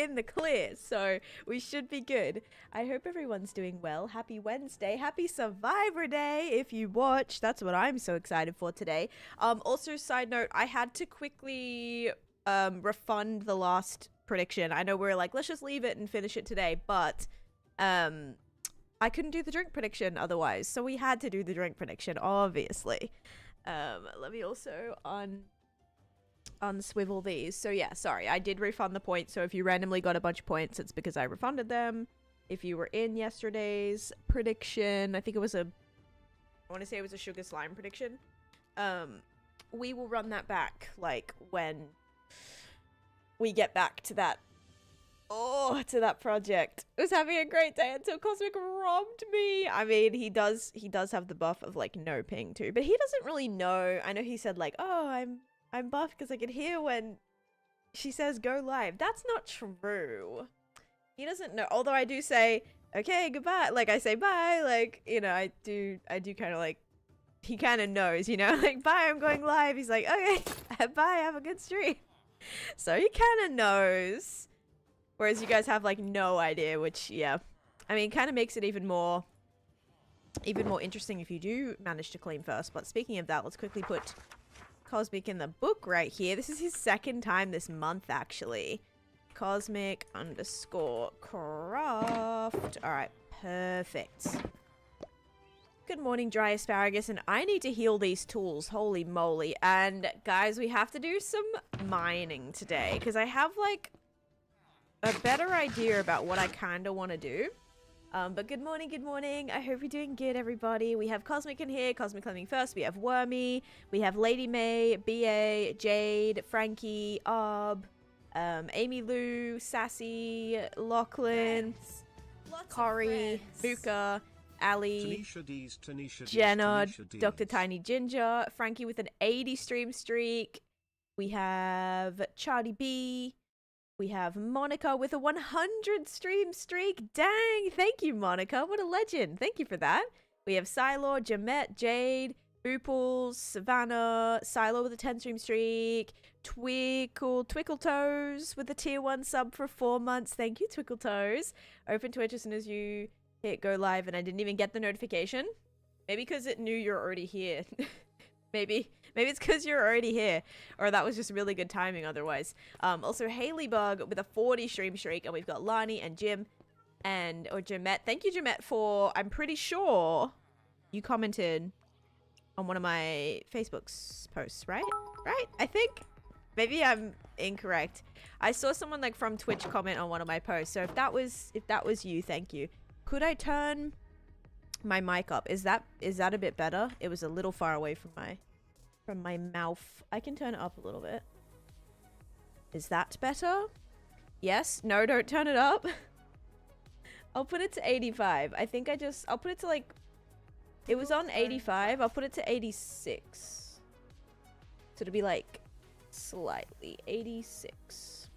in the clear, so we should be good. I hope everyone's doing well. Happy Wednesday. Happy Survivor Day if you watch. That's what I'm so excited for today. Also, side note, I had to quickly refund the last prediction. I know we're like, let's just leave it and finish it today, but I couldn't do the drink prediction otherwise, so we had to do the drink prediction, obviously. Let me also unswivel these. So yeah, sorry, I did refund the points, so if you randomly got a bunch of points, it's because I refunded them. If you were in yesterday's prediction, I think it was I want to say it was a sugar slime prediction, we will run that back, like, when we get back to that project. I was having a great day until Cosmic robbed me. I mean, he does have the buff of, like, no ping too, but he doesn't really know. I know he said, like, oh, I'm buff because I can hear when she says go live. That's not true. He doesn't know. Although I do say, okay, goodbye. Like, I say bye. Like, you know, I do kind of, like, he kind of knows, you know, like, bye, I'm going live. He's like, okay, bye, have a good stream. So he kind of knows. Whereas you guys have, like, no idea, which, yeah. I mean, kind of makes it even more interesting if you do manage to claim first. But speaking of that, let's quickly put Cosmic in the book right here. This is his second time this month, actually. Cosmic_craft. Alright, perfect. Good morning, dry asparagus, and I need to heal these tools. Holy moly. And, guys, we have to do some mining today, because I have, like, a better idea about what I kind of want to do. But good morning, good morning. I hope you're doing good, everybody. We have Cosmic in here, Cosmic claiming first. We have Wormy, we have Lady May, BA, Jade, Frankie, Amy Lou, Sassy, Lachlan, Corey, Buka, Ali, Taneesha Jenna, Taneesha Dr. Tiny Ginger, Frankie with an 80 stream streak. We have Charlie B. We have Monica with a 100 stream streak. Dang, thank you, Monica. What a legend. Thank you for that. We have Silo, Jamet, Jade, Booples, Savannah, Silo with a 10 stream streak, Twickletoes with a tier 1 sub for 4 months. Thank you, Twickletoes. Open Twitch as soon as you hit go live, and I didn't even get the notification. Maybe because it knew you're already here. Maybe it's because you're already here, or that was just really good timing otherwise. Also Haley Bug with a 40 stream streak, and we've got Lani and Jim or Jamet. Thank you, Jamet, for, I'm pretty sure you commented on one of my Facebook's posts, right? I think. Maybe I'm incorrect. I saw someone, like, from Twitch comment on one of my posts. So if that was you, thank you. Could I turn my mic up? Is that a bit better? It was a little far away from my mouth. I can turn it up a little bit. Is that better? Yes? No, don't turn it up. I'll put it to 85. I think I'll put it to, like, it was on 85. I'll put it to 86. So it'll be, like, slightly 86.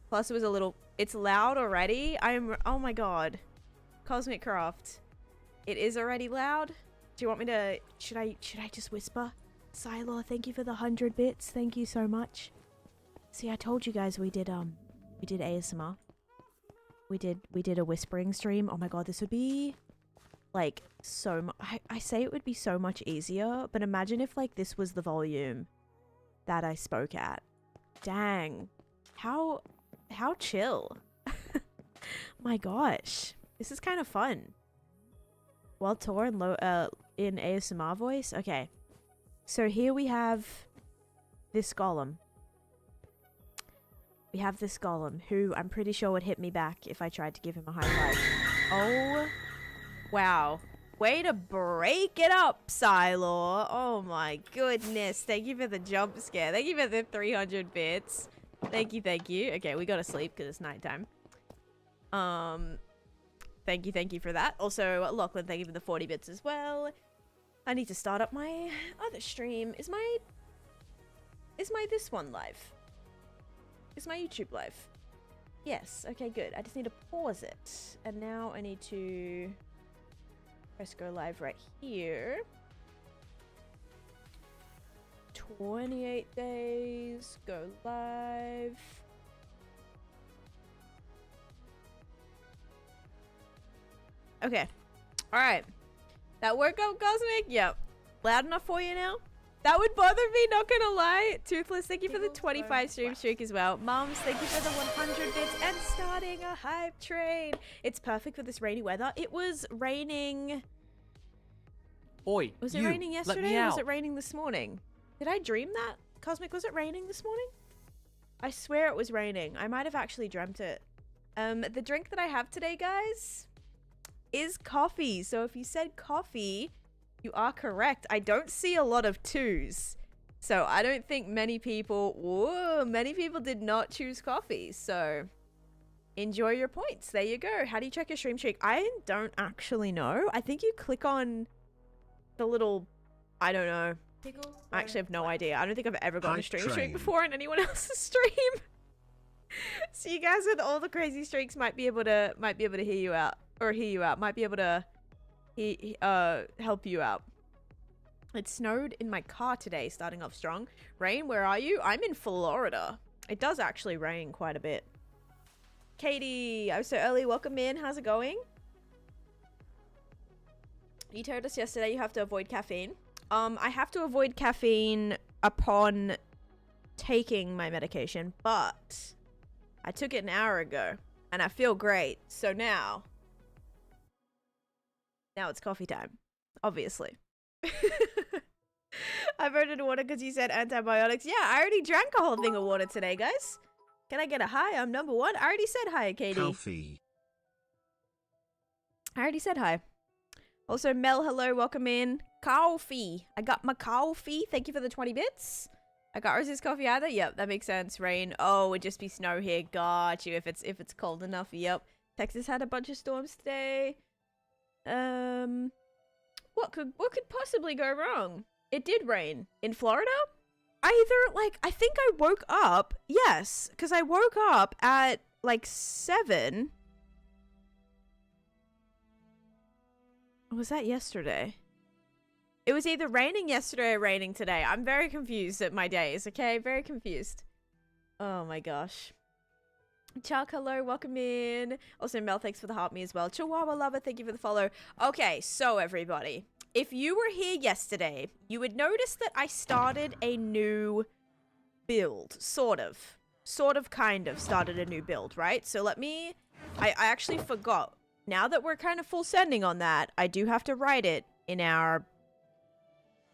Plus it was a little, it's loud already. Oh my god. Cosmic Craft. It is already loud. Do you want me to, should I just whisper? Silo, thank you for the 100 bits. Thank you so much. See, I told you guys we did ASMR. We did a whispering stream. Oh my god, this would be, like, so much. I say it would be so much easier, but imagine if, like, this was the volume that I spoke at. Dang. How chill. My gosh. This is kind of fun. Wild Tour and in ASMR voice? Okay. So here we have this golem. We have this golem, who I'm pretty sure would hit me back if I tried to give him a high five. Oh. Wow. Way to break it up, Silo. Oh my goodness. Thank you for the jump scare. Thank you for the 300 bits. Thank you, thank you. Okay, we gotta sleep because it's nighttime. Thank you for that. Also, Lachlan, thank you for the 40 bits as well. I need to start up my other stream. Is my this one live? Is my YouTube live? Yes, okay, good. I just need to pause it. And now I need to press go live right here. 28 days, go live. Okay. All right. That workout, Cosmic? Yep. Loud enough for you now? That would bother me, not gonna lie. Toothless, thank you for the 25 stream streak as well. Mums, thank you for the 100 bits and starting a hype train. It's perfect for this rainy weather. It was raining... Oi, was it raining yesterday or was it raining this morning? Did I dream that? Cosmic, was it raining this morning? I swear it was raining. I might have actually dreamt it. The drink that I have today, guys, is coffee. So if you said coffee, you are correct. I don't see a lot of twos. So I don't think many people, many people did not choose coffee. So enjoy your points. There you go. How do you check your stream streak? I don't actually know. I think you click on the little, I don't know. I actually have no idea. I don't think I've ever gotten a stream streak before in anyone else's stream. So you guys with all the crazy streaks might be able to hear you out, or hear you out. Might be able to help you out. It snowed in my car today, starting off strong. Rain, where are you? I'm in Florida. It does actually rain quite a bit. Katie, I was so early. Welcome in. How's it going? You told us yesterday you have to avoid caffeine. I have to avoid caffeine upon taking my medication, but I took it an hour ago and I feel great. So now it's coffee time, obviously. I voted water because you said antibiotics. Yeah, I already drank a whole thing of water today, guys. Can I get a hi? I'm number one. I already said hi, Katie. Coffee. I already said hi. Also, Mel, hello, welcome in. Coffee. I got my coffee. Thank you for the 20 bits. I got resist coffee either. Yep, that makes sense. Rain. Oh, it'd just be snow here. Got you. If it's cold enough. Yep. Texas had a bunch of storms today. What could possibly go wrong? It did rain in Florida. I think I woke up. Yes, because I woke up at like 7. Was that yesterday? It was either raining yesterday or raining today. I'm very confused at my days, okay? Very confused. Oh my gosh. Chuck, hello, welcome in. Also, Mel, thanks for the heart me as well. Chihuahua lover, thank you for the follow. Okay, so everybody, if you were here yesterday, you would notice that I started a new build. Sort of, kind of started a new build, right? So I actually forgot. Now that we're kind of full sending on that, I do have to write it in our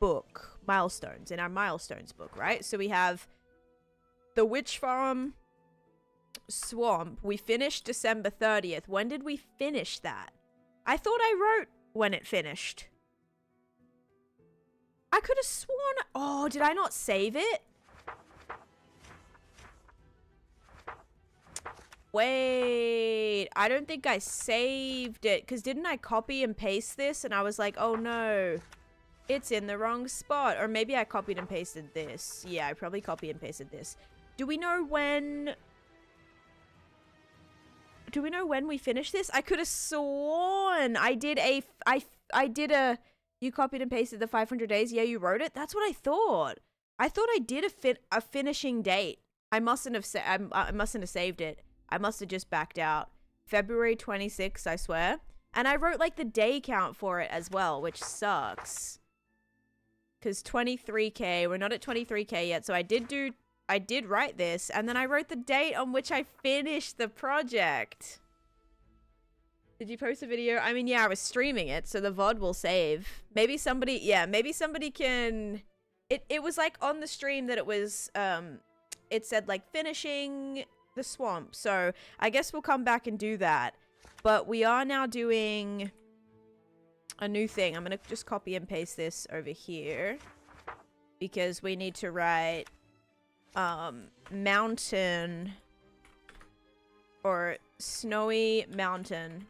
book, milestones, in our milestones book, right? So we have the witch farm swamp. We finished December 30th. When did we finish that? I thought I wrote when it finished. I could have sworn... Oh, did I not save it? Wait, I don't think I saved it, because didn't I copy and paste this? And I was like, oh no, it's in the wrong spot. Or maybe I copied and pasted this. Yeah, I probably copied and pasted this. Do we know when... Do we know when we finished this? I could have sworn I did a... You copied and pasted the 500 days? Yeah, you wrote it? That's what I thought. I thought I did a finishing date. I mustn't have saved it. I must have just backed out. February 26th, I swear. And I wrote like the day count for it as well, which sucks. Because 23k, we're not at 23k yet. So I did write this, and then I wrote the date on which I finished the project. Did you post a video? I mean, yeah, I was streaming it, so the VOD will save. Maybe somebody can... It was like on the stream that it was, it said like finishing the swamp. So I guess we'll come back and do that. But we are now doing a new thing. I'm going to just copy and paste this over here because we need to write mountain or snowy mountain.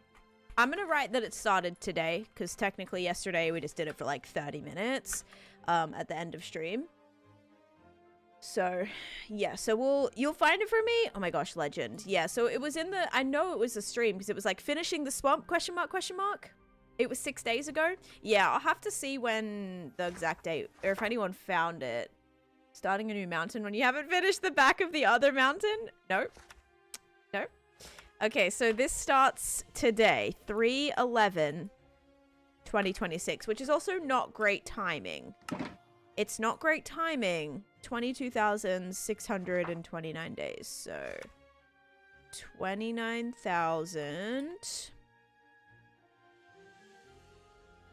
I'm going to write that it started today because technically yesterday we just did it for like 30 minutes at the end of stream. So, yeah, so you'll find it for me. Oh my gosh, legend. Yeah, so it was in the, I know it was a stream because it was like finishing the swamp, question mark. It was 6 days ago. Yeah, I'll have to see when the exact date, or if anyone found it. Starting a new mountain when you haven't finished the back of the other mountain? Nope. Okay, so this starts today, 3/11/2026, which is also not great timing. It's not great timing. 22,629 days, so 29,000.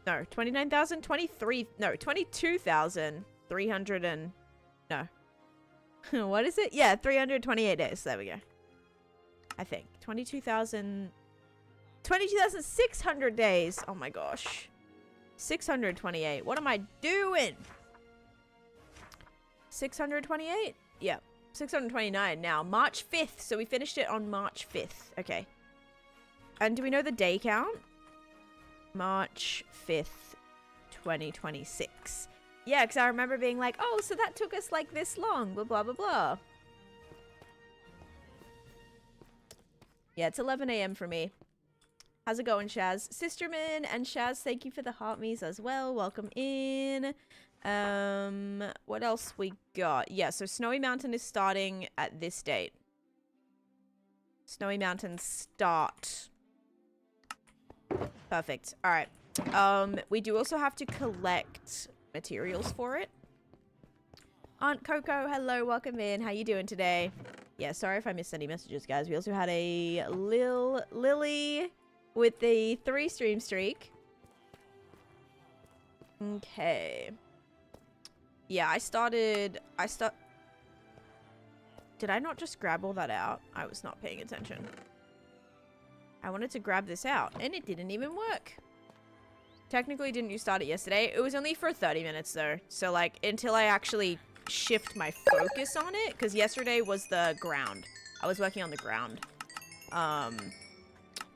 No, 29,000, 23, no, 22,300 and, no. What is it? Yeah, 328 days. There we go. I think 22,600 days. Oh my gosh. 628. What am I doing? 628? Yep. 629 now. March 5th. So we finished it on March 5th. Okay. And do we know the day count? March 5th, 2026. Yeah, because I remember being like, oh, so that took us like this long. Blah, blah, blah, blah. Yeah, it's 11 a.m. for me. How's it going, Shaz? Sisterman and Shaz, thank you for the heart me's as well. Welcome in. What else we got? Yeah, so Snowy Mountain is starting at this date. Snowy Mountain start. Perfect. All right. We do also have to collect materials for it. Aunt Coco, hello, welcome in. How you doing today? Yeah, sorry if I missed any messages, guys. We also had a Lily with the 3 stream streak. Okay. Yeah, Did I not just grab all that out? I was not paying attention. I wanted to grab this out, and it didn't even work. Technically, didn't you start it yesterday? It was only for 30 minutes, though. So, like, until I actually shift my focus on it, because yesterday was the ground. I was working on the ground.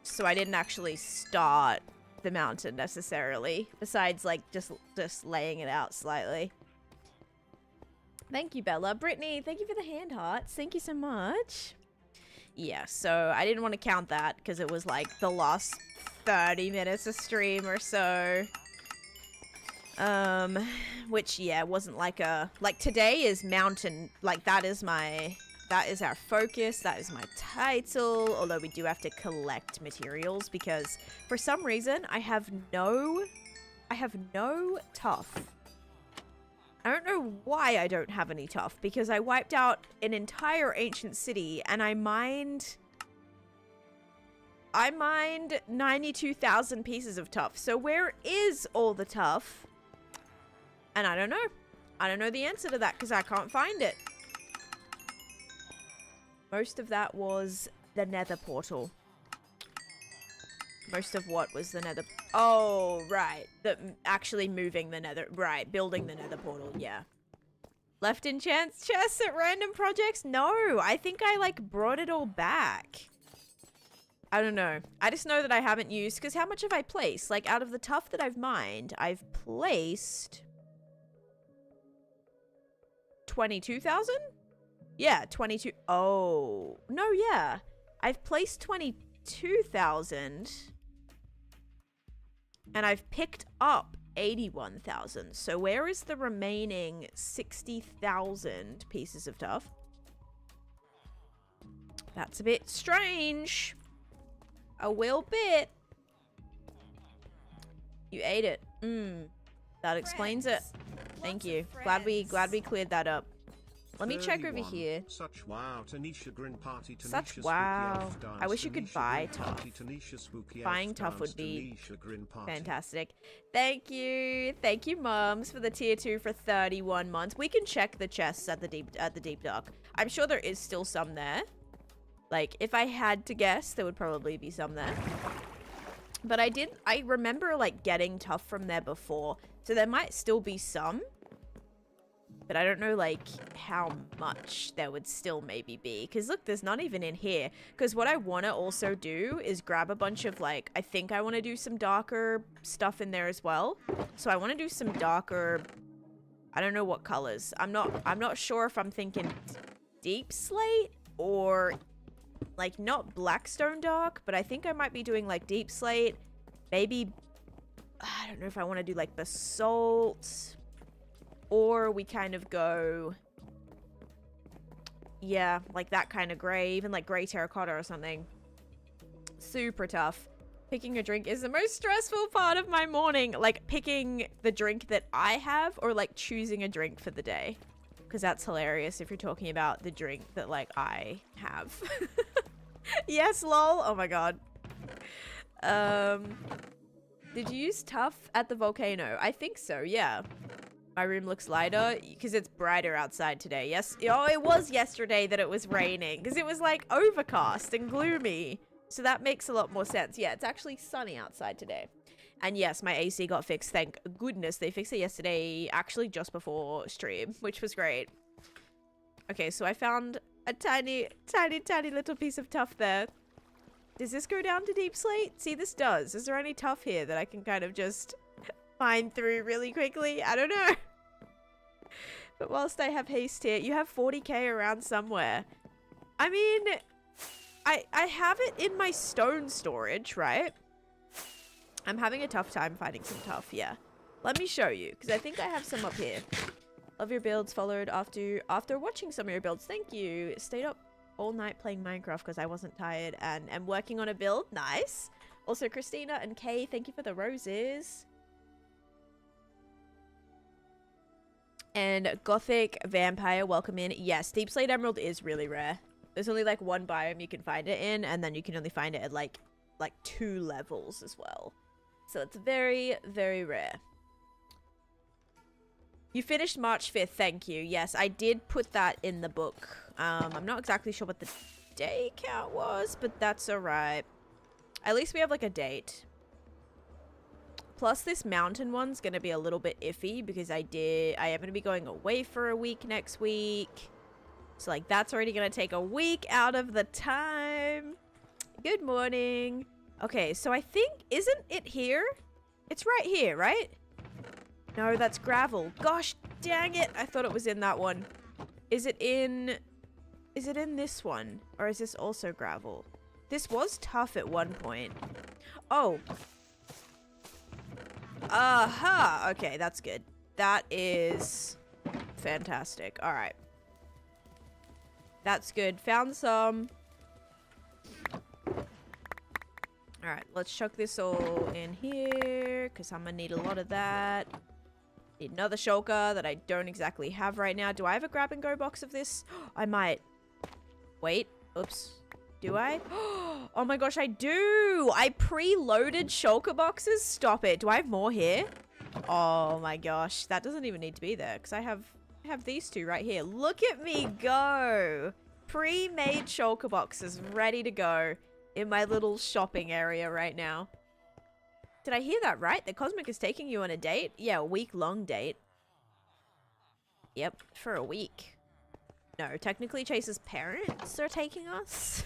So I didn't actually start the mountain, necessarily. Besides, like, just laying it out slightly. Thank you, Bella. Brittany, thank you for the hand hearts. Thank you so much. Yeah, so I didn't want to count that because it was like the last 30 minutes of stream or so. Which, yeah, wasn't like today is mountain, like that is our focus, that is my title, although we do have to collect materials because for some reason I have no tough. I don't know why I don't have any tough, because I wiped out an entire ancient city and I mined 92,000 pieces of tough. So where is all the tough? And I don't know. I don't know the answer to that because I can't find it. Most of that was the nether portal. Most of what was the nether... Oh, right. Actually moving the nether... Right, building the nether portal, yeah. Left enchant chests at random projects? No, I think I, like, brought it all back. I don't know. I just know that I haven't used... Because how much have I placed? Like, out of the tough that I've mined, I've placed... 22,000? Yeah, 22... Oh. No, yeah. I've placed 22,000... And I've picked up 81,000. So where is the remaining 60,000 pieces of tough? That's a bit strange. A little bit. You ate it. That explains it. Thank you. Glad we cleared that up. Let me check over here. Such wow, Taneesha grin party. Such wow. I wish you could buy tough. Buying tough would be fantastic. Thank you. Thank you, mums, for the tier 2 for 31 months. We can check the chests at the deep dark. I'm sure there is still some there. Like, if I had to guess, there would probably be some there. But I remember, like, getting tough from there before. So there might still be some. But I don't know, like, how much there would still maybe be. Because, look, there's not even in here. Because what I want to also do is grab a bunch of, like, I think I want to do some darker stuff in there as well. So I want to do some darker, I don't know what colors. I'm not sure if I'm thinking deep slate or, like, not blackstone dark. But I think I might be doing, like, deep slate. Maybe, I don't know if I want to do, like, basalt. Or we kind of go, yeah, like that kind of gray, even like gray terracotta or something. Super tough. Picking a drink is the most stressful part of my morning. Like picking the drink that I have or like choosing a drink for the day. Because that's hilarious if you're talking about the drink that like I have. Yes, lol. Oh my god. Did you use tough at the volcano? I think so, yeah. My room looks lighter because it's brighter outside today. Yes. Oh, it was yesterday that it was raining because it was like overcast and gloomy. So that makes a lot more sense. Yeah, it's actually sunny outside today. And yes, my AC got fixed. Thank goodness they fixed it yesterday, actually just before stream, which was great. Okay, so I found a tiny little piece of tuff there. Does this go down to deep slate? See, this does. Is there any tuff here that I can kind of just find through really quickly? I don't know. But whilst I have haste here, you have 40k around somewhere. I mean, I have it in my stone storage, right? I'm having a tough time finding some tuff, yeah. Let me show you, because I think I have some up here. Love your builds, followed after watching some of your builds. Thank you. Stayed up all night playing Minecraft because I wasn't tired and am working on a build. Nice. Also, Christina and Kay, thank you for the roses. And Gothic Vampire, welcome in. Yes, Deep Slate Emerald is really rare. There's only like one biome you can find it in, and then you can only find it at like 2 levels as well. So it's very, very rare. You finished March 5th, thank you. Yes, I did put that in the book. I'm not exactly sure what the day count was, but that's alright. At least we have like a date. Plus this mountain one's gonna be a little bit iffy because I am gonna be going away for a week next week. So like that's already gonna take a week out of the time. Good morning. Okay, so I think, isn't it here? It's right here, right? No, that's gravel. Gosh, dang it. I thought it was in that one. Is it in this one? Or is this also gravel? This was tough at one point. Oh. Aha. Okay, that's good. That is fantastic. All right. That's good. Found some. All right, let's chuck this all in here because I'm gonna need a lot of that. Need another shulker that I don't exactly have right now. Do I have a grab and go box of this? I might. Wait. Oops. Do I? Oh my gosh, I do. I preloaded shulker boxes. Stop it. Do I have more here? Oh my gosh. That doesn't even need to be there because I have these two right here. Look at me go. Pre-made shulker boxes ready to go in my little shopping area right now. Did I hear that right? The Cosmic is taking you on a date? Yeah, a week-long date. Yep, for a week. No, technically Chase's parents are taking us.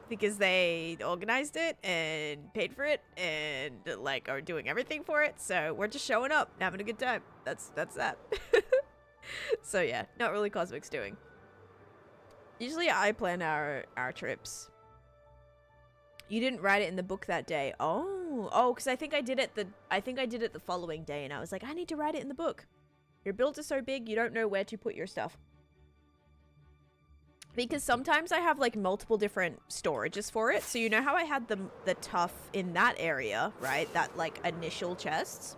Because they organized it and paid for it and like are doing everything for it. So we're just showing up, having a good time. That's that. So yeah, not really Cosmic's doing. Usually I plan our trips. You didn't write it in the book that day. Oh, because I think I did it the following day, and I was like, I need to write it in the book. Your builds are so big, you don't know where to put your stuff. Because sometimes I have like multiple different storages for it. So you know how I had the tuff in that area, right? That like initial chests.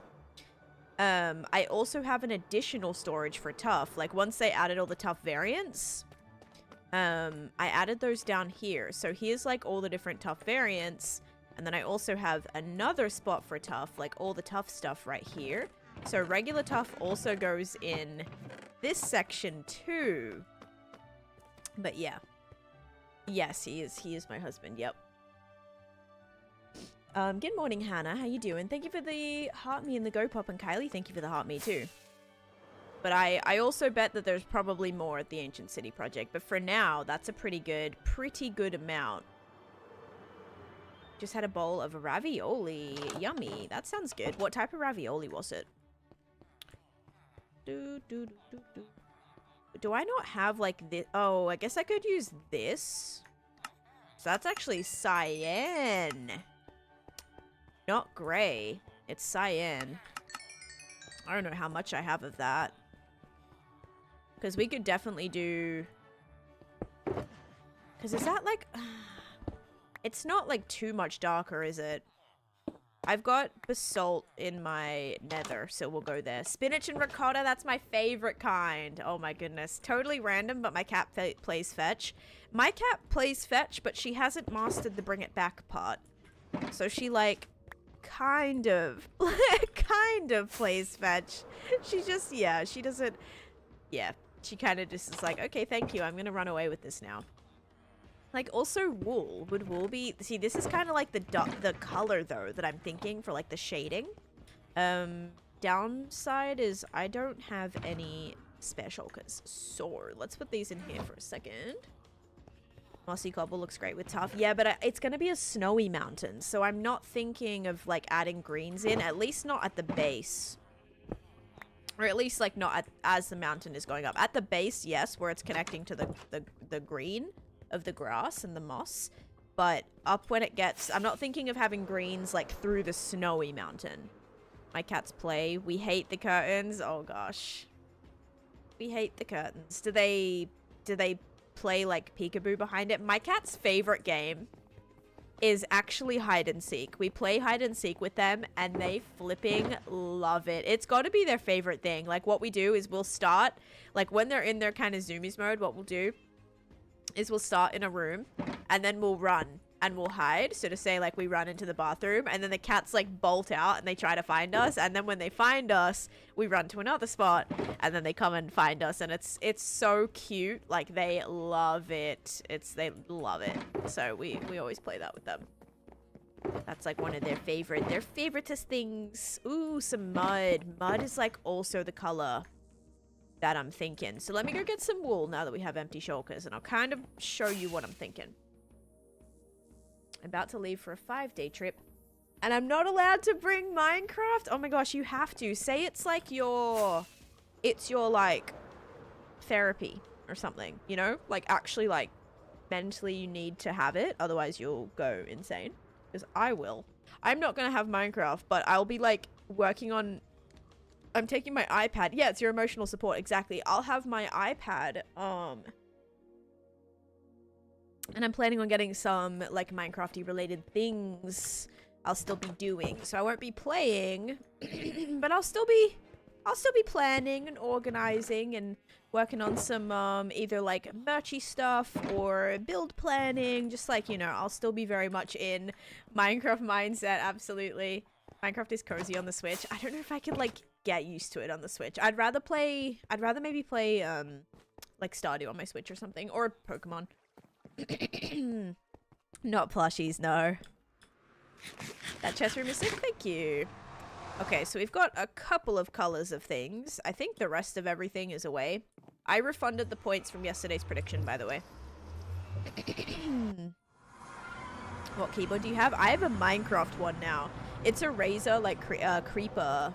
I also have an additional storage for tuff. Like once they added all the tuff variants, I added those down here. So here's like all the different tuff variants. And then I also have another spot for tuff, like all the tuff stuff right here. So regular tuff also goes in this section too. But yeah. Yes, he is my husband. Yep. Good morning, Hannah. How you doing? Thank you for the heart me and the go pop, and Kylie, thank you for the heart me too. But I also bet that there's probably more at the Ancient City project. But for now, that's a pretty good amount. Just had a bowl of ravioli. Yummy. That sounds good. What type of ravioli was it? Do I not have like this? Oh, I guess I could use this. So that's actually cyan. Not gray. It's cyan. I don't know how much I have of that. Because we could definitely do... Because is that like... It's not like too much darker, is it? I've got basalt in my nether, so we'll go there. Spinach and ricotta, that's my favorite kind. Oh my goodness. Totally random, but my cat plays fetch. My cat plays fetch, but she hasn't mastered the bring it back part. So she like kind of plays fetch. She just, yeah, she doesn't, yeah. She kind of just is like, okay, thank you. I'm going to run away with this now. Like, also wool. Would wool be... See, this is kind of like the color, though, that I'm thinking for, like, the shading. Downside is I don't have any spare shulkers. So, let's put these in here for a second. Mossy cobble looks great with tough. Yeah, but it's going to be a snowy mountain. So, I'm not thinking of, like, adding greens in. At least not at the base. Or at least, like, not as the mountain is going up. At the base, yes, where it's connecting to the green of the grass and the moss. But up when it gets... I'm not thinking of having greens, like, through the snowy mountain. My cats play. We hate the curtains. Oh, gosh. We hate the curtains. Do they play, like, peekaboo behind it? My cat's favorite game is actually hide and seek. We play hide and seek with them, and they flipping love it. It's got to be their favorite thing. Like, what we do is we'll start, like, when they're in their kind of zoomies mode, what we'll do is we'll start in a room, and then we'll run, and we'll hide. So to say, like, we run into the bathroom, and then the cats, like, bolt out, and they try to find us, and then when they find us, we run to another spot, and then they come and find us, and it's so cute. Like, they love it. They love it. So we always play that with them. That's, like, one of their favoriteest things. Ooh, some mud. Mud is, like, also the color that I'm thinking. So let me go get some wool now that we have empty shulkers, and I'll kind of show you what I'm thinking. I'm about to leave for a 5-day trip, and I'm not allowed to bring Minecraft. Oh my gosh, you have to. Say it's like it's your like therapy or something, you know? Like, actually, like, mentally you need to have it, otherwise you'll go insane. Because I will. I'm not gonna have Minecraft, but I'll be like working on... I'm taking my iPad. Yeah, it's your emotional support. Exactly. I'll have my iPad. And I'm planning on getting some, like, Minecraft-y related things I'll still be doing. So I won't be playing, but I'll still be planning and organizing and working on some, either, like, merchy stuff or build planning. Just, like, you know, I'll still be very much in Minecraft mindset. Absolutely. Minecraft is cozy on the Switch. I don't know if I could, like, get used to it on the Switch. I'd rather maybe play like Stardew on my Switch or something, or Pokemon. Not plushies, no. That chest room is sick. Thank you. Okay, so we've got a couple of colors of things. I think the rest of everything is away. I refunded the points from yesterday's prediction, by the way. What keyboard do you have? I have a Minecraft one now. It's a Razer, like, creeper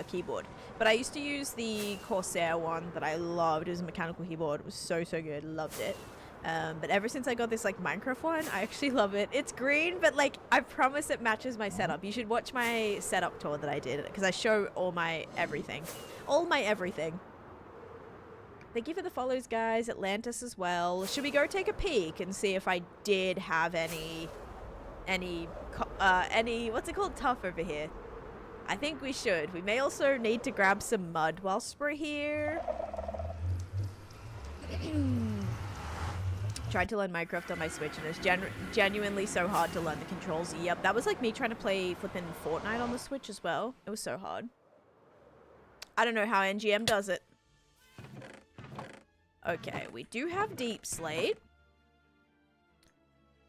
keyboard. But I used to use the Corsair one that I loved. It was a mechanical keyboard. It was so good. Loved it. But ever since I got this, like, Minecraft one, I actually love it. It's green, but, like, I promise it matches my setup. You should watch my setup tour that I did, because I show all my everything. All my everything. Thank you for the follows, guys. Atlantis as well. Should we go take a peek and see if I did have any what's it called, tough over here? I think we should. We may also need to grab some mud whilst we're here. Tried to learn Minecraft on my Switch, and it's genuinely so hard to learn the controls. Yep, that was like me trying to play flipping Fortnite on the Switch as well. It was so hard. I don't know how NGM does it. Okay, we do have deep slate.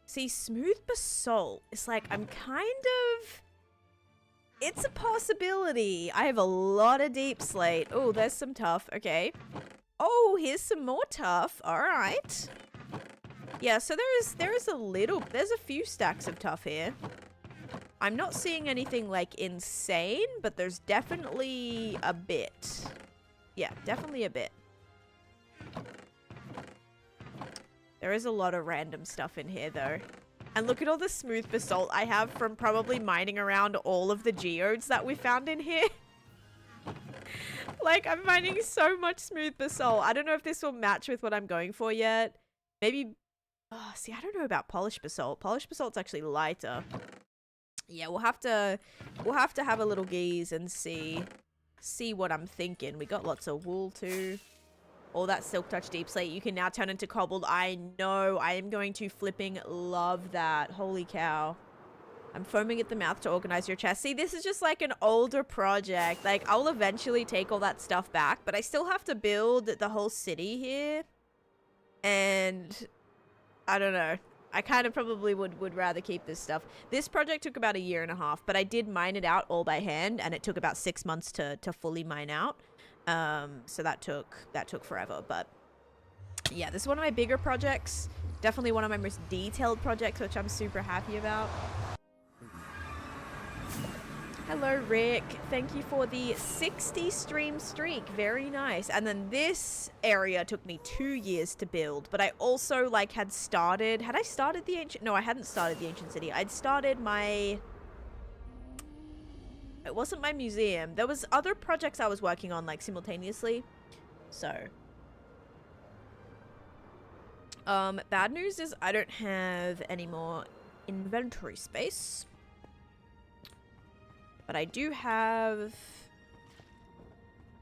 See, smooth basalt is like, I'm kind of... It's a possibility. I have a lot of deep slate. Oh, there's some tough. Okay. Oh, here's some more tough. All right. Yeah, so there's a few stacks of tough here. I'm not seeing anything, like, insane, but there's definitely a bit. Yeah, definitely a bit. There is a lot of random stuff in here, though. And look at all the smooth basalt I have from probably mining around all of the geodes that we found in here. Like, I'm mining so much smooth basalt. I don't know if this will match with what I'm going for yet. Maybe Oh, see, I don't know about polished basalt. Polished basalt's actually lighter. Yeah, we'll have to have a little gaze and see what I'm thinking. We got lots of wool too. All that silk touch deep slate you can now turn into cobbled. I know. I am going to flipping love that. Holy cow. I'm foaming at the mouth to organize your chest. See, this is just like an older project. Like, I'll eventually take all that stuff back, but I still have to build the whole city here. And I don't know. I kind of probably would rather keep this stuff. This project took about 1.5 years, but I did mine it out all by hand, and it took about 6 months to fully mine out. So that took forever, but yeah, this is one of my bigger projects. Definitely one of my most detailed projects, which I'm super happy about. Hello, Rick. Thank you for the 60 stream streak. Very nice. And then this area took me 2 years to build, but I also like had I started the ancient? No, I hadn't started the ancient city. I'd started my... It wasn't my museum. There was other projects I was working on like simultaneously. So, bad news is I don't have any more inventory space. But I do have...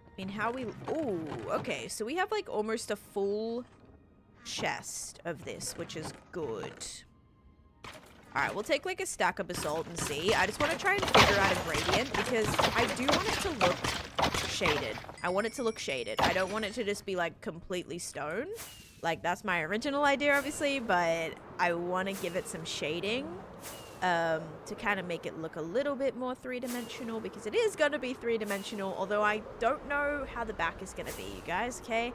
I mean, how we... Ooh, okay. So we have like almost a full chest of this, which is good. Alright, we'll take like a stack of basalt and see. I just want to try and figure out a gradient because I do want it to look shaded. I want it to look shaded. I don't want it to just be like completely stone. Like, that's my original idea, obviously, but I want to give it some shading to kind of make it look a little bit more three-dimensional because it is going to be three-dimensional, although I don't know how the back is going to be, you guys, okay?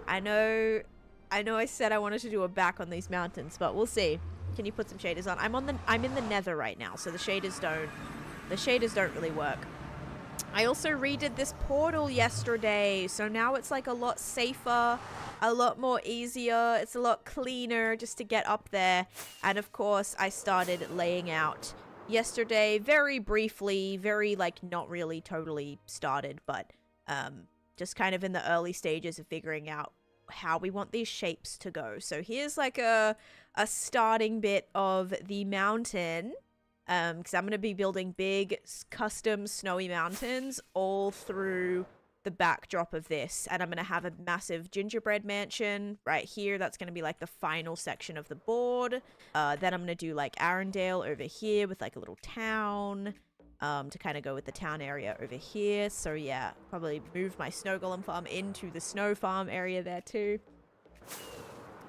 I know I said I wanted to do a back on these mountains, but we'll see. Can you put some shaders on? I'm in the nether right now, so the shaders don't really work. I also redid this portal yesterday, so now it's like a lot safer, a lot more easier, it's a lot cleaner just to get up there. And of course, I started laying out yesterday very briefly, very like not really totally started, but just kind of in the early stages of figuring out how we want these shapes to go. So here's like a starting bit of the mountain. Because I'm going to be building big, custom snowy mountains all through the backdrop of this. And I'm going to have a massive gingerbread mansion right here. That's going to be like the final section of the board. Then I'm going to do like Arendelle over here with like a little town to kind of go with the town area over here. So yeah, probably move my snow golem farm into the snow farm area there too.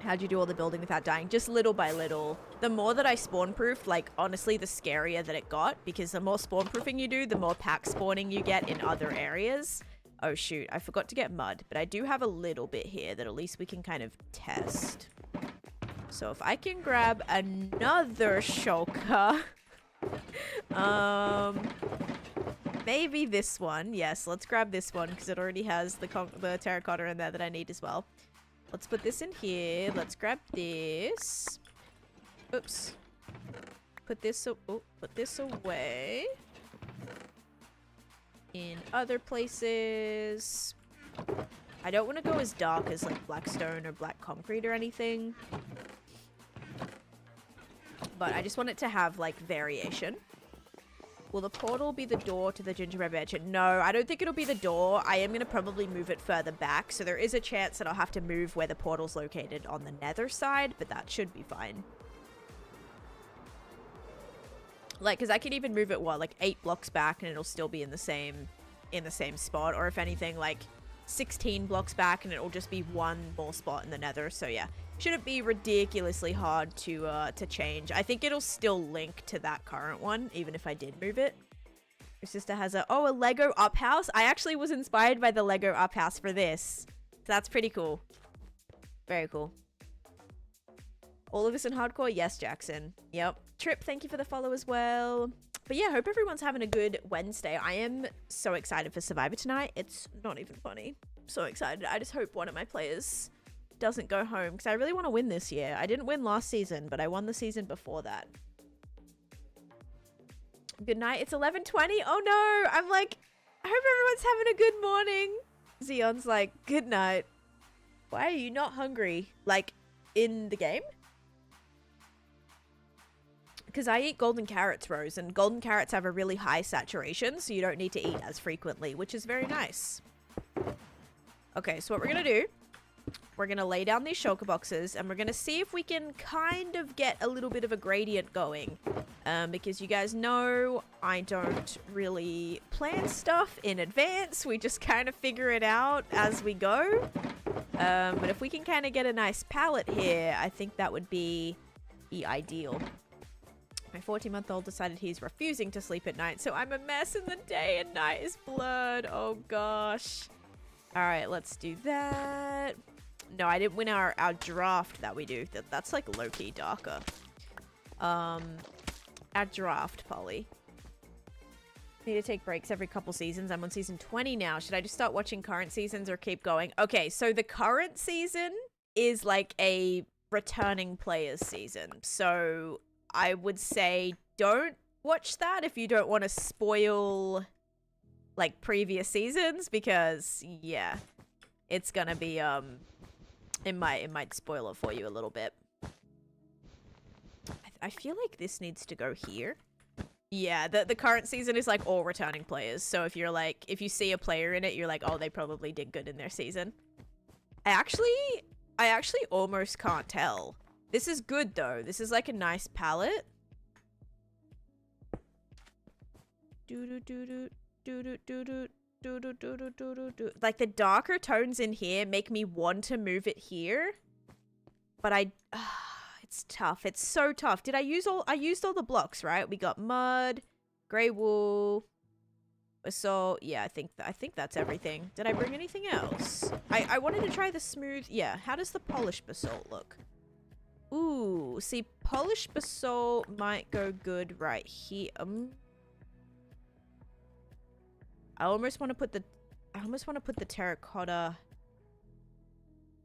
How'd you do all the building without dying? Just little by little. The more that I spawn-proofed, like, honestly, the scarier that it got. Because the more spawn-proofing you do, the more pack spawning you get in other areas. Oh, shoot. I forgot to get mud. But I do have a little bit here that at least we can kind of test. So if I can grab another shulker. Maybe this one. Yes, let's grab this one. Because it already has the terracotta in there that I need as well. Let's put this in here. Let's grab this. Oops. Put this away. In other places. I don't want to go as dark as like black stone or black concrete or anything. But I just want it to have like variation. Will the portal be the door to the gingerbread mansion? No, I don't think it'll be the door. I am going to probably move it further back. So there is a chance that I'll have to move where the portal's located on the nether side. But that should be fine. Like, because I can even move it, what, like 8 blocks back and it'll still be in the same spot. Or if anything, like 16 blocks back and it'll just be one more spot in the nether. So yeah, shouldn't be ridiculously hard to change. I think it'll still link to that current one, even if I did move it. Your sister has a Lego up house. I actually was inspired by the Lego up house for this. So that's pretty cool. Very cool. All of us in hardcore? Yes, Jackson. Yep. Trip, thank you for the follow as well. But yeah, hope everyone's having a good Wednesday. I am so excited for Survivor tonight. It's not even funny. So excited. I just hope one of my players doesn't go home because I really want to win this year. I didn't win last season, but I won the season before that. Good night. It's 11:20. Oh no. I'm like, I hope everyone's having a good morning. Xeon's like, good night. Why are you not hungry? Like, in the game? because I eat golden carrots, Rose, and golden carrots have a really high saturation, so you don't need to eat as frequently, which is very nice. Okay, so what we're gonna do, we're gonna lay down these shulker boxes, and we're gonna see if we can kind of get a little bit of a gradient going. Because you guys know I don't really plan stuff in advance. We just kind of figure it out as we go. But if we can kind of get a nice palette here, I think that would be ideal. My 14-month-old decided he's refusing to sleep at night, so I'm a mess and the day and night is blurred. Oh gosh. All right, let's do that. No, I didn't win our draft that we do. That's like low-key darker. Our draft, Polly. Need to take breaks every couple seasons. I'm on season 20 now. Should I just start watching current seasons or keep going? Okay, so the current season is like a returning players season. So I would say don't watch that if you don't want to spoil like previous seasons, because yeah, it's gonna be it might spoil it for you a little bit. I feel like this needs to go here. Yeah, the current season is like all returning players. So if you're like, if you see a player in it, you're like, oh, they probably did good in their season. I actually almost can't tell. This is good though. This is like a nice palette. Like the darker tones in here make me want to move it here, but it's tough. It's so tough. I used all the blocks, right? We got mud, gray wool, basalt. Yeah, I think that's everything. Did I bring anything else? I wanted to try the smooth. Yeah, how does the polished basalt look? Ooh, see, polished basalt might go good right here. I almost want to put the terracotta.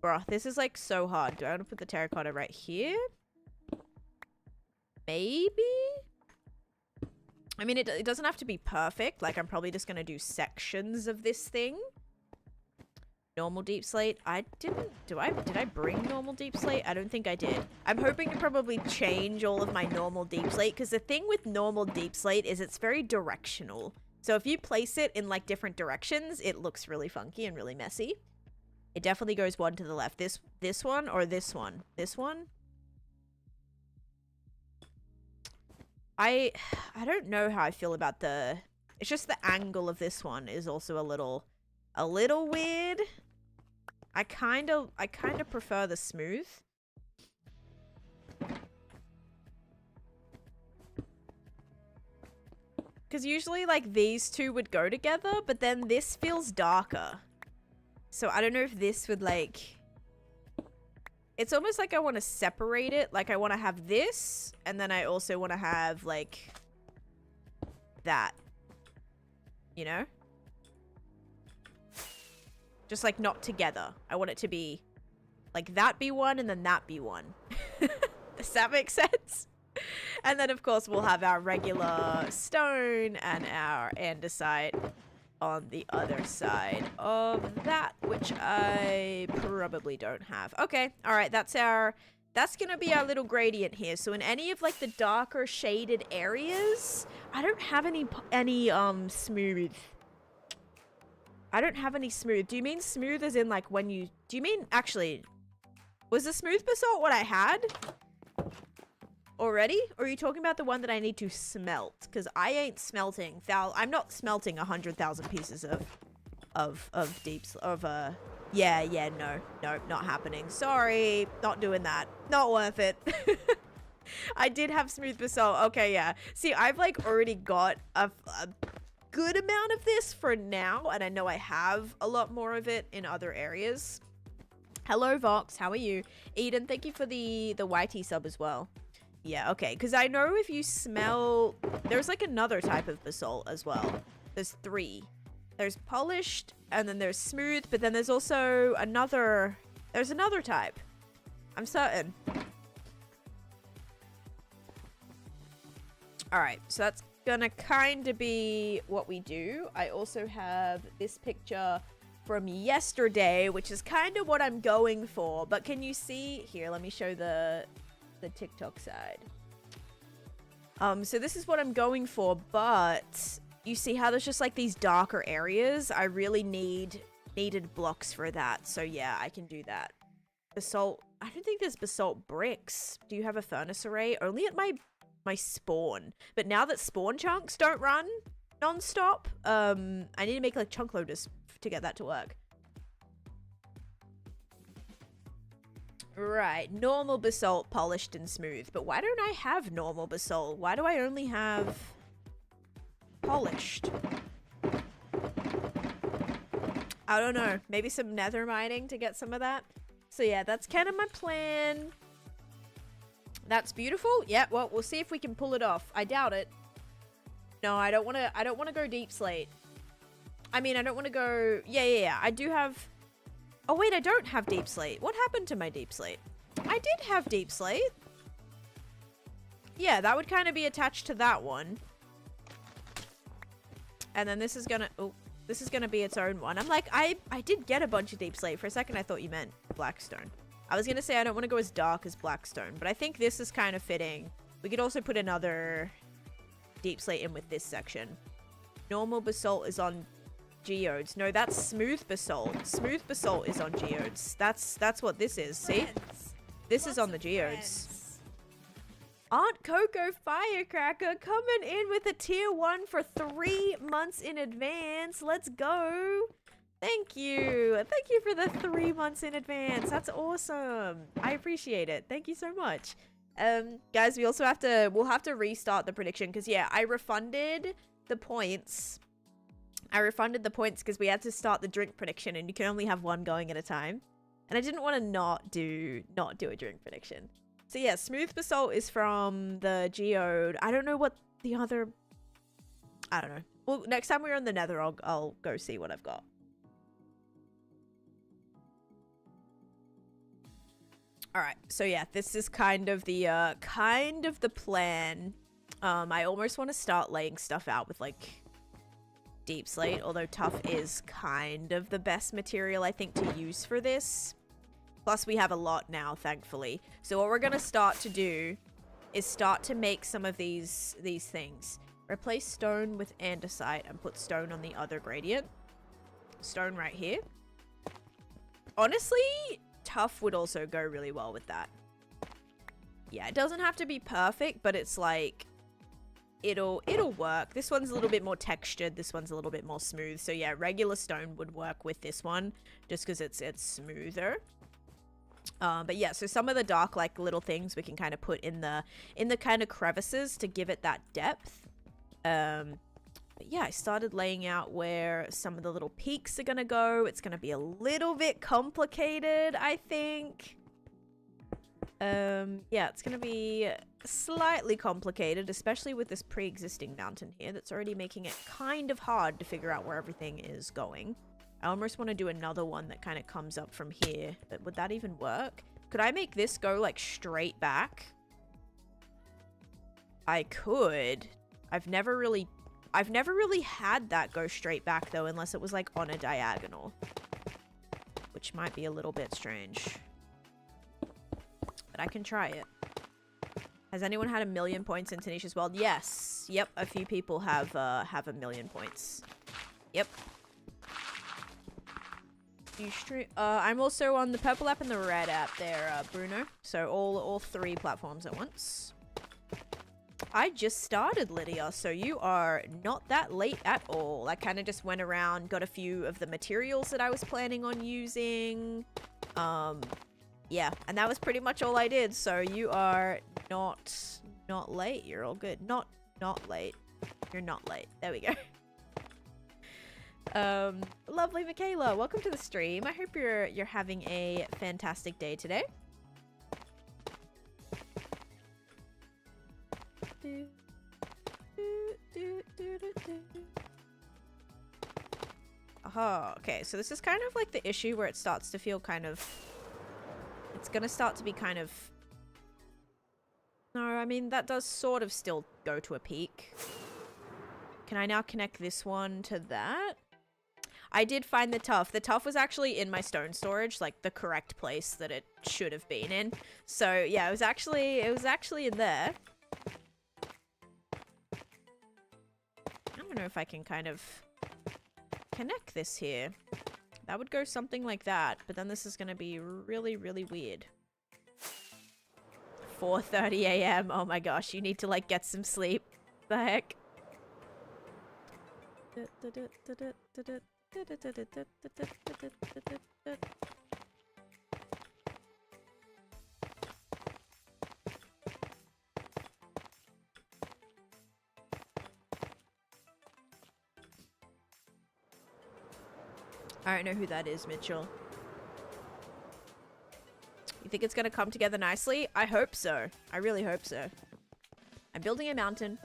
Bruh, this is like so hard. Do I want to put the terracotta right here? Maybe? I mean, it doesn't have to be perfect. Like, I'm probably just going to do sections of this thing. Normal deep slate. Did I bring normal deep slate? I don't think I did. I'm hoping to probably change all of my normal deep slate, because the thing with normal deep slate is it's very directional. So if you place it in like different directions, it looks really funky and really messy. It definitely goes one to the left. This one or this one? This one? I don't know how I feel about the... It's just the angle of this one is also a little weird. I kind of prefer the smooth. Because usually like these two would go together, but then this feels darker. So I don't know if this would like... It's almost like I want to separate it. Like I want to have this, and then I also want to have like that. You know? Just like not together. I want it to be like that be one and then that be one. Does that make sense? And then of course we'll have our regular stone and our andesite on the other side of that, which I probably don't have. Okay, all right, that's gonna be our little gradient here. So in any of like the darker shaded areas, I don't have any smooth. I don't have any smooth. Do you mean smooth as in like when you... Do you mean... Actually, was the smooth basalt what I had already? Or are you talking about the one that I need to smelt? Because I ain't smelting... I'm not smelting 100,000 pieces of deeps... Yeah, no, not happening. Sorry, not doing that. Not worth it. I did have smooth basalt. Okay, yeah. See, I've like already got a good amount of this for now, and I know I have a lot more of it in other areas. Hello Vox, how are you? Eden, thank you for the YT sub as well. Yeah, okay, because I know if you smell, there's like another type of basalt as well. There's 3. There's polished, and then there's smooth, but then there's also another type. I'm certain. All right, so that's gonna kind of be what we do. I also have this picture from yesterday, which is kind of what I'm going for, but can you see here? Let me show the TikTok side. So this is what I'm going for, but you see how there's just like these darker areas? I really needed blocks for that. So yeah, I can do that. Basalt. I don't think there's basalt bricks. Do you have a furnace array? Only at my spawn. But now that spawn chunks don't run non-stop, I need to make like chunk loaders to get that to work. Right, normal basalt, polished and smooth. But why don't I have normal basalt? Why do I only have polished? I don't know. Maybe some nether mining to get some of that. So yeah, that's kind of my plan. That's beautiful. Yeah, well, we'll see if we can pull it off. I doubt it. No, I don't want to go deep slate. I mean, I don't want to go... Yeah. I do have... Oh, wait, I don't have deep slate. What happened to my deep slate? I did have deep slate. Yeah, that would kind of be attached to that one. And then this is gonna... Oh, this is gonna be its own one. I'm like, I did get a bunch of deep slate. For a second, I thought you meant blackstone. I was gonna say I don't want to go as dark as blackstone, but I think this is kind of fitting. We could also put another deep slate in with this section. Normal basalt is on geodes. No, that's smooth basalt. Smooth basalt is on geodes. That's what this is. See? This is on the geodes. Aunt Coco Firecracker coming in with a tier 1 for 3 months in advance. Let's go. Thank you. Thank you for the 3 months in advance. That's awesome. I appreciate it. Thank you so much. Guys, we'll have to restart the prediction because yeah, I refunded the points. Because we had to start the drink prediction and you can only have one going at a time. And I didn't want to not do a drink prediction. So yeah, smooth basalt is from the geode. I don't know what the other... I don't know. Well, next time we're on the nether, I'll go see what I've got. Alright, so yeah, this is kind of the plan. I almost want to start laying stuff out with like deep slate, although tough is kind of the best material I think to use for this. Plus we have a lot now, thankfully. So what we're gonna start to do is start to make some of these things. Replace stone with andesite and put stone on the other gradient. Stone right here. Honestly, tough would also go really well with that. Yeah, it doesn't have to be perfect, but it's like it'll work. This one's a little bit more textured, this one's a little bit more smooth. So yeah, regular stone would work with this one just because it's smoother. But yeah, so some of the dark like little things we can kind of put in the kind of crevices to give it that depth. But yeah, I started laying out where some of the little peaks are gonna go. It's gonna be a little bit complicated, I think. Yeah, it's gonna be slightly complicated, especially with this pre-existing mountain here that's already making it kind of hard to figure out where everything is going. I almost want to do another one that kind of comes up from here, but would that even work? Could I make this go like straight back? I could. I've never really had that go straight back though, unless it was like on a diagonal, which might be a little bit strange. But I can try it. Has anyone had 1,000,000 points in Taneesha's world? Yes. Yep. A few people have 1,000,000 points. Yep. You stream. I'm also on the purple app and the red app there, Bruno. So all 3 platforms at once. I just started, Lydia, so you are not that late at all. I kind of just went around, got a few of the materials that I was planning on using. Yeah, and that was pretty much all I did. So you are not late. You're all good. Not late. You're not late. There we go. Lovely Michaela, welcome to the stream. I hope you're having a fantastic day today. Oh, okay, so this is kind of like the issue where it starts to feel kind of... It's gonna start to be kind of... No, I mean, that does sort of still go to a peak. Can I now connect this one to that? I did find the tuff. The tuff was actually in my stone storage, like the correct place that it should have been in. So yeah, it was actually in there. if I can kind of connect this here. That would go something like that, but then this is going to be really, really weird. 4:30 a.m. Oh my gosh, you need to like get some sleep. The heck? I don't know who that is, Mitchell. You think it's gonna come together nicely? I hope so. I really hope so. I'm building a mountain.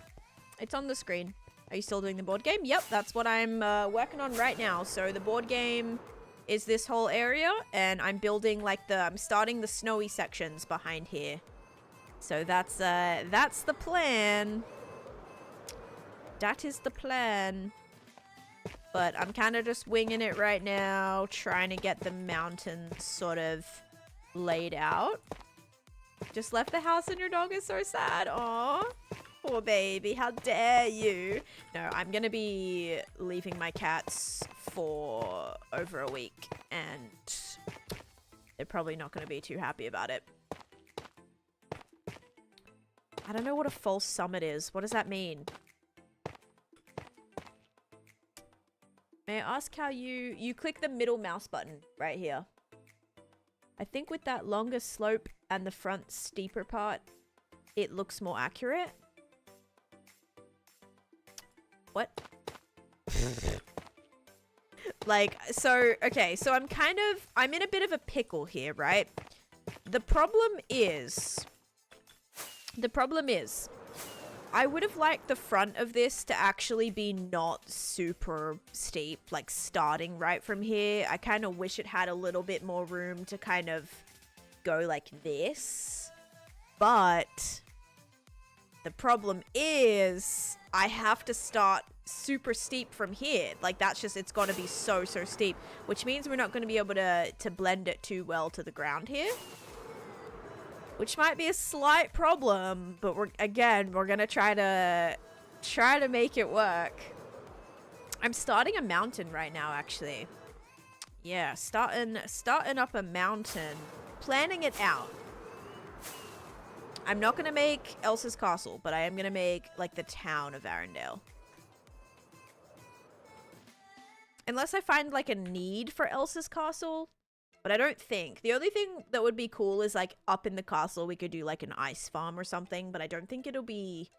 It's on the screen. Are you still doing the board game? Yep, that's what I'm working on right now. So the board game is this whole area, and I'm building like I'm starting the snowy sections behind here. So that's the plan. That is the plan. But I'm kind of just winging it right now, trying to get the mountains sort of laid out. Just left the house and your dog is so sad. Aw, poor baby, how dare you. No, I'm going to be leaving my cats for over a week, and they're probably not going to be too happy about it. I don't know what a false summit is. What does that mean? May I ask how you click the middle mouse button right here? I think with that longer slope and the front steeper part, it looks more accurate. What? Like, so, okay, so I'm in a bit of a pickle here, right? The problem is, I would have liked the front of this to actually be not super steep, like starting right from here. I kind of wish it had a little bit more room to kind of go like this. But the problem is I have to start super steep from here. Like that's just, it's got to be so steep, which means we're not going to be able to blend it too well to the ground here. Which might be a slight problem, but we're gonna try to make it work. I'm starting a mountain right now, actually. Yeah, starting up a mountain, planning it out. I'm not gonna make Elsa's castle, but I am gonna make like the town of Arendelle. Unless I find like a need for Elsa's castle. But I don't think. The only thing that would be cool is like up in the castle we could do like an ice farm or something. But I don't think it'll be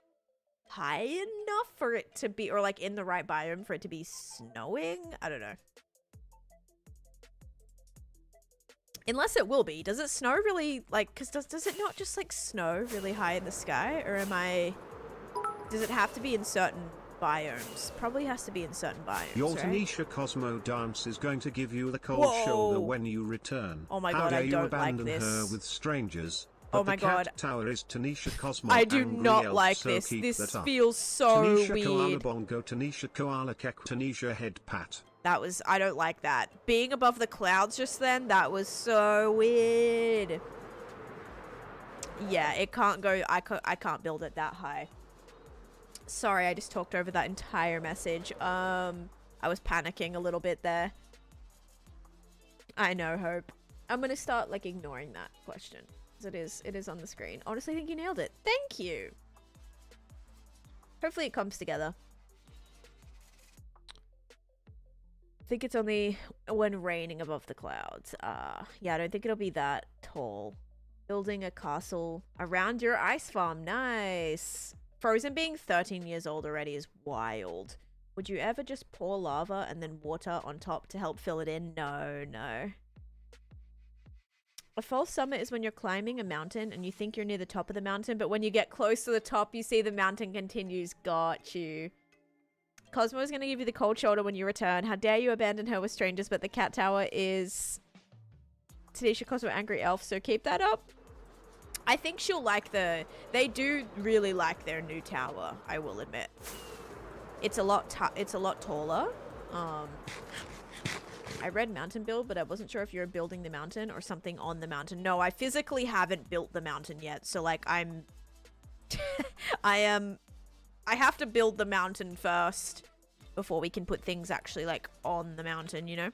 high enough for it to be, or like in the right biome for it to be snowing. I don't know. Unless it will be. Does it snow really like, because does it not just like snow really high in the sky? Or does it have to be in certain biomes? Probably has to be in certain biomes. Your right? Taneesha Cosmo dance is going to give you the cold Whoa. shoulder when you return. Oh my How god, dare I you don't abandon like this. her with strangers? But Oh my the cat god. tower is Taneesha Cosmo. I do angry not elf, like so this. keep This that up. feels so Taneesha Koala weird. Bongo, Taneesha Koala Kek, Taneesha Head Pat. I don't like that. Being above the clouds just then, that was so weird. Yeah, it can't go, I can't build it that high. Sorry, I just talked over that entire message. I was panicking a little bit there. I know, Hope. I'm gonna start like ignoring that question. Because it is on the screen. Honestly, I think you nailed it. Thank you. Hopefully it comes together. I think it's only when raining above the clouds. Yeah, I don't think it'll be that tall. Building a castle around your ice farm. Nice. Frozen being 13 years old already is wild. Would you ever just pour lava and then water on top to help fill it in? No, no. A false summit is when you're climbing a mountain and you think you're near the top of the mountain, but when you get close to the top, you see the mountain continues. Got you. Cosmo is going to give you the cold shoulder when you return. How dare you abandon her with strangers, but the cat tower is Taneesha Cosmo Angry Elf, so keep that up. I think she'll like they do really like their new tower, I will admit. It's a lot taller. I read mountain build, but I wasn't sure if you were building the mountain or something on the mountain. No, I physically haven't built the mountain yet, so like I have to build the mountain first before we can put things actually like on the mountain, you know?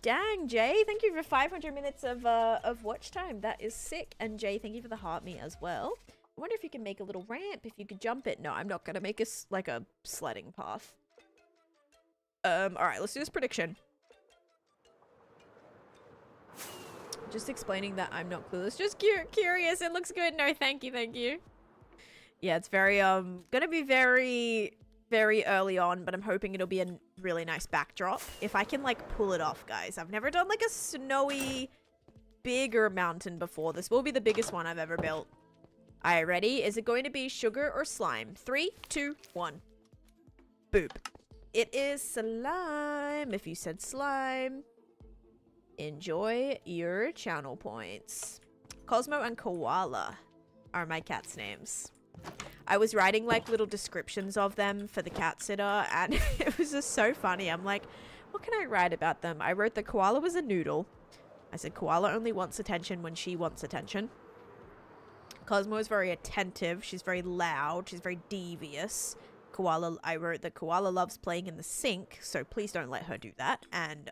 Dang, Jay, thank you for 500 minutes of watch time. That is sick. And Jay, thank you for the heart me as well. I wonder if you can make a little ramp, if you could jump it. No, I'm not gonna make like a sledding path. All right, let's do this prediction. Just explaining that I'm not clueless. Just curious. It looks good. No, thank you, thank you. Yeah, it's very gonna be very early on, but I'm hoping it'll be a really nice backdrop. If I can like pull it off, guys. I've never done like a snowy bigger mountain before. This will be the biggest one I've ever built. Alright, ready? Is it going to be sugar or slime? 3, 2, 1. Boop. It is slime. If you said slime, enjoy your channel points. Cosmo and Koala are my cat's names. I was writing like little descriptions of them for the cat sitter, and it was just so funny. I'm like, what can I write about them? I wrote the koala was a noodle. I said koala only wants attention when she wants attention. Cosmo is very attentive. She's very loud. She's very devious. Koala, I wrote that koala loves playing in the sink, so please don't let her do that. And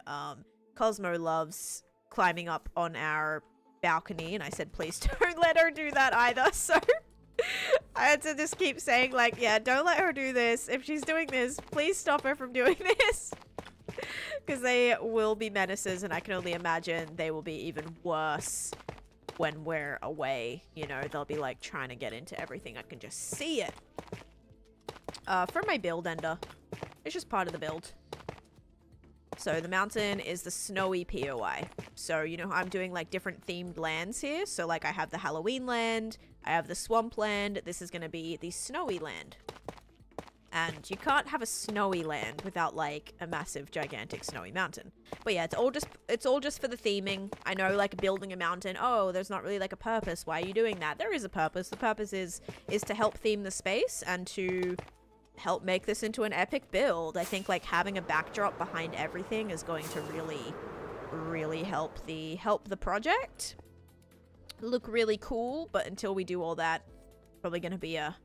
Cosmo loves climbing up on our balcony, and I said please don't let her do that either. So I had to just keep saying like, yeah, don't let her do this. If she's doing this, please stop her from doing this. Because they will be menaces, and I can only imagine they will be even worse when we're away. You know, they'll be like trying to get into everything. I can just see it. For my build ender, it's just part of the build. So the mountain is the snowy POI. So, you know, I'm doing like different themed lands here. So like I have the Halloween land, I have the swamp land. This is going to be the snowy land. And you can't have a snowy land without like a massive, gigantic snowy mountain. But yeah, it's all just for the theming. I know like building a mountain, oh, there's not really like a purpose. Why are you doing that? There is a purpose. The purpose is to help theme the space and to help make this into an epic build. I think like having a backdrop behind everything is going to really help the project look really cool. But until we do all that, probably gonna be a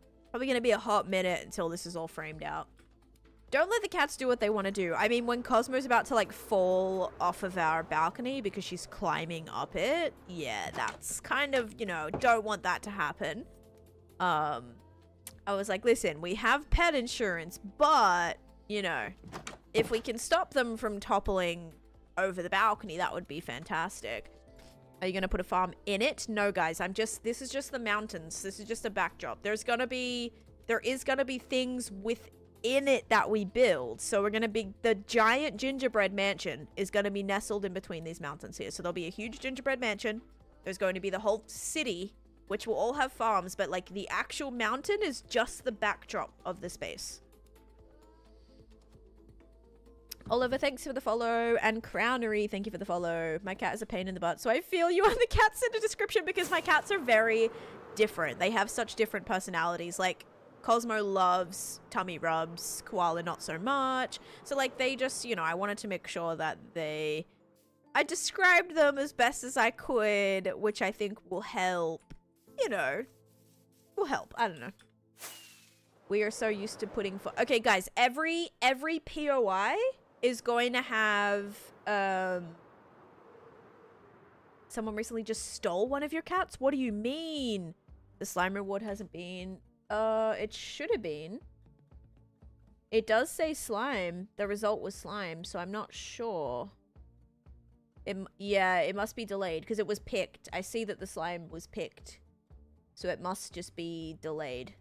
hot minute until this is all framed out. Don't let the cats do what they want to do. I mean, when Cosmo's about to like fall off of our balcony because she's climbing up it, yeah, that's kind of, you know, don't want that to happen. I was like, listen, we have pet insurance, but, you know, if we can stop them from toppling over the balcony, that would be fantastic. Are you going to put a farm in it? No, guys, this is just the mountains. This is just a backdrop. There is going to be things within it that we build. So the giant gingerbread mansion is going to be nestled in between these mountains here. So there'll be a huge gingerbread mansion. There's going to be the whole city, which will all have farms, but like the actual mountain is just the backdrop of the space. Oliver, thanks for the follow. And Crownery, thank you for the follow. My cat is a pain in the butt, so I feel you on the cats in the description because my cats are very different. They have such different personalities. Like, Cosmo loves tummy rubs, Koala not so much. So, like, they just, you know, I wanted to make sure that I described them as best as I could, which I think will help. You know, will help. I don't know. We are so used to putting okay, guys, every POI is going to have someone recently just stole one of your cats. What do you mean? The slime reward hasn't been it should have been. It does say slime. The result was slime, so I'm not sure. Yeah, it must be delayed because it was picked. I see that the slime was picked. So it must just be delayed.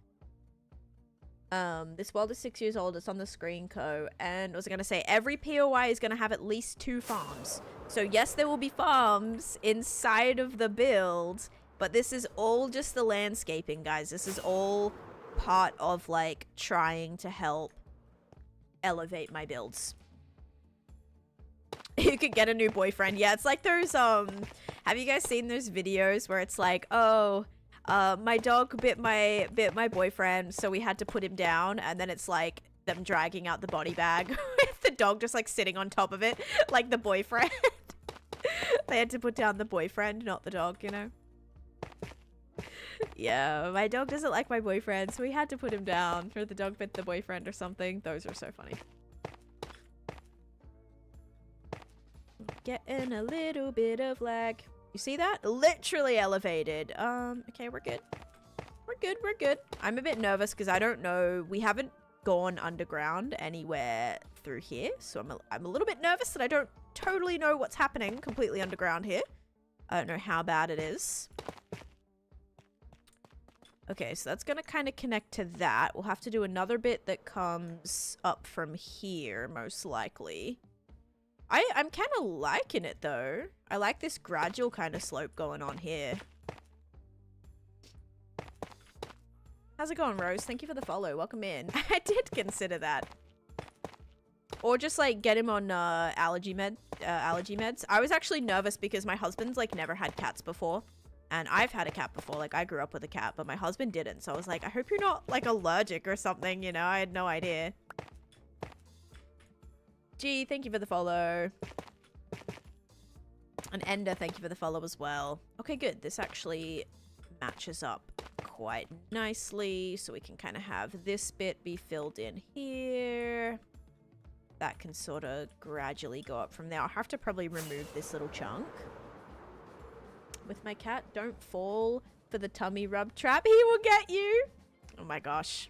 This world is 6 years old. It's on the screen, Co. And I was going to say, every POI is going to have at least 2 farms. So yes, there will be farms inside of the build. But this is all just the landscaping, guys. This is all part of, like, trying to help elevate my builds. You could get a new boyfriend. Yeah, it's like those, have you guys seen those videos where it's like, oh... my dog bit my boyfriend, so we had to put him down, and then it's like them dragging out the body bag with the dog just like sitting on top of it, like the boyfriend. They had to put down the boyfriend, not the dog, you know. Yeah, my dog doesn't like my boyfriend, so we had to put him down. Or the dog bit the boyfriend or something. Those are so funny. Getting a little bit of lag. You see that? Literally elevated. Okay, we're good. We're good. I'm a bit nervous because I don't know. We haven't gone underground anywhere through here. So I'm a little bit nervous that I don't totally know what's happening completely underground here. I don't know how bad it is. Okay, so that's going to kind of connect to that. We'll have to do another bit that comes up from here, most likely. I'm kind of liking it, though. I like this gradual kind of slope going on here. How's it going, Rose? Thank you for the follow. Welcome in. I did consider that. Or just, like, get him on allergy meds. I was actually nervous because my husband's, like, never had cats before. And I've had a cat before. Like, I grew up with a cat, but my husband didn't. So I was like, I hope you're not, like, allergic or something, you know? I had no idea. Gee, thank you for the follow. And Ender, thank you for the follow as well. Okay, good. This actually matches up quite nicely. So we can kind of have this bit be filled in here. That can sort of gradually go up from there. I'll have to probably remove this little chunk. With my cat, don't fall for the tummy rub trap. He will get you. Oh my gosh.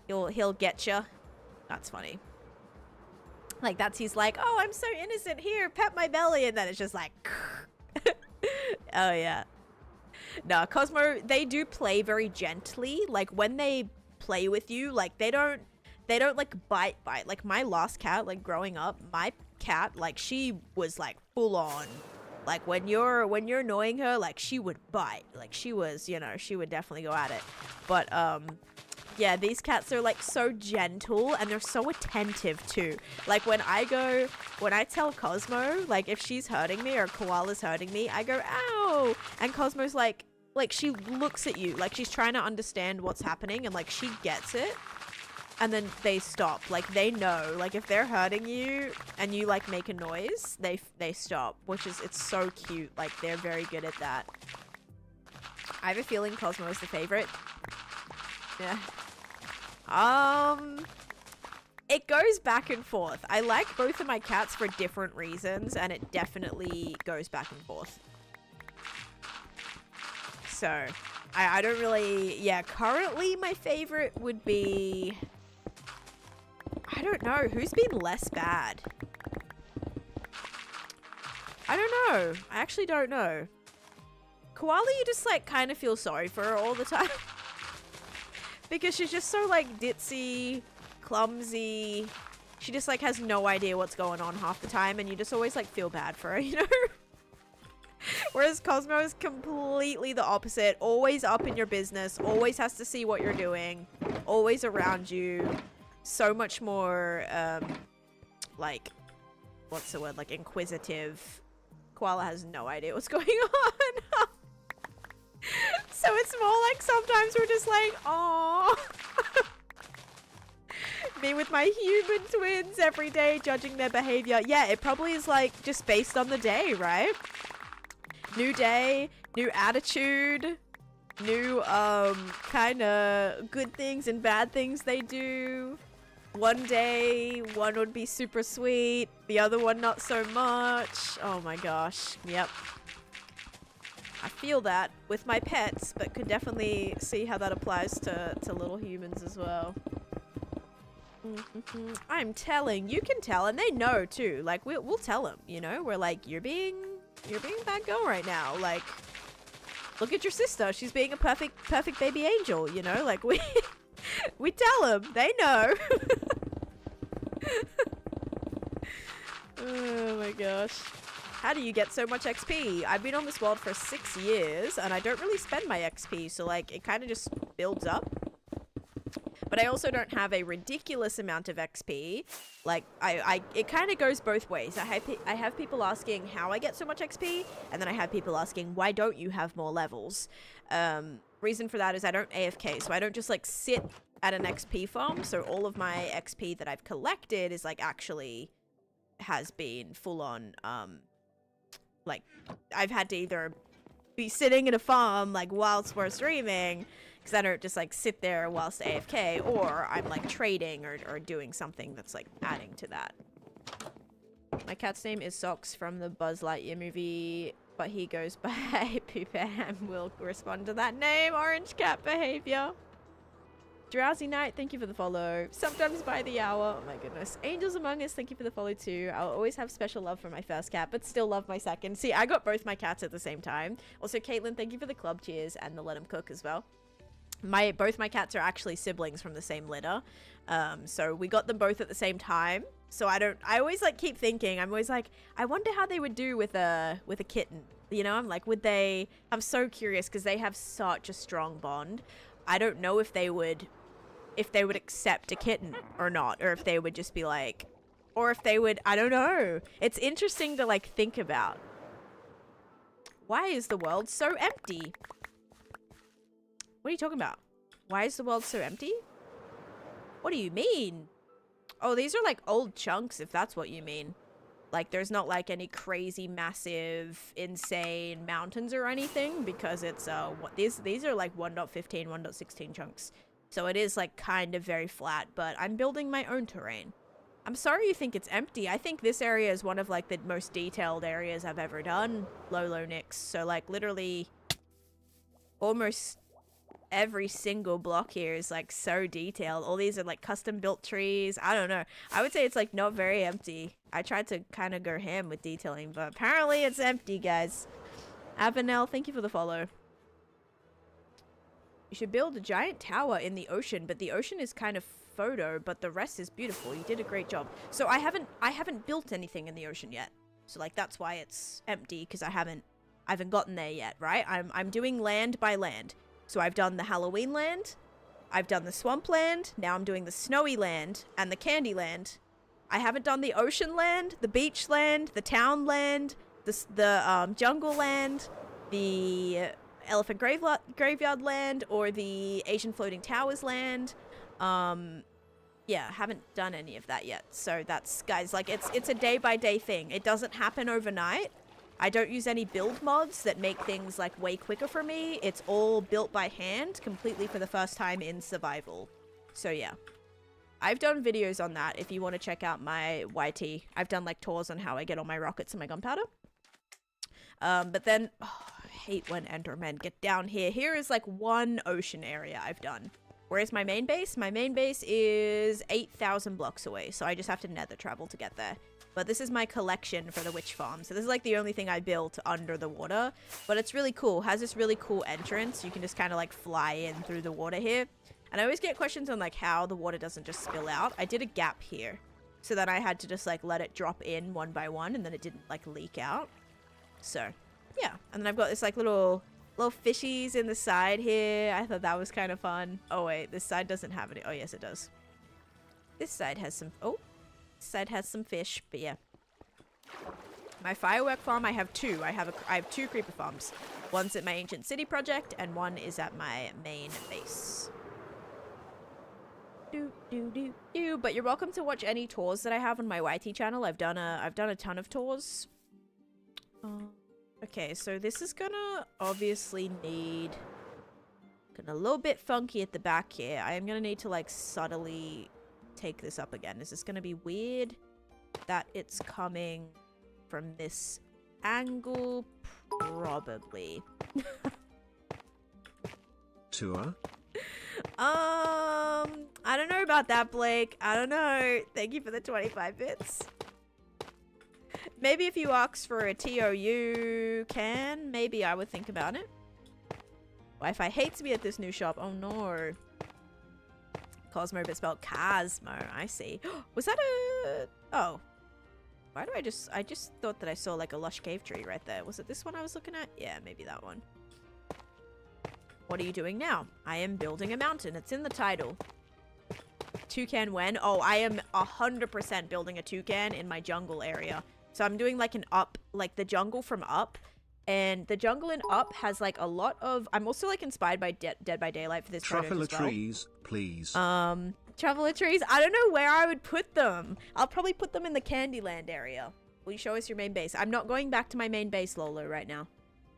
He'll get you. That's funny. Like, he's like, oh, I'm so innocent. Here, pet my belly. And then it's just like, oh, yeah. No, Cosmo, they do play very gently. Like, when they play with you, like, they don't, like, bite. Like, my last cat, like, growing up, my cat, like, she was, like, full on. Like, when you're annoying her, like, she would bite. Like, she was, you know, she would definitely go at it. But, yeah, these cats are, like, so gentle, and they're so attentive, too. Like, when I tell Cosmo, like, if she's hurting me or Koala's hurting me, I go, ow! And Cosmo's like, she looks at you, like, she's trying to understand what's happening, and, like, she gets it. And then they stop. Like, they know. Like, if they're hurting you and you, like, make a noise, they stop. Which is, it's so cute. Like, they're very good at that. I have a feeling Cosmo is the favorite. Yeah. It goes back and forth. I like both of my cats for different reasons, and it definitely goes back and forth. So, I don't really... Yeah, currently my favorite would be... I don't know. Who's been less bad? I don't know. I actually don't know. Koala, you just, like, kind of feel sorry for her all the time. Because she's just so, like, ditzy, clumsy. She just, like, has no idea what's going on half the time. And you just always, like, feel bad for her, you know? Whereas Cosmo is completely the opposite. Always up in your business. Always has to see what you're doing. Always around you. So much more, like, what's the word? Like, inquisitive. Koala has no idea what's going on. So it's more like sometimes we're just like, aww. Me with my human twins every day judging their behavior. Yeah, it probably is, like, just based on the day, right? New day, new attitude, new, kind of good things and bad things they do. One day, one would be super sweet, the other one not so much. Oh my gosh, yep. I feel that with my pets, but could definitely see how that applies to little humans as well. I'm telling, you can tell, and they know too. Like, we'll tell them, you know? We're like, you're being a bad girl right now. Like, look at your sister. She's being a perfect baby angel, you know? Like, we tell them. They know. Oh my gosh. How do you get so much XP? I've been on this world for 6 years, and I don't really spend my XP, so, like, it kind of just builds up. But I also don't have a ridiculous amount of XP. Like, it kind of goes both ways. I have people asking how I get so much XP, and then I have people asking, why don't you have more levels? Reason for that is I don't AFK, so I don't just, like, sit at an XP farm. So all of my XP that I've collected is, like, actually has been full on, like, I've had to either be sitting in a farm like whilst we're streaming, because I don't just like sit there whilst AFK, or I'm like trading or doing something that's like adding to that. My cat's name is Socks from the Buzz Lightyear movie, but he goes by Poopam. Will respond to that name. Orange cat behavior. Drowsy Night, thank you for the follow. Sometimes by the hour. Oh my goodness. Angels Among Us, thank you for the follow too. I'll always have special love for my first cat, but still love my second. See, I got both my cats at the same time. Also, Caitlin, thank you for the club cheers and the let 'em cook as well. Both my cats are actually siblings from the same litter. So we got them both at the same time. So I always like keep thinking, I'm always like, I wonder how they would do with a kitten. You know, I'm like, I'm so curious because they have such a strong bond. I don't know if they would accept a kitten or not, or if they would just be like, or if they would, I don't know. It's interesting to like think about. Why is the world so empty? What are you talking about? Why is the world so empty? What do you mean? Oh, these are like old chunks, if that's what you mean. Like, there's not like any crazy, massive, insane mountains or anything, because it's these are like 1.15, 1.16 chunks. So it is like kind of very flat, but I'm building my own terrain. I'm sorry you think it's empty. I think this area is one of like the most detailed areas I've ever done. Lolo Nix. So like literally almost every single block here is like so detailed. All these are like custom built trees. I don't know. I would say it's like not very empty. I tried to kind of go ham with detailing, but apparently it's empty, guys. Avanel, thank you for the follow. You should build a giant tower in the ocean, but the ocean is kind of photo, but the rest is beautiful. You did a great job. So I haven't built anything in the ocean yet. So like that's why it's empty, because I haven't gotten there yet, right? I'm doing land by land. So I've done the Halloween land, I've done the swamp land, now I'm doing the snowy land and the candy land. I haven't done the ocean land, the beach land, the town land, the jungle land, the elephant graveyard land, or the Asian floating towers land. Yeah, haven't done any of that yet. So that's, guys, like it's a day by day thing. It doesn't happen overnight. I don't use any build mods that make things like way quicker for me. It's all built by hand, completely for the first time in survival. So yeah, I've done videos on that if you want to check out my YT. I've done like tours on how I get all my rockets and my gunpowder. But then, oh, I hate when Endermen get down here. Here is like one ocean area I've done. Where's my main base? My main base is 8,000 blocks away, so I just have to nether travel to get there. But this is my collection for the witch farm. So this is like the only thing I built under the water. But it's really cool. It has this really cool entrance. You can just kind of like fly in through the water here. And I always get questions on like how the water doesn't just spill out. I did a gap here. So that I had to just like let it drop in one by one, and then it didn't like leak out. So yeah. And then I've got this like little fishies in the side here. I thought that was kind of fun. Oh wait, this side doesn't have any. Oh yes, it does. This side has some. Oh. Side has some fish, but yeah. My firework farm, I have two. I have two creeper farms. One's at my ancient city project, and one is at my main base. But you're welcome to watch any tours that I have on my YT channel. I've done a ton of tours. Okay, so this is gonna obviously need a little bit funky at the back here. I am gonna need to like subtly take this up again. Is this gonna be weird that it's coming from this angle? Probably. Tour? I don't know about that, Blake. I don't know. Thank you for the 25 bits. Maybe if you ask for a TOU can, maybe I would think about it. Wi-Fi hates me at this new shop. Oh no. Cosmo, but spelled Cosmo. I see. Was that a... Oh. Why do I just thought that I saw like a lush cave tree right there. Was it this one I was looking at? Yeah, maybe that one. What are you doing now? I am building a mountain. It's in the title. Toucan when? Oh, I am 100% building a toucan in my jungle area. So I'm doing like an up, like the jungle from Up. And the jungle in Up has like a lot of... I'm also like inspired by Dead by Daylight for this project as well. Traveler trees, please. Traveler trees? I don't know where I would put them. I'll probably put them in the Candyland area. Will you show us your main base? I'm not going back to my main base, Lolo, right now.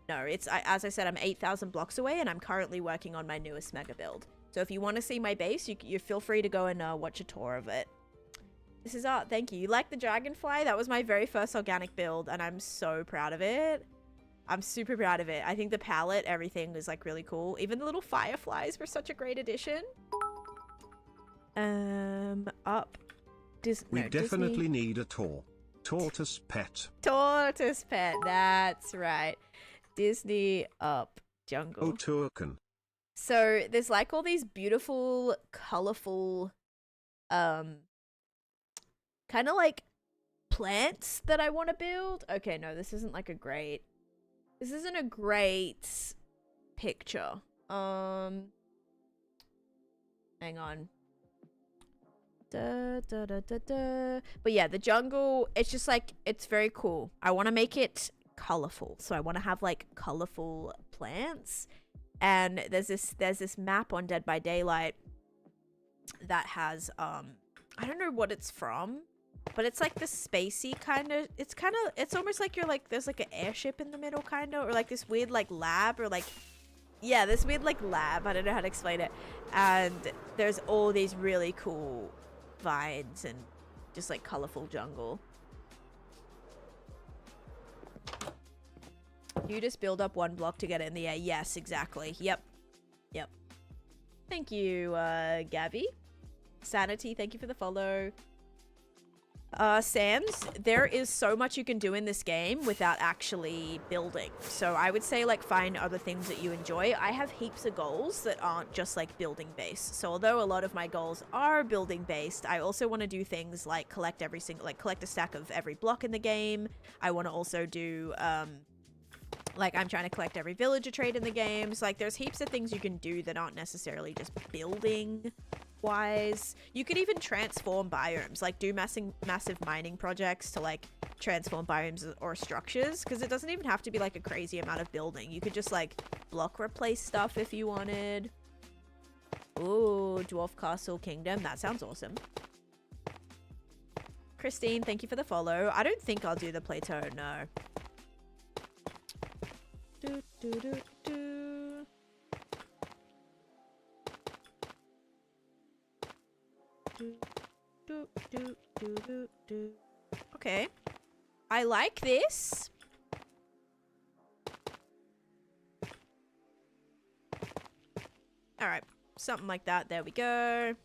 no, as I said, I'm 8,000 blocks away, and I'm currently working on my newest mega build. So if you want to see my base, you feel free to go and watch a tour of it. This is art. Thank you. You like the dragonfly? That was my very first organic build, and I'm so proud of it. I'm super proud of it. I think the palette, everything was like really cool. Even the little fireflies were such a great addition. Up. We definitely need a tortoise pet. Tortoise pet. That's right. Disney up jungle. Oh, Turken. So there's like all these beautiful, colorful, kind of like plants that I want to build. Okay, no, this isn't like a great. This isn't a great picture. Hang on. But yeah, the jungle, it's just like, it's very cool. I want to make it colorful. So I want to have like colorful plants. And there's this map on Dead by Daylight that has, I don't know what it's from, but it's like the spacey kind of, it's almost like you're like, there's like an airship in the middle kind of, or like this weird like lab, or like, yeah, this weird like lab. I don't know how to explain it. And there's all these really cool vines and just like colorful jungle. You just build up one block to get it in the air. Yes, exactly. Yep. Thank you, Gabby. Sanity, thank you for the follow. Sans, there is so much you can do in this game without actually building. So I would say like find other things that you enjoy. I have heaps of goals that aren't just like building based. So although a lot of my goals are building based, I also want to do things like collect a stack of every block in the game. I want to also do like I'm trying to collect every villager trait in the game. So like there's heaps of things you can do that aren't necessarily just building wise. You could even transform biomes, like do massive mining projects to like transform biomes or structures, because it doesn't even have to be like a crazy amount of building. You could just like block replace stuff if you wanted. Ooh, Dwarf Castle Kingdom, that sounds awesome. Christine, thank you for the follow. I don't think I'll do the plateau, no. Okay, I like this. All right, something like that. There we go.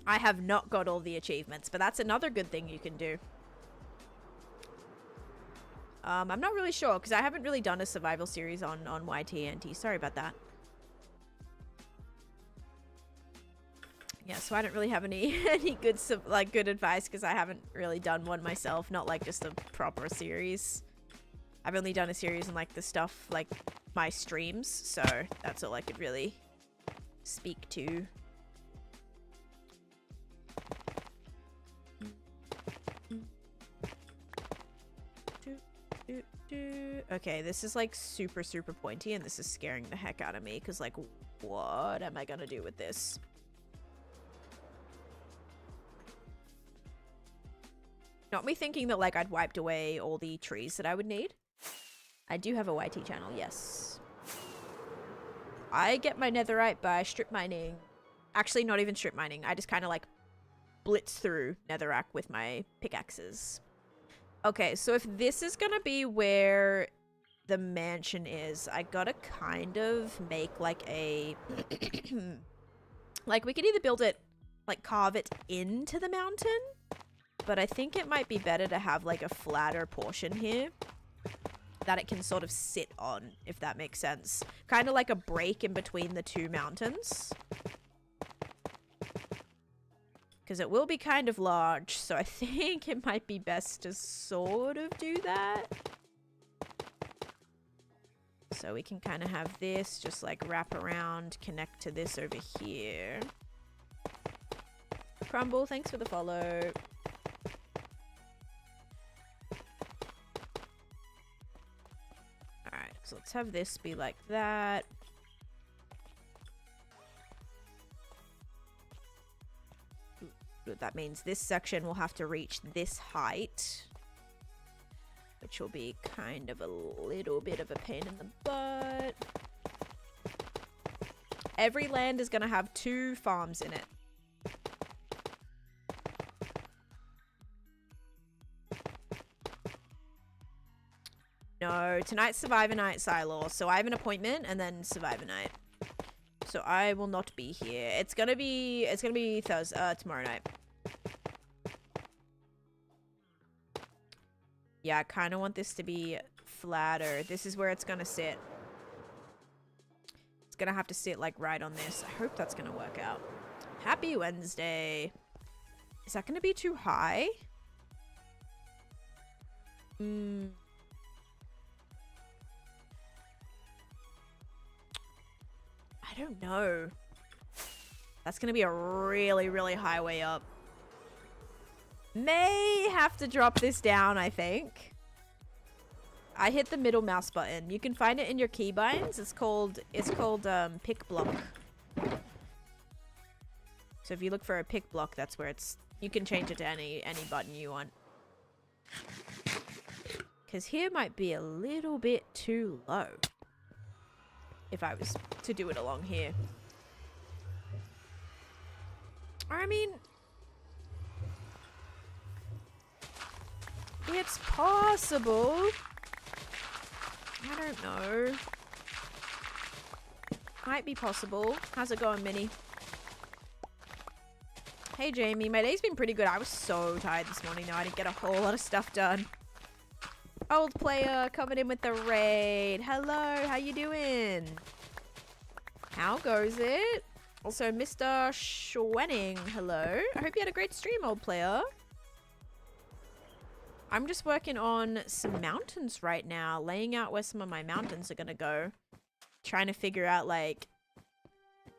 I have not got all the achievements, but that's another good thing you can do. I'm not really sure because I haven't really done a survival series on YTNT. Sorry about that. Yeah, so I don't really have any good good advice because I haven't really done one myself. Not like just a proper series. I've only done a series on like the stuff like my streams, so that's all I could really speak to. Okay, this is like super pointy and this is scaring the heck out of me because like what am I gonna do with this? Not me thinking that like I'd wiped away all the trees that I would need. I do have a YT channel, yes. I get my netherite by strip mining. Actually, not even strip mining. I just kind of like blitz through netherrack with my pickaxes. Okay, so if this is gonna be where the mansion is, I gotta kind of make like a... like we could either build it, like carve it into the mountain, but I think it might be better to have like a flatter portion here that it can sort of sit on, if that makes sense. Kind of like a break in between the two mountains. Because it will be kind of large, so I think it might be best to sort of do that. So we can kind of have this just like wrap around, connect to this over here. Crumble, thanks for the follow. Alright, so let's have this be like that. That means this section will have to reach this height. which will be kind of a little bit of a pain in the butt. Every land is going to have 2 farms in it. No, tonight's Survivor Night, Silo. So I have an appointment and then Survivor Night. So I will not be here. It's gonna be Thursday, tomorrow night. Yeah, I kind of want this to be flatter. This is where it's gonna sit. It's gonna have to sit like right on this. I hope that's gonna work out. Happy Wednesday. Is that gonna be too high? I don't know. That's gonna be a really, really high way up. May have to drop this down, I think. I hit the middle mouse button. You can find it in your keybinds. It's called pick block. So if you look for a pick block, that's where it's, you can change it to any button you want. Cause here might be a little bit too low. If I was to do it along here. I mean, it's possible. I don't know. Might be possible. How's it going, Minnie? Hey, Jamie. My day's been pretty good. I was so tired this morning, though. I didn't get a whole lot of stuff done. Old player coming in with the raid. Hello, how you doing? How goes it? Also, Mr. Schwenning, hello. I hope you had a great stream, old player. I'm just working on some mountains right now, laying out where some of my mountains are gonna go. Trying to figure out, like,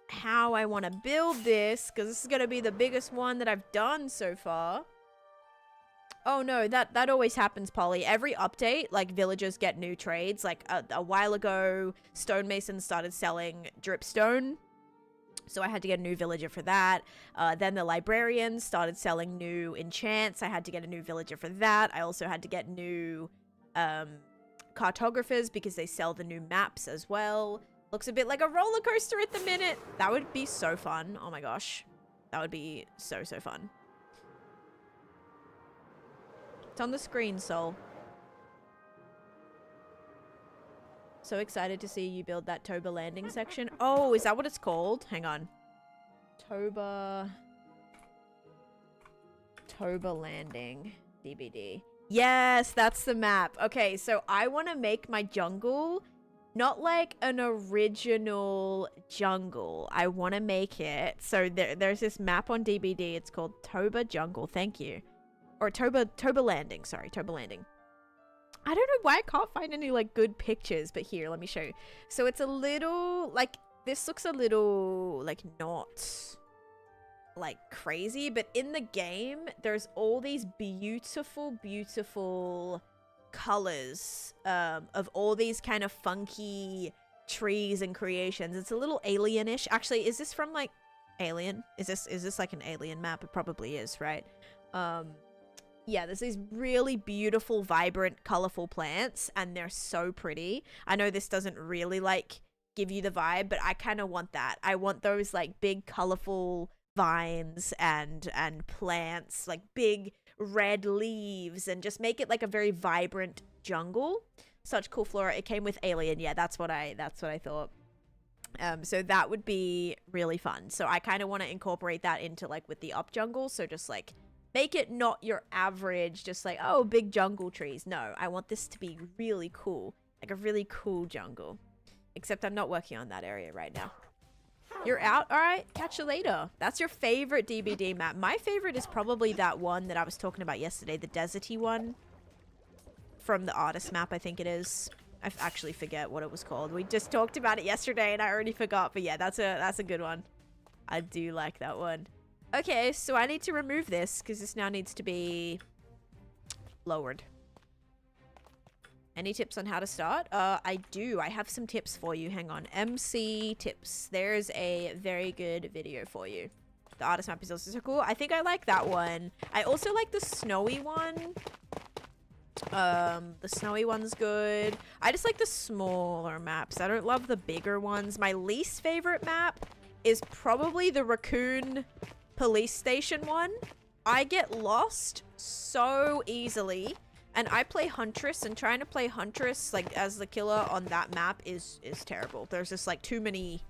how I want to build this, because this is gonna be the biggest one that I've done so far. Oh no, that always happens, Polly. Every update, like, villagers get new trades. Like, a while ago, stonemasons started selling dripstone. So I had to get a new villager for that. Then the librarians started selling new enchants. I had to get a new villager for that. I also had to get new cartographers because they sell the new maps as well. Looks a bit like a roller coaster at the minute. That would be so fun. Oh my gosh. That would be so, so fun. It's on the screen, Sol. So excited to see you build that Toba landing section. Oh, is that what it's called? Hang on. Toba landing. DBD. Yes, that's the map. Okay, so I want to make my jungle not like an original jungle. I want to make it. So there's this map on DBD. It's called Toba Jungle. Thank you. Or Toba Landing, sorry, Toba Landing. I don't know why I can't find any, like, good pictures, but here, let me show you. So it's a little, like, this looks a little, like, not, like, crazy, but in the game, there's all these beautiful, beautiful colors of all these kind of funky trees and creations. It's a little alien-ish. Actually, is this from, like, Alien? Is this like an Alien map? It probably is, right? Yeah, there's these really beautiful, vibrant, colorful plants, and they're so pretty. I know this doesn't really, like, give you the vibe, but I kind of want that. I want those, like, big, colorful vines and plants, like, big red leaves, and just make it, like, a very vibrant jungle. Such cool flora. It came with Alien. Yeah, that's what I thought. So that would be really fun. So I kind of want to incorporate that into, like, with the up jungle. So just, like, make it not your average, just like, oh, big jungle trees. No, I want this to be really cool. Like a really cool jungle. Except I'm not working on that area right now. You're out? All right, catch you later. That's your favorite DBD map. My favorite is probably that one that I was talking about yesterday, the deserty one. From the artist map, I think it is. I actually forget what it was called. We just talked about it yesterday and I already forgot. But yeah, that's a good one. I do like that one. Okay, so I need to remove this because this now needs to be lowered. Any tips on how to start? I do. I have some tips for you. Hang on. MC tips. There's a very good video for you. The artist map is also so cool. I think I like that one. I also like the snowy one. The snowy one's good. I just like the smaller maps. I don't love the bigger ones. My least favorite map is probably the raccoon police station one. I get lost so easily, and I play Huntress, and trying to play Huntress like as the killer on that map is terrible. There's just like too many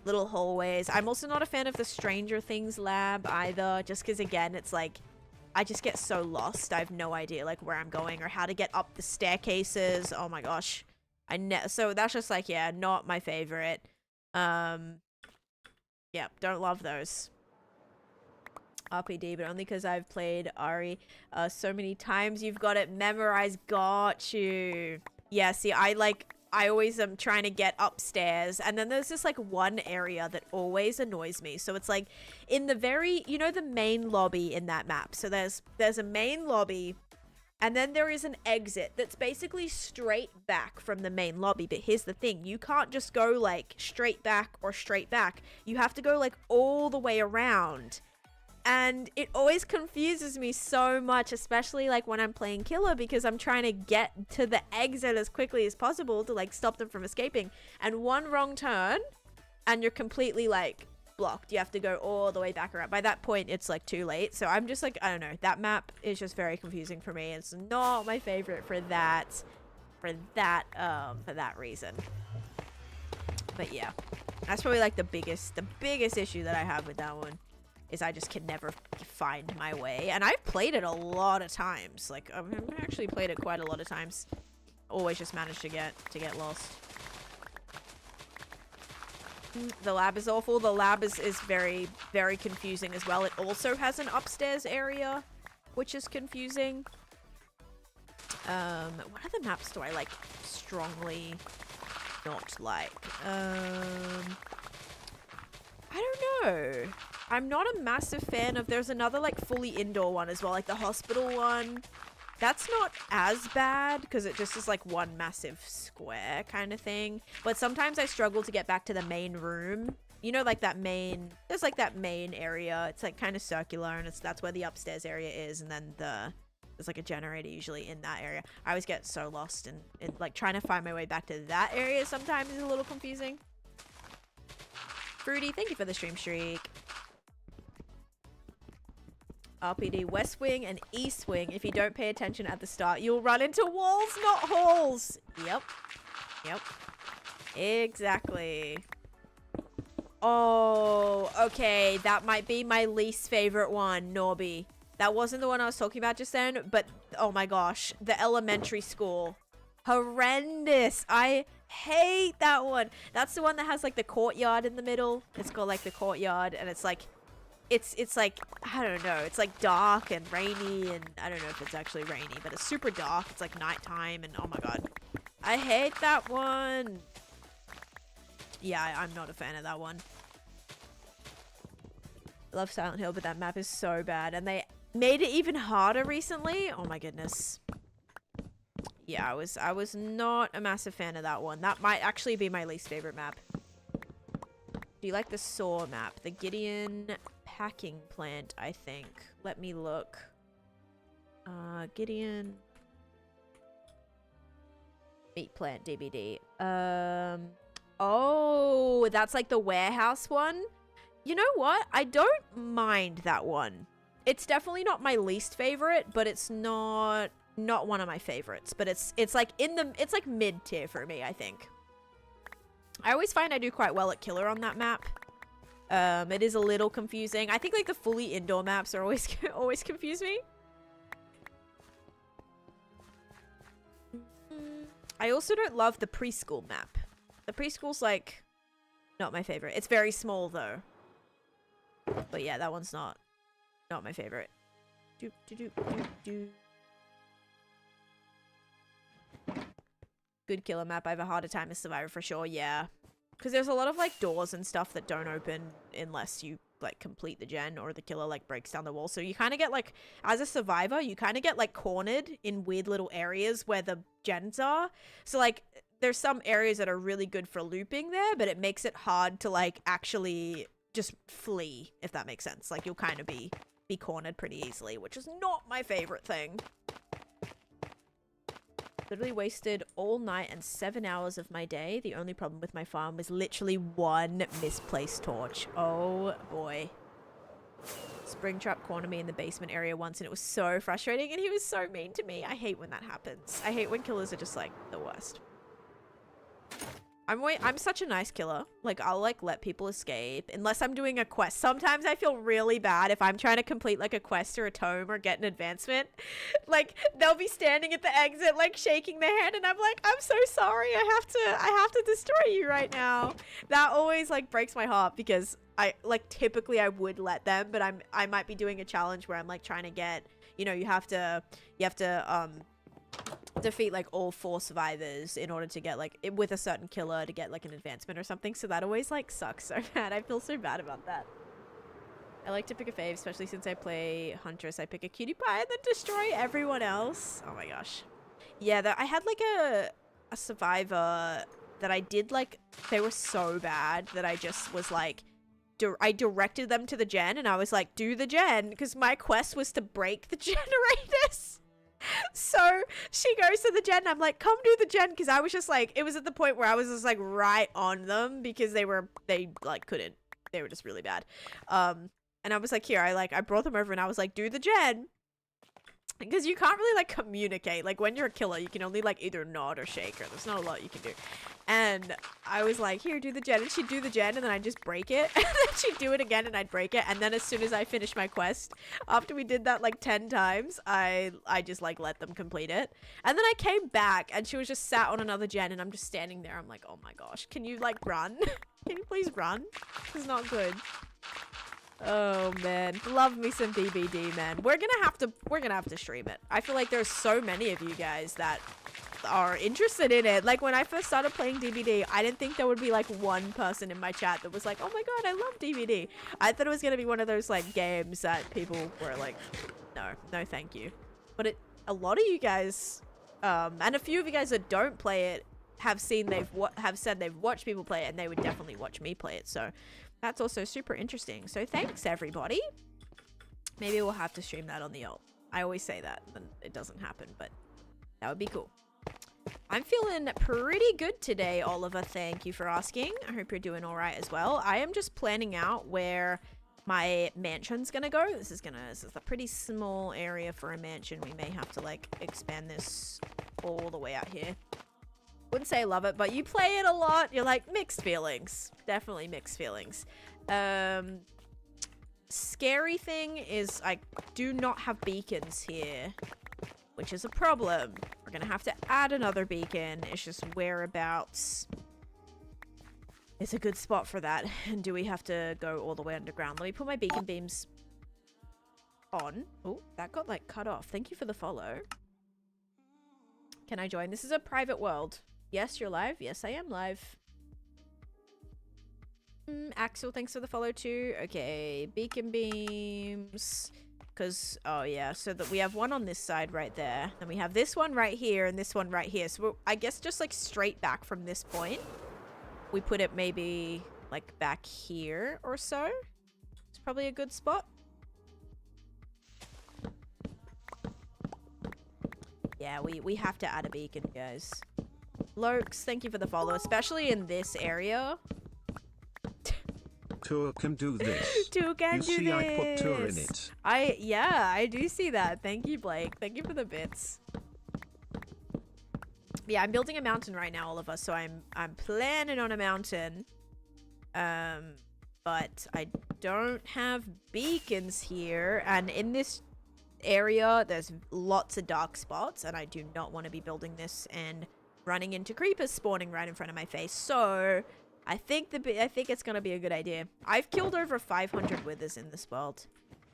little hallways. I'm also not a fan of the Stranger Things lab either, just because again it's like I just get so lost. I have no idea like where I'm going or how to get up the staircases. Oh my gosh. So that's just like, yeah, not my favorite. Yeah, don't love those. RPD, but only because I've played Ari so many times. You've got it memorized. Got you. Yeah, see, I always am trying to get upstairs, and then there's just like one area that always annoys me. So it's like in the very, you know, the main lobby in that map. So there's a main lobby, and then there is an exit that's basically straight back from the main lobby. But here's the thing, you can't just go like straight back or straight back. You have to go like all the way around. And it always confuses me so much, especially like when I'm playing killer, because I'm trying to get to the exit as quickly as possible to like stop them from escaping. And one wrong turn and you're completely like blocked. You have to go all the way back around. By that point, it's like too late. So I'm just like, I don't know. That map is just very confusing for me. It's not my favorite for that reason. But yeah, that's probably like the biggest issue that I have with that one. Is I just can never find my way. And I've played it a lot of times. Like, I've actually played it quite a lot of times. Always just managed to get lost. The lab is awful. The lab is very, very confusing as well. It also has an upstairs area, which is confusing. What other maps do I, like, strongly not like? I don't know. I'm not a massive fan of, there's another like fully indoor one as well, like the hospital one. That's not as bad because it just is like one massive square kind of thing. But sometimes I struggle to get back to the main room. You know, like that main, there's like that main area. It's like kind of circular, and that's where the upstairs area is. And then there's like a generator usually in that area. I always get so lost and like trying to find my way back to that area sometimes is a little confusing. Fruity, thank you for the stream streak. RPD, West Wing and East Wing. If you don't pay attention at the start, you'll run into walls, not halls. Yep. Exactly. Oh, okay. That might be my least favorite one, Norby. That wasn't the one I was talking about just then, but oh my gosh. The elementary school. Horrendous. I hate that one. That's the one that has like the courtyard in the middle. It's called like the courtyard, and it's like it's like, I don't know, it's like dark and rainy, and I don't know if it's actually rainy, but it's super dark. It's like nighttime, and oh my god, I hate that one. Yeah, I'm not a fan of that one. I love Silent Hill, but that map is so bad, and they made it even harder recently. Oh my goodness. Yeah, I was not a massive fan of that one. That might actually be my least favorite map. Do you like the Saw map? The Gideon packing plant, I think. Let me look. Gideon meat plant DBD. Oh, that's like the warehouse one. You know what? I don't mind that one. It's definitely not my least favorite, but it's not one of my favorites. But it's like it's like mid tier for me, I think. I always find I do quite well at killer on that map. It is a little confusing. I think like the fully indoor maps are always always confuse me. I also don't love the preschool map. The preschool's like not my favorite. It's very small though. But yeah, that one's not my favorite. Good killer map. I have a harder time as Survivor for sure. Yeah. Because there's a lot of like doors and stuff that don't open unless you like complete the gen or the killer like breaks down the wall. So you kind of get like, as a survivor, you kind of get like cornered in weird little areas where the gens are. So like there's some areas that are really good for looping there, but it makes it hard to like actually just flee, if that makes sense. Like you'll kind of be cornered pretty easily, which is not my favorite thing. Literally wasted all night and 7 hours of my day. The only problem with my farm was literally one misplaced torch. Oh boy. Springtrap cornered me in the basement area once and it was so frustrating and he was so mean to me. I hate when that happens. I hate when killers are just like the worst. I'm such a nice killer. Like, I'll like let people escape unless I'm doing a quest. Sometimes I feel really bad if I'm trying to complete like a quest or a tome or get an advancement. Like, they'll be standing at the exit like shaking their hand and I'm like, I'm so sorry. I have to destroy you right now. That always like breaks my heart because I like typically I would let them, but I might be doing a challenge where I'm like trying to get, you know, you have to defeat like all 4 survivors in order to get like with a certain killer to get like an advancement or something, so that always like sucks so bad. I feel so bad about that. I like to pick a fave, especially since I play Huntress. I pick a cutie pie and then destroy everyone else. Oh my gosh. Yeah, I had like a survivor that I did like, they were so bad that I just was like, I directed them to the gen and I was like, do the gen, because my quest was to break the generators. So she goes to the gen and I'm like, come do the gen, because I was just like, it was at the point where I was just like right on them because they like couldn't, they were just really bad. And I was like, here, I brought them over and I was like, do the gen, because you can't really like communicate. Like when you're a killer, you can only like either nod or shake, or there's not a lot you can do. And I was like, here, do the gen, and she'd do the gen and then I'd just break it and then she'd do it again and I'd break it. And then as soon as I finished my quest, after we did that like 10 times, I just like let them complete it. And then I came back and she was just sat on another gen and I'm just standing there. I'm like, oh my gosh, can you like run? Can you please run? This is not good. Oh man, love me some DBD, man. We're gonna have to stream it. I feel like there's so many of you guys that are interested in it. Like when I first started playing DBD, I didn't think there would be like one person in my chat that was like, oh my god, I love DBD. I thought it was gonna be one of those like games that people were like, no thank you. But a lot of you guys, and a few of you guys that don't play it have said they've watched people play it and they would definitely watch me play it. So that's also super interesting. So thanks everybody. Maybe we'll have to stream that on the ult. I always say that and it doesn't happen, but that would be cool. I'm feeling pretty good today, Oliver. Thank you for asking. I hope you're doing all right as well. I am just planning out where my mansion's gonna go. This is a pretty small area for a mansion. We may have to like expand this all the way out here. Wouldn't say I love it, but you play it a lot. You're like, mixed feelings. Definitely mixed feelings. Scary thing is I do not have beacons here, which is a problem. We're gonna have to add another beacon. It's just whereabouts is a good spot for that. And do we have to go all the way underground? Let me put my beacon beams on. Oh, that got like cut off. Thank you for the follow. Can I join? This is a private world. Yes, you're live. Yes, I am live. Axel, thanks for the follow too. Okay, beacon beams. Because, oh yeah, so that we have one on this side right there. Then we have this one right here and this one right here. So I guess just like straight back from this point. We put it maybe like back here or so. It's probably a good spot. Yeah, we have to add a beacon, guys. Lokes, thank you for the follow, especially in this area. Tour can do this. Tour can do this. You see I put tour in it. Yeah, I do see that. Thank you, Blake. Thank you for the bits. Yeah, I'm building a mountain right now, all of us. So I'm planning on a mountain. But I don't have beacons here. And in this area, there's lots of dark spots. And I do not want to be building this and running into creepers spawning right in front of my face. So I think it's gonna be a good idea. I've killed over 500 withers in this world.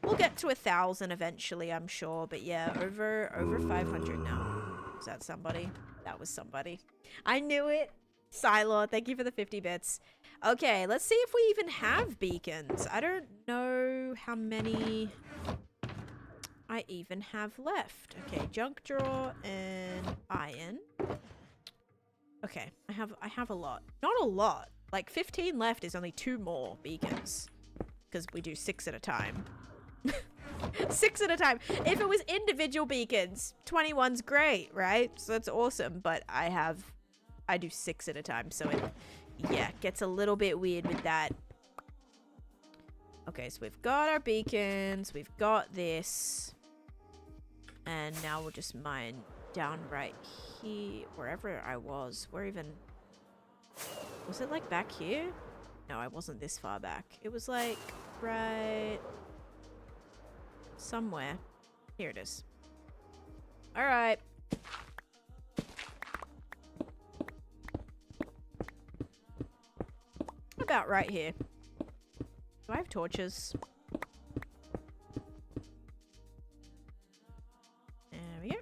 We'll get to 1,000 eventually, I'm sure. But yeah, over 500 now. Is that somebody? That was somebody. I knew it. Silo, thank you for the 50 bits. Okay, let's see if we even have beacons. I don't know how many I even have left. Okay, junk drawer and iron. Okay, I have a lot. Not a lot. Like 15 left is only 2 more beacons. Because we do 6 at a time. 6 at a time. If it was individual beacons, 21's great, right? So that's awesome. But I do 6 at a time. So it, yeah, gets a little bit weird with that. Okay, so we've got our beacons. We've got this. And now we'll just mine down right here. Wherever I was. Where even... Was it like back here? No, I wasn't this far back. It was like right... somewhere. Here it is. Alright. About right here. Do I have torches? There we go.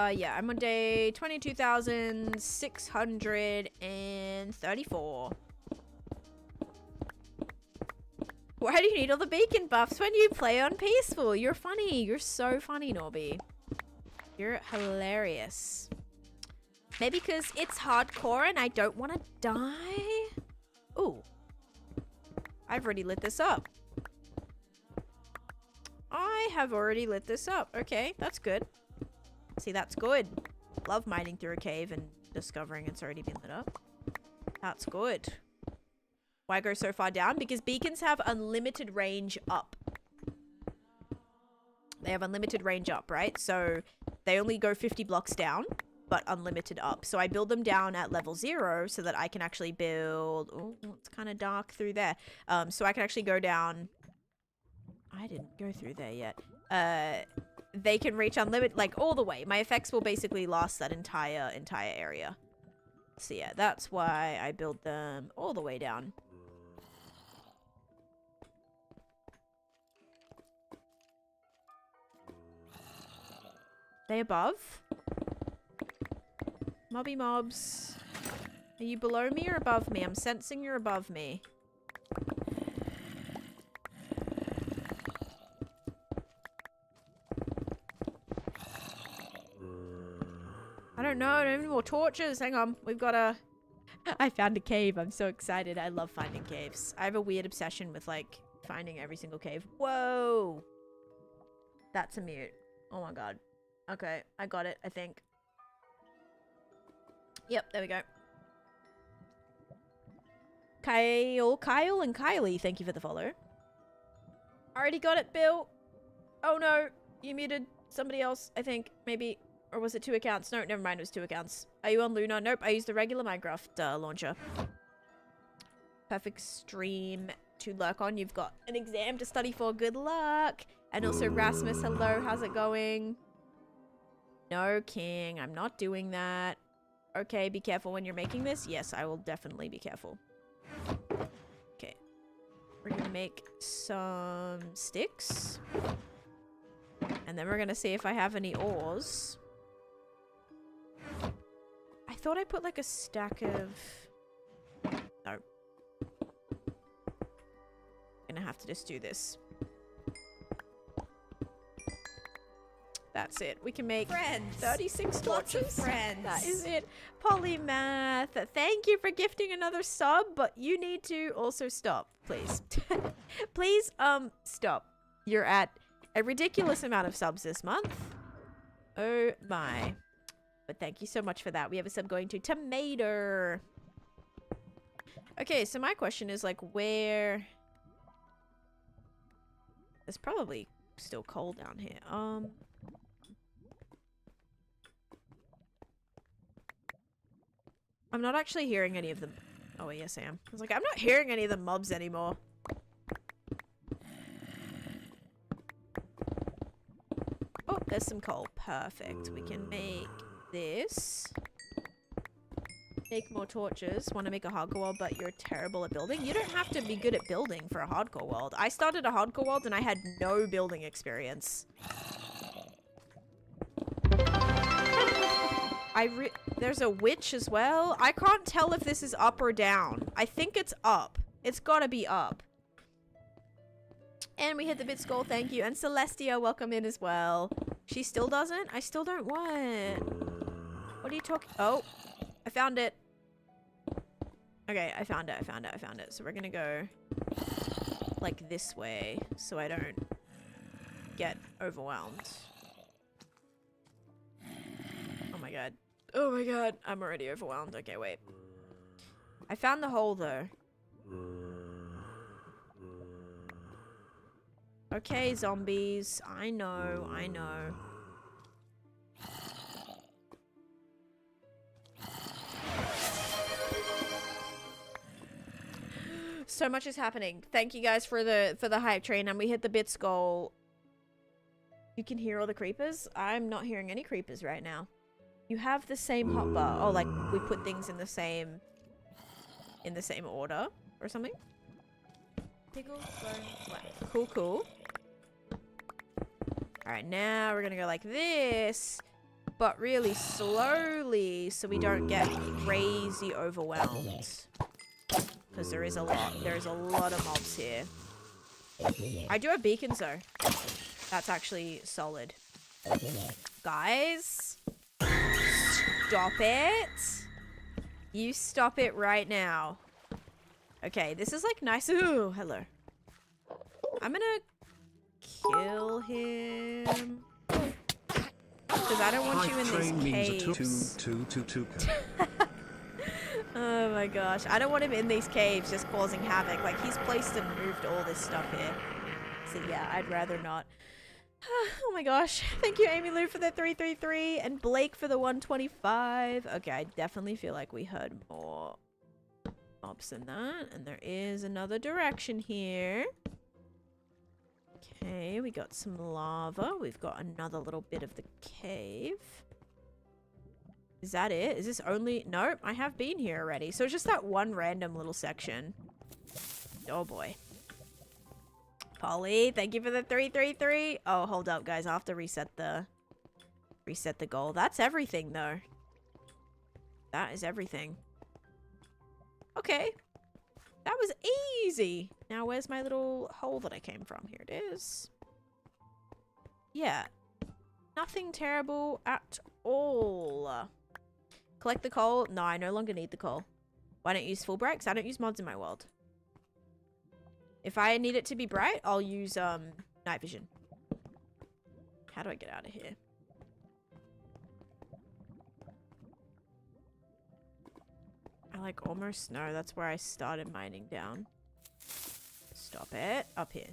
Yeah, I'm on day 22,634. Why do you need all the beacon buffs when you play on peaceful? You're funny. You're so funny, Norby. You're hilarious. Maybe because it's hardcore and I don't want to die? Ooh. I've already lit this up. I have already lit this up. Okay, that's good. See, that's good. Love mining through a cave and discovering it's already been lit up. That's good. Why go so far down? Because beacons have unlimited range up. They have unlimited range up, right? So they only go 50 blocks down, but unlimited up. So I build them down at level 0 so that I can actually build... Oh, it's kind of dark through there. So I can actually go down... I didn't go through there yet. They can reach unlimited, like all the way. My effects will basically last that entire area. So yeah, that's why I build them all the way down. They above? Mobby mobs. Are you below me or above me? I'm sensing you're above me. I don't know. I don't have any more torches. Hang on. We've got a... I found a cave. I'm so excited. I love finding caves. I have a weird obsession with, like, finding every single cave. Whoa! That's a mute. Oh my god. Okay. I got it, I think. Yep, there we go. Kyle and Kylie, thank you for the follow. Already got it, Bill. Oh no, you muted somebody else, I think, maybe. Or was it 2 accounts? No, never mind, it was 2 accounts. Are you on Luna? Nope, I used the regular Minecraft launcher. Perfect stream to lurk on. You've got an exam to study for. Good luck. And also Rasmus, hello, how's it going? No, King, I'm not doing that. Okay, be careful when you're making this. Yes, I will definitely be careful. Okay. We're gonna make some sticks. And then we're gonna see if I have any ores. I thought I put like a stack of... No. Gonna have to just do this. That's it. We can make friends. 36 Lots of torches. friends. That is it. Polymath, thank you for gifting another sub, but you need to also stop, please. Please, stop. You're at a ridiculous amount of subs this month. Oh my. But thank you so much for that. We have a sub going to Tomato. Okay, so my question is like where... There's probably still coal down here. I'm not actually hearing any of them. Oh, yes, I am. I was like, I'm not hearing any of the mobs anymore. Oh, there's some coal. Perfect. We can make this. Make more torches. Want to make a hardcore world, but you're terrible at building? You don't have to be good at building for a hardcore world. I started a hardcore world and I had no building experience. There's a witch as well. I can't tell if this is up or down. I think it's up. It's gotta be up. And we hit the bit skull, thank you. And Celestia, welcome in as well. She still doesn't? I still don't what? What are you talking? Oh, I found it. Okay, I found it, I found it, I found it. So we're gonna go like this way so I don't get overwhelmed. Oh my god. Oh my god, I'm already overwhelmed. Okay, wait. I found the hole though. Okay, zombies. I know, I know. So much is happening. Thank you guys for the hype train, and we hit the bits goal. You can hear all the creepers? I'm not hearing any creepers right now. You have the same hotbar. Oh, like we put things in the same order or something. Pickle, bone, flat. Cool, cool. Alright, now we're gonna go like this, but really slowly so we don't get crazy overwhelmed. Because there's a lot of mobs here. I do have beacons though. That's actually solid. Guys, stop it. You stop it right now. Okay, this is like nice. Ooh, hello. I'm gonna kill him. Because I don't want you in these caves. Oh my gosh. I don't want him in these caves just causing havoc. Like, he's placed and moved all this stuff here. So yeah, I'd rather not. Oh my gosh. Thank you, Amy Lou, for the 333 and Blake for the 125. Okay, I definitely feel like we heard more mobs than that. And there is another direction here. Okay, we got some lava. We've got another little bit of the cave. Is that it? Is this only... Nope, I have been here already. So it's just that one random little section. Oh boy. Polly, thank you for the 333. Oh, hold up, guys. I have to reset the goal. That's everything, though. That is everything. Okay. That was easy. Now, where's my little hole that I came from? Here it is. Yeah. Nothing terrible at all. Collect the coal. No, I no longer need the coal. Why don't you use full bright? Because I don't use mods in my world. If I need it to be bright, I'll use night vision. How do I get out of here? I like almost know. That's where I started mining down. Stop it. Up here.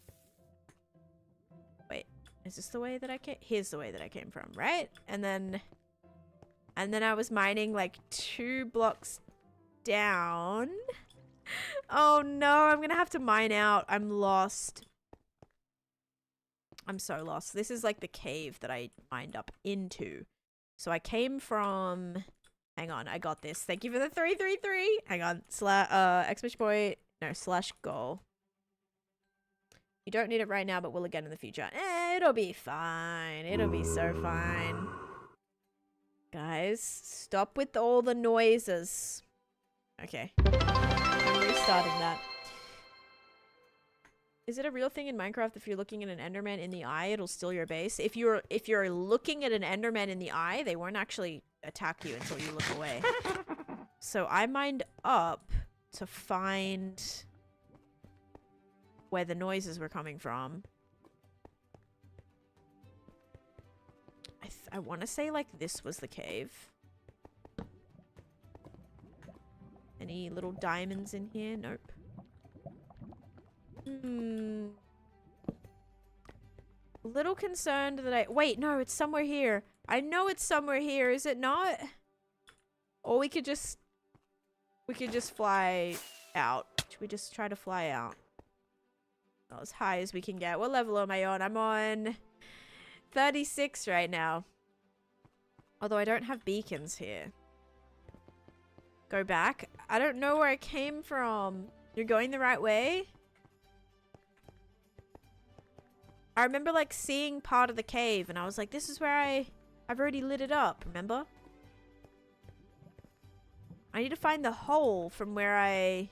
Wait. Is this the way that I came? Here's the way that I came from, right? And then I was mining like 2 blocks down. Oh no, I'm gonna have to mine out. I'm lost. I'm so lost. This is like the cave that I mined up into. So I came from... Hang on, I got this. Thank you for the 333. Hang on. Exclamation point. No, slash goal. You don't need it right now, but will again in the future. It'll be fine. It'll be so fine. Guys, stop with all the noises. Okay. I'm restarting that. Is it a real thing in Minecraft if you're looking at an Enderman in the eye, it'll steal your base? If you're looking at an Enderman in the eye, they won't actually attack you until you look away. So I mined up to find where the noises were coming from. I want to say like this was the cave. Any little diamonds in here? Nope. Little concerned that I... Wait, no, it's somewhere here. I know it's somewhere here, is it not? Or we could just fly out. Should we just try to fly out? Oh, as high as we can get. What level am I on? I'm on 36 right now. Although I don't have beacons here. Go back. I don't know where I came from. You're going the right way? I remember like seeing part of the cave and I was like, this is where I've already lit it up, remember? I need to find the hole from where I...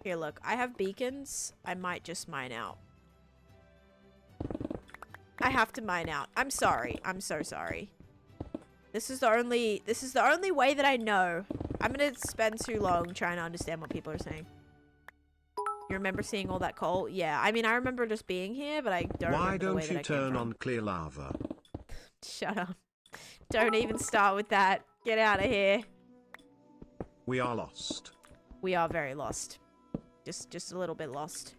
Here, look. I have beacons. I might just mine out. I have to mine out. I'm sorry. I'm so sorry. This is the only way that I know I'm gonna spend too long trying to understand what people are saying. You remember seeing all that coal? Yeah, I mean, I remember just being here, but I don't Why remember the way don't that you I came turn from. on clear lava? Shut up. Don't even start with that. Get out of here. We are lost. We are very lost. Just a little bit lost.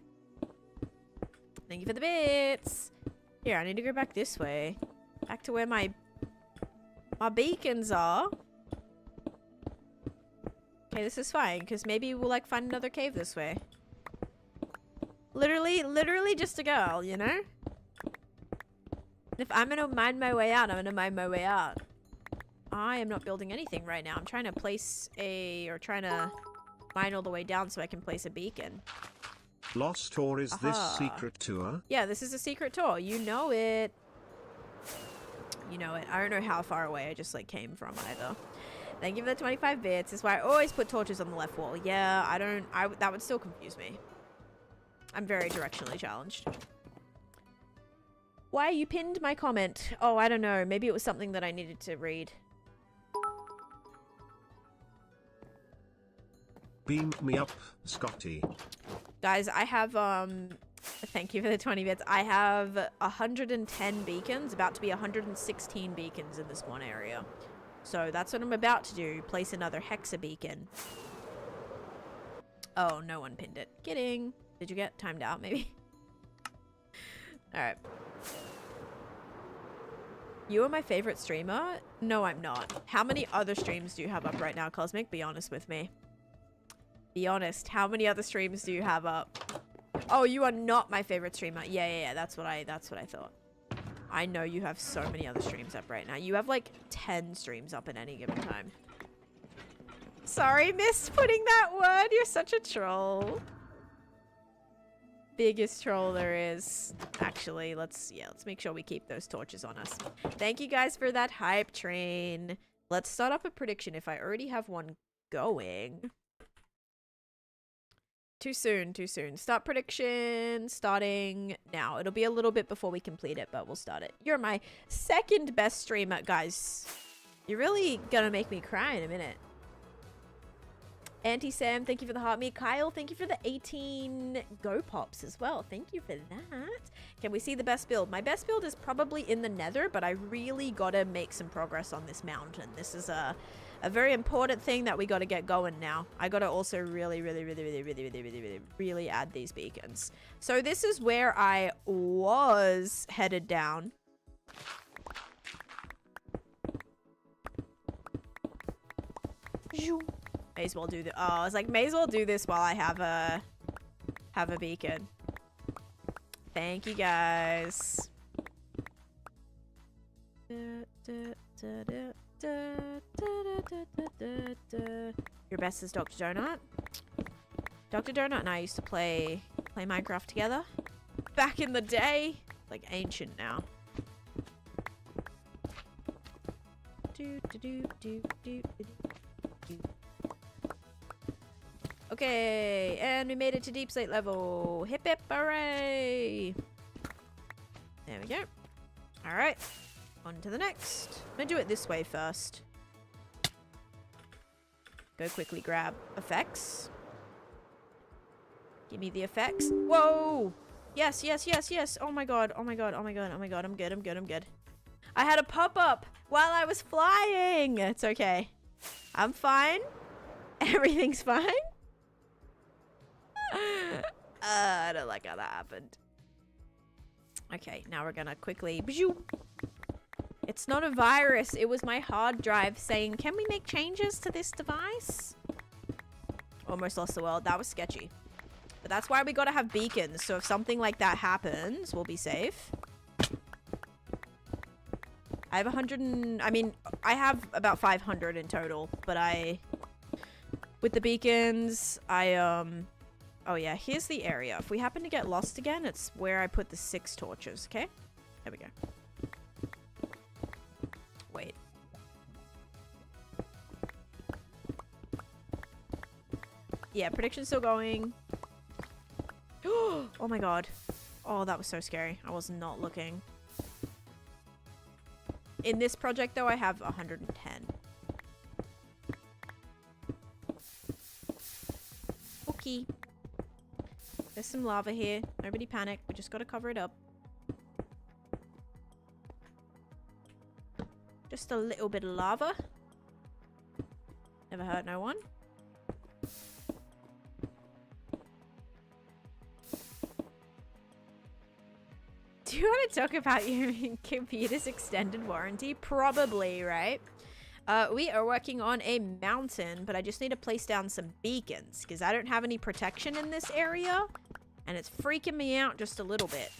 Thank you for the bits. Here, I need to go back this way. Back to where my beacons are. Okay, this is fine, because maybe we'll, like, find another cave this way. Literally just a girl, you know? If I'm gonna mine my way out, I'm gonna mine my way out. I am not building anything right now. I'm trying to place trying to mine all the way down so I can place a beacon. Lost tour is this secret tour? Yeah, this is a secret tour. You know it. You know it. I don't know how far away I just, like, came from either. Thank you for the 25 bits. That's why I always put torches on the left wall. Yeah, that would still confuse me. I'm very directionally challenged. Why you pinned my comment? Oh, I don't know. Maybe it was something that I needed to read. Beam me up, Scotty. Guys, I have, thank you for the 20 bits. I have 110 beacons, about to be 116 beacons in this one area. So that's what I'm about to do. Place another hexa beacon. Oh, no one pinned it. Kidding. Did you get timed out, maybe? Alright. You are my favorite streamer? No, I'm not. How many other streams do you have up right now, Cosmic? Be honest with me. Be honest. How many other streams do you have up? Oh, you are not my favorite streamer. Yeah. That's what I thought. I know you have so many other streams up right now. You have like 10 streams up at any given time. Sorry, missed putting that word. You're such a troll. Biggest troll there is. Actually, let's make sure we keep those torches on us. Thank you guys for that hype train. Let's start up a prediction if I already have one going. Too soon. Start prediction starting now. It'll be a little bit before we complete it, but we'll start it. You're my second best streamer, guys. You're really gonna make me cry in a minute. Auntie Sam, thank you for the heart me. Kyle, thank you for the 18 go pops as well. Thank you for that. Can we see the best build? My best build is probably in the nether, but I really gotta make some progress on this mountain. This is a very important thing that we gotta get going now. I gotta also really add these beacons. So this is where I was headed down. May as well do the I was like, may as well do this while I have a beacon. Thank you guys. Your best is Dr. Donut. Dr. Donut and I used to play Minecraft together back in the day, like ancient now. Okay, and we made it to deep slate level. Hip hip hooray! There we go. Alright, on to the next. I'm gonna do it this way first. Go quickly grab effects. Give me the effects. Whoa! Yes. Oh my god. I'm good. I had a pop-up while I was flying. It's okay. I'm fine. Everything's fine. I don't like how that happened. Okay, now we're gonna quickly... It's not a virus. It was my hard drive saying, can we make changes to this device? Almost lost the world. That was sketchy. But that's why we gotta have beacons. So if something like that happens, we'll be safe. I have 100 and... I mean, I have about 500 in total. But with the beacons, oh yeah, here's the area. If we happen to get lost again, it's where I put the 6 torches, okay? There we go. Wait. Yeah, prediction's still going. Oh my god. Oh, that was so scary. I was not looking. In this project, though, I have 110. Okie. There's some lava here. Nobody panic. We just gotta cover it up. Just a little bit of lava. Never hurt no one. Do you want to talk about your computer's extended warranty? Probably, right? We are working on a mountain, but I just need to place down some beacons because I don't have any protection in this area, and it's freaking me out just a little bit.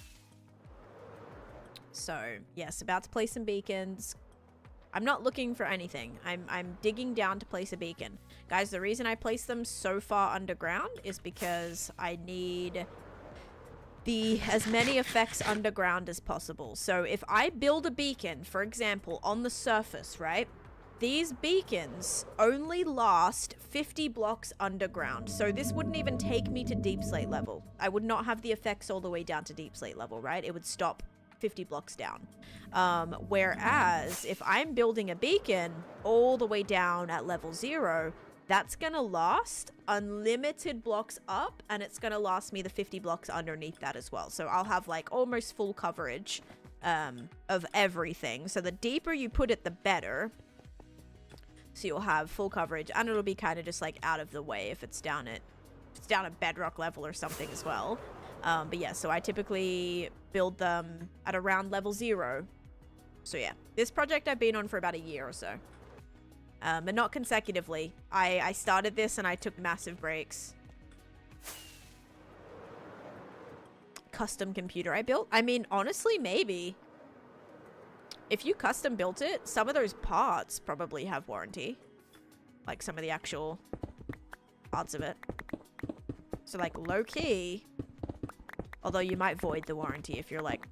So, yes, about to place some beacons. I'm not looking for anything. I'm digging down to place a beacon. Guys, the reason I place them so far underground is because I need as many effects underground as possible. So if I build a beacon, for example, on the surface, right? These beacons only last 50 blocks underground. So this wouldn't even take me to deep slate level. I would not have the effects all the way down to deep slate level, right? It would stop 50 blocks down. Whereas if I'm building a beacon all the way down at level 0, that's gonna last unlimited blocks up, and it's gonna last me the 50 blocks underneath that as well. So I'll have like almost full coverage of everything. So the deeper you put it, the better. So you'll have full coverage, and it'll be kind of just like out of the way if it's down at bedrock level or something as well. But yeah, so I typically build them at around level 0. So yeah, this project I've been on for about a year or so. But not consecutively. I started this and I took massive breaks. Custom computer I built? I mean, honestly, maybe. If you custom built it, some of those parts probably have warranty. Like some of the actual parts of it. So like low key. Although you might void the warranty if you're like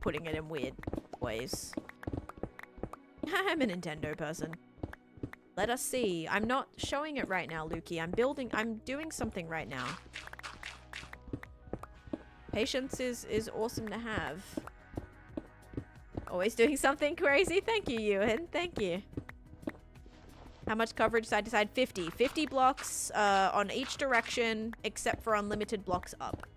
putting it in weird ways. I'm a Nintendo person. Let us see. I'm not showing it right now, Lukey. I'm doing something right now. Patience is awesome to have. Always doing something crazy. Thank you, Ewan. Thank you. How much coverage did I decide? 50. 50 blocks on each direction, except for unlimited blocks up.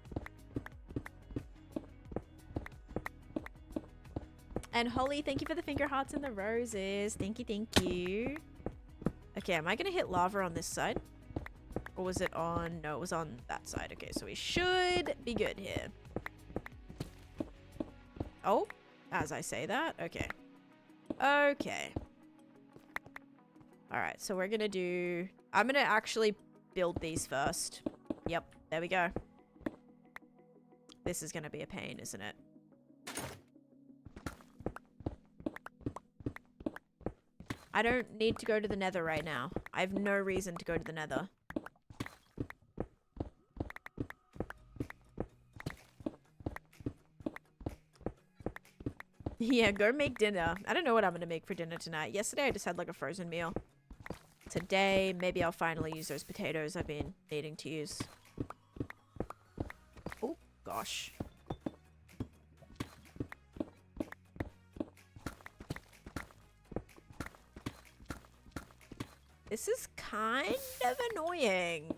And Holly, thank you for the finger hearts and the roses. Thank you, thank you. Okay, am I gonna hit lava on this side? Or was it on... No, it was on that side. Okay, so we should be good here. Oh, as I say that. Okay. Okay. Alright, so we're gonna do... I'm gonna actually build these first. Yep, there we go. This is gonna be a pain, isn't it? I don't need to go to the nether right now. I have no reason to go to the nether. Yeah, go make dinner. I don't know what I'm gonna make for dinner tonight. Yesterday I just had like a frozen meal. Today, maybe I'll finally use those potatoes I've been needing to use. Oh, gosh. This is kind of annoying.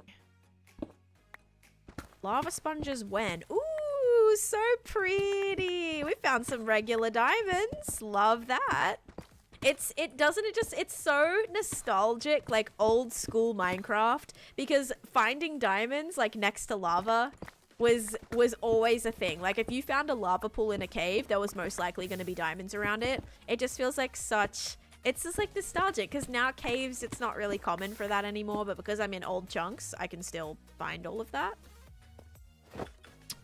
Lava sponges when? Ooh, so pretty. We found some regular diamonds. Love that. It's so nostalgic, like old school Minecraft, because finding diamonds like next to lava was always a thing. Like if you found a lava pool in a cave, there was most likely going to be diamonds around it. It just feels like such... It's just like nostalgic, because now caves, it's not really common for that anymore, but because I'm in old chunks, I can still find all of that.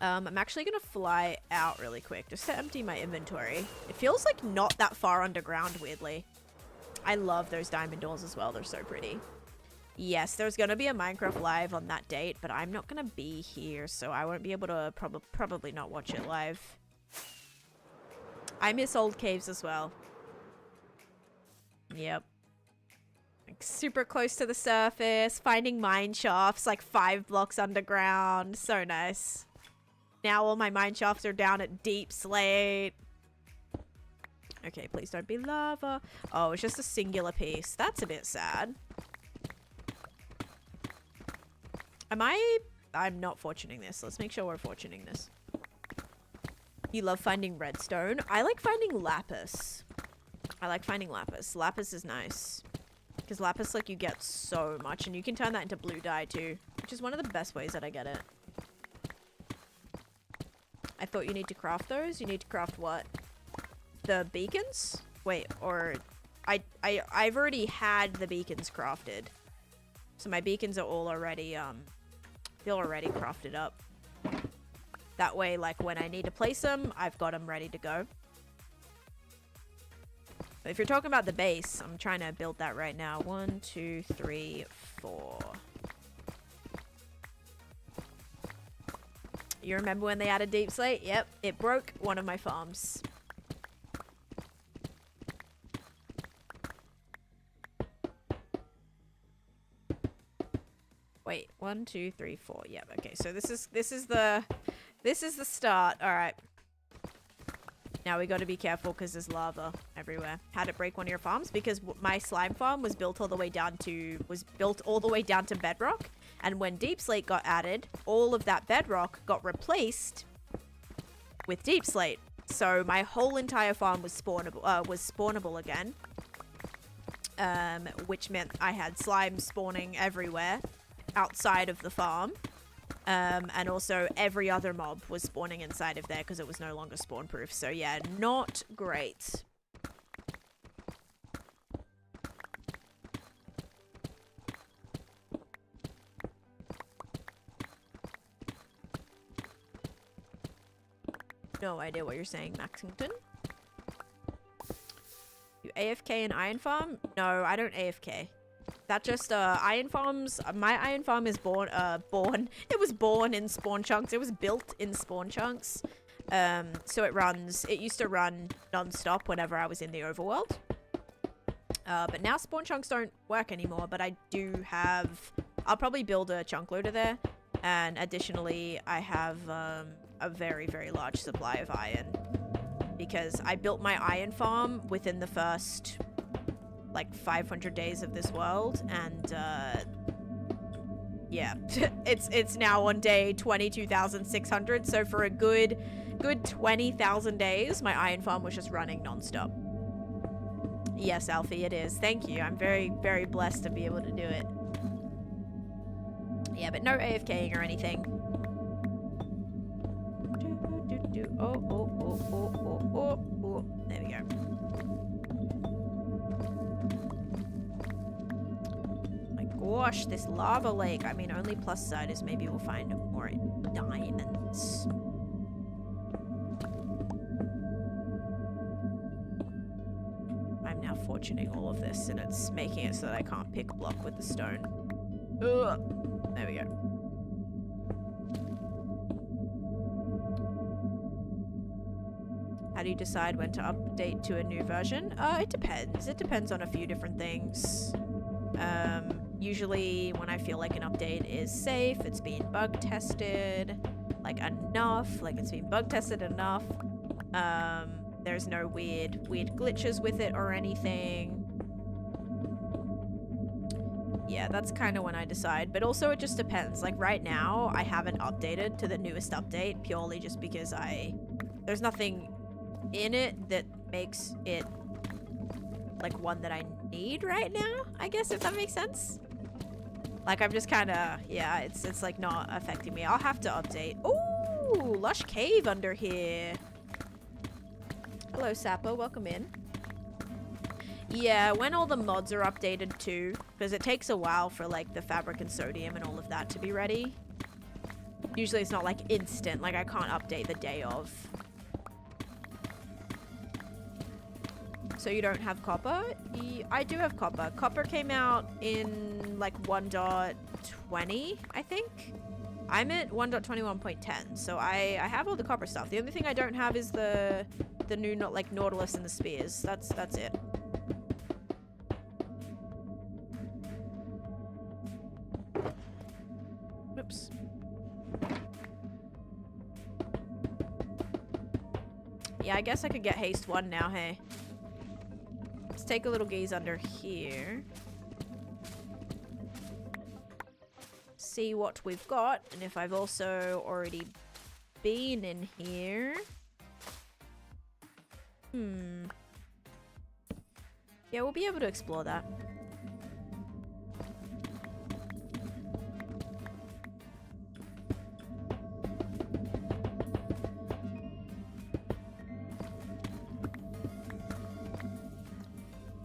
I'm actually going to fly out really quick just to empty my inventory. It feels like not that far underground, weirdly. I love those diamond doors as well. They're so pretty. Yes, there's going to be a Minecraft live on that date, but I'm not going to be here, so I won't be able to probably not watch it live. I miss old caves as well. Yep. Like super close to the surface, finding mine shafts like 5 blocks underground. So nice. Now all my mine shafts are down at deep slate. Okay, please don't be lava. Oh, it's just a singular piece. That's a bit sad. I'm not fortuning this. Let's make sure we're fortuning this. You love finding redstone. I like finding lapis. I like finding lapis. Lapis is nice. Because lapis, like, you get so much. And you can turn that into blue dye, too. Which is one of the best ways that I get it. I thought you need to craft those. You need to craft what? The beacons? Wait, or... I've already had the beacons crafted. So my beacons are all already, they're already crafted up. That way, like, when I need to place them, I've got them ready to go. But if you're talking about the base, I'm trying to build that right now. 1, 2, 3, 4. You remember when they added deep slate? Yep, it broke one of my farms. Wait, 1, 2, 3, 4. Yep. Okay, so this is the start. All right. Now we got to be careful because there's lava everywhere. Had it break one of your farms because my slime farm was built all the way down to bedrock, and when deep slate got added, all of that bedrock got replaced with deep slate. So my whole entire farm was spawnable again, which meant I had slime spawning everywhere outside of the farm. And also every other mob was spawning inside of there because it was no longer spawn proof. So yeah, not great. No idea what you're saying, Maxington. You AFK in Iron Farm? No, I don't AFK. That just, iron farms, my iron farm is it was born in spawn chunks. It was built in spawn chunks. So it used to run non-stop whenever I was in the overworld. But now spawn chunks don't work anymore, but I do have, I'll probably build a chunk loader there. And additionally, I have, a very, very large supply of iron. Because I built my iron farm within the first... like 500 days of this world, and yeah, it's now on day 22,600. So for a good 20,000 days, my iron farm was just running non-stop. Yes, Alfie, it is. Thank you. I'm very, very blessed to be able to do it. Yeah, but no AFKing or anything. Oh. There we go. Gosh, this lava lake. I mean, only plus side is maybe we'll find more diamonds. I'm now fortuning all of this, and it's making it so that I can't pick block with the stone. Ugh. There we go. How do you decide when to update to a new version? It depends. It depends on a few different things. Usually when I feel like an update is safe, it's been bug tested, like enough, like it's been bug tested enough. There's no weird glitches with it or anything. Yeah, that's kind of when I decide, but also it just depends. Like right now, I haven't updated to the newest update purely just because there's nothing in it that makes it like one that I need right now, I guess, if that makes sense. Like, I'm just kind of, yeah, it's like not affecting me. I'll have to update. Ooh, lush cave under here. Hello, Sapper. Welcome in. Yeah, when all the mods are updated too, because it takes a while for like the fabric and sodium and all of that to be ready. Usually it's not like instant, like I can't update the day of. So you don't have copper? I do have copper. Copper came out in like 1.20, I think. I'm at 1.21.10, so I have all the copper stuff. The only thing I don't have is the new like Nautilus and the spears. That's it. Oops. Yeah, I guess I could get haste 1 now, hey. Let's take a little gaze under here. see what we've got, and if I've also already been in here. Yeah, we'll be able to explore that.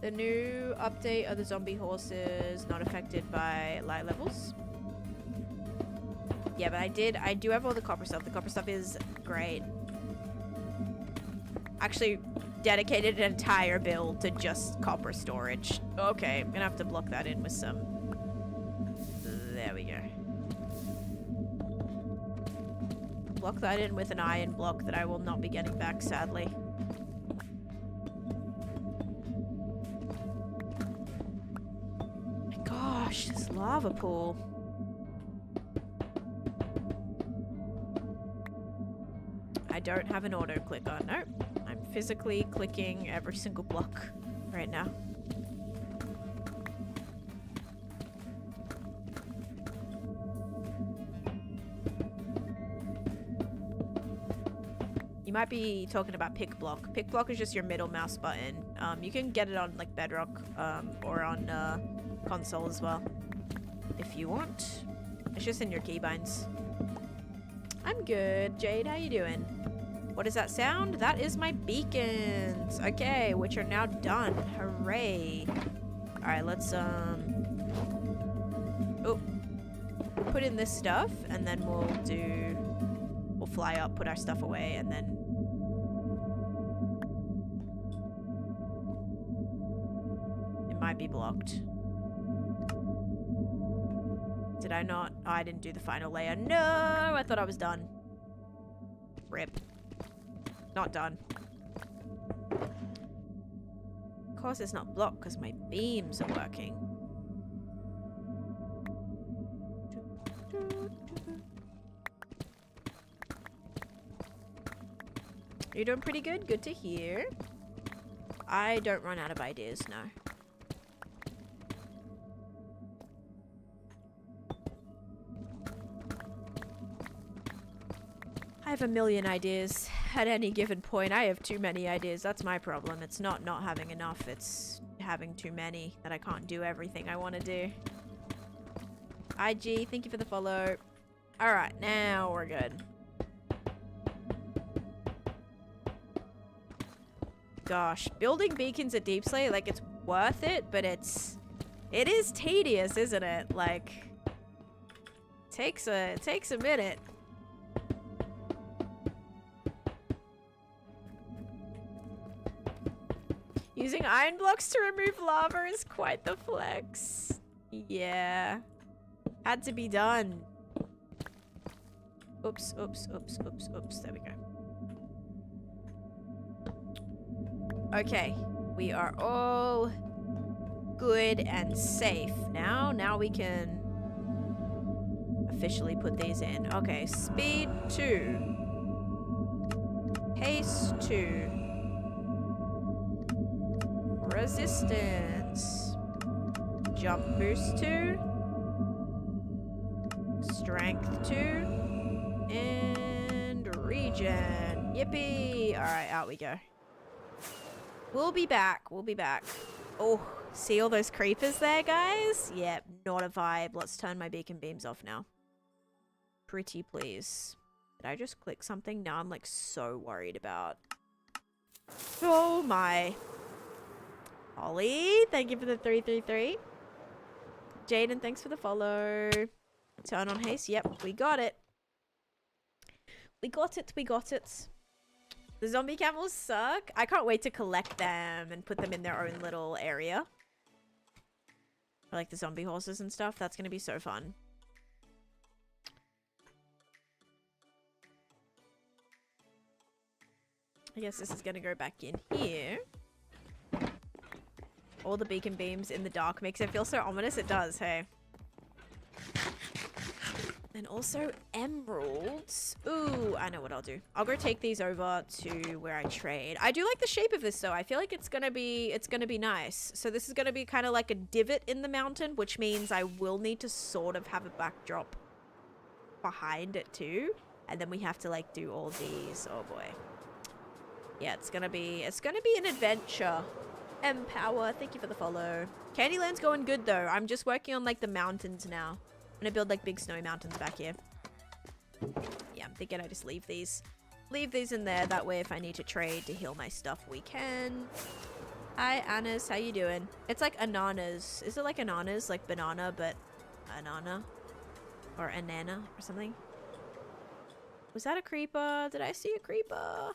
The new update are the zombie horses not affected by light levels. Yeah, but I do have all the copper stuff. The copper stuff is great. Actually dedicated an entire build to just copper storage. Okay, I'm gonna have to block that in with some. There we go. Block that in with an iron block that I will not be getting back, sadly. My gosh, this lava pool. I don't have an auto clicker. Nope. I'm physically clicking every single block right now. You might be talking about pick block. Pick block is just your middle mouse button. You can get it on like Bedrock or on console as well if you want. It's just in your keybinds. I'm good. Jade, how you doing? What is that sound? That is my beacons. Okay, which are now done. Hooray. Alright, let's put in this stuff, and then we'll fly up, put our stuff away, and then it might be blocked. Did I not? Oh, I didn't do the final layer. No, I thought I was done. Rip. Not done. Of course it's not blocked because my beams are working. You're doing pretty good. Good to hear. I don't run out of ideas, no. I have a million ideas at any given point. I have too many ideas. That's my problem. It's not having enough. It's having too many that I can't do everything I want to do. IG, thank you for the follow. Alright, now we're good. Gosh, building beacons at Deep Slate, like, it's worth it, but it is tedious, isn't it? Like, takes a minute. Using iron blocks to remove lava is quite the flex. Yeah. Had to be done. Oops, oops, oops, oops, oops. There we go. Okay. We are all good and safe now. Now we can officially put these in. Okay, speed 2. Haste 2. Resistance. Jump boost 2. Strength 2. And regen. Yippee! Alright, out we go. We'll be back. We'll be back. Oh, see all those creepers there, guys? Yep, not a vibe. Let's turn my beacon beams off now. Pretty please. Did I just click something? Now I'm like so worried about. Oh my. Holly, thank you for the 333. Jaden, thanks for the follow. Turn on haste. Yep, we got it. We got it. We got it. The zombie camels suck. I can't wait to collect them and put them in their own little area. I like the zombie horses and stuff. That's going to be so fun. I guess this is going to go back in here. All the beacon beams in the dark makes it feel so ominous. It does, hey. And also emeralds. Ooh, I know what I'll do. I'll go take these over to where I trade. I do like the shape of this though. I feel like it's gonna be nice. So this is gonna be kind of like a divot in the mountain, which means I will need to sort of have a backdrop behind it too. And then we have to like do all these. Oh boy. Yeah, it's gonna be an adventure. Empower, thank you for the follow. Candyland's going good though. I'm just working on like the mountains now. I'm gonna build like big snow mountains back here. Yeah, I'm thinking I just leave these in there. That way if I need to trade to heal my stuff, we can. Hi, Annas. How you doing? It's like ananas. Is it like ananas? Like banana, but anana? Or anana or something? Was that a creeper? Did I see a creeper?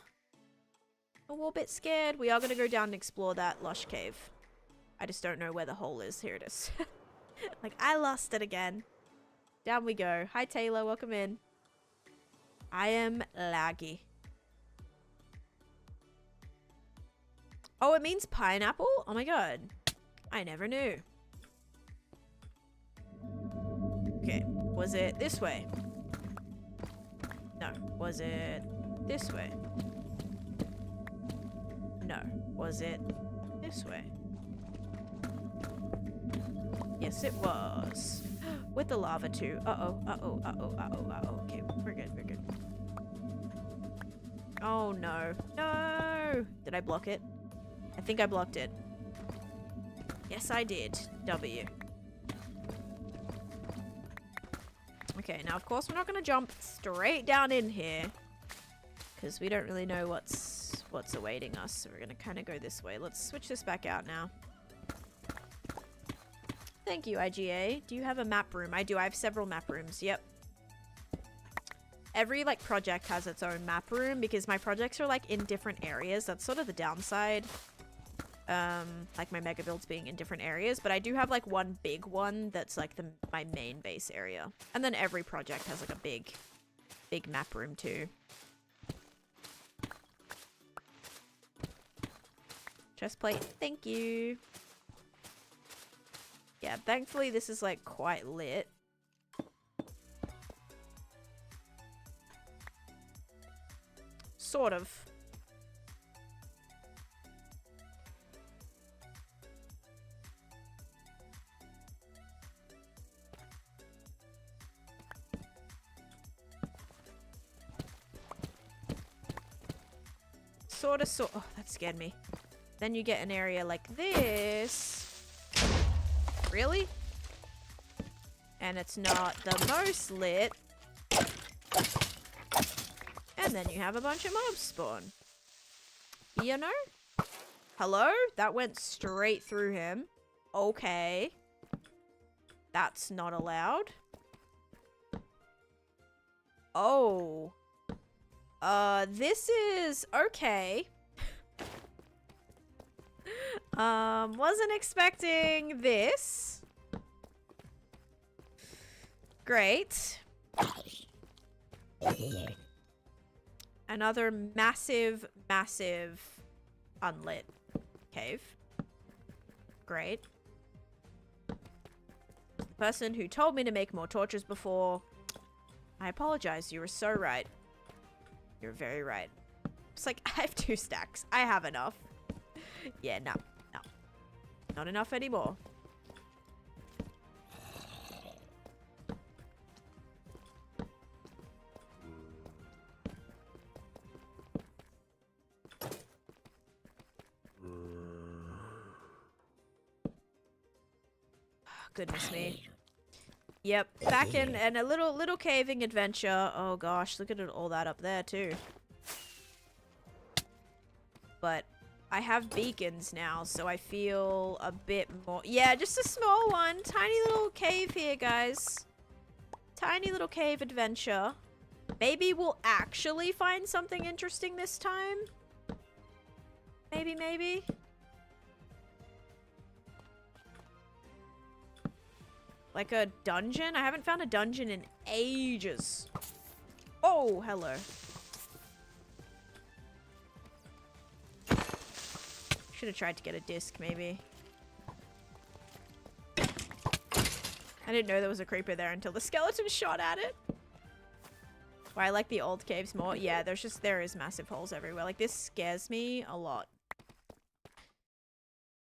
A little bit scared. We are going to go down and explore that lush cave. I just don't know where the hole is. Here it is. Like, I lost it again. Down we go. Hi, Taylor. Welcome in. I am laggy. Oh, it means pineapple? Oh my god. I never knew. Okay. Was it this way? No. Was it this way? No. Was it this way? Yes, it was. With the lava too. Uh-oh, uh-oh, uh-oh, uh-oh, uh-oh. Okay, we're good, we're good. Oh no. No! Did I block it? I think I blocked it. Yes, I did. W. Okay, now of course we're not gonna jump straight down in here. Because we don't really know what's awaiting us. So we're gonna kind of go this way. Let's switch this back out now. Thank you, IGA. Do you have a map room? I do. I have several map rooms. Yep. Every, like, project has its own map room because my projects are, like, in different areas. That's sort of the downside. Like, my mega builds being in different areas. But I do have, like, one big one that's, like, my main base area. And then every project has, like, a big map room, too. Chest plate. Thank you. Yeah, thankfully this is like quite lit. Sort of. Oh, that scared me. Then you get an area like this. Really? And it's not the most lit. And then you have a bunch of mobs spawn. You know? Hello? That went straight through him. Okay. That's not allowed. Oh. This is okay. Wasn't expecting this. Great. Another massive unlit cave. Great. The person who told me to make more torches before, I apologize. You were so right. You're very right. It's like, I have 2 stacks. I have enough. Yeah, no. Not enough anymore. Goodness me. Yep, back in and a little caving adventure. Oh gosh, look at all that up there too. But I have beacons now, so I feel a bit more. Yeah, just a small one. Tiny little cave here, guys. Tiny little cave adventure. Maybe we'll actually find something interesting this time. Maybe. Like a dungeon? I haven't found a dungeon in ages. Oh, hello. Should have tried to get a disc, maybe. I didn't know there was a creeper there until the skeleton shot at it. Why I like the old caves more? Yeah, there is massive holes everywhere. Like, this scares me a lot.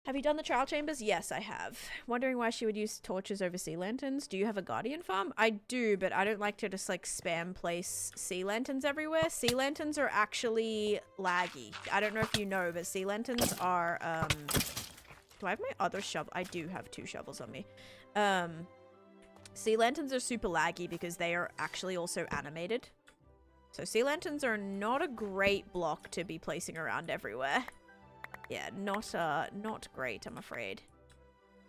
Have you done the trial chambers? Yes, I have. Wondering why she would use torches over sea lanterns. Do you have a guardian farm? I do, but I don't like to just like spam place sea lanterns everywhere. Sea lanterns are actually laggy. I don't know if you know, but sea lanterns are, do I have my other shovel? I do have 2 shovels on me. Sea lanterns are super laggy because they are actually also animated. So sea lanterns are not a great block to be placing around everywhere. Yeah, not great, I'm afraid.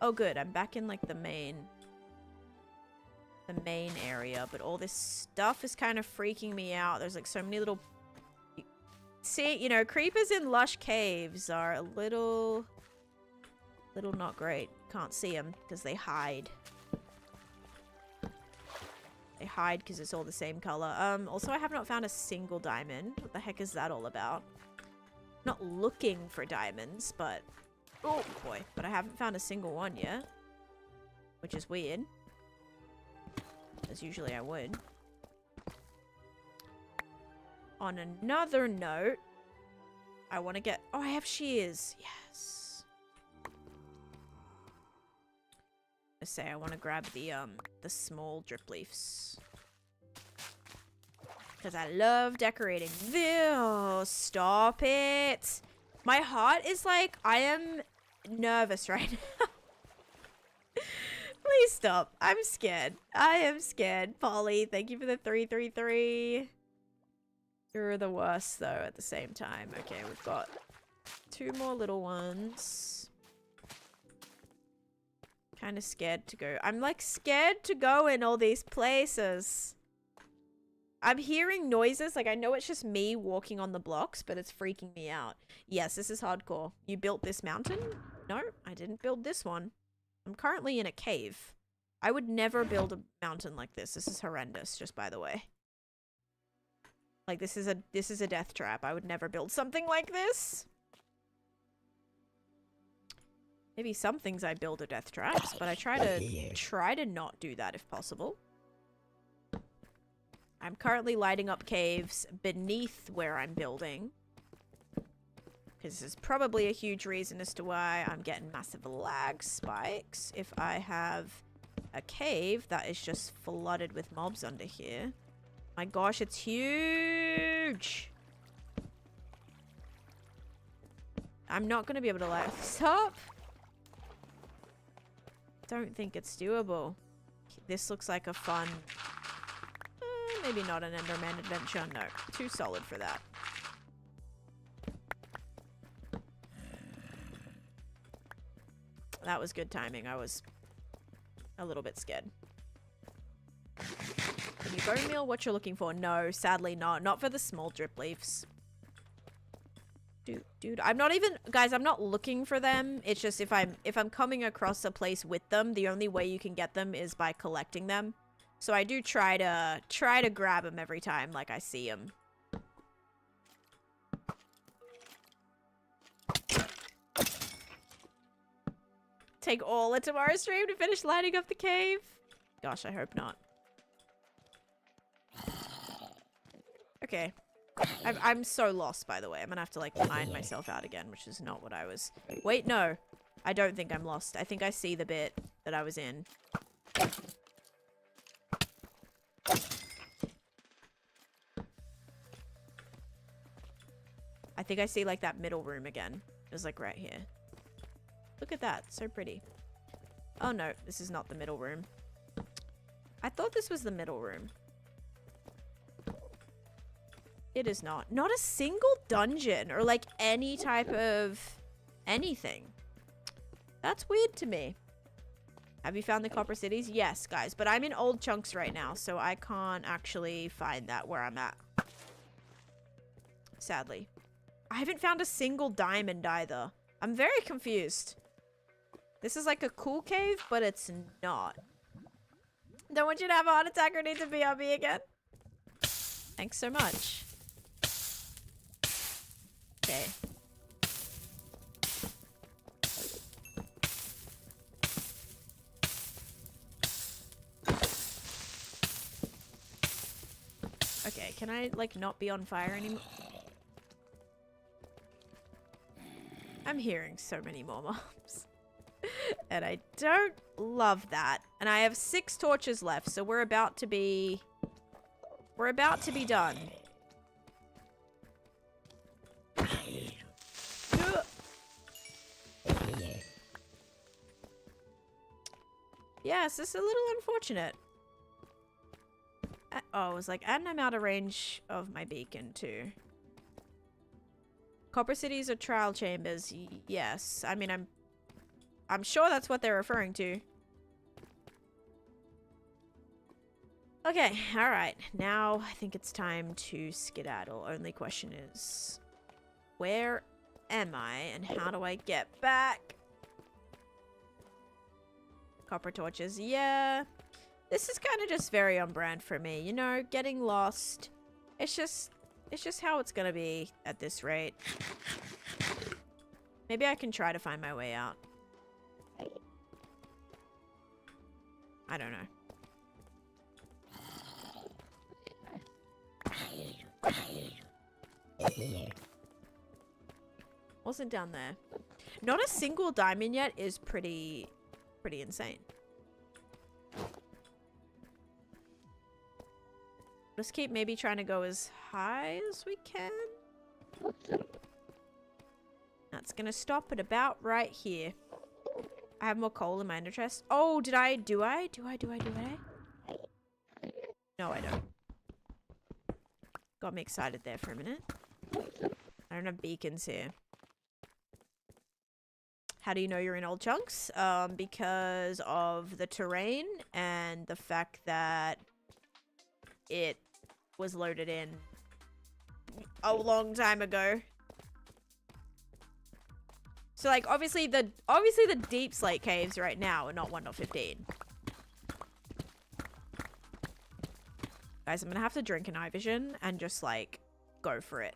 Oh, good. I'm back in, like, the main area. But all this stuff is kind of freaking me out. There's, like, so many little... See, you know, creepers in lush caves are a little not great. Can't see them because they hide. They hide because it's all the same color. Also, I have not found a single diamond. What the heck is that all about? Not looking for diamonds, but... Oh, boy. But I haven't found a single one yet. Which is weird. As usually I would. On another note, I want to get... Oh, I have shears. Yes. I say I want to grab the small drip leaves. Because I love decorating. Ew, stop it. My heart is like, I am nervous right now. Please stop. I'm scared. I am scared. Polly, thank you for the 333. You're the worst, though, at the same time. Okay, we've got 2 more little ones. Kind of scared to go. I'm, like, scared to go in all these places. I'm hearing noises. Like, I know it's just me walking on the blocks, but it's freaking me out. Yes, this is hardcore. You built this mountain? No, I didn't build this one. I'm currently in a cave. I would never build a mountain like this. This is horrendous, just by the way. Like, this is a death trap. I would never build something like this. Maybe some things I build are death traps, but I try to not do that if possible. I'm currently lighting up caves beneath where I'm building. Because this is probably a huge reason as to why I'm getting massive lag spikes. If I have a cave that is just flooded with mobs under here. My gosh, it's huge! I'm not going to be able to light this up. Don't think it's doable. This looks like a fun... maybe not an Enderman adventure. No, too solid for that. That was good timing. I was a little bit scared. Can you bone meal what you're looking for? No, sadly not. Not for the small drip leaves. Dude, I'm not even... Guys, I'm not looking for them. It's just if I'm coming across a place with them, the only way you can get them is by collecting them. So I do try to grab them every time, like I see them. Take all of tomorrow's stream to finish lighting up the cave? Gosh, I hope not. Okay. I'm so lost, by the way. I'm gonna have to, like, mine myself out again, which is not what I was... Wait, no. I don't think I'm lost. I think I see the bit that I was in. I think I see, like, that middle room again. It was, like, right here. Look at that. So pretty. Oh, no. This is not the middle room. I thought this was the middle room. It is not. Not a single dungeon or, like, any type of anything. That's weird to me. Have you found the copper cities? Yes, guys. But I'm in old chunks right now, so I can't actually find that where I'm at. Sadly. I haven't found a single diamond either. I'm very confused. This is like a cool cave, but it's not. Don't want you to have a heart attack or need to be on me again. Thanks so much. Okay. Okay, can I, like, not be on fire anymore? I'm hearing so many more mobs. And I don't love that. And I have 6 torches left, so we're about to be done. Yes, this is a little unfortunate. Oh, it was like, and I'm out of range of my beacon too. Copper cities are trial chambers. Yes, I mean, I'm sure that's what they're referring to. Okay, all right. Now I think it's time to skedaddle. Only question is, where am I and how do I get back? Copper torches, yeah. This is kind of just very on brand for me, you know, getting lost. It's just how it's gonna be at this rate. Maybe I can try to find my way out. I don't know. Wasn't down there. Not a single diamond yet is pretty insane. Let's keep maybe trying to go as high as we can. That's gonna stop at about right here. I have more coal in my ender chest. Oh, do I? Do I? No, I don't. Got me excited there for a minute. I don't have beacons here. How do you know you're in old chunks? Because of the terrain and the fact that it was loaded in a long time ago. So like obviously the deep slate caves right now are not 1.15. Guys, I'm gonna have to drink an eye vision and just like go for it.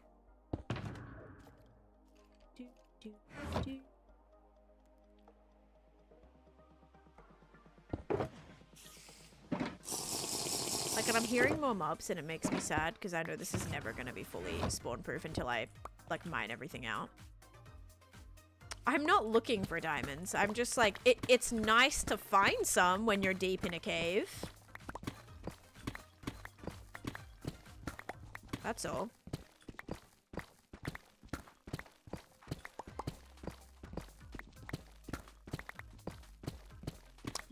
Like, and I'm hearing more mobs and it makes me sad because I know this is never going to be fully spawn proof until I like mine everything out. I'm not looking for diamonds. I'm just like, it's nice to find some when you're deep in a cave. That's all.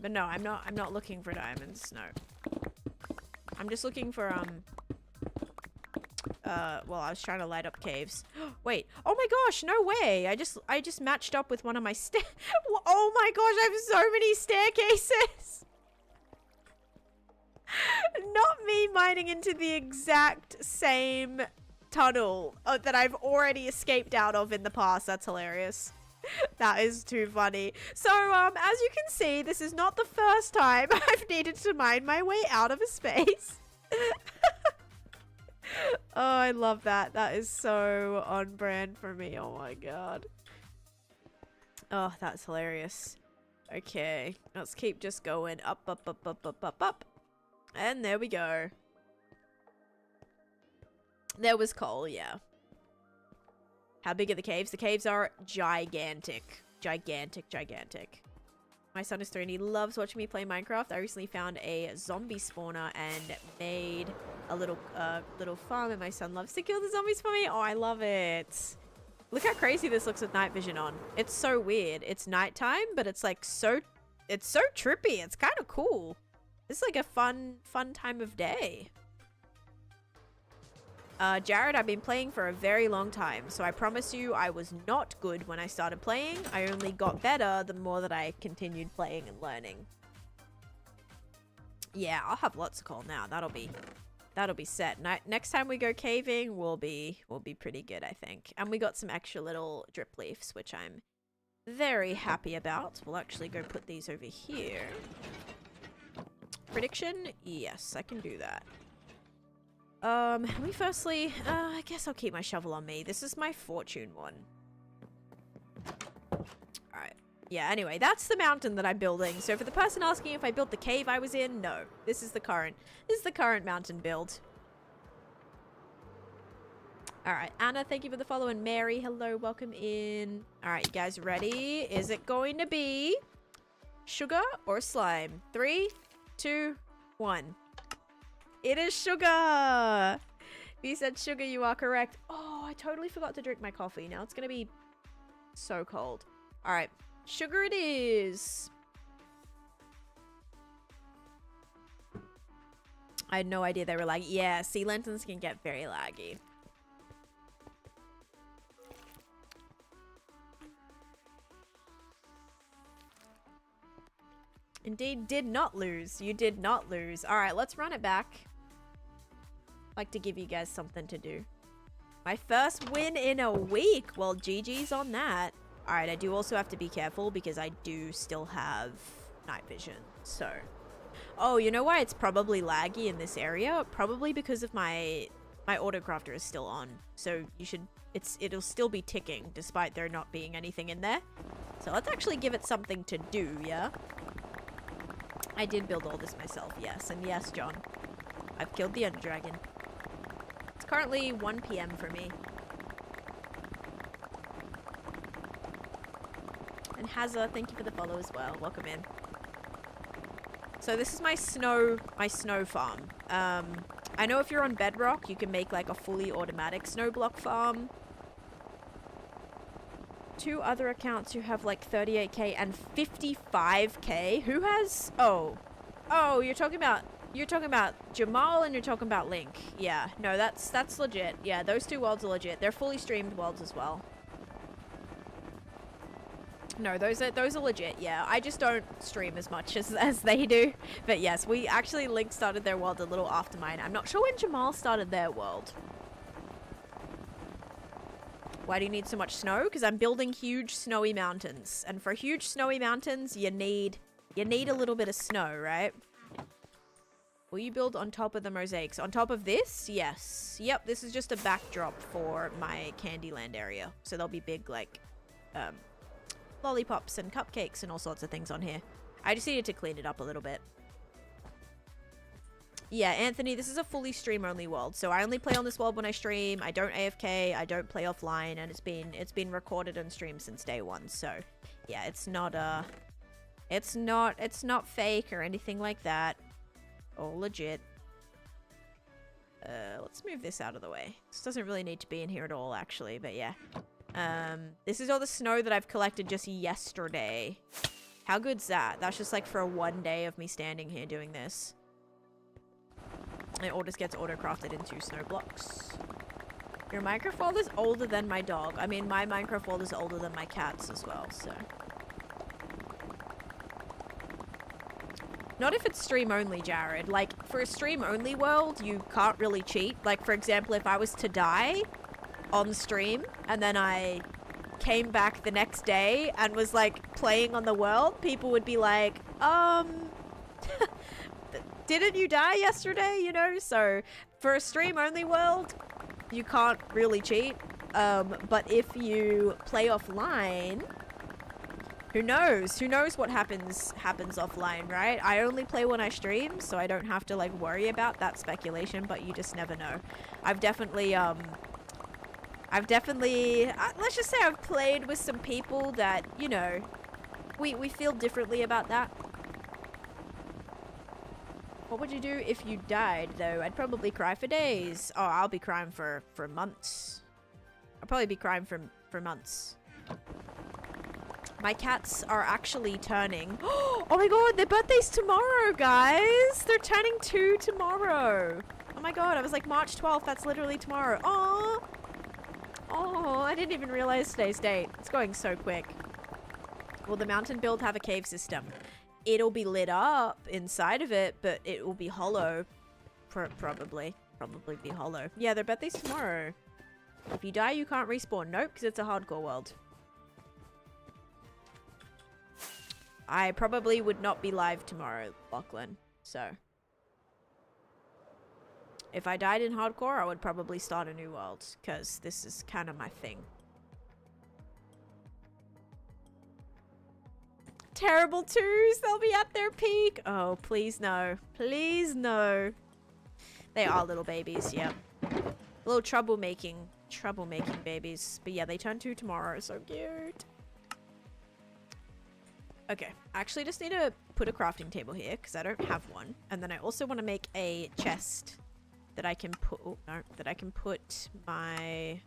But no, I'm not looking for diamonds, no. I'm just looking for, well, I was trying to light up caves. Wait, oh my gosh, no way. I just matched up with one of my oh my gosh, I have so many staircases. Not me mining into the exact same tunnel that I've already escaped out of in the past. That's hilarious. That is too funny. So, as you can see, this is not the first time I've needed to mine my way out of a space. Oh, I love that. That is so on brand for me. Oh my god. Oh, that's hilarious. Okay, let's keep just going up, up, up, up, up, up, up. And there we go. There was coal, yeah. How big are the caves? The caves are gigantic. Gigantic, gigantic. My son is 3 and he loves watching me play Minecraft. I recently found a zombie spawner and made a little farm, and my son loves to kill the zombies for me. Oh, I love it. Look how crazy this looks with night vision on. It's so weird. It's nighttime, but it's like it's so trippy. It's kind of cool. It's like a fun time of day. Jared, I've been playing for a very long time, so I promise you I was not good when I started playing. I only got better the more that I continued playing and learning. Yeah, I'll have lots of coal now. That'll be set. Next time we go caving, we'll be pretty good, I think. And we got some extra little drip leaves, which I'm very happy about. We'll actually go put these over here. Prediction? Yes, I can do that. Firstly, I guess I'll keep my shovel on me. This is my fortune one. Alright. Yeah, anyway, that's the mountain that I'm building. So for the person asking if I built the cave I was in, no. This is the current mountain build. All right, Anna, thank you for the follow. And Mary, hello, welcome in. All right, you guys ready? Is it going to be sugar or slime? 3, 2, 1. It is sugar. If you said sugar, you are correct. Oh, I totally forgot to drink my coffee. Now it's going to be so cold. All right, sugar it is. I had no idea they were laggy. Yeah, sea lanterns can get very laggy. Indeed, did not lose. You did not lose. All right, let's run it back. Like to give you guys something to do. My first win in a week. Well, GG's on that. All right, I do also have to be careful because I do still have night vision. So, oh, you know why it's probably laggy in this area? Probably because of my autocrafter is still on. So you should, it'll still be ticking despite there not being anything in there. So let's actually give it something to do, yeah? I did build all this myself, yes. And yes, John, I've killed the Ender Dragon. It's currently 1 PM for me. And Hazza, thank you for the follow as well. Welcome in. So this is my snow farm. I know if you're on Bedrock, you can make like a fully automatic snow block farm. 2 other accounts who have like 38k and 55k. Who has? Oh, you're talking about Jamal and you're talking about Link. Yeah, no, that's legit. Yeah, those 2 worlds are legit. They're fully streamed worlds as well. No, those are legit. Yeah, I just don't stream as much as they do. But yes, we actually Link started their world a little after mine. I'm not sure when Jamal started their world. Why do you need so much snow? Because I'm building huge snowy mountains. And for huge snowy mountains, you need a little bit of snow, right? Will you build on top of the mosaics? On top of this? Yes. Yep, this is just a backdrop for my Candyland area. So there'll be big, like, lollipops and cupcakes and all sorts of things on here. I just needed to clean it up a little bit. Yeah, Anthony, this is a fully stream-only world, so I only play on this world when I stream. I don't AFK, I don't play offline, and it's been recorded and streamed since day 1. So, yeah, it's not fake or anything like that. All legit. Let's move this out of the way. This doesn't really need to be in here at all, actually, but yeah. This is all the snow that I've collected just yesterday. How good's that? That's just like for 1 day of me standing here doing this. It all just gets auto-crafted into snow blocks. Your Minecraft world is older than my dog. I mean, my Minecraft world is older than my cats as well, so. Not if it's stream-only, Jared. Like, for a stream-only world, you can't really cheat. Like, for example, if I was to die on stream, and then I came back the next day and was, like, playing on the world, people would be like, didn't you die yesterday, you know? So for a stream only world, you can't really cheat. But if you play offline, who knows? Who knows what happens offline, right? I only play when I stream, so I don't have to like worry about that speculation, but you just never know. I've definitely let's just say I've played with some people that, you know, we feel differently about that. What would you do if you died, though? I'd probably cry for days. Oh, I'll be crying for months. I'll probably be crying for months. My cats are actually turning. Oh my god, their birthday's tomorrow, guys! They're turning 2 tomorrow. Oh my god, I was like March 12th. That's literally tomorrow. Oh, I didn't even realize today's date. It's going so quick. Will the mountain build have a cave system? It'll be lit up inside of it, but it will be hollow. Probably be hollow. Yeah, their birthday's tomorrow. If you die, you can't respawn. Nope, because it's a hardcore world. I probably would not be live tomorrow, Lachlan. So, if I died in hardcore, I would probably start a new world, because this is kind of my thing. Terrible twos, they'll be at their peak. Oh, please no. Please no. They are little babies, yep. A little troublemaking troublemaking babies. But yeah, they turn 2 tomorrow. So cute. Okay, I actually just need to put a crafting table here because I don't have one. And then I also want to make a chest that I can put, oh, no, that I can put my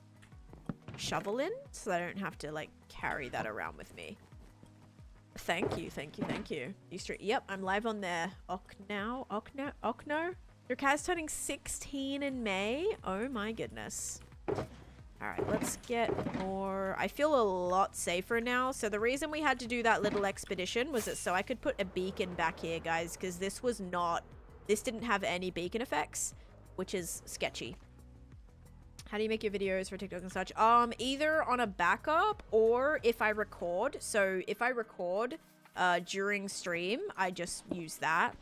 shovel in so I don't have to like carry that around with me. Thank you, thank you, thank you. Yep, I'm live on there. Okno? Your cat's turning 16 in May? Oh my goodness. Alright, let's get more... I feel a lot safer now. So the reason we had to do that little expedition was that so I could put a beacon back here, guys, because this was not... This didn't have any beacon effects, which is sketchy. How do you make your videos for TikTok and such? Either on a backup or if I record. So if I record during stream, I just use that.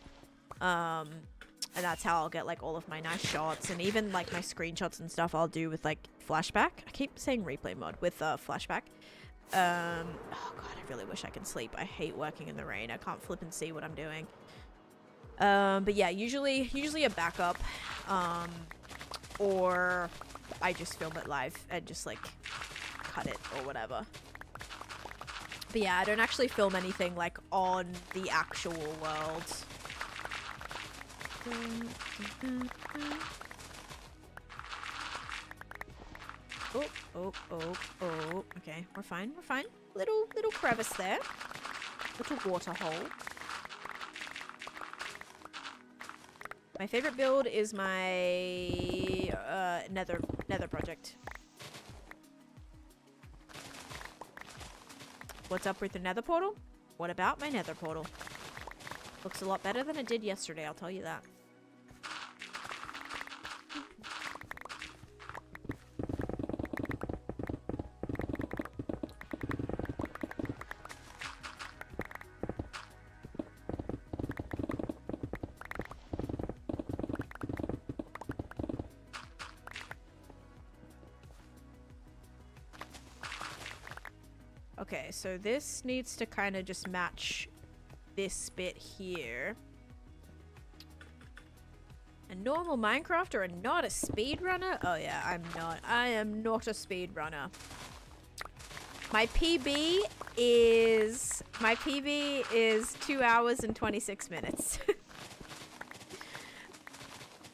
And that's how I'll get like all of my nice shots, and even like my screenshots and stuff I'll do with like flashback. I keep saying replay mode with flashback. Oh god, I really wish I could sleep. I hate working in the rain. I can't flip and see what I'm doing. But yeah, usually a backup, or I just film it live and just like cut it or whatever. But yeah, I don't actually film anything like on the actual world. Oh. Okay, we're fine. Little crevice there. Little water hole. My favorite build is my nether project. What's up with the nether portal? What about my nether portal? Looks a lot better than it did yesterday, I'll tell you that. Okay, so this needs to kind of just match this bit here. A normal Minecrafter and not a speedrunner? Oh yeah, I am not a speedrunner. My PB is 2 hours and 26 minutes.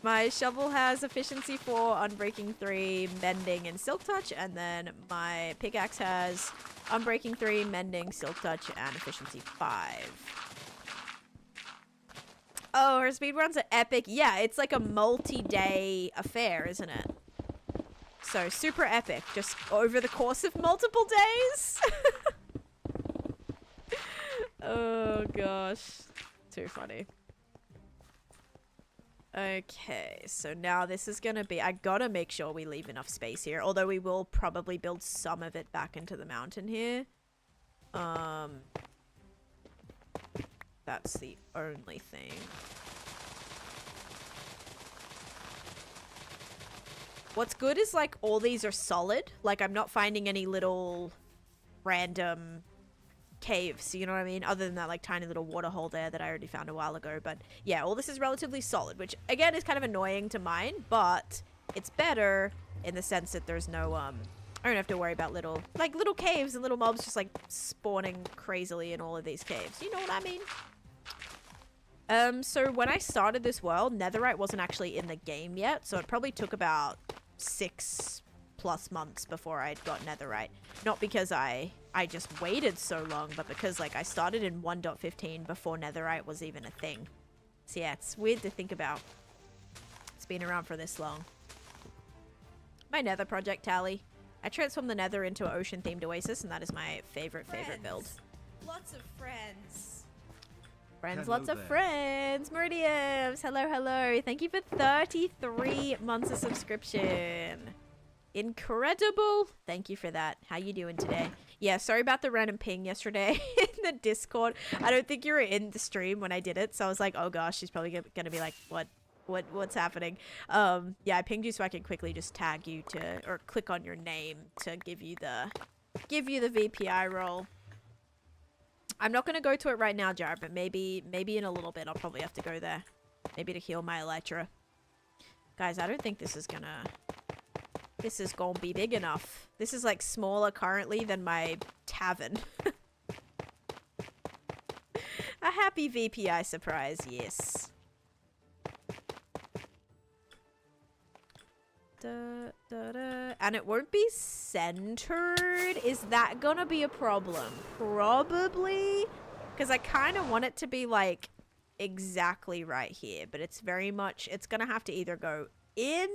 My shovel has efficiency 4, unbreaking 3, mending, and silk touch, and then my pickaxe has unbreaking 3, mending, silk touch, and efficiency 5. Oh, her speedruns are epic. Yeah, it's like a multi-day affair, isn't it? So super epic, just over the course of multiple days. Oh gosh, too funny. Okay, so now this is gonna be... I gotta make sure we leave enough space here. Although we will probably build some of it back into the mountain here. That's the only thing. What's good is, like, all these are solid. Like, I'm not finding any little random caves, you know what I mean? Other than that, like, tiny little water hole there that I already found a while ago. But yeah, all this is relatively solid, which again is kind of annoying to mine, but it's better in the sense that there's no I don't have to worry about little caves and little mobs just like spawning crazily in all of these caves, you know what I mean? So when I started this world, netherite wasn't actually in the game yet, so it probably took about 6+ months before I'd got netherite. Not because I just waited so long, but because like I started in 1.15 before netherite was even a thing. So yeah, it's weird to think about. It's been around for this long. My nether project tally. I transformed the nether into an ocean themed oasis, and that is my favorite build. Lots of friends. Friends, Hello lots of there. friends. Meridiums, hello. Thank you for 33 months of subscription. Incredible. Thank you for that. How you doing today? Yeah, sorry about the random ping yesterday in the Discord. I don't think you were in the stream when I did it, so I was like, oh gosh, she's probably gonna be like, what's happening? Yeah, I pinged you so I can quickly just tag you to, or click on your name to give you the VPI role. I'm not gonna go to it right now, Jared, but maybe in a little bit I'll probably have to go there. Maybe to heal my Elytra. Guys, I don't think this is gonna This is gonna be big enough. This is like smaller currently than my tavern. A happy VPI surprise, yes. Da, da, da. And it won't be centered. Is that gonna be a problem? Probably. Because I kind of want it to be like exactly right here. But it's very much, it's gonna have to either go in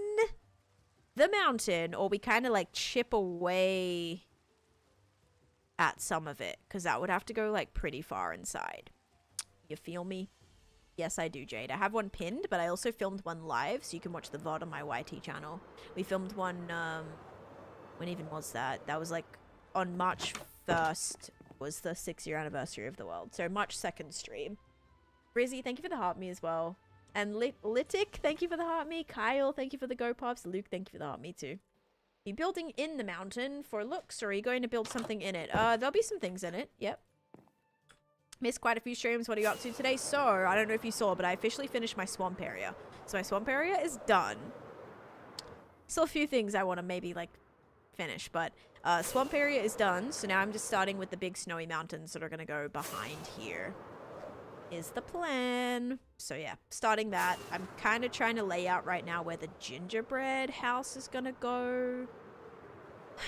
the mountain or we kind of like chip away at some of it. Because that would have to go like pretty far inside. You feel me? Yes, I do, Jade. I have one pinned, but I also filmed one live, so you can watch the VOD on my YT channel. We filmed one, when even was that? That was like on March 1st was the 6-year anniversary of the world. So March 2nd stream. Brizzy, thank you for the heart me as well. And Litic, thank you for the heart me. Kyle, thank you for the go pops. Luke, thank you for the heart me too. Are you building in the mountain for looks, or are you going to build something in it? There'll be some things in it. Yep. Missed quite a few streams. What are you up to today? So, I don't know if you saw, but I officially finished my swamp area. So my swamp area is done. Still a few things I want to maybe, like, finish. But swamp area is done. So now I'm just starting with the big snowy mountains that are going to go behind here. Is the plan. So yeah, starting that. I'm kind of trying to lay out right now where the gingerbread house is going to go.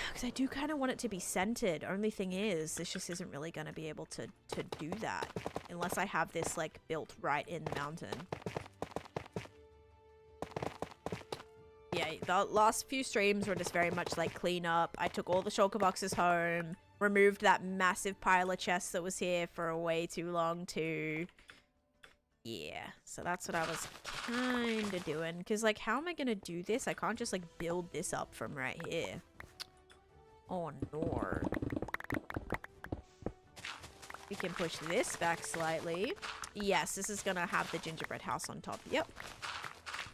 Because I do kind of want it to be centered. Only thing is, this just isn't really going to be able to do that. Unless I have this, like, built right in the mountain. Yeah, the last few streams were just very much, like, clean up. I took all the shulker boxes home. Removed that massive pile of chests that was here for way too long, too. Yeah, so that's what I was kind of doing. Because, like, how am I going to do this? I can't just, like, build this up from right here. Oh no. We can push this back slightly. Yes, this is gonna have the gingerbread house on top. Yep.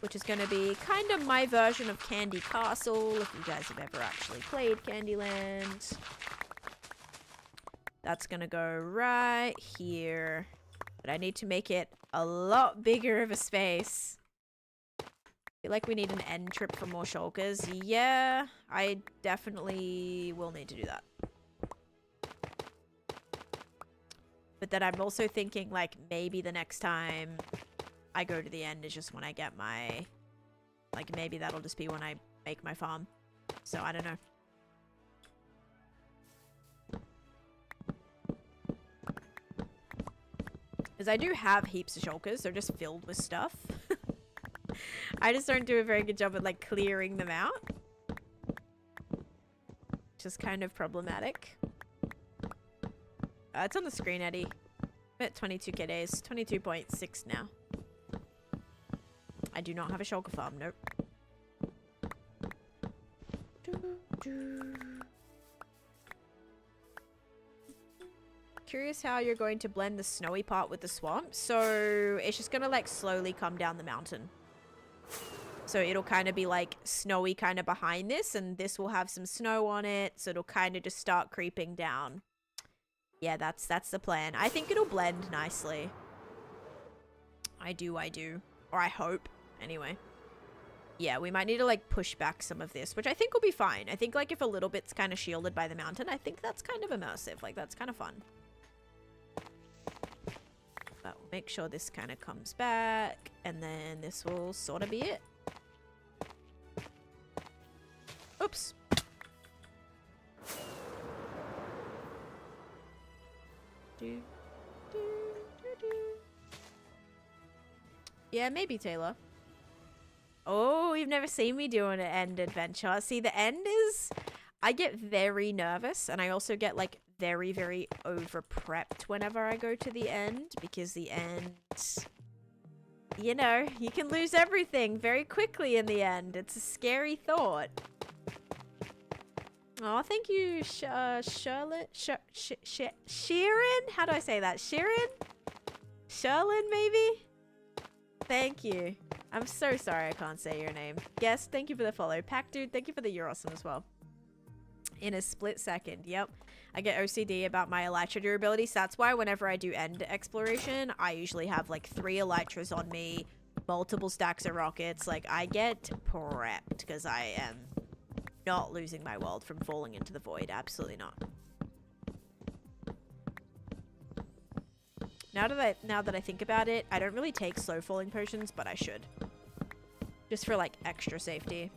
Which is gonna be kind of my version of Candy Castle, if you guys have ever actually played Candyland. That's gonna go right here. But I need to make it a lot bigger of a space. Feel like we need an end trip for more shulkers. Yeah, I definitely will need to do that. But then I'm also thinking, like, maybe the next time I go to the end is just when I get my... Like, maybe that'll just be when I make my farm. So, I don't know. Because I do have heaps of shulkers. They're just filled with stuff. I just don't do a very good job at, like, clearing them out. Which is kind of problematic. It's on the screen, Eddie. I'm at 22k days. 22.6 now. I do not have a shulker farm. Nope. Curious how you're going to blend the snowy part with the swamp. So it's just going to, like, slowly come down the mountain. So it'll kind of be like snowy kind of behind this, and this will have some snow on it, so it'll kind of just start creeping down. Yeah, that's the plan. I think it'll blend nicely. I do. Or I hope, anyway. Yeah, we might need to, like, push back some of this, which I think will be fine. I think, like, if a little bit's kind of shielded by the mountain, I think that's kind of immersive. Like, that's kind of fun. But we'll make sure this kind of comes back, and then this will sort of be it. Oops. Yeah, maybe, Taylor. Oh, you've never seen me do an end adventure. See, the end is... I get very nervous, and I also get, like, very, very over-prepped whenever I go to the end, because the end... You know, you can lose everything very quickly in the end. It's a scary thought. Oh, thank you, Sheeran? How do I say that? Sherlin, maybe? Thank you. I'm so sorry I can't say your name. Yes, thank you for the follow. Pack Dude, thank you for the you're awesome as well. In a split second, yep. I get OCD about my elytra durability, so that's why whenever I do end exploration, I usually have like 3 elytras on me, multiple stacks of rockets. Like, I get prepped because I am not losing my world from falling into the void. Absolutely not. Now that I think about it, I don't really take slow falling potions, but I should. Just for like extra safety.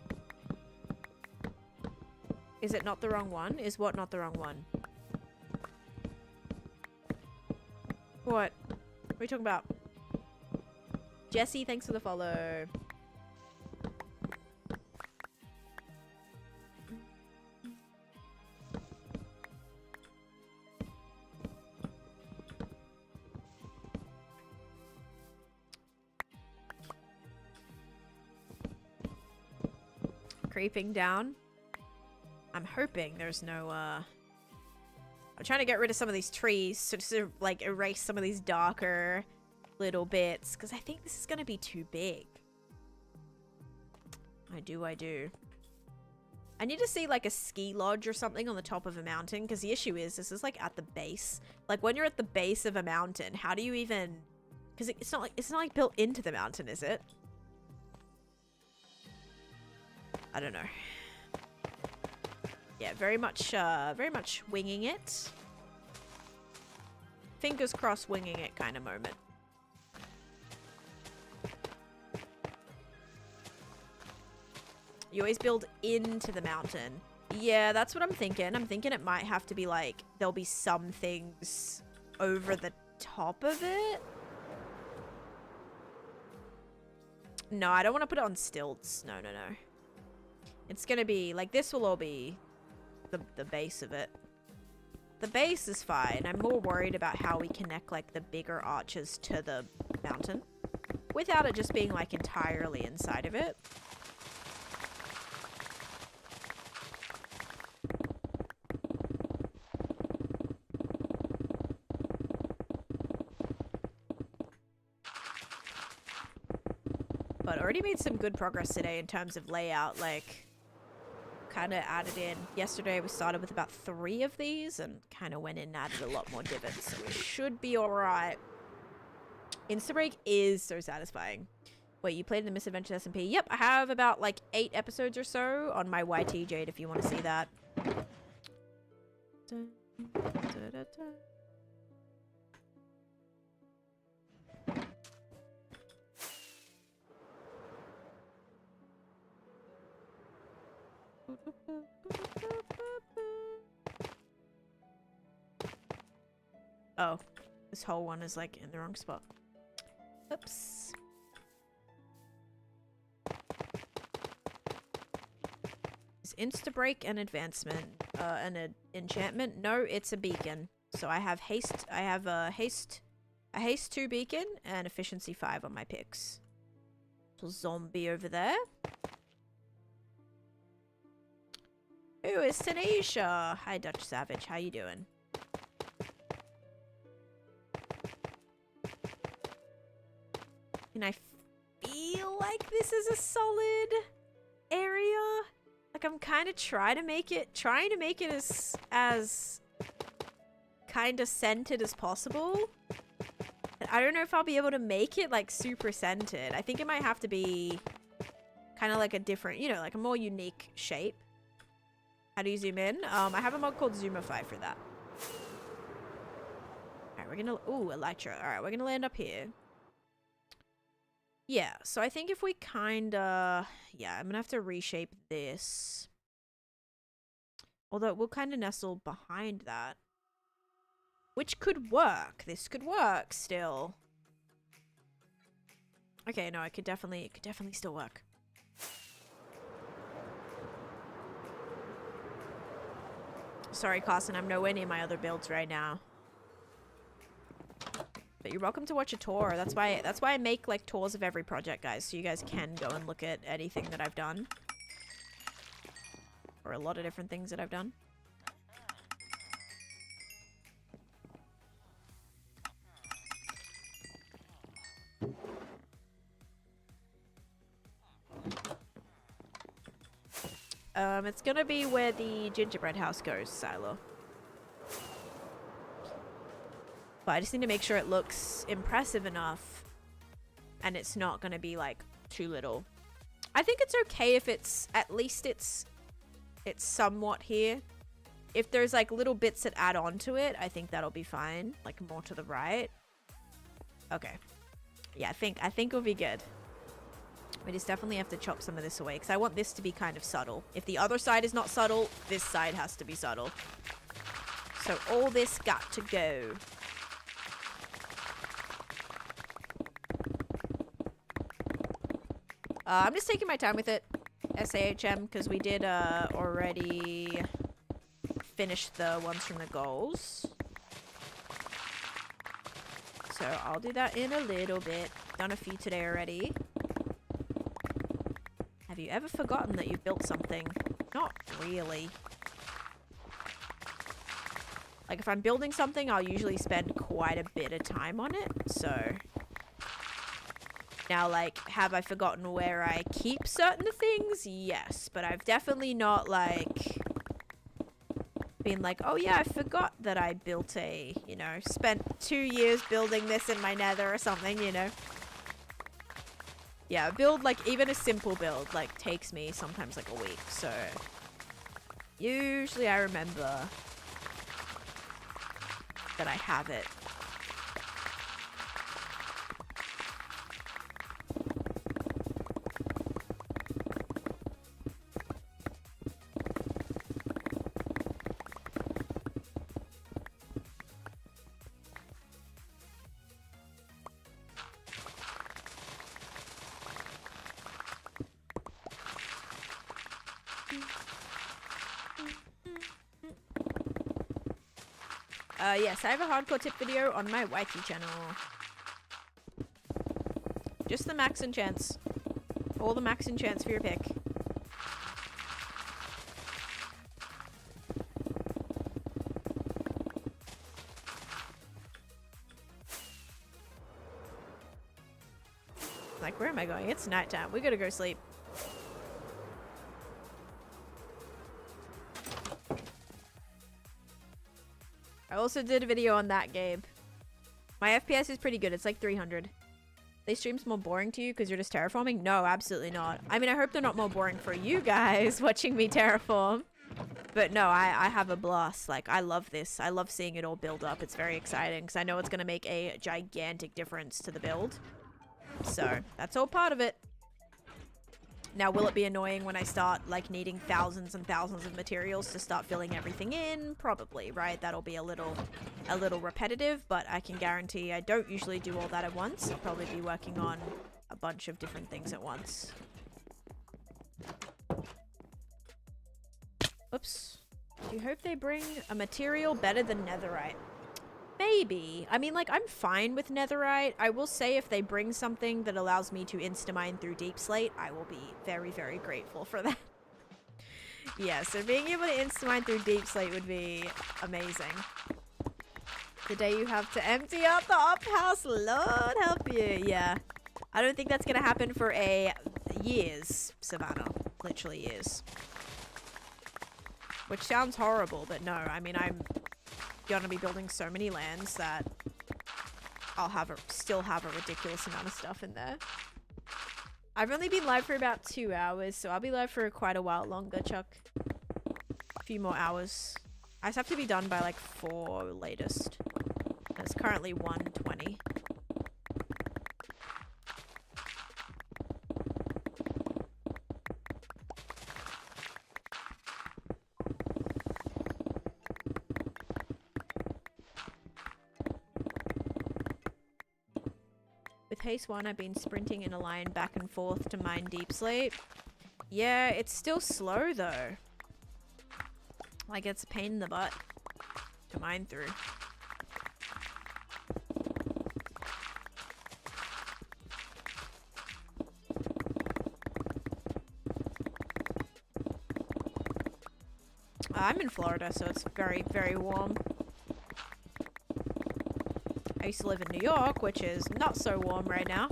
Is it not the wrong one? Is what not the wrong one? What? What are you talking about? Jesse, thanks for the follow. Creeping down. I'm hoping there's no, I'm trying to get rid of some of these trees to like erase some of these darker little bits, because I think this is going to be too big. I do. I need to see like a ski lodge or something on the top of a mountain, because the issue is this is like at the base. Like when you're at the base of a mountain, how do you even... Because it's not like built into the mountain, is it? I don't know. Yeah, very much winging it. Fingers crossed winging it kind of moment. You always build into the mountain. Yeah, that's what I'm thinking. I'm thinking it might have to be like, there'll be some things over the top of it. No, I don't want to put it on stilts. No. It's gonna be, like, this will all be the base of it. The base is fine. I'm more worried about how we connect, like, the bigger arches to the mountain. Without it just being, like, entirely inside of it. But already made some good progress today in terms of layout, like... kind of added in. Yesterday we started with about 3 of these and kind of went in and added a lot more divots, so we should be alright. Instabreak is so satisfying. Wait, you played in the Misadventure SMP? Yep, I have about like 8 episodes or so on my YT Jade if you want to see that. Oh, this whole one is like in the wrong spot. Oops. Is Instabreak an advancement? An enchantment? No, it's a beacon. So I have haste. I have a haste 2 beacon and efficiency 5 on my picks. Little zombie over there. Ooh, it's Taneesha. Hi, Dutch Savage. How you doing? And I feel like this is a solid area. Like I'm kind of trying to make it as kind of scented as possible. And I don't know if I'll be able to make it like super scented. I think it might have to be kind of like a different, you know, like a more unique shape. How do you zoom in? I have a mod called Zoomify for that. Alright, we're gonna... Ooh, Elytra. Alright, we're gonna land up here. Yeah, so I think if we kinda... Yeah, I'm gonna have to reshape this. Although it will kind of nestle behind that. Which could work. This could work still. Okay, no, it could definitely still work. Sorry, Carson, I'm nowhere near my other builds right now. But you're welcome to watch a tour. That's why I make like tours of every project, guys, so you guys can go and look at anything that I've done. Or a lot of different things that I've done. It's gonna be where the gingerbread house goes, Silo. But I just need to make sure it looks impressive enough. And it's not gonna be, like, too little. I think it's okay if it's... At least it's it's somewhat here. If there's like little bits that add on to it, I think that'll be fine. Like more to the right. Okay. Yeah, I think we'll be good. We just definitely have to chop some of this away because I want this to be kind of subtle. If the other side is not subtle, this side has to be subtle. So all this got to go. I'm just taking my time with it. SAHM, because we did already finish the ones from the goals. So I'll do that in a little bit. Done a few today already. Have you ever forgotten that you've built something? Not really. Like if I'm building something, I'll usually spend quite a bit of time on it. So now, like, have I forgotten where I keep certain things? Yes, but I've definitely not, like, been like, oh yeah, I forgot that I built a, you know, spent 2 years building this in my nether or something, you know. Yeah, a build, like, even a simple build, like, takes me sometimes, like, a week, so usually I remember that I have it. Yes, I have a hardcore tip video on my Wiki channel. Just the max enchants. All the max enchants for your pick. Like, where am I going? It's nighttime. We gotta go sleep. I also did a video on that, Gabe. My FPS is pretty good. It's like 300. They streams more boring to you because you're just terraforming? No, absolutely not. I mean, I hope they're not more boring for you guys watching me terraform. But no, I have a blast. Like, I love this. I love seeing it all build up. It's very exciting because I know it's going to make a gigantic difference to the build. So, that's all part of it. Now, will it be annoying when I start, like, needing thousands and thousands of materials to start filling everything in? Probably, right? That'll be a little repetitive, but I can guarantee I don't usually do all that at once. I'll probably be working on a bunch of different things at once. Oops. Do you hope they bring a material better than netherite? Maybe. I mean, like, I'm fine with netherite. I will say if they bring something that allows me to insta-mine through deep slate, I will be very, very grateful for that. Yeah, so being able to insta-mine through deep slate would be amazing. The day you have to empty out the up house, Lord help you. Yeah. I don't think that's gonna happen for years, Savannah. Literally years. Which sounds horrible, but no. I mean, I'm gonna be building so many lands that I'll still have a ridiculous amount of stuff in there. I've only been live for about 2 hours, so I'll be live for quite a while longer, Chuck. A few more hours. I just have to be done by like 4 latest. It's currently 1:20. With Haste 1, I've been sprinting in a line back and forth to mine deep slate. Yeah, it's still slow though. Like, it's a pain in the butt to mine through. I'm in Florida, so it's very, very warm. I used to live in New York, which is not so warm right now.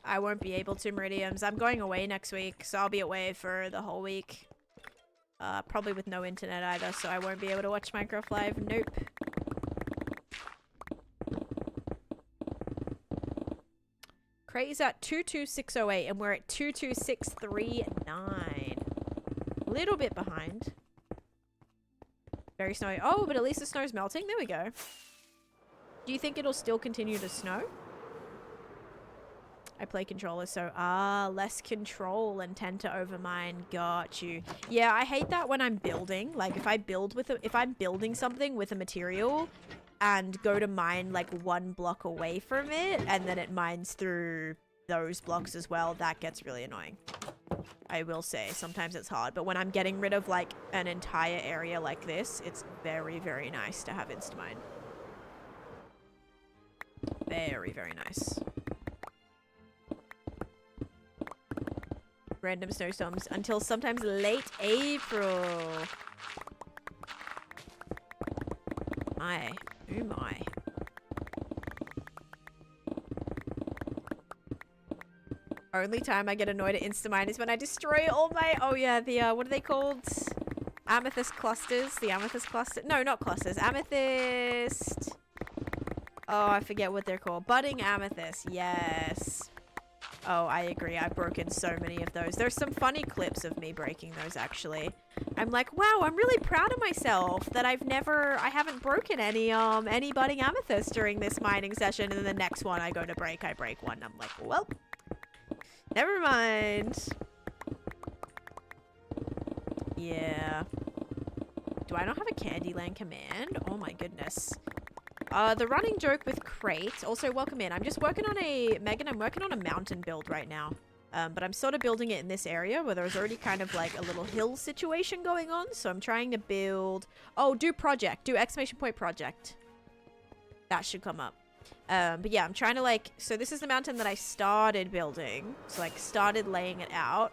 I won't be able to, Meridians. I'm going away next week, so I'll be away for the whole week. Probably with no internet either, so I won't be able to watch Minecraft Live. Nope. Crate is at 22608 and we're at 22639. A little bit behind. Very snowy. Oh, but at least the snow's melting. There we go. Do you think it'll still continue to snow? I play controller, so less control and tend to overmine. Got you. Yeah, I hate that when I'm building. Like if I'm building something with a material and go to mine like 1 block away from it and then it mines through those blocks as well, that gets really annoying. I will say sometimes it's hard, but when I'm getting rid of like an entire area like this, it's very, very nice to have Instamine. Very, very nice. Random snowstorms until sometimes late April. My, oh my. Only time I get annoyed at Instamine is when I destroy all my, oh yeah, the, what are they called? Amethyst clusters. The amethyst cluster. No, not clusters. Amethyst. Oh, I forget what they're called. Budding amethyst. Yes. Oh, I agree. I've broken so many of those. There's some funny clips of me breaking those, actually. I'm like, wow, I'm really proud of myself that I haven't broken any budding amethyst during this mining session. And then the next one I go to break, I break one. I'm like, well, never mind. Yeah. Do I not have a Candyland command? Oh my goodness. The running joke with crate. Also, welcome in. I'm just working on Megan, I'm working on a mountain build right now. But I'm sort of building it in this area where there's already kind of like a little hill situation going on. So I'm trying to build... Oh, do project. Do exclamation point project. That should come up. But yeah, I'm trying to like... So this is the mountain that I started building. So like started laying it out.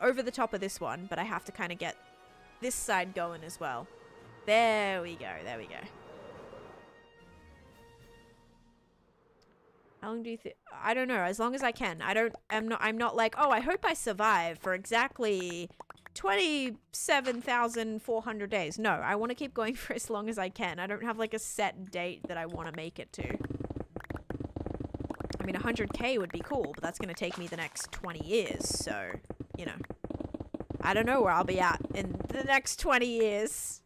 Over the top of this one. But I have to kind of get this side going as well. There we go. There we go. How long do you think? I don't know. As long as I can. I'm not like, oh, I hope I survive for exactly 27,400 days. No, I want to keep going for as long as I can. I don't have like a set date that I want to make it to. I mean, 100k would be cool, but that's going to take me the next 20 years. So, you know, I don't know where I'll be at in the next 20 years.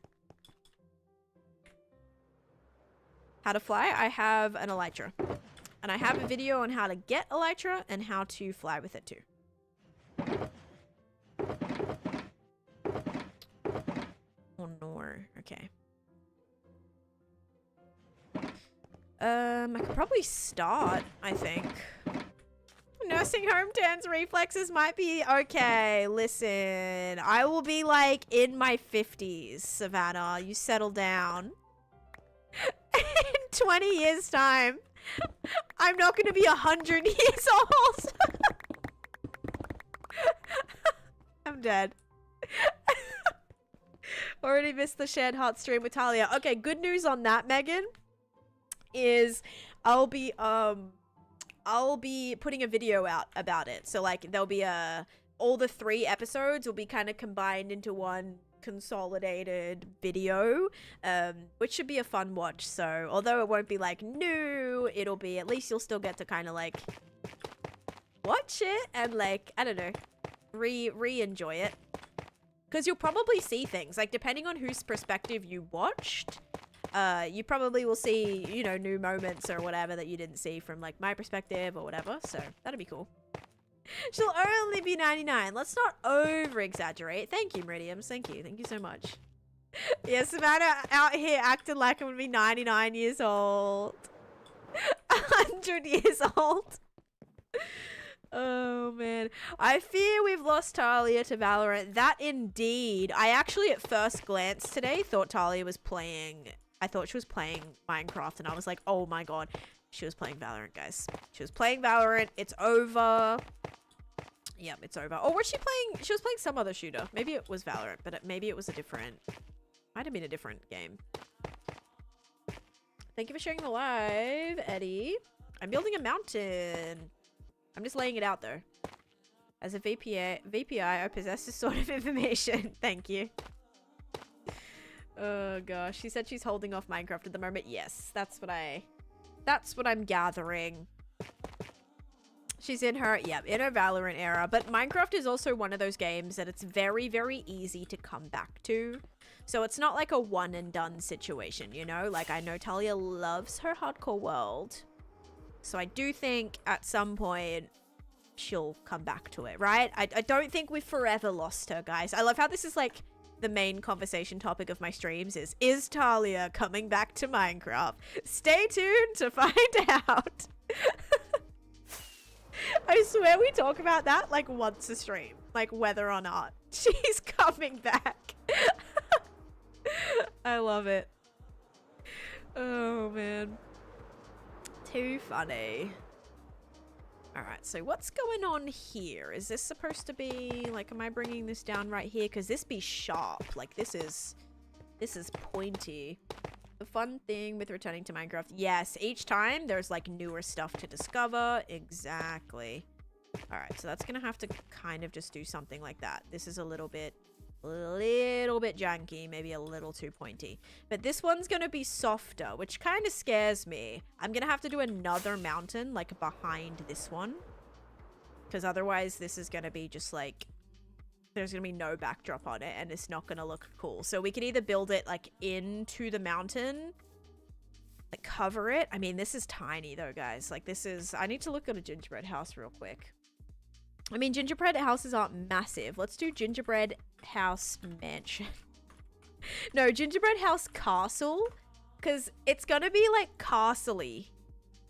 How to fly? I have an elytra. And I have a video on how to get elytra and how to fly with it too. Oh no. Okay. I could probably start, I think. Nursing home Dan's reflexes might be okay. Listen, I will be like in my 50s, Savannah. You settle down. In 20 years' time. I'm not going to be 100 years old. I'm dead. Already missed the shared heart stream with Talia. Okay, good news on that, Megan, is I'll be putting a video out about it. So like there'll be all the 3 episodes will be kind of combined into one consolidated video, which should be a fun watch. So although it won't be like new, it'll be, at least you'll still get to kind of like watch it and like, I don't know, re-enjoy it, because you'll probably see things like, depending on whose perspective you watched, you probably will see, you know, new moments or whatever that you didn't see from like my perspective or whatever. So that'll be cool. She'll only be 99. Let's not over-exaggerate. Thank you, Meridiums. Thank you. Thank you so much. Yeah, Savannah out here acting like I'm gonna be 99 years old. 100 years old. Oh, man. I fear we've lost Talia to Valorant. That indeed. I actually, at first glance today, thought Talia was playing... I thought she was playing Minecraft, and I was like, oh my god. She was playing Valorant, guys. She was playing Valorant. It's over. Yep, it's over. Or was she playing... She was playing some other shooter. Maybe it was Valorant, but maybe it was a different... Might have been a different game. Thank you for sharing the live, Eddie. I'm building a mountain. I'm just laying it out, though. As a VPI, I possess this sort of information. Thank you. Oh gosh, she said she's holding off Minecraft at the moment. Yes, that's what I'm gathering. She's in her, yeah, in her Valorant era. But Minecraft is also one of those games that it's very, very easy to come back to. So it's not like a one and done situation, you know? Like, I know Talia loves her hardcore world. So I do think at some point she'll come back to it, right? I don't think we've forever lost her, guys. I love how this is like the main conversation topic of my streams is Talia coming back to Minecraft? Stay tuned to find out. I swear we talk about that like once a stream, like whether or not she's coming back. I love it. Oh man. Too funny. Alright, so what's going on here? Is this supposed to be, like, am I bringing this down right here? Because this be sharp. Like, this is pointy. The fun thing with returning to Minecraft. Yes, each time there's, like, newer stuff to discover. Exactly. Alright, so that's going to have to kind of just do something like that. This is a little bit janky, maybe a little too pointy. But this one's gonna be softer, which kind of scares me. I'm gonna have to do another mountain, like, behind this one. Because otherwise, this is gonna be just, like, there's gonna be no backdrop on it, and it's not gonna look cool. So we can either build it, like, into the mountain, like, cover it. I mean, this is tiny, though, guys. Like, this is... I need to look at a gingerbread house real quick. I mean, gingerbread houses aren't massive. Let's do gingerbread house mansion. No, gingerbread house castle. Because it's going to be, like, castle-y.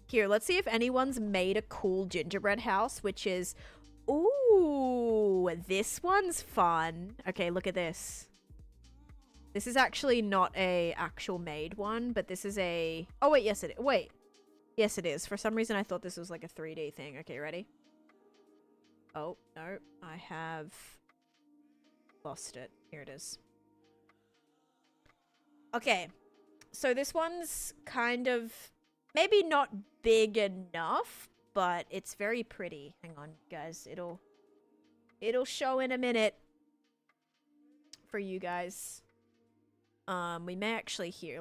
Here, let's see if anyone's made a cool gingerbread house, which is... Ooh, this one's fun. Okay, look at this. This is actually not a actual made one, but this is a... Oh, wait, yes, it is. Wait. Yes, it is. For some reason, I thought this was, like, a 3D thing. Okay, ready? Oh, no, I have lost it. Here it is. Okay, so this one's kind of maybe not big enough, but it's very pretty. Hang on, guys. It'll show in a minute for you guys. We may actually here.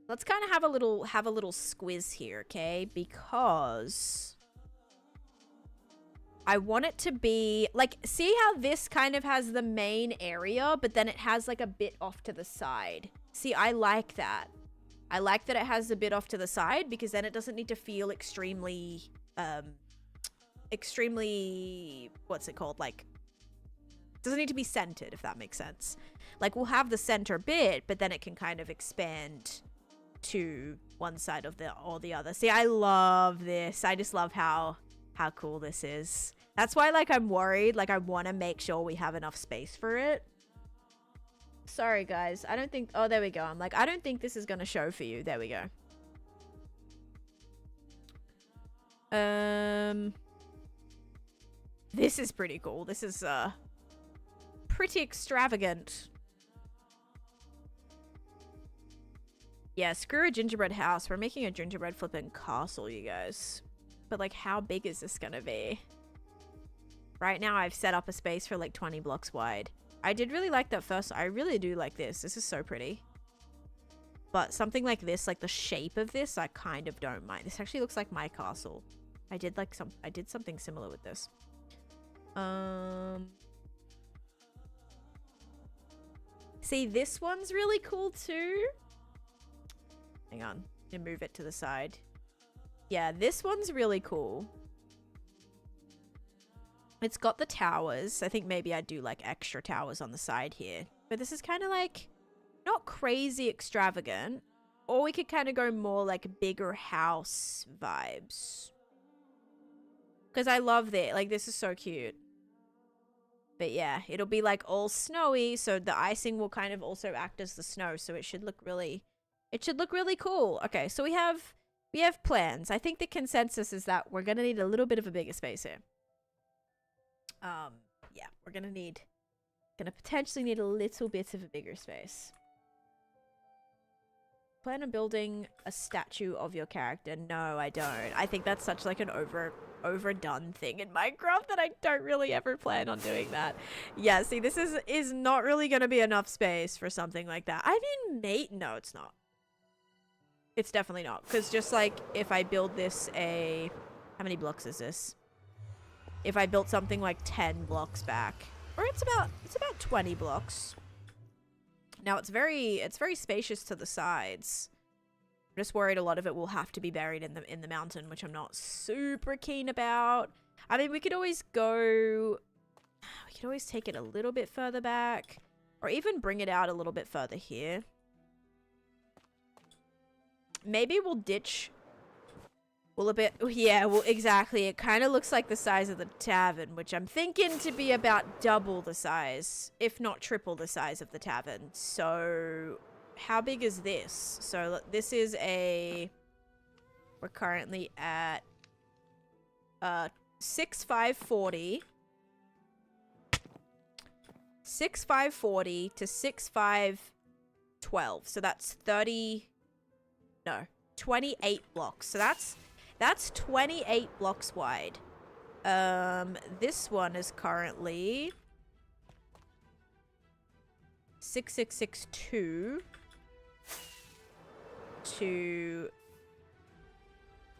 Let's kind of have a little squiz here, okay? Because I want it to be, like, see how this kind of has the main area, but then it has, like, a bit off to the side. See, I like that. I like that it has a bit off to the side, because then it doesn't need to feel extremely, what's it called? Like, it doesn't need to be centered, if that makes sense. Like, we'll have the center bit, but then it can kind of expand to one side of or the other. See, I love this. I just love how cool this is. That's why, like, I'm worried. Like, I want to make sure we have enough space for it. Sorry, guys. I don't think... Oh, there we go. I'm like, I don't think this is going to show for you. There we go. This is pretty cool. This is, pretty extravagant. Yeah, screw a gingerbread house. We're making a gingerbread flipping castle, you guys. But, like, how big is this gonna be? Right now, I've set up a space for, like, 20 blocks wide. I did really like that first. I really do like this. This is so pretty. But something like this, like the shape of this, I kind of don't mind. This actually looks like my castle. I did something similar with this. See, this one's really cool too. Hang on. I'm gonna move it to the side. Yeah, this one's really cool. It's got the towers. I think maybe I'd do like extra towers on the side here. But this is kind of like not crazy extravagant. Or we could kind of go more like bigger house vibes. Because I love that. Like, this is so cute. But yeah, it'll be like all snowy. So the icing will kind of also act as the snow. So it should look really cool. Okay, so we have plans. I think the consensus is that we're going to need a little bit of a bigger space here. Yeah, we're gonna potentially need a little bit of a bigger space. Plan on building a statue of your character? No, I don't. I think that's such like an overdone thing in Minecraft that I don't really ever plan on doing that. Yeah, see, this is not really going to be enough space for something like that. I mean, mate, no, it's not. It's definitely not. Because just like if I build this how many blocks is this? If I built something like 10 blocks back, or it's about 20 blocks. Now it's very spacious to the sides. I'm just worried a lot of it will have to be buried in the mountain, which I'm not super keen about. I mean, we could always take it a little bit further back, or even bring it out a little bit further here. Maybe we'll ditch. Yeah, well, exactly. It kind of looks like the size of the tavern, which I'm thinking to be about double the size, if not triple the size of the tavern. So, how big is this? So, this is we're currently at 6,540. 6,540 to 6,512. So that's 28 blocks. So that's 28 blocks wide. This one is currently 6,662 to...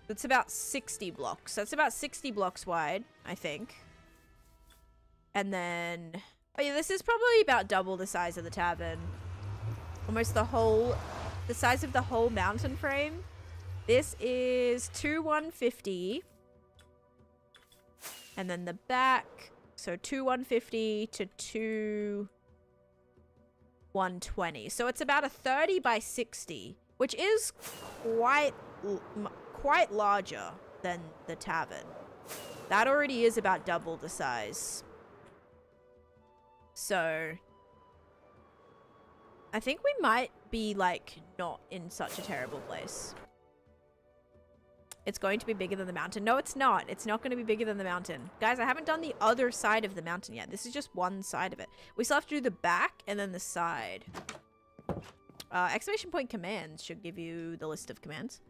That's about 60 blocks. That's about 60 blocks wide, I think. And then... Oh yeah, this is probably about double the size of the tavern. Almost the size of the whole mountain frame. This is 2,150. And then the back, so 2,150 to 2,120. So it's about a 30 by 60, which is quite larger than the tavern. That already is about double the size. So I think we might be like not in such a terrible place. It's going to be bigger than the mountain. No, it's not. It's not going to be bigger than the mountain. Guys, I haven't done the other side of the mountain yet. This is just one side of it. We still have to do the back and then the side. Exclamation point commands should give you the list of commands,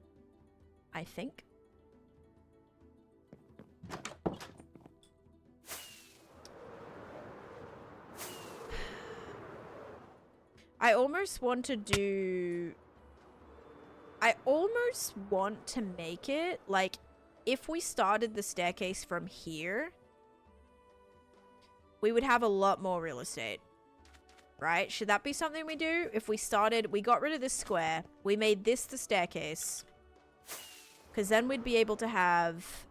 I think. I almost want to make it, like, if we started the staircase from here, we would have a lot more real estate, right? Should that be something we do? If we got rid of this square, we made this the staircase, because then we'd be able to have,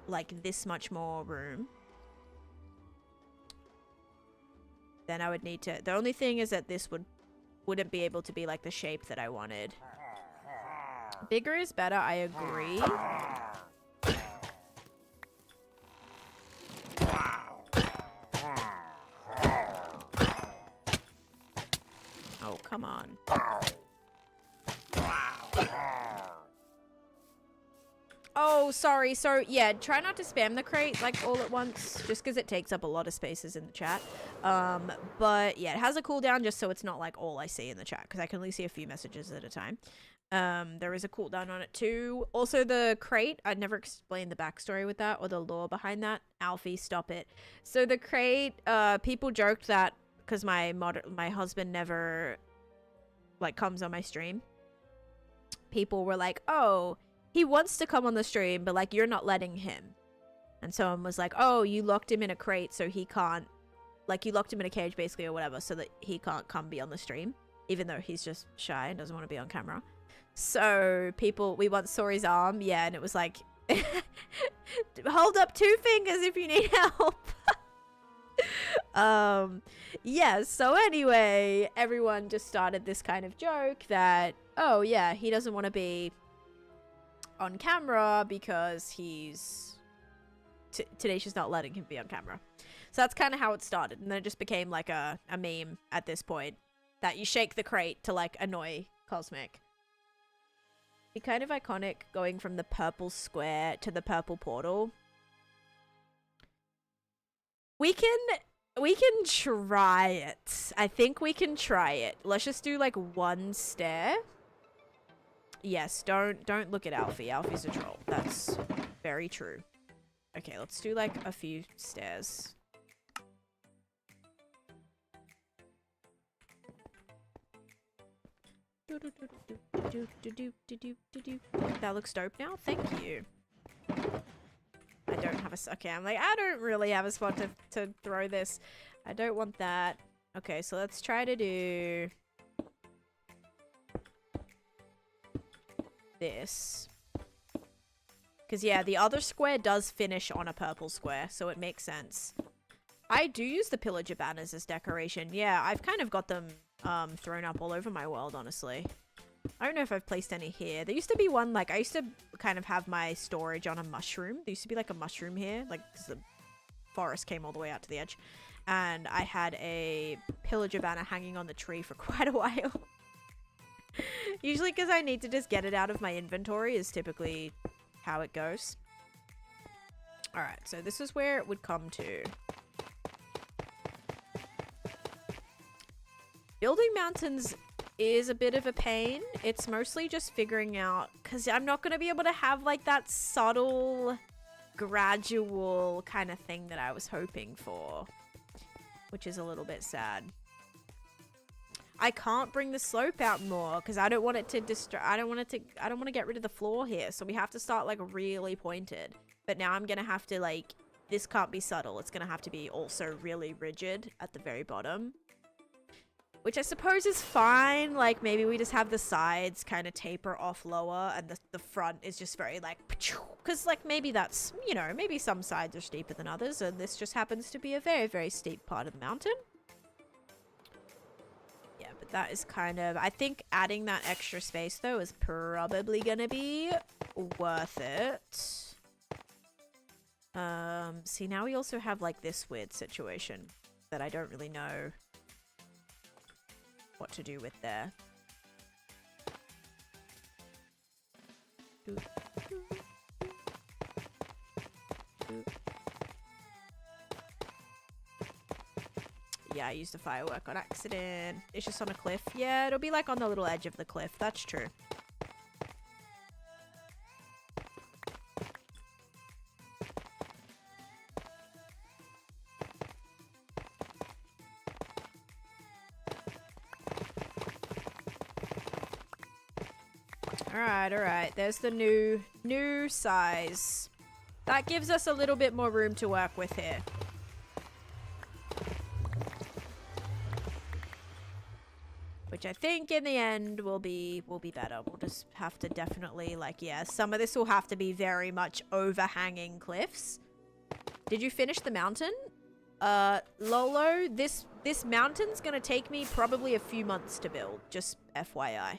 like, this much more room. Then I would need to... The only thing is that this wouldn't be able to be, like, the shape that I wanted. Bigger is better, I agree. Oh, come on. Oh, sorry. So, yeah, try not to spam the crate, like, all at once, just because it takes up a lot of spaces in the chat. But, yeah, it has a cooldown just so it's not, like, all I see in the chat, because I can only see a few messages at a time. There is a cooldown on it, too. Also, the crate, I'd never explained the backstory with that, or the lore behind that. Alfie, stop it. So, the crate, people joked that, because my husband never, like, comes on my stream. People were like, oh... He wants to come on the stream, but, like, you're not letting him. And someone was like, oh, you locked him in a crate so he can't... Like, you locked him in a cage, basically, or whatever, so that he can't come be on the stream. Even though he's just shy and doesn't want to be on camera. So, we once saw his arm, yeah, and it was like... Hold up 2 fingers if you need help! Yeah, so anyway, everyone just started this kind of joke that, oh, yeah, he doesn't want to be... on camera because Taneesha's not letting him be on camera. So that's kind of how it started, and then it just became like a meme at this point that you shake the crate to like annoy Cosmic. Be kind of iconic going from the purple square to the purple portal. We can try it. I think we can try it. Let's just do like one stair. Yes, don't look at Alfie. Alfie's a troll. That's very true. Okay, let's do like a few stairs. That looks dope now. Thank you. I don't have a... Okay, I'm like, I don't really have a spot to throw this. I don't want that. Okay, so let's try to do... this. Because, yeah, the other square does finish on a purple square, so it makes sense. I do use the pillager banners as decoration. Yeah, I've kind of got them thrown up all over my world, honestly. I don't know if I've placed any here. There used to be one, like, I used to kind of have my storage on a mushroom. There used to be, like, a mushroom here, like, because the forest came all the way out to the edge. And I had a pillager banner hanging on the tree for quite a while. Usually because I need to just get it out of my inventory is typically how it goes. Alright, so this is where it would come to. Building mountains is a bit of a pain. It's mostly just figuring out, because I'm not going to be able to have like that subtle, gradual kind of thing that I was hoping for, which is a little bit sad. I can't bring the slope out more because I don't want it to I don't want to get rid of the floor here. So we have to start like really pointed. But now I'm going to have to like, this can't be subtle. It's going to have to be also really rigid at the very bottom. Which I suppose is fine. Like maybe we just have the sides kind of taper off lower and the front is just very like, because like maybe that's, you know, maybe some sides are steeper than others. And this just happens to be a very, very steep part of the mountain. Yeah, but that is kind of, I think adding that extra space though is probably going to be worth it. See, now we also have like this weird situation that I don't really know what to do with there. Yeah, I used a firework on accident. It's just on a cliff. Yeah, it'll be like on the little edge of the cliff. That's true. Alright. There's the new size. That gives us a little bit more room to work with here. Which I think in the end will be better. We'll just have to definitely like, yeah, some of this will have to be very much overhanging cliffs. Did you finish the mountain? Lolo, this mountain's gonna take me probably a few months to build, just FYI.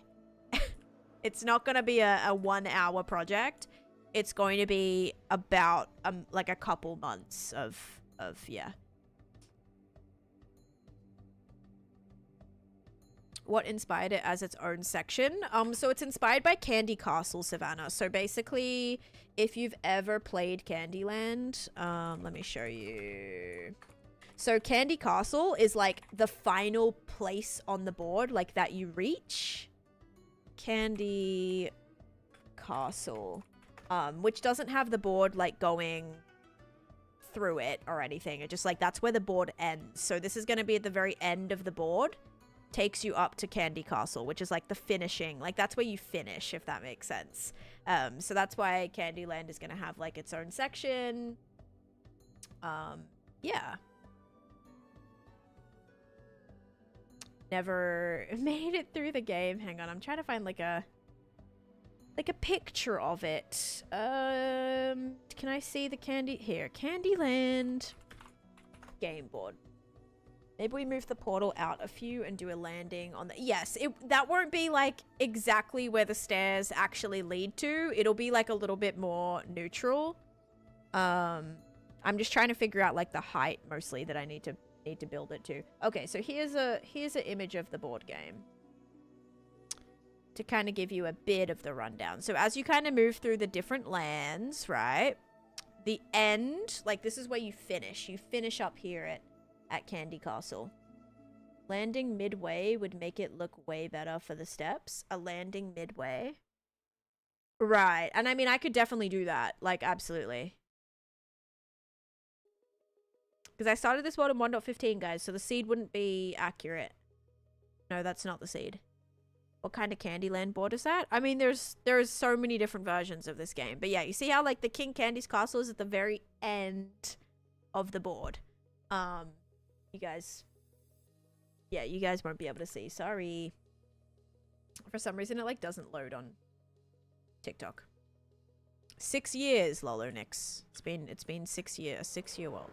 It's not going to be a 1 hour project. It's going to be about like a couple months of yeah. What inspired it as its own section? So it's inspired by Candy Castle, Savannah. So basically, if you've ever played Candyland, let me show you. So Candy Castle is like the final place on the board, like that you reach. Candy Castle, which doesn't have the board like going through it or anything. It just like, that's where the board ends. So this is going to be at the very end of the board, takes you up to Candy Castle, which is like the finishing, like that's where you finish, if that makes sense. So that's why Candyland is going to have like its own section. Yeah. Never made it through the game. Hang on, I'm trying to find like a picture of it. Can I see the Candyland game board. Maybe we move the portal out a few and do a landing on the... Yes, that won't be like exactly where the stairs actually lead to. It'll be like a little bit more neutral. I'm just trying to figure out like the height mostly that I need to build it to. Okay, so here's an image of the board game to kind of give you a bit of the rundown. So as you kind of move through the different lands, right, the end, like this is where you finish up here at Candy Castle. Landing midway would make it look way better for the steps. A landing midway. Right. And I mean, I could definitely do that. Like, absolutely. Because I started this world in 1.15, guys, so the seed wouldn't be accurate. No, that's not the seed. What kind of Candyland board is that? I mean, there's so many different versions of this game. But yeah, you see how, like, the King Candy's castle is at the very end of the board. You guys... Yeah, you guys won't be able to see. Sorry. For some reason, it, like, doesn't load on TikTok. 6 years, Lolonix. It's been 6 years. 6-year world.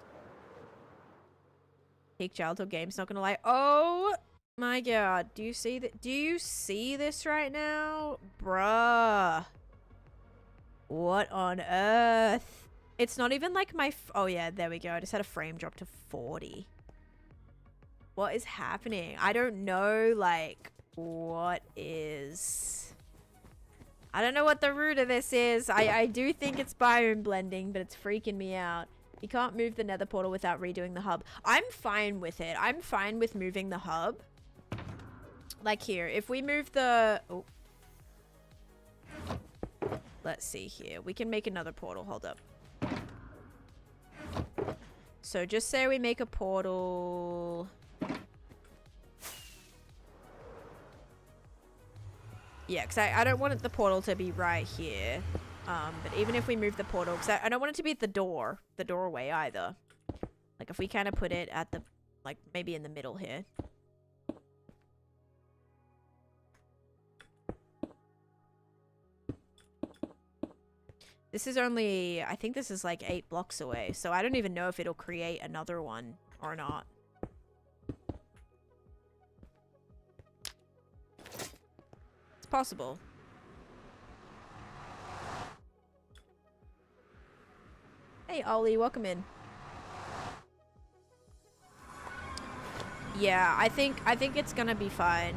Peak childhood games, not gonna lie. Oh my god. Do you see that? Do you see this right now? Bruh. What on earth? It's not even like my... oh yeah, there we go. I just had a frame drop to 40. What is happening? I don't know, like, what is... I don't know what the root of this is. I do think it's biome blending, but it's freaking me out. You can't move the nether portal without redoing the hub. I'm fine with it. I'm fine with moving the hub. Like here, if we move the... oh. Let's see here. We can make another portal. Hold up. So just say we make a portal... yeah, because I don't want the portal to be right here. But even if we move the portal, because I don't want it to be at the doorway either. Like if we kind of put it at the, like maybe in the middle here. This is only, I think this is like 8 blocks away. So I don't even know if it'll create another one or not. It's possible. Hey Ollie, welcome in. Yeah, I think it's gonna be fine.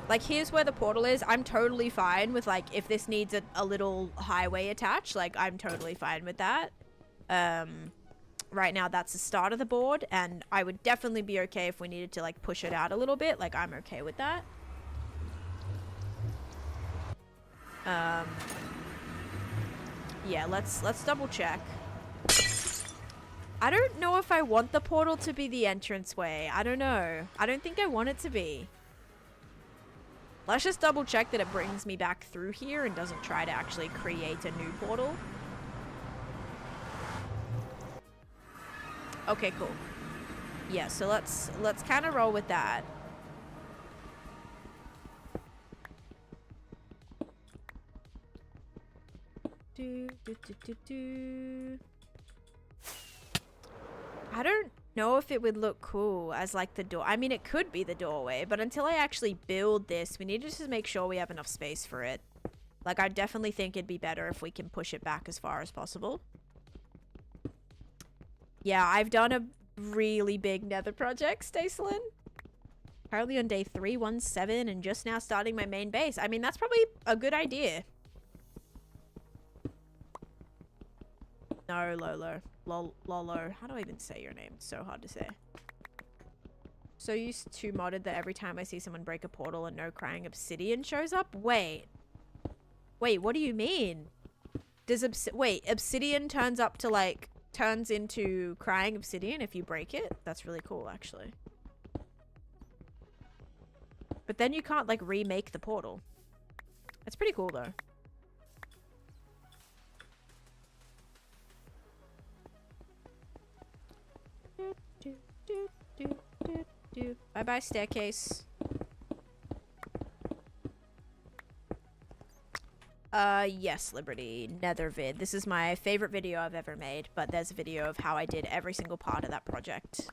Like here's where the portal is. I'm totally fine with like if this needs a little highway attached, like I'm totally fine with that. Right now that's the start of the board and I would definitely be okay if we needed to like push it out a little bit. Like I'm okay with that. Yeah, let's double check. I don't know if I want the portal to be the entranceway. I don't know. I don't think I want it to be. Let's just double check that it brings me back through here and doesn't try to actually create a new portal. Okay, cool. Yeah, so let's kind of roll with that. I don't know if it would look cool as like the door. I mean, it could be the doorway, but until I actually build this, we need to just make sure we have enough space for it. Like, I definitely think it'd be better if we can push it back as far as possible. Yeah, I've done a really big nether project, Stacelyn. Currently on day 317 and just now starting my main base. I mean, that's probably a good idea. No, Lolo. Lolo. How do I even say your name? It's so hard to say. So used to modded that every time I see someone break a portal and no crying obsidian shows up? Wait. Wait, what do you mean? Does wait, obsidian turns up to like, turns into crying obsidian if you break it? That's really cool, actually. But then you can't like remake the portal. That's pretty cool though. Bye bye staircase. Yes, Liberty. Nether vid. This is my favorite video I've ever made, but there's a video of how I did every single part of that project.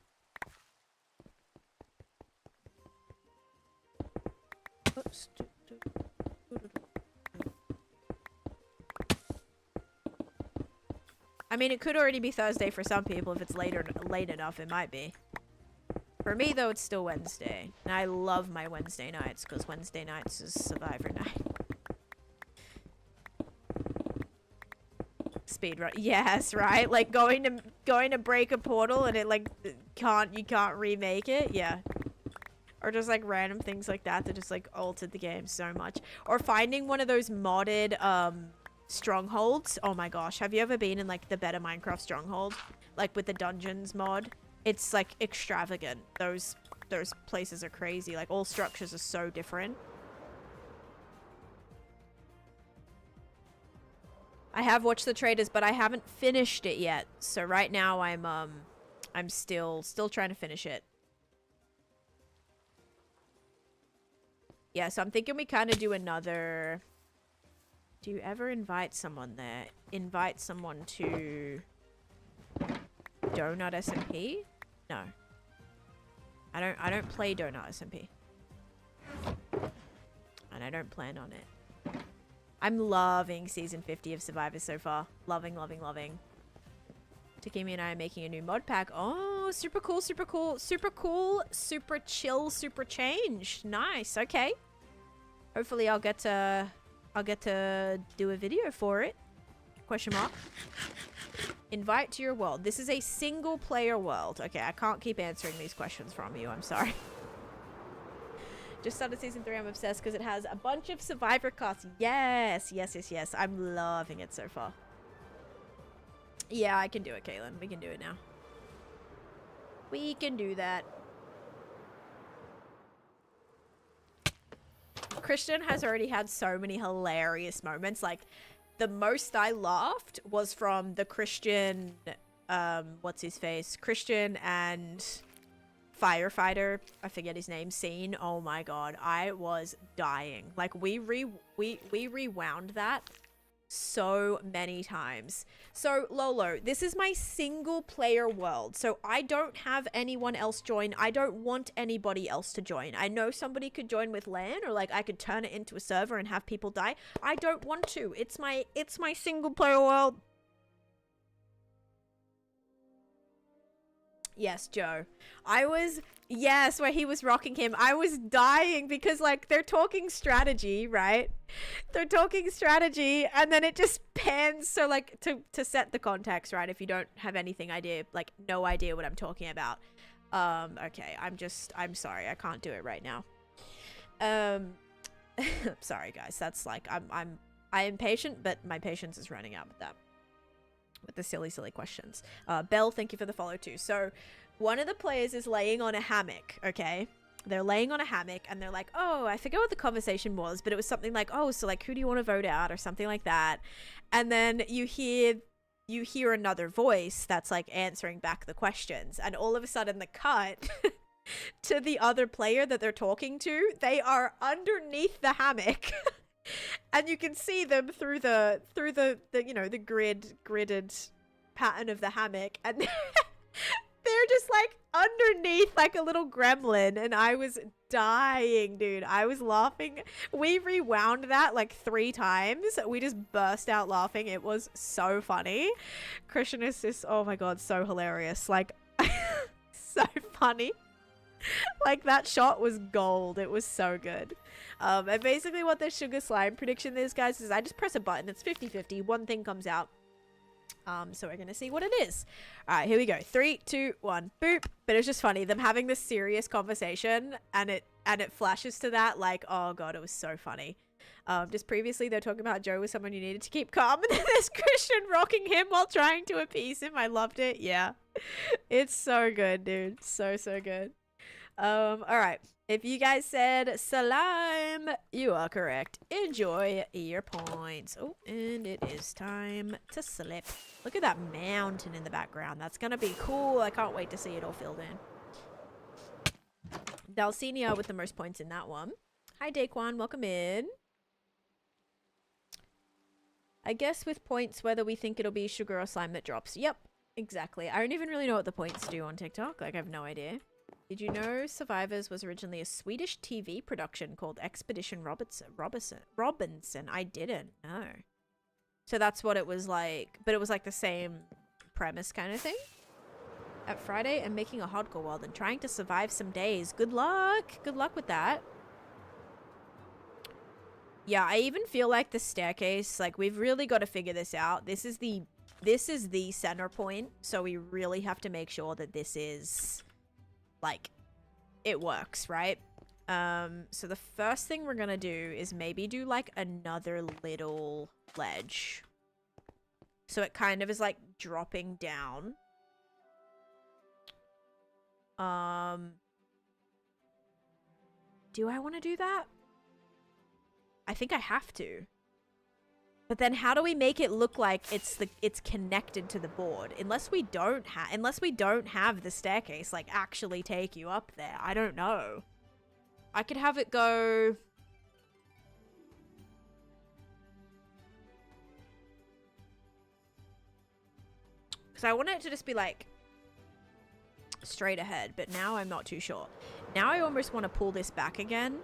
Oops. I mean, it could already be Thursday for some people. If it's late enough, it might be. For me, though, it's still Wednesday. And I love my Wednesday nights, because Wednesday nights is Survivor night. Speedrun. Yes, right? Like, going to break a portal and it, like, you can't remake it? Yeah. Or just, like, random things like that that just, like, altered the game so much. Or finding one of those modded, strongholds. Oh my gosh, have you ever been in like the better Minecraft stronghold, like with the dungeons mod? It's like extravagant. Those places are crazy. Like all structures are so different. I have watched the traders, but I haven't finished it yet. So right now I'm still trying to finish it. Yeah, so I'm thinking we kind of do another. Do you ever invite someone there? Invite someone to Donut SMP? No. I don't play Donut SMP. And I don't plan on it. I'm loving season 50 of Survivor so far. Loving, loving, loving. Takemi and I are making a new mod pack. Oh, super cool, super cool, super cool, super chill, super change. Nice. Okay. Hopefully I'll get to do a video for it. Question mark. Invite to your world. This is a single player world. Okay, I can't keep answering these questions from you. I'm sorry. Just started season 3. I'm obsessed because it has a bunch of survivor casts. Yes, yes, yes, yes. I'm loving it so far. Yeah, I can do it, Caitlin. We can do it now. We can do that. Christian has already had so many hilarious moments. Like, the most I laughed was from the Christian, what's his face? Christian and firefighter, I forget his name, scene. Oh my god, I was dying. Like, we rewound that so many times. So Lolo, this is my single player world, so I don't have anyone else join. I don't want anybody else to join. I know somebody could join with LAN, or like I could turn it into a server and have people die. I don't want to. It's my single player world. Yes, Joe. Yes, where he was rocking him. I was dying because, like, they're talking strategy, right? They're talking strategy, and then it just pans. So, like, to set the context, right? If you don't have anything idea, like, no idea what I'm talking about. Okay, I'm sorry. I can't do it right now. Sorry, guys. That's, like, I am patient, but my patience is running out with that. With the silly questions. Belle, thank you for the follow too. So one of the players is laying on a hammock, okay? They're laying on a hammock and they're like, oh, I forget what the conversation was, but it was something like, oh, so like, who do you want to vote out, or something like that. And then you hear another voice that's like answering back the questions, and all of a sudden the cut to the other player that they're talking to, they are underneath the hammock. And you can see them through the you know, the gridded pattern of the hammock, and they're just like underneath like a little gremlin, and I was dying, dude. I was laughing. We rewound that like 3 times. We just burst out laughing. It was so funny. Christian is just, oh my god, so hilarious. Like so funny. Like, that shot was gold. It was so good. And basically what the sugar slime prediction is, guys, is I just press a button. It's 50-50. One thing comes out. So we're gonna see what it is. All right, here we go. 3, 2, 1, boop. But it's just funny, them having this serious conversation, and it flashes to that, like, oh god, it was so funny. Just previously they're talking about Joe was someone you needed to keep calm, and then there's Christian rocking him while trying to appease him. I loved it. Yeah, it's so good, dude. So good. All right, if you guys said salam, you are correct. Enjoy your points. Oh, and it is time to slip. Look at that mountain in the background. That's gonna be cool. I can't wait to see it all filled in. Dalcinia with the most points in that one. Hi Daquan, welcome in. I guess with points whether we think it'll be sugar or slime that drops. Yep, exactly. I don't even really know what the points do on TikTok. Like, I have no idea. Did you know Survivors was originally a Swedish TV production called Expedition Robinson? I didn't know. So that's what it was like, but it was like the same premise kind of thing. At Friday, I'm making a hardcore world and trying to survive some days. Good luck. Good luck with that. Yeah, I even feel like the staircase, like, we've really got to figure this out. This is the center point, so we really have to make sure that this is, like, it works, right? So the first thing we're gonna do is maybe do like another little ledge. So it kind of is like dropping down. Do I want to do that? I think I have to. But then how do we make it look like it's connected to the board? Unless we don't have the staircase like actually take you up there. I don't know. I could have it go because I want it to just be like straight ahead, but now I'm not too sure. Now I almost want to pull this back again.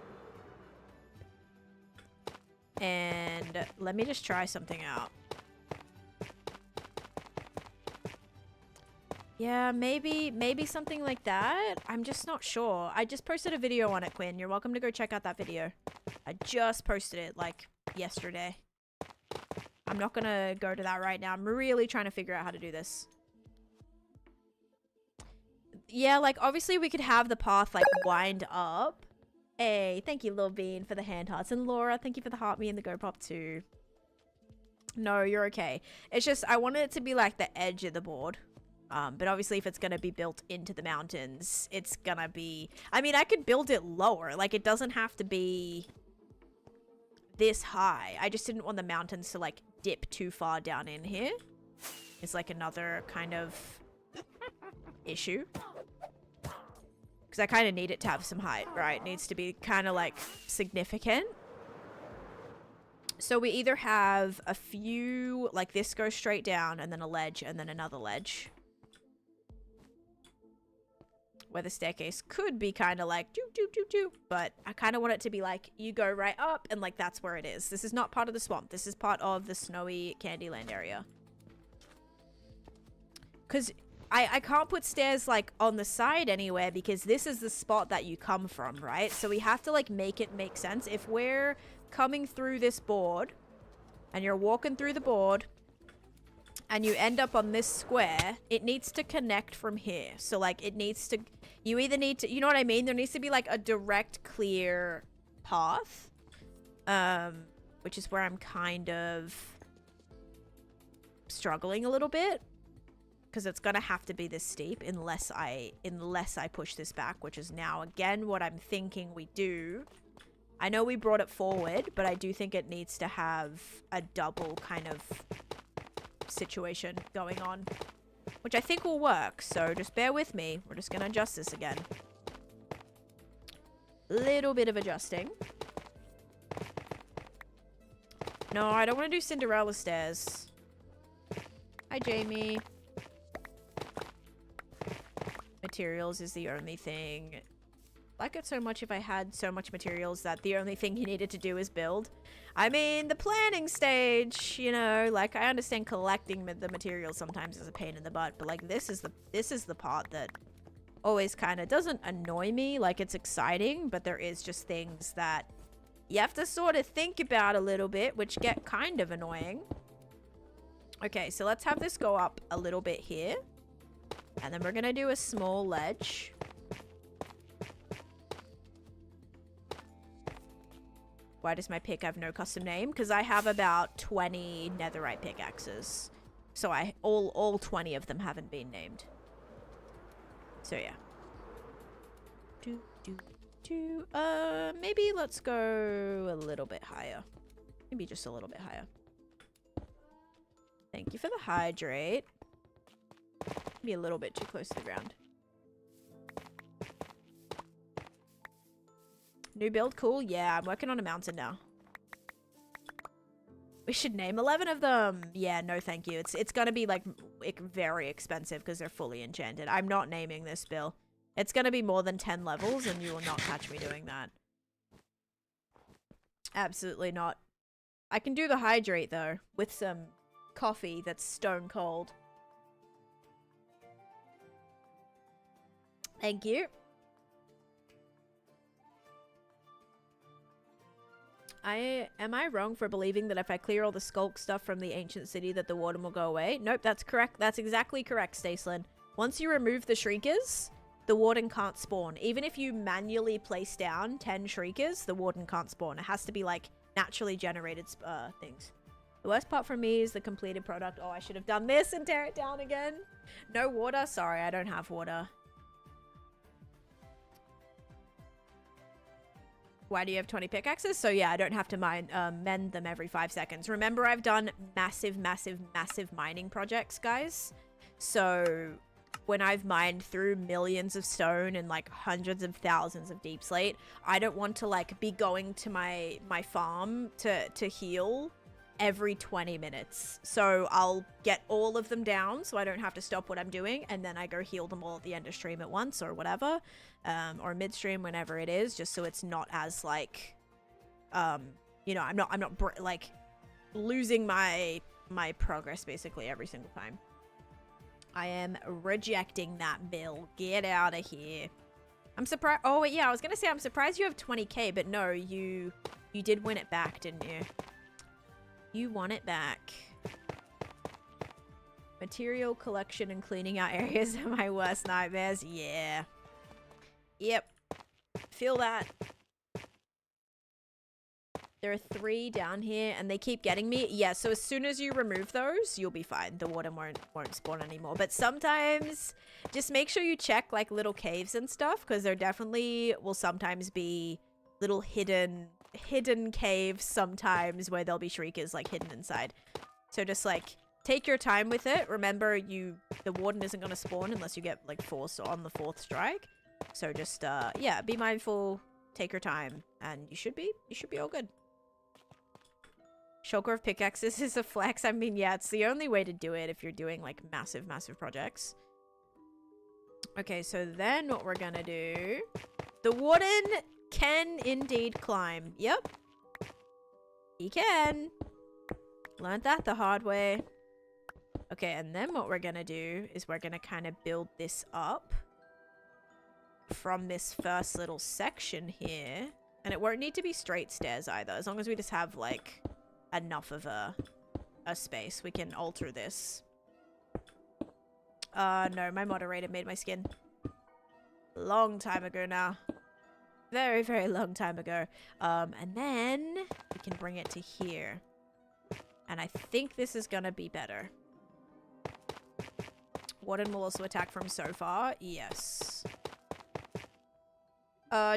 And let me just try something out. Yeah, maybe something like that. I'm just not sure. I just posted a video on it, Quinn. You're welcome to go check out that video. I just posted it like yesterday. I'm not gonna go to that right now. I'm really trying to figure out how to do this. Yeah, like obviously we could have the path like wind up. Hey, thank you, Lil Bean, for the hand hearts. And Laura, thank you for the heart me and the go pop too. No, you're okay. It's just, I wanted it to be like the edge of the board. But obviously if it's going to be built into the mountains, it's going to be... I mean, I could build it lower. Like, it doesn't have to be this high. I just didn't want the mountains to, like, dip too far down in here. It's, like, another kind of issue. Because I kind of need it to have some height, right? It needs to be kind of, like, significant. So we either have a few... Like, this goes straight down, and then a ledge, and then another ledge. Where the staircase could be kind of like doo doo doo doo, but I kind of want it to be like you go right up and like that's where it is. This is not part of the swamp. This is part of the snowy Candyland area. Because I can't put stairs like on the side anywhere because this is the spot that you come from, right? So we have to like make it make sense. If we're coming through this board and you're walking through the board and you end up on this square, it needs to connect from here. So like it needs to, you either need to, you know what I mean? There needs to be like a direct, clear path, which is where I'm kind of struggling a little bit because it's gonna have to be this steep unless I push this back, which is now again what I'm thinking we do. I know we brought it forward, but I do think it needs to have a double kind of situation going on, which I think will work, so just bear with me. We're just gonna adjust this again. Little bit of adjusting. No, I don't want to do Cinderella stairs. Hi, Jamie. Materials is the only thing. I like it so much if I had so much materials that the only thing you needed to do is build. I mean, the planning stage, you know, like I understand collecting the materials sometimes is a pain in the butt, but like this is the part that always kind of doesn't annoy me. Like it's exciting, but there is just things that you have to sort of think about a little bit, which get kind of annoying. Okay, so let's have this go up a little bit here. And then we're gonna do a small ledge. Why does my pick have no custom name? Because I have about 20 netherite pickaxes. So all 20 of them haven't been named. So yeah. Maybe let's go a little bit higher. Maybe just a little bit higher. Thank you for the hydrate. Maybe a little bit too close to the ground. New build, cool. Yeah, I'm working on a mountain now. We should name 11 of them. Yeah, no thank you. It's gonna be like very expensive because they're fully enchanted. I'm not naming this, Bill. It's gonna be more than 10 levels and you will not catch me doing that. Absolutely not. I can do the hydrate though with some coffee that's stone cold. Thank you. Am I wrong for believing that if I clear all the skulk stuff from the ancient city that the warden will go away? Nope, that's correct. That's exactly correct, Stacelyn. Once you remove the shriekers, the warden can't spawn. Even if you manually place down 10 shriekers, the warden can't spawn. It has to be like naturally generated things. The worst part for me is the completed product. Oh, I should have done this and tear it down again. No water? Sorry, I don't have water. Why do you have 20 pickaxes? So yeah, I don't have to mend them every 5 seconds. Remember, I've done massive mining projects, guys. So when I've mined through millions of stone and like hundreds of thousands of deep slate, I don't want to like be going to my farm to heal every 20 minutes. So I'll get all of them down so I don't have to stop what I'm doing, and then I go heal them all at the end of stream at once or whatever, or midstream, whenever it is, just so it's not as like you know, I'm not like losing my progress basically every single time. I am rejecting that bill. Get out of here. I'm surprised. Oh wait, yeah, I was gonna say I'm surprised you have 20k, but no, you did win it back, didn't you? You won it back. Material collection and cleaning out areas are my worst nightmares. Yeah. Yep. Feel that. There are 3 down here and they keep getting me. Yeah, so as soon as you remove those, you'll be fine. The warden won't spawn anymore. But sometimes just make sure you check like little caves and stuff, because there definitely will sometimes be little hidden caves sometimes where there'll be shriekers like hidden inside. So just like take your time with it. Remember, the warden isn't going to spawn unless you get like forced on the 4th strike. So just yeah, be mindful, take your time, and you should be all good. Shulker of pickaxes is a flex. I mean, yeah, it's the only way to do it if you're doing like massive projects. Okay, so then what we're gonna do, the warden can indeed climb. Yep. He can. Learned that the hard way. Okay, and then what we're gonna do is we're gonna kind of build this up from this first little section here. And it won't need to be straight stairs either. As long as we just have like enough of a space, we can alter this. No, my moderator made my skin. Long time ago now. Very long time ago. And then we can bring it to here. And I think this is gonna be better. Warden will also attack from so far. Yes.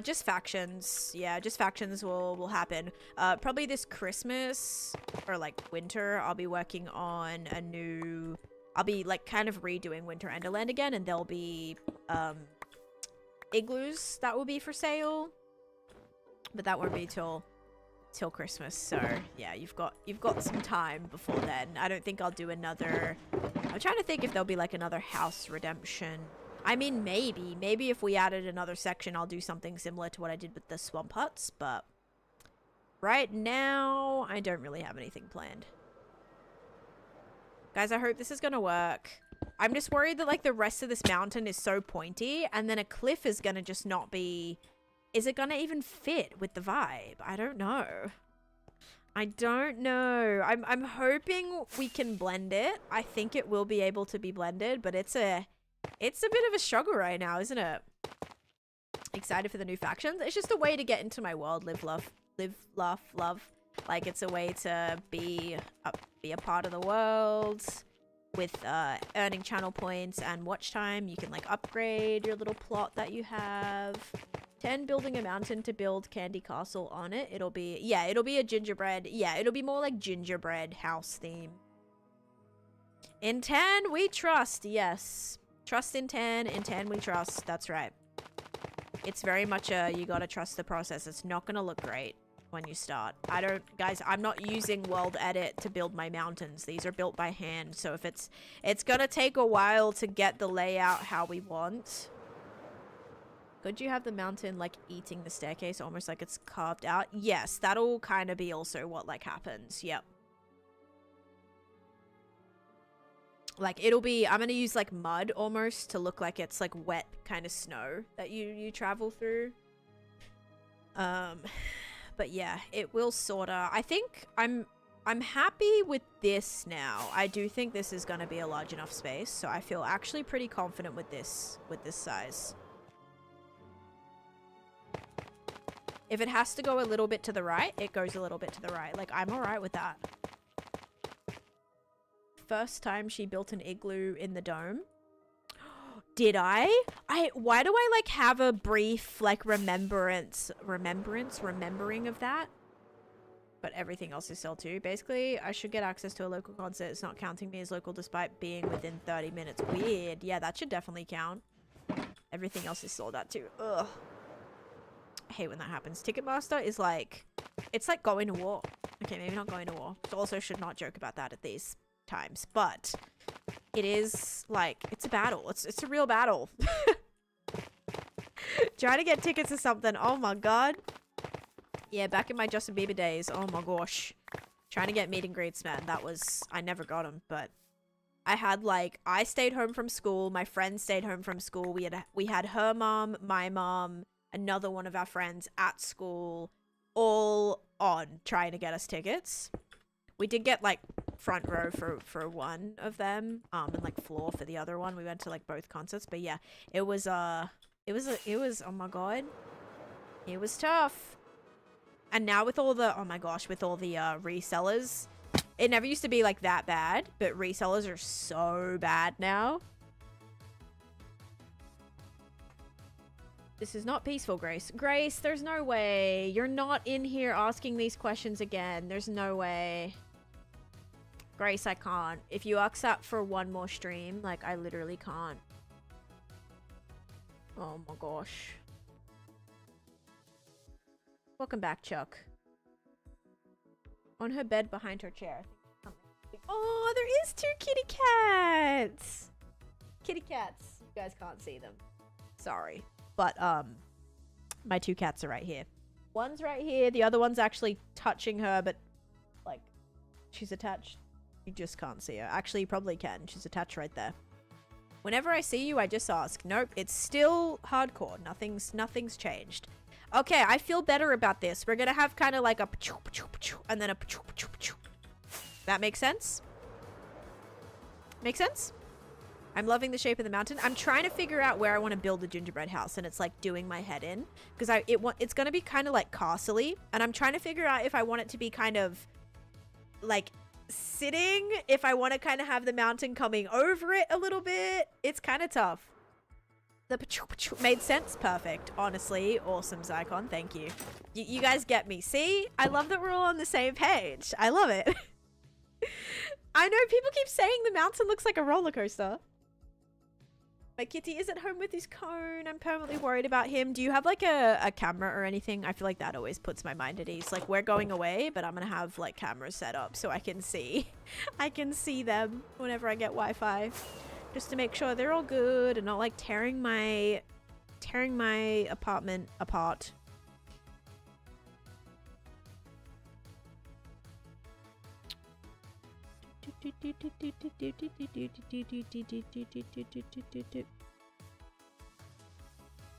Just factions. Yeah, just factions will happen. Probably this Christmas or like winter, I'll be working on a new... I'll be like kind of redoing Winter Enderland again, and there'll be igloos that will be for sale, but that won't be till Christmas. So yeah, you've got some time before then. I don't think I'll do another... I'm trying to think if there'll be like another house redemption. I mean, maybe if we added another section, I'll do something similar to what I did with the swamp huts, but right now I don't really have anything planned. Guys, I hope this is gonna work. I'm just worried that like the rest of this mountain is so pointy, and then a cliff is gonna just not be... Is it gonna even fit with the vibe? I don't know. I don't know. I'm hoping we can blend it. I think it will be able to be blended, but it's a bit of a struggle right now, isn't it? Excited for the new factions. It's just a way to get into my world. Live, laugh, love. Like, it's a way to be a part of the world with earning channel points and watch time. You can like upgrade your little plot that you have. 10 building a mountain to build Candy Castle on it. It'll be a gingerbread. Yeah, it'll be more like gingerbread house theme. In Tan we trust. Yes, trust in Tan. In Tan we trust. That's right. It's very much you gotta trust the process. It's not gonna look great when you start. Guys, I'm not using world edit to build my mountains. These are built by hand, so if it's gonna take a while to get the layout how we want. Could you have the mountain like eating the staircase, almost like it's carved out? Yes, that'll kind of be also what like happens. Yep. Like it'll be, I'm gonna use like mud almost to look like it's like wet kind of snow that you travel through. But yeah, it will sorta. I think I'm happy with this now. I do think this is gonna be a large enough space, so I feel actually pretty confident with this size. If it has to go a little bit to the right, it goes a little bit to the right. Like, I'm alright with that. First time she built an igloo in the dome. Did I? Why do I, like, have a brief, like, remembering of that? But everything else is sold too. Basically, I should get access to a local concert. It's not counting me as local despite being within 30 minutes. Weird. Yeah, that should definitely count. Everything else is sold out too. Ugh. I hate when that happens. Ticketmaster is like... It's like going to war. Okay, maybe not going to war. Also should not joke about that at these times. But it is like... It's a battle. It's a real battle. Trying to get tickets to something. Oh my god. Yeah, back in my Justin Bieber days. Oh my gosh. Trying to get meet and greets, man. That was... I never got them, but... I had, like... I stayed home from school. My friend stayed home from school. We had her mom, my mom, another one of our friends at school, all on trying to get us tickets. We did get, like, front row for one of them, and, like, floor for the other one. We went to, like, both concerts. But, yeah, it was, oh my god. It was tough. And now with all the, oh my gosh, with all the resellers, it never used to be like that bad, but resellers are so bad now. This is not peaceful, Grace. Grace, there's no way. You're not in here asking these questions again. There's no way. Grace, I can't. If you ask that for one more stream, like, I literally can't. Oh my gosh. Welcome back, Chuck. On her bed behind her chair. Oh, there is 2 kitty cats! Kitty cats. You guys can't see them. Sorry. But, my 2 cats are right here. One's right here. The other one's actually touching her, but, like, she's attached. You just can't see her. Actually, you probably can. She's attached right there. Whenever I see you, I just ask. Nope, it's still hardcore. Nothing's changed. Okay, I feel better about this. We're gonna have kind of like a and then a that makes sense? Make sense? I'm loving the shape of the mountain. I'm trying to figure out where I want to build the gingerbread house, and it's like doing my head in because it's gonna be kind of like castle-y, and I'm trying to figure out if I want it to be kind of like sitting, if I want to kind of have the mountain coming over it a little bit. It's kind of tough. The made sense. Perfect. Honestly, awesome, Zycon. Thank you. You guys get me. See? I love that we're all on the same page. I love it. I know people keep saying the mountain looks like a roller coaster. My kitty is at home with his cone. I'm permanently worried about him. Do you have like a camera or anything? I feel like that always puts my mind at ease. Like, we're going away, but I'm gonna have like cameras set up so I can see. I can see them whenever I get Wi-Fi. Just to make sure they're all good and not like tearing my apartment apart.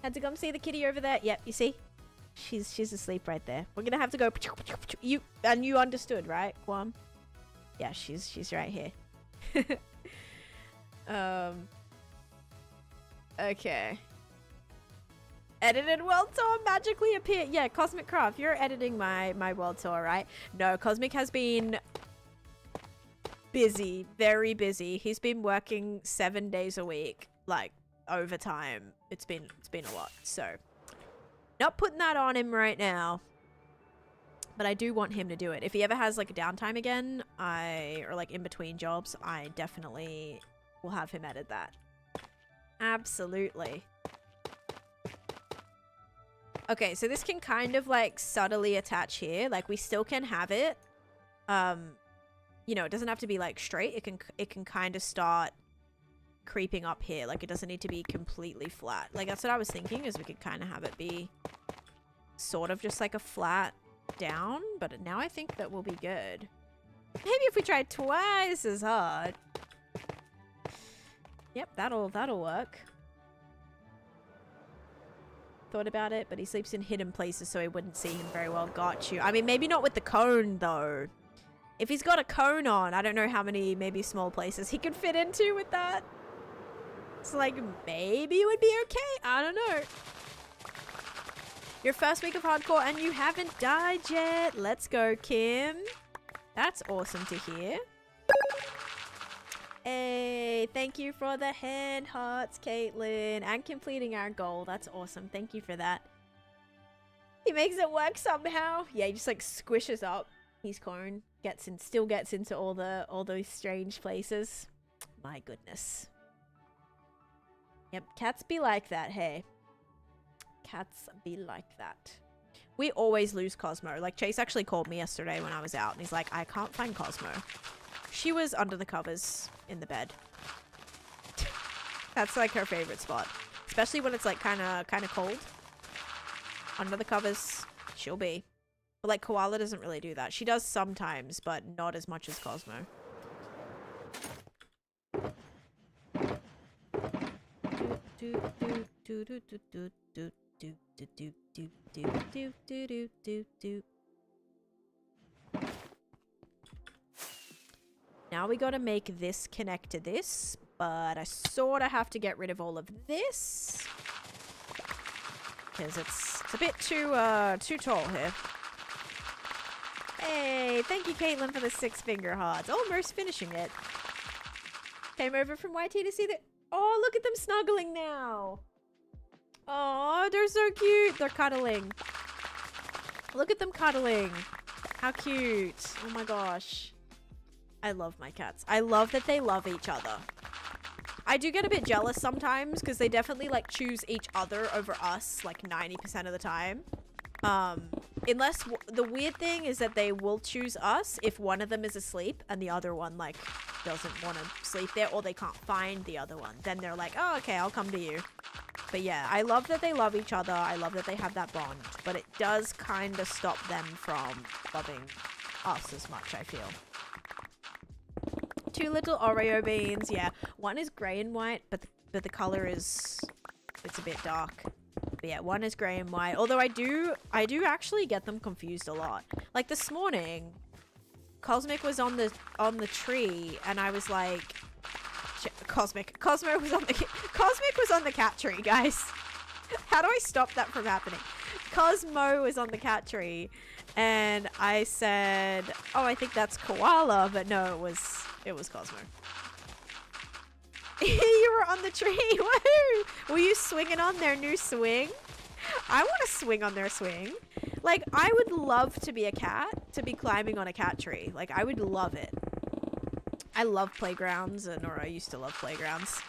Had to come see the kitty over there. Yep, you see? She's asleep right there. We're gonna have to go. You understood, right, Guam? Yeah, she's right here. Okay. Edited world tour magically appear. Yeah, Cosmic Craft, you're editing my world tour, right? No, Cosmic has been busy, very busy. He's been working 7 days a week, like overtime. It's been a lot. So, not putting that on him right now. But I do want him to do it. If he ever has like a downtime again, or like in between jobs, I definitely will have him edit that. Absolutely. Okay, so this can kind of like subtly attach here. Like, we still can have it. You know, it doesn't have to be like straight. It can kind of start creeping up here. Like, it doesn't need to be completely flat. Like, that's what I was thinking, is we could kind of have it be sort of just like a flat down. But now I think that will be good. Maybe if we try twice as hard. Yep, that'll work. Thought about it, but he sleeps in hidden places so he wouldn't see him very well. Got you. I mean, maybe not with the cone, though. If he's got a cone on, I don't know how many maybe small places he could fit into with that. It's like, maybe it would be okay. I don't know. Your first week of hardcore and you haven't died yet. Let's go, Kim. That's awesome to hear. Hey, thank you for the hand hearts, Caitlin, and completing our goal. That's awesome. Thank you for that. He makes it work somehow. Yeah, he just like squishes up his cone, still gets into all those strange places. My goodness. Yep, cats be like that, hey. Cats be like that. We always lose Cosmo. Like, Chase actually called me yesterday when I was out, and he's like, I can't find Cosmo. She was under the covers in the bed. That's like her favorite spot. Especially when it's like kind of cold. Under the covers, she'll be. But like, Koala doesn't really do that. She does sometimes, but not as much as Cosmo. Now we gotta make this connect to this, but I sort of have to get rid of all of this because it's a bit too tall here. Hey, thank you, Caitlin, for the 6-finger hearts. Almost finishing it. Came over from YT to see that. Oh, look at them snuggling now. Oh, they're so cute. They're cuddling. Look at them cuddling. How cute. Oh my gosh. I love my cats. I love that they love each other. I do get a bit jealous sometimes because they definitely like choose each other over us like 90% of the time. Unless the weird thing is that they will choose us if one of them is asleep and the other one like doesn't want to sleep there, or they can't find the other one. Then they're like, oh, okay, I'll come to you. But yeah, I love that they love each other. I love that they have that bond, but it does kind of stop them from loving us as much, I feel. 2 little Oreo beans. Yeah, one is gray and white, but the color is, it's a bit dark. But yeah, one is gray and white. Although I do actually get them confused a lot. Like this morning, Cosmic was on the tree, and I was like, Cosmic was on the cat tree, guys. How do I stop that from happening? Cosmo was on the cat tree, and I said, oh, I think that's Koala, but no, it was Cosmo. You were on the tree. Woohoo! Were you swinging on their new swing? I want to swing on their swing. Like, I would love to be a cat, to be climbing on a cat tree. Like, I would love it. I love playgrounds, or I used to love playgrounds.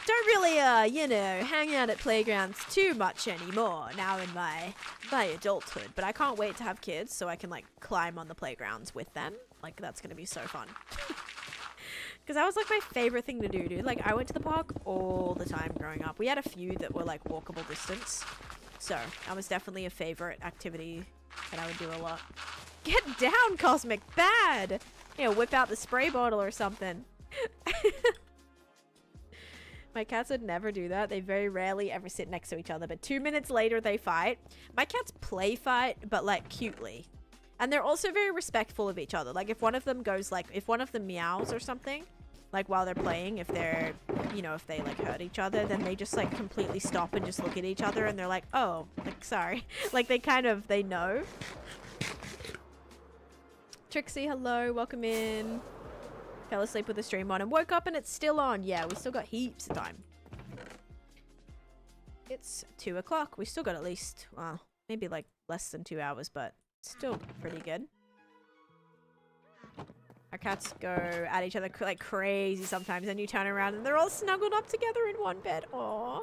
Don't really, hang out at playgrounds too much anymore now in my adulthood. But I can't wait to have kids so I can, like, climb on the playgrounds with them. Like, that's going to be so fun. Because that was, like, my favorite thing to do, dude. Like, I went to the park all the time growing up. We had a few that were, like, walkable distance. So, that was definitely a favorite activity that I would do a lot. Get down, Cosmic! Bad! You know, whip out the spray bottle or something. My cats would never do that. They very rarely ever sit next to each other. But 2 minutes later, they fight. My cats play fight, but, like, cutely. And they're also very respectful of each other. Like, if one of them goes, like, if one of them meows or something, like, while they're playing, if they're, you know, if they, like, hurt each other, then they just, like, completely stop and just look at each other, and they're like, oh, like, sorry. Like, they know. Trixie, hello, welcome in. Fell asleep with the stream on and woke up and it's still on. Yeah, we still got heaps of time. It's 2 o'clock. We still got at least, well, maybe, like, less than 2 hours, but still pretty good. Our cats go at each other like crazy sometimes, and you turn around and they're all snuggled up together in one bed. Aww.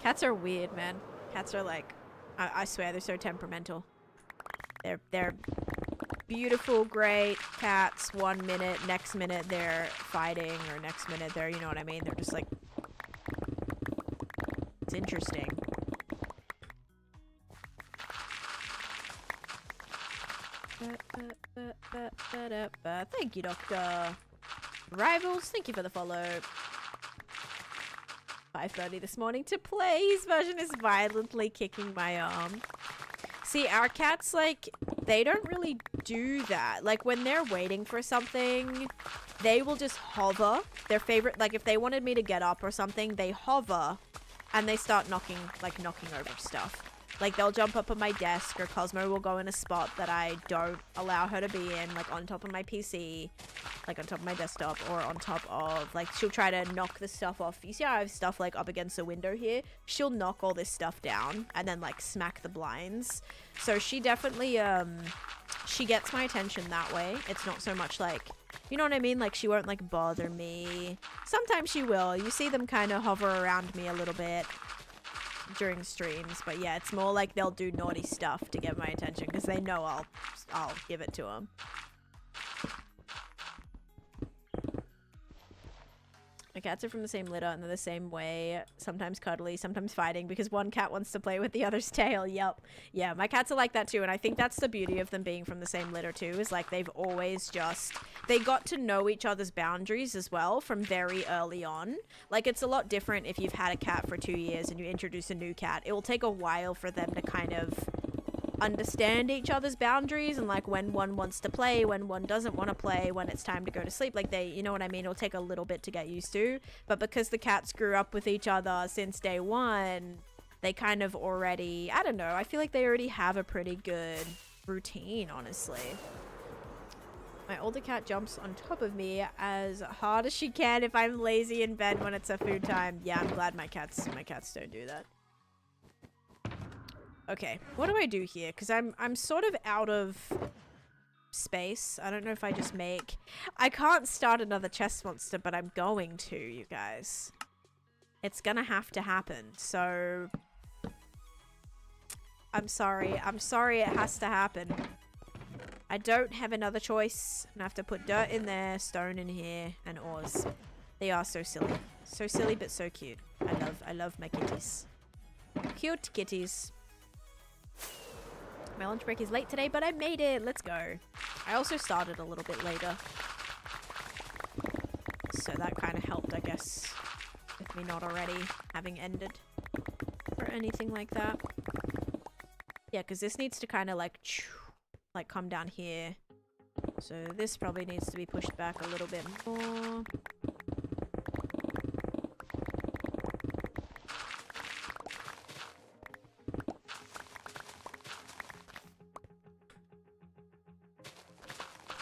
Cats are weird, man. Cats are like, I swear, they're so temperamental. They're beautiful, great cats 1 minute, next minute they're fighting, or next minute they're, you know what I mean? They're just like, it's interesting. Thank you, Doctor. Rivals, thank you for the follow. 5:30 this morning to play. His version is violently kicking my arm. See, our cats, like, they don't really do that. Like, when they're waiting for something, they will just hover. Their favorite, like, if they wanted me to get up or something, they hover and they start knocking over stuff. Like, they'll jump up on my desk, or Cosmo will go in a spot that I don't allow her to be in, like on top of my PC, like on top of my desktop, or on top of, like, she'll try to knock the stuff off. You see how I have stuff like up against the window here? She'll knock all this stuff down and then like smack the blinds. So she definitely, she gets my attention that way. It's not so much like, you know what I mean? Like, she won't like bother me. Sometimes she will. You see them kind of hover around me a little bit during streams, but yeah, it's more like they'll do naughty stuff to get my attention because they know I'll give it to them. My cats are from the same litter and they're the same way. Sometimes cuddly, sometimes fighting because one cat wants to play with the other's tail. Yup. Yeah, my cats are like that too, and I think that's the beauty of them being from the same litter too, is like they've always just... They got to know each other's boundaries as well from very early on. Like, it's a lot different if you've had a cat for 2 years and you introduce a new cat. It will take a while for them to kind of understand each other's boundaries and like when one wants to play, when one doesn't want to play, when it's time to go to sleep. Like, they, you know what I mean? It'll take a little bit to get used to, but because the cats grew up with each other since day one, they kind of already, I don't know, I feel like they already have a pretty good routine, honestly. My older cat jumps on top of me as hard as she can if I'm lazy in bed when it's a food time. Yeah, I'm glad my cats don't do that. Okay, what do I do here? Because I'm sort of out of space. I don't know if I just make... I can't start another chest monster, but I'm going to, you guys. It's gonna have to happen, so... I'm sorry. I'm sorry it has to happen. I don't have another choice. I'm gonna have to put dirt in there, stone in here, and ores. They are so silly. So silly, but so cute. I love my kitties. Cute kitties. My lunch break is late today, but I made it. Let's go. I also started a little bit later. So that kind of helped, I guess. With me not already having ended. Or anything like that. Yeah, because this needs to kind of like come down here. So this probably needs to be pushed back a little bit more.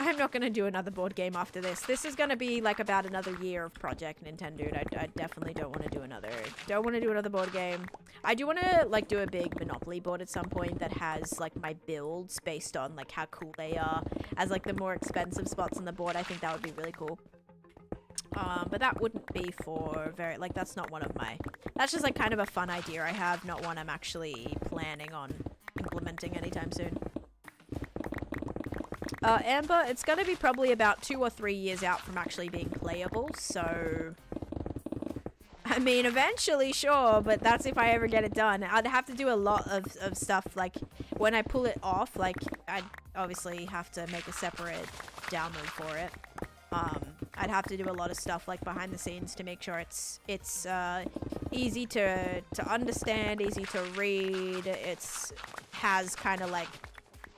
I'm not going to do another board game after this. This is going to be like about another year of Project Nintendo. I definitely don't want to do another board game. I do want to like do a big Monopoly board at some point that has like my builds based on like how cool they are as like the more expensive spots on the board. I think that would be really cool. But that wouldn't be for very, like, that's not one of my, that's just like kind of a fun idea I have, not one I'm actually planning on implementing anytime soon. Amber, it's gonna be probably about 2 or 3 years out from actually being playable, so... I mean, eventually, sure, but that's if I ever get it done. I'd have to do a lot of stuff, like, when I pull it off, like, I'd obviously have to make a separate download for it. I'd have to do a lot of stuff, like, behind the scenes to make sure it's easy to understand, easy to read, has kind of, like,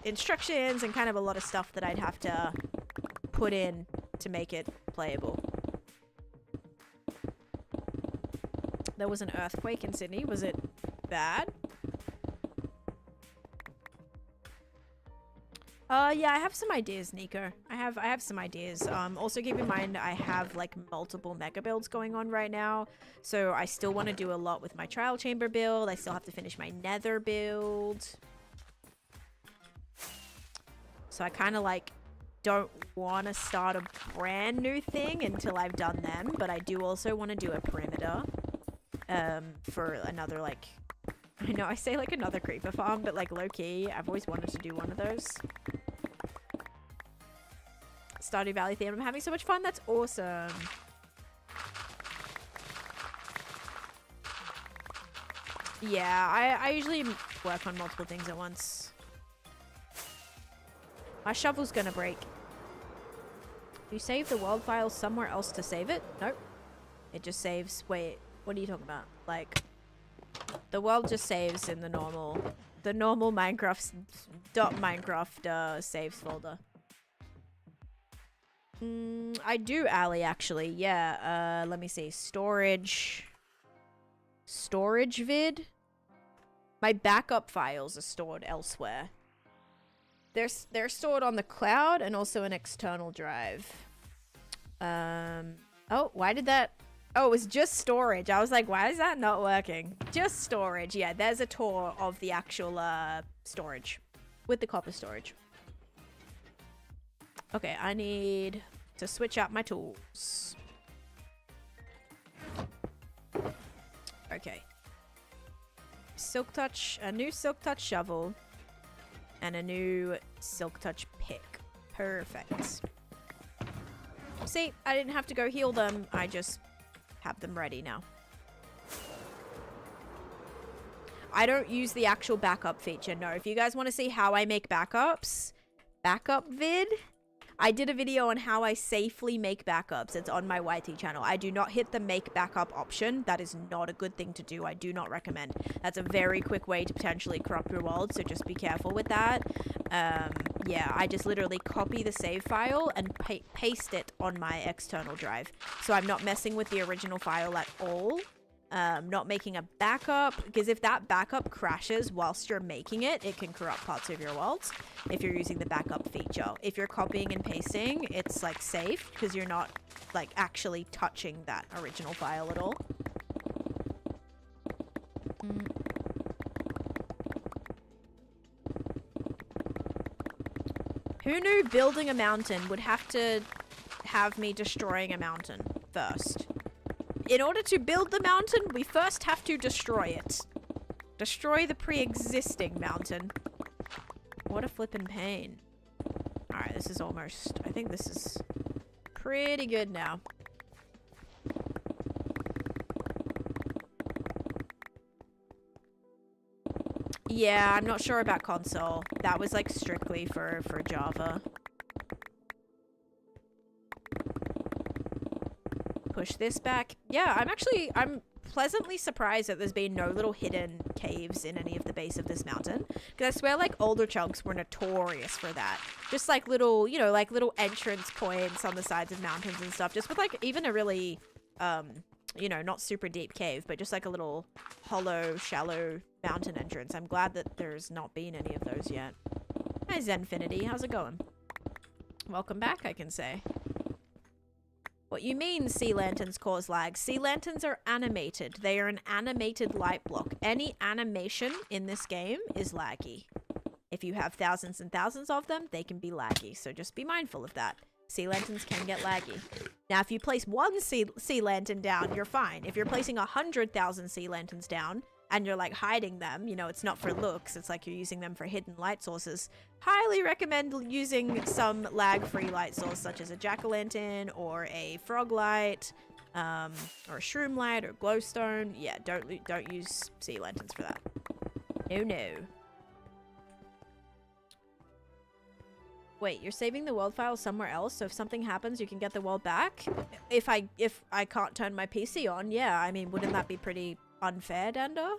instructions and kind of a lot of stuff that I'd have to put in to make it playable. There was an earthquake in Sydney. Was it bad? Yeah, I have some ideas, Nico. I have some ideas. Also keep in mind I have like multiple mega builds going on right now. So I still want to do a lot with my trial chamber build. I still have to finish my nether build. So I kind of like don't want to start a brand new thing until I've done them, but I do also want to do a perimeter for another, like, I know I say like another creeper farm, but like low-key I've always wanted to do one of those. Stardew Valley theme. I'm having so much fun. That's awesome. Yeah, I usually work on multiple things at once. My shovel's gonna break. You save the world file somewhere else to save it? Nope. It just saves... Wait, what are you talking about? Like, the world just saves in the normal Minecraft .minecraft saves folder. I do, Ali, actually. Yeah, let me see. Storage vid. My backup files are stored elsewhere. They're stored on the cloud and also an external drive. Oh, why did that... Oh, it was just storage. I was like, why is that not working? Just storage. Yeah, there's a tour of the actual storage with the copper storage. Okay, I need to switch out my tools. Okay. Silk Touch, a new Silk Touch shovel, and a new Silk Touch pick. Perfect. See, I didn't have to go heal them. I just have them ready now. I don't use the actual backup feature. No, if you guys want to see how I make backups, backup vid, I did a video on how I safely make backups. It's on my YT channel. I do not hit the make backup option. That is not a good thing to do. I do not recommend. That's a very quick way to potentially corrupt your world, so just be careful with that. Yeah, I just literally copy the save file and paste it on my external drive. So I'm not messing with the original file at all. Not making a backup, because if that backup crashes whilst you're making it, it can corrupt parts of your worlds if you're using the backup feature. If you're copying and pasting, it's like safe because you're not like actually touching that original file at all. Who knew building a mountain would have to have me destroying a mountain first? In order to build the mountain, we first have to destroy it. Destroy the pre-existing mountain. What a flippin' pain. Alright, this is almost... I think this is pretty good now. Yeah, I'm not sure about console. That was like strictly for Java. Push this back. Yeah, I'm pleasantly surprised that there's been no little hidden caves in any of the base of this mountain. Because I swear like older chunks were notorious for that. Just like little, you know, like little entrance points on the sides of mountains and stuff. Just with like even a really, you know, not super deep cave, but just like a little hollow, shallow mountain entrance. I'm glad that there's not been any of those yet. Hi Zenfinity, how's it going? Welcome back, I can say. What you mean sea lanterns cause lag? Sea lanterns are animated. They are an animated light block. Any animation in this game is laggy. If you have thousands and thousands of them, they can be laggy. So just be mindful of that. Sea lanterns can get laggy. Now, if you place one sea lantern down, you're fine. If you're placing 100,000 sea lanterns down, and you're like hiding them, you know, it's not for looks, it's like you're using them for hidden light sources. Highly recommend using some lag-free light source such as a jack-o'-lantern or a frog light, or a shroom light or glowstone. Yeah, don't use sea lanterns for that. No. Wait, you're saving the world file somewhere else, so if something happens, you can get the world back? If I can't turn my PC on, yeah, I mean, wouldn't that be pretty unfair, Dender?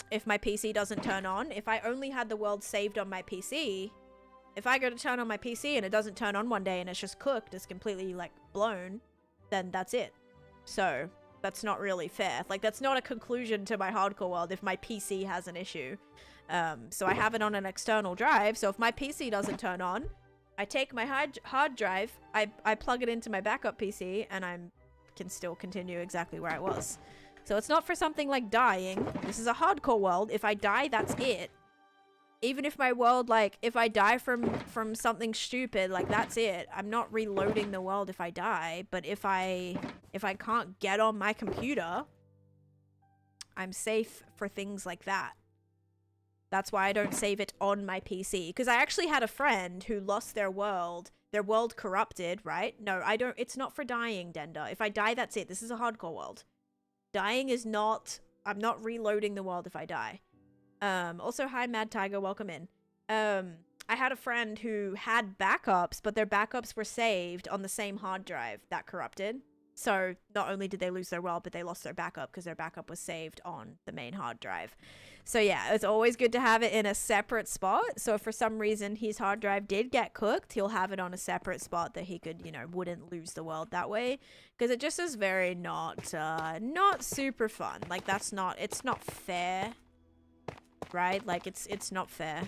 If my PC doesn't turn on, if I only had the world saved on my PC, if I go to turn on my PC and it doesn't turn on one day and it's just cooked, it's completely like blown, then that's it. So that's not really fair. Like that's not a conclusion to my hardcore world if my PC has an issue. So I have it on an external drive, so if my PC doesn't turn on, I take my hard drive, I plug it into my backup PC, and I can still continue exactly where I was. So it's not for something like dying. This is a hardcore world. If I die, that's it. Even if my world, like, if I die from something stupid, like, that's it. I'm not reloading the world if I die. But if I can't get on my computer, I'm safe for things like that. That's why I don't save it on my PC. Because I actually had a friend who lost their world corrupted, right? No, I don't. It's not for dying, Dender. If I die, that's it. This is a hardcore world. Dying is not... I'm not reloading the world if I die. Also, hi, Mad Tiger. Welcome in. I had a friend who had backups, but their backups were saved on the same hard drive that corrupted. So not only did they lose their world, but they lost their backup because their backup was saved on the main hard drive. So yeah, it's always good to have it in a separate spot. So if for some reason his hard drive did get cooked, he'll have it on a separate spot that he could, you know, wouldn't lose the world that way. Because it just is very not super fun. Like that's not, it's not fair. right? Like, it's not fair.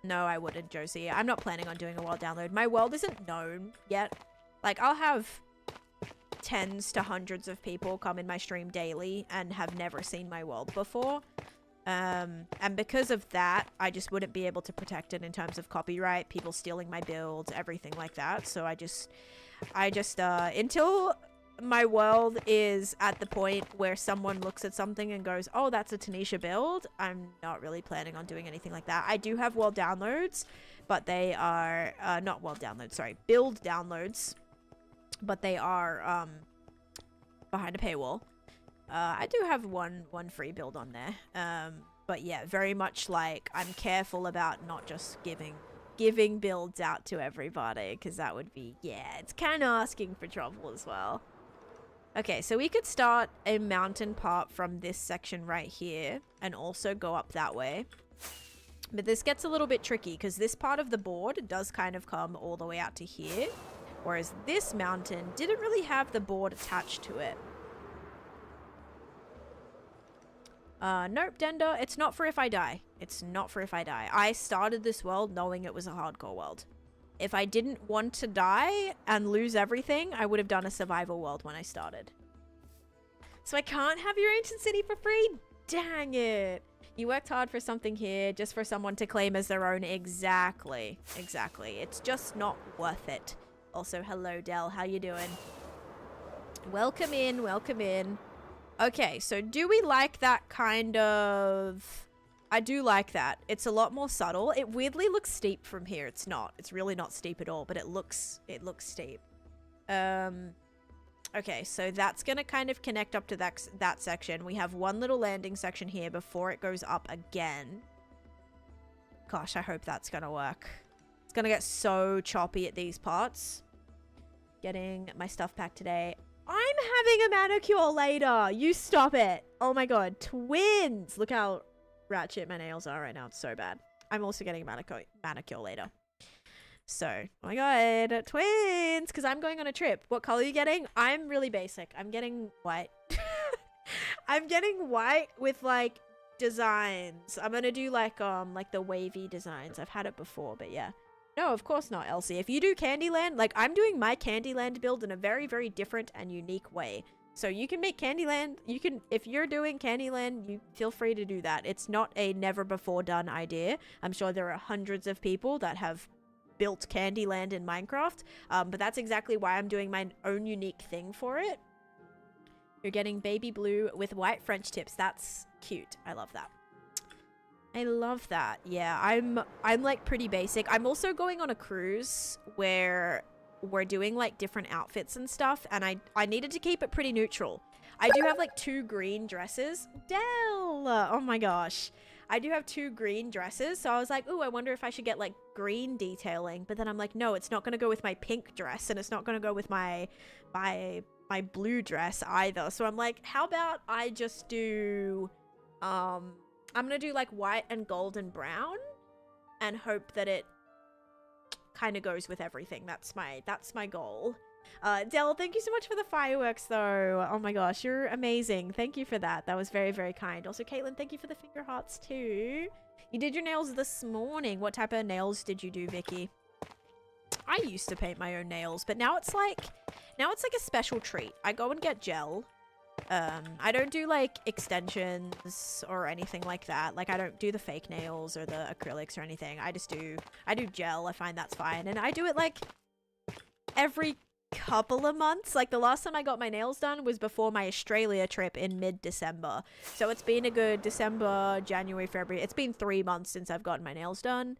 No, I wouldn't, Josie. I'm not planning on doing a world download. My world isn't known yet. Like, I'll have tens to hundreds of people come in my stream daily and have never seen my world before. And because of that, I just wouldn't be able to protect it in terms of copyright, people stealing my builds, everything like that. So I just, until my world is at the point where someone looks at something and goes, oh, that's a Taneesha build, I'm not really planning on doing anything like that. I do have world downloads, but they are, not world downloads, sorry, build downloads, but they are, behind a paywall. I do have one free build on there. But yeah, very much like I'm careful about not just giving builds out to everybody, because that would be, yeah, it's kind of asking for trouble as well. Okay, so we could start a mountain part from this section right here and also go up that way. But this gets a little bit tricky because this part of the board does kind of come all the way out to here, whereas this mountain didn't really have the board attached to it. Nope, Dender, it's not for if I die. It's not for if I die. I started this world knowing it was a hardcore world. If I didn't want to die and lose everything, I would have done a survival world when I started. So I can't have your ancient city for free? Dang it. You worked hard for something here just for someone to claim as their own. Exactly. Exactly. It's just not worth it. Also, hello, Del. How you doing? Welcome in. Welcome in. Okay, so do we like that kind of... I do like that. It's a lot more subtle. It weirdly looks steep from here. It's not. It's really not steep at all, but it looks steep. Okay, so that's going to kind of connect up to that section. We have one little landing section here before it goes up again. Gosh, I hope that's going to work. It's going to get so choppy at these parts. Getting my stuff packed today. I'm having a manicure later. You stop it. Oh my god. Twins. Look how ratchet my nails are right now. It's so bad. I'm also getting a manicure later. So, oh my god. Twins. Because I'm going on a trip. What color are you getting? I'm really basic. I'm getting white. I'm getting white with like designs. I'm going to do like the wavy designs. I've had it before, but yeah. No, of course not, Elsie. If you do Candyland, like I'm doing my Candyland build in a very, very different and unique way. So you can make Candyland, you can, if you're doing Candyland, you feel free to do that. It's not a never before done idea. I'm sure there are hundreds of people that have built Candyland in Minecraft. But that's exactly why I'm doing my own unique thing for it. You're getting baby blue with white French tips. That's cute. I love that. I love that. Yeah, I'm like pretty basic. I'm also going on a cruise where we're doing like different outfits and stuff, and I needed to keep it pretty neutral. I do have like 2 green dresses. Del! Oh my gosh. I do have 2 green dresses, so I was like, ooh, I wonder if I should get like green detailing. But then I'm like, no, it's not going to go with my pink dress, and it's not going to go with my blue dress either. So I'm like, how about I just do I'm gonna do like white and gold and brown and hope that it kind of goes with everything. That's my goal. Del, thank you so much for the fireworks though. Oh my gosh, you're amazing. Thank you for that. That was very, very kind. Also, Caitlin, thank you for the finger hearts too. You did your nails this morning. What type of nails did you do, Vicky? I used to paint my own nails, but now it's like a special treat. I go and get gel. I don't do like extensions or anything like that. Like I don't do the fake nails or the acrylics or anything. I do gel. I find that's fine. And I do it like every couple of months. Like the last time I got my nails done was before my Australia trip in mid-December. So it's been a good December, January, February. It's been 3 months since I've gotten my nails done.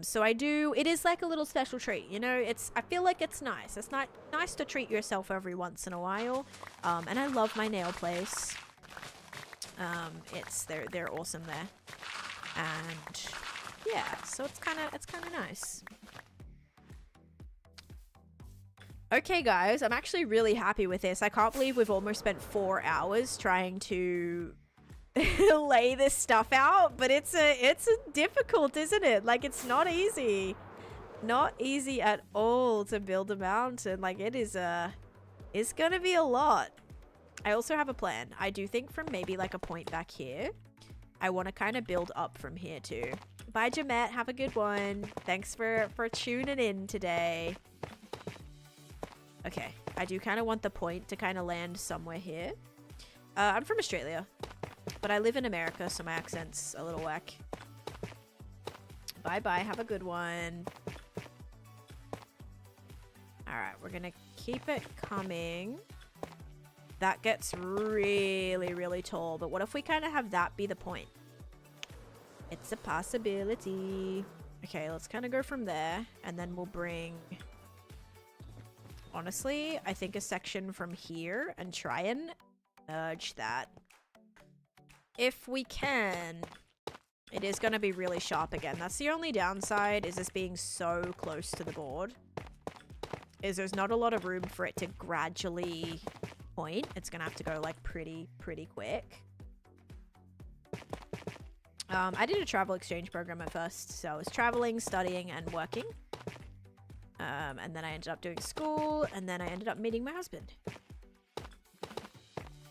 So it is like a little special treat, you know. I feel like it's nice. It's not nice to treat yourself every once in a while. And I love my nail place. They're awesome there. And yeah, so it's kind of nice. Okay, guys, I'm actually really happy with this. I can't believe we've almost spent 4 hours trying to lay this stuff out, but it's difficult, isn't it? Like, it's not easy. Not easy at all to build a mountain. Like, it's gonna be a lot. I also have a plan. I do think from maybe like a point back here, I want to kind of build up from here too. Bye, Jamette. Have a good one. Thanks for tuning in today. Okay. I do kind of want the point to kind of land somewhere here. I'm from Australia, but I live in America, so my accent's a little whack. Bye-bye. Have a good one. Alright, we're gonna keep it coming. That gets really, really tall, but what if we kind of have that be the point? It's a possibility. Okay, let's kind of go from there, and then we'll bring... Honestly, I think a section from here and try and merge that. If we can. It is going to be really sharp again. That's the only downside, is this being so close to the board. Is there's not a lot of room for it to gradually point. It's going to have to go like pretty quick. I did a travel exchange program at first. So I was traveling, studying, and working. And then I ended up doing school, and then I ended up meeting my husband.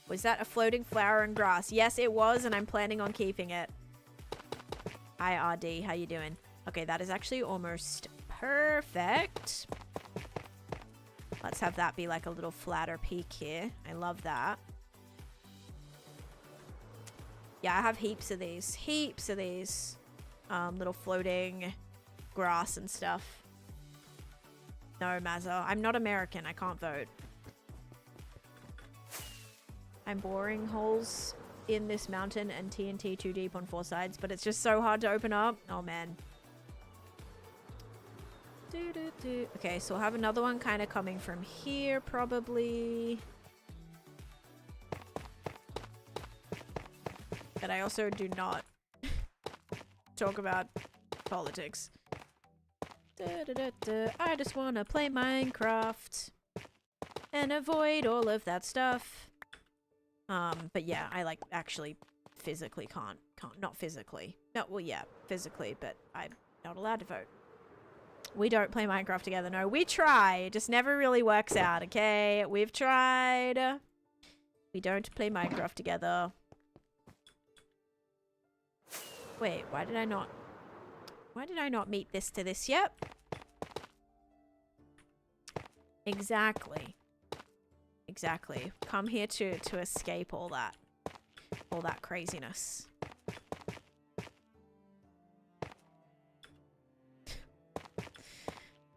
Was that a floating flower and grass? Yes, it was, and I'm planning on keeping it. Hi, RD. How you doing? Okay, that is actually almost perfect. Let's have that be like a little flatter peak here. I love that. Yeah, I have heaps of these. Heaps of these. Little floating grass and stuff. No, Mazza. I'm not American. I can't vote. I'm boring holes in this mountain and TNT too deep on 4 sides, but it's just so hard to open up. Oh, man. Okay, so we'll have another one kind of coming from here, probably. But I also do not talk about politics. I just want to play Minecraft and avoid all of that stuff. But yeah, I like actually physically can't, not physically. No, well, yeah, physically, but I'm not allowed to vote. We don't play Minecraft together. No, we try. It just never really works out, okay? We've tried. We don't play Minecraft together. Wait, why did I not meet this to this yet? Exactly. Exactly. Come here to escape all that craziness.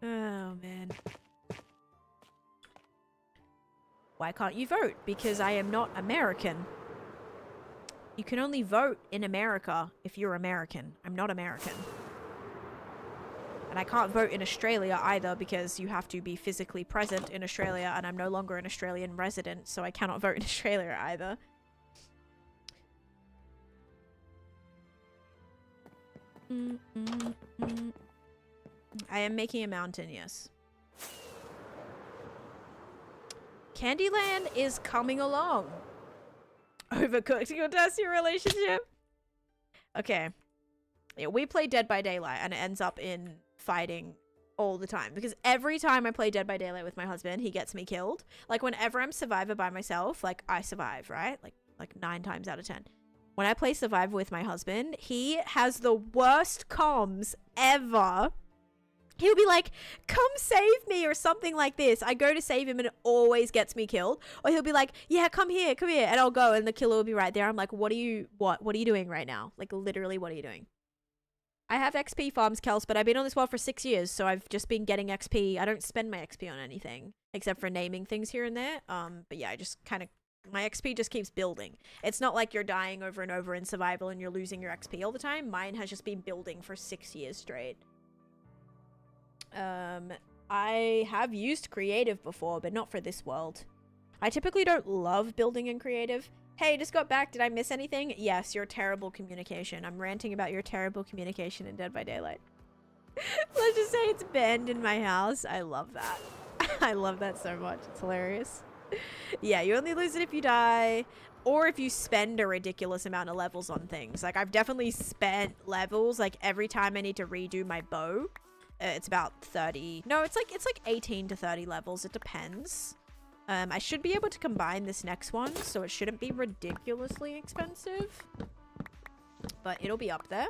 Oh, man. Why can't you vote? Because I am not American. You can only vote in America if you're American. I'm not American. And I can't vote in Australia either because you have to be physically present in Australia, and I'm no longer an Australian resident, so I cannot vote in Australia either. I am making a mountain, yes. Candyland is coming along. Overcooked. You'll test your relationship? Okay. Yeah, we play Dead by Daylight, and it ends up in fighting all the time. Because every time I play Dead by Daylight with my husband, he gets me killed. Like, whenever I'm Survivor by myself, like, I survive, right? Like 9 times out of 10. When I play Survivor with my husband, he has the worst comms ever. He'll be like, come save me or something like this. I go to save him and it always gets me killed. Or he'll be like, yeah, come here. And I'll go and the killer will be right there. I'm like, what are you doing right now? Like, literally, what are you doing? I have XP farms, Kels, but I've been on this world for 6 years. So I've just been getting XP. I don't spend my XP on anything except for naming things here and there. But yeah, I just kind of, my XP just keeps building. It's not like you're dying over and over in survival and you're losing your XP all the time. Mine has just been building for 6 years straight. I have used creative before, but not for this world. I typically don't love building in creative. Hey, just got back. Did I miss anything? Yes, your terrible communication. I'm ranting about your terrible communication in Dead by Daylight. Let's just say it's banned in my house. I love that. I love that so much. It's hilarious. Yeah, you only lose it if you die, or if you spend a ridiculous amount of levels on things. Like, I've definitely spent levels, like, every time I need to redo my bow. It's about 30. No, it's like 18 to 30 levels. It depends. I should be able to combine this next one, so it shouldn't be ridiculously expensive. But it'll be up there.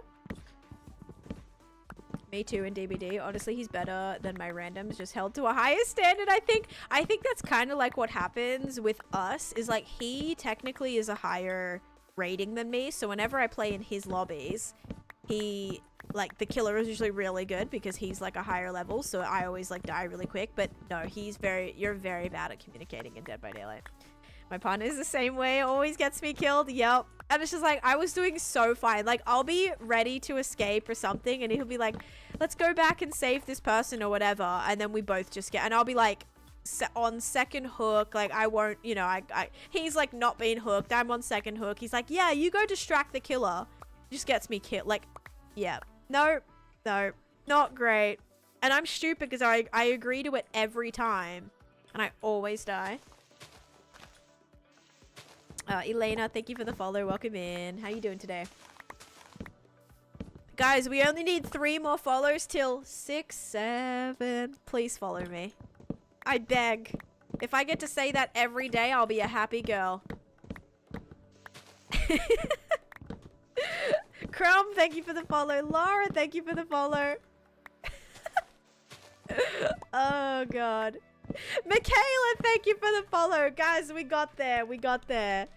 Me too in DBD. Honestly, he's better than my randoms, just held to a higher standard, I think. I think that's kind of like what happens with us, is like he technically is a higher rating than me, so whenever I play in his lobbies, he, like, the killer is usually really good because he's like a higher level, so I always like die really quick. But no, you're very bad at communicating in Dead by Daylight. My partner is the same way, always gets me killed. Yep. And it's just like, I was doing so fine. Like, I'll be ready to escape or something, and he'll be like, let's go back and save this person or whatever. And then we both just get, and I'll be like, on second hook. Like, I won't, you know, he's like not being hooked. I'm on second hook. He's like, yeah, you go distract the killer. Just gets me killed. Like, yeah. No, not great. And I'm stupid because I agree to it every time. And I always die. Elena, thank you for the follow. Welcome in. How you doing today? Guys, we only need 3 more follows till 6, 7. Please follow me. I beg. If I get to say that every day, I'll be a happy girl. Crumb, thank you for the follow. Laura, thank you for the follow. Oh, God. Michaela, thank you for the follow. Guys, we got there. We got there.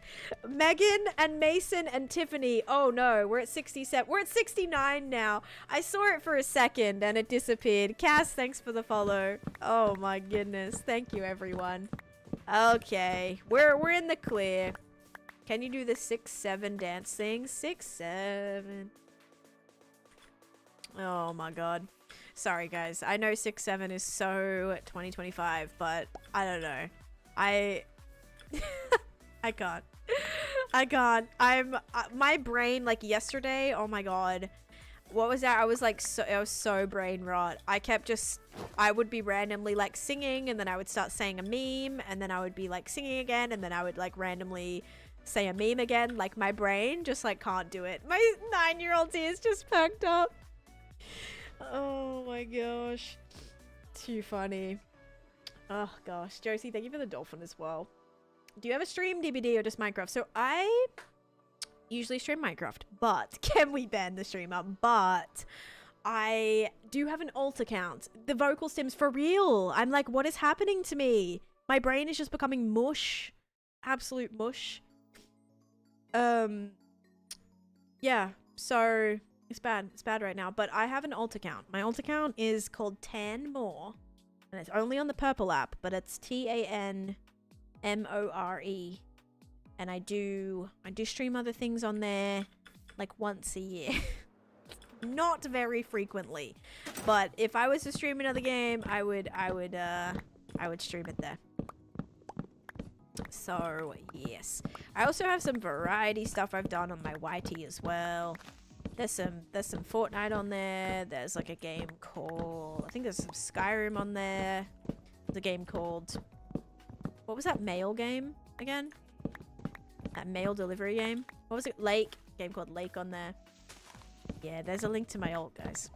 Megan and Mason and Tiffany. Oh, no. We're at 67. We're at 69 now. I saw it for a second and it disappeared. Cass, thanks for the follow. Oh, my goodness. Thank you, everyone. Okay. We're in the clear. Can you do the 6-7 dance thing? 6-7. Oh, my God. Sorry, guys. I know 6-7 is so 2025, but I don't know. I can't. I can't. My brain, like yesterday, oh my God. What was that? I was so brain rot. I would be randomly like singing, and then I would start saying a meme, and then I would be like singing again, and then I would like randomly say a meme again. Like my brain just like can't do it. My 9-year-old ears just perked up. Oh my gosh. Too funny. Oh gosh. Josie, thank you for the dolphin as well. Do you ever stream DBD or just Minecraft? So I usually stream Minecraft, but can we ban the streamer? But I do have an alt account. The vocal stims for real. I'm like, what is happening to me? My brain is just becoming mush. Absolute mush. Yeah, so it's bad. It's bad right now, but I have an alt account. My alt account is called Tan More, and it's only on the purple app, but it's TANMORE. And I do stream other things on there like once a year. Not very frequently, but if I was to stream another game, I would stream it there. So yes, I also have some variety stuff I've done on my YT as well. There's some Fortnite on there. There's like a game called, I think there's some Skyrim on there. There's a game called, what was that mail game again? That mail delivery game. What was it? Lake. Game called Lake on there. Yeah, there's a link to my alt, guys.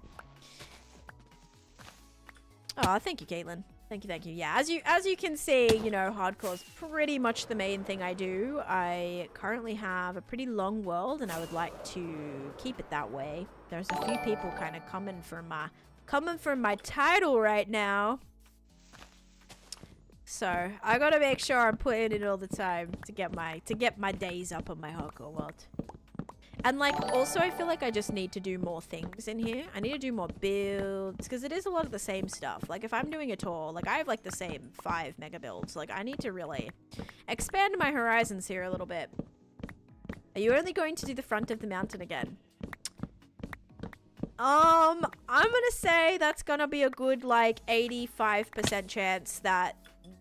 Oh, thank you, Caitlin. Thank you. Yeah, as you can see, you know, hardcore's pretty much the main thing I do. I currently have a pretty long world, and I would like to keep it that way. There's a few people kind of coming for my title right now. So I gotta make sure I'm putting in all the time to get my days up on my hardcore world. And like, also I feel like I just need to do more things in here. I need to do more builds, because it is a lot of the same stuff. Like if I'm doing a tour, like I have like the same 5 mega builds. Like I need to really expand my horizons here a little bit. Are you only going to do the front of the mountain again? I'm gonna say that's gonna be a good like 85% chance that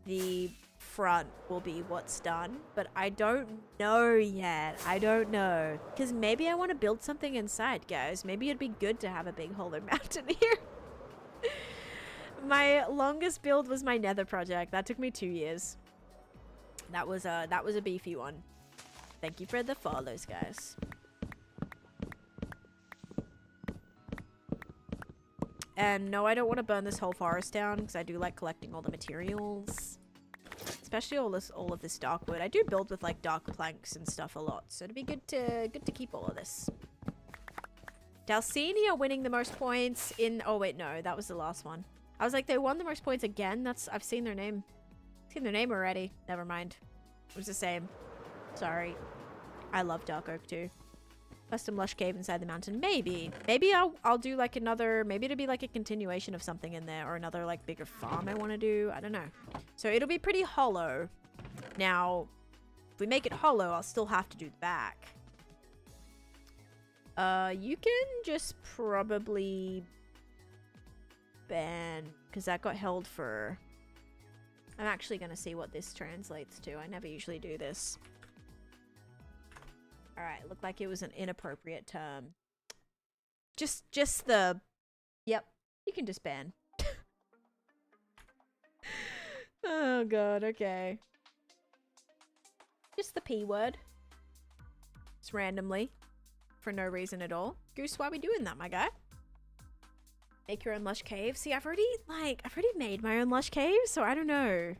the front will be what's done, but I don't know yet. I don't know, because maybe I want to build something inside, guys. Maybe it'd be good to have a big hollow mountain here. My longest build was my nether project. That took me 2 years. That was a beefy one. Thank you for the follows, guys. And no, I don't want to burn this whole forest down, because I do like collecting all the materials. It's especially all of this dark wood. I do build with like dark planks and stuff a lot, so it'd be good to keep all of this. Dalcenia winning the most points in... Oh wait, no, that was the last one. I was like, they won the most points again. I've seen their name. Seen their name already. Never mind. It was the same. Sorry. I love dark oak too. Custom lush cave inside the mountain. Maybe I'll do like another, maybe it'll be like a continuation of something in there, or another like bigger farm I want to do. I don't know. So it'll be pretty hollow. Now if we make it hollow, I'll still have to do the back. You can just probably ban, because that got held for... I'm actually gonna see what this translates to. I never usually do this. Alright, looked like it was an inappropriate term. Just the... Yep, you can just ban. Oh god, okay. Just the P word. Just randomly. For no reason at all. Goose, why are we doing that, my guy? Make your own lush cave. See, I've already made my own lush cave, so I don't know.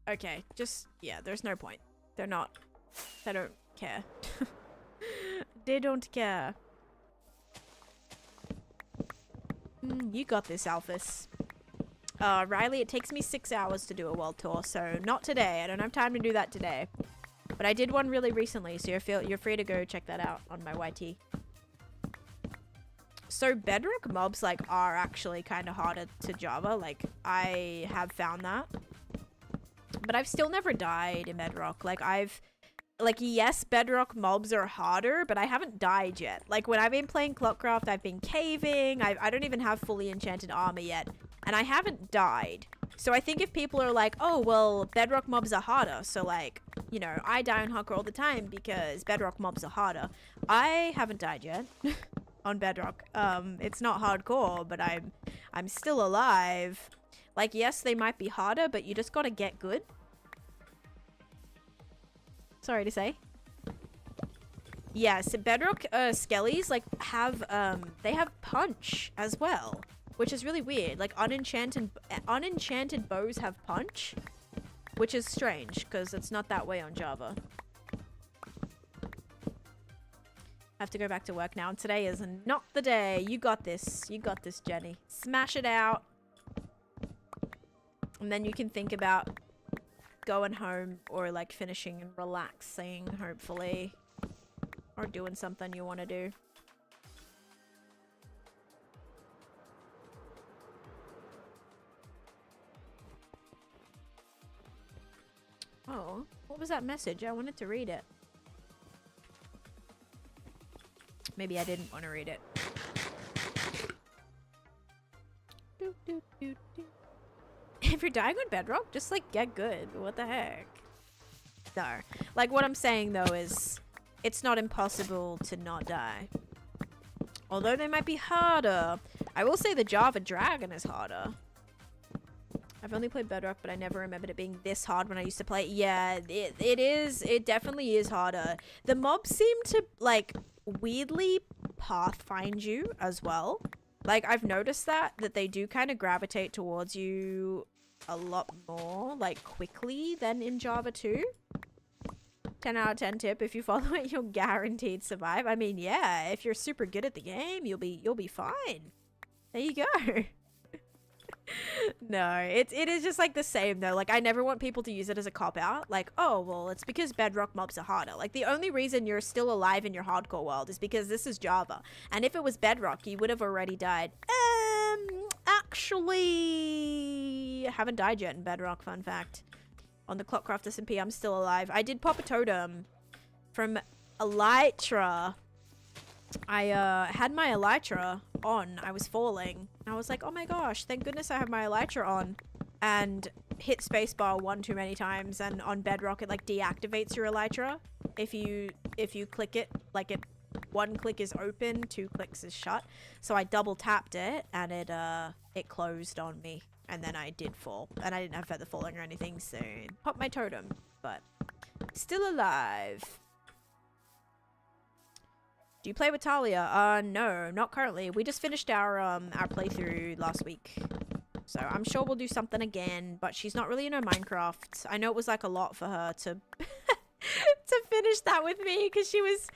Okay, just... Yeah, there's no point. They don't care. They don't care. You got this, Alphys. Riley, it takes me 6 hours to do a world tour, so not today. I don't have time to do that today. But I did one really recently, so you're free to go check that out on my YT. So bedrock mobs like are actually kind of harder to Java. Like I have found that. But I've still never died in bedrock. Like yes, bedrock mobs are harder, but I haven't died yet. Like when I've been playing Clockcraft, I've been caving. I don't even have fully enchanted armor yet, and I haven't died. So I think if people are like, oh, well, bedrock mobs are harder. So like, you know, I die on hardcore all the time because bedrock mobs are harder. I haven't died yet on bedrock. It's not hardcore, but I'm still alive. Like, yes, they might be harder, but you just gotta get good. Sorry to say. Yeah, so bedrock skellies like have they have punch as well, which is really weird. Like unenchanted bows have punch, which is strange because it's not that way on Java. I have to go back to work now, and today is not the day. You got this. You got this, Jenny. Smash it out. And then you can think about going home or like finishing and relaxing, hopefully. Or doing something you want to do. Oh, what was that message? I wanted to read it. Maybe I didn't want to read it. If you're dying on bedrock, just like get good. What the heck? No. Like what I'm saying though is it's not impossible to not die. Although they might be harder. I will say the Java Dragon is harder. I've only played bedrock, but I never remembered it being this hard when I used to play it. Yeah, it is. It definitely is harder. The mobs seem to like weirdly pathfind you as well. Like I've noticed that they do kind of gravitate towards you a lot more like quickly than in Java 2. 10 out of 10 tip, if you follow it, you'll guaranteed survive. I mean, yeah, if you're super good at the game, you'll be fine. There you go. No, it is just like the same though. Like I never want people to use it as a cop out. Like, oh, well, it's because bedrock mobs are harder. Like the only reason you're still alive in your hardcore world is because this is Java. And if it was bedrock, you would have already died. Actually, I haven't died yet in bedrock, fun fact. On the Clockcraft SMP, I'm still alive. I did pop a totem from Elytra. I had my Elytra on. I was falling. I was like, oh my gosh, thank goodness I have my Elytra on. And hit spacebar one too many times, and on bedrock it like deactivates your Elytra. If you click it, like one click is open, 2 clicks is shut. So I double tapped it and it closed on me. And then I did fall. And I didn't have feather falling or anything, so popped my totem. But still alive. Do you play with Talia? No, not currently. We just finished our playthrough last week. So I'm sure we'll do something again, but she's not really in her Minecraft. I know it was like a lot for her to to finish that with me because she was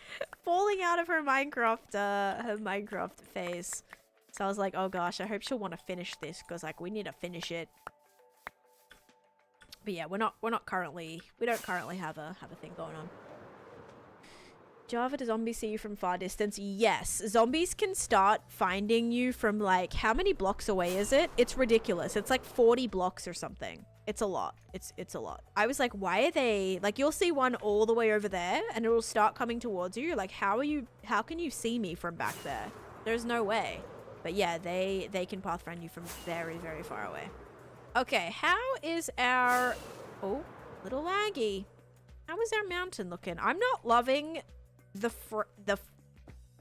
falling out of her Minecraft phase. So I was like, oh gosh, I hope she'll want to finish this because like we need to finish it. But yeah, we don't currently have a thing going on. Java, do zombies see you from far distance? Yes. Zombies can start finding you from like, how many blocks away is it? It's ridiculous. It's like 40 blocks or something. It's a lot. It's a lot. I was like, why are they, like you'll see one all the way over there and it will start coming towards you. Like, how can you see me from back there? There's no way. But yeah, they can pathfind you from very, very far away. Okay, how is our, oh, little laggy. How is our mountain looking? I'm not loving the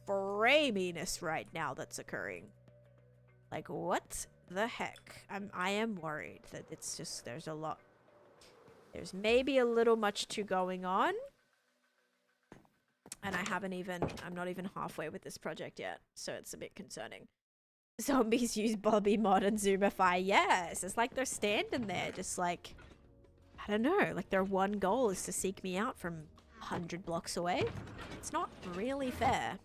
framiness right now that's occurring. Like, what the heck? I am worried that it's just, there's there's maybe a little much too going on. And I'm not even halfway with this project yet, so it's a bit concerning. Zombies use Bobby Mod and Zoomify. Yes, it's like they're standing there just like, I don't know, like their one goal is to seek me out from 100 blocks away. It's not really fair.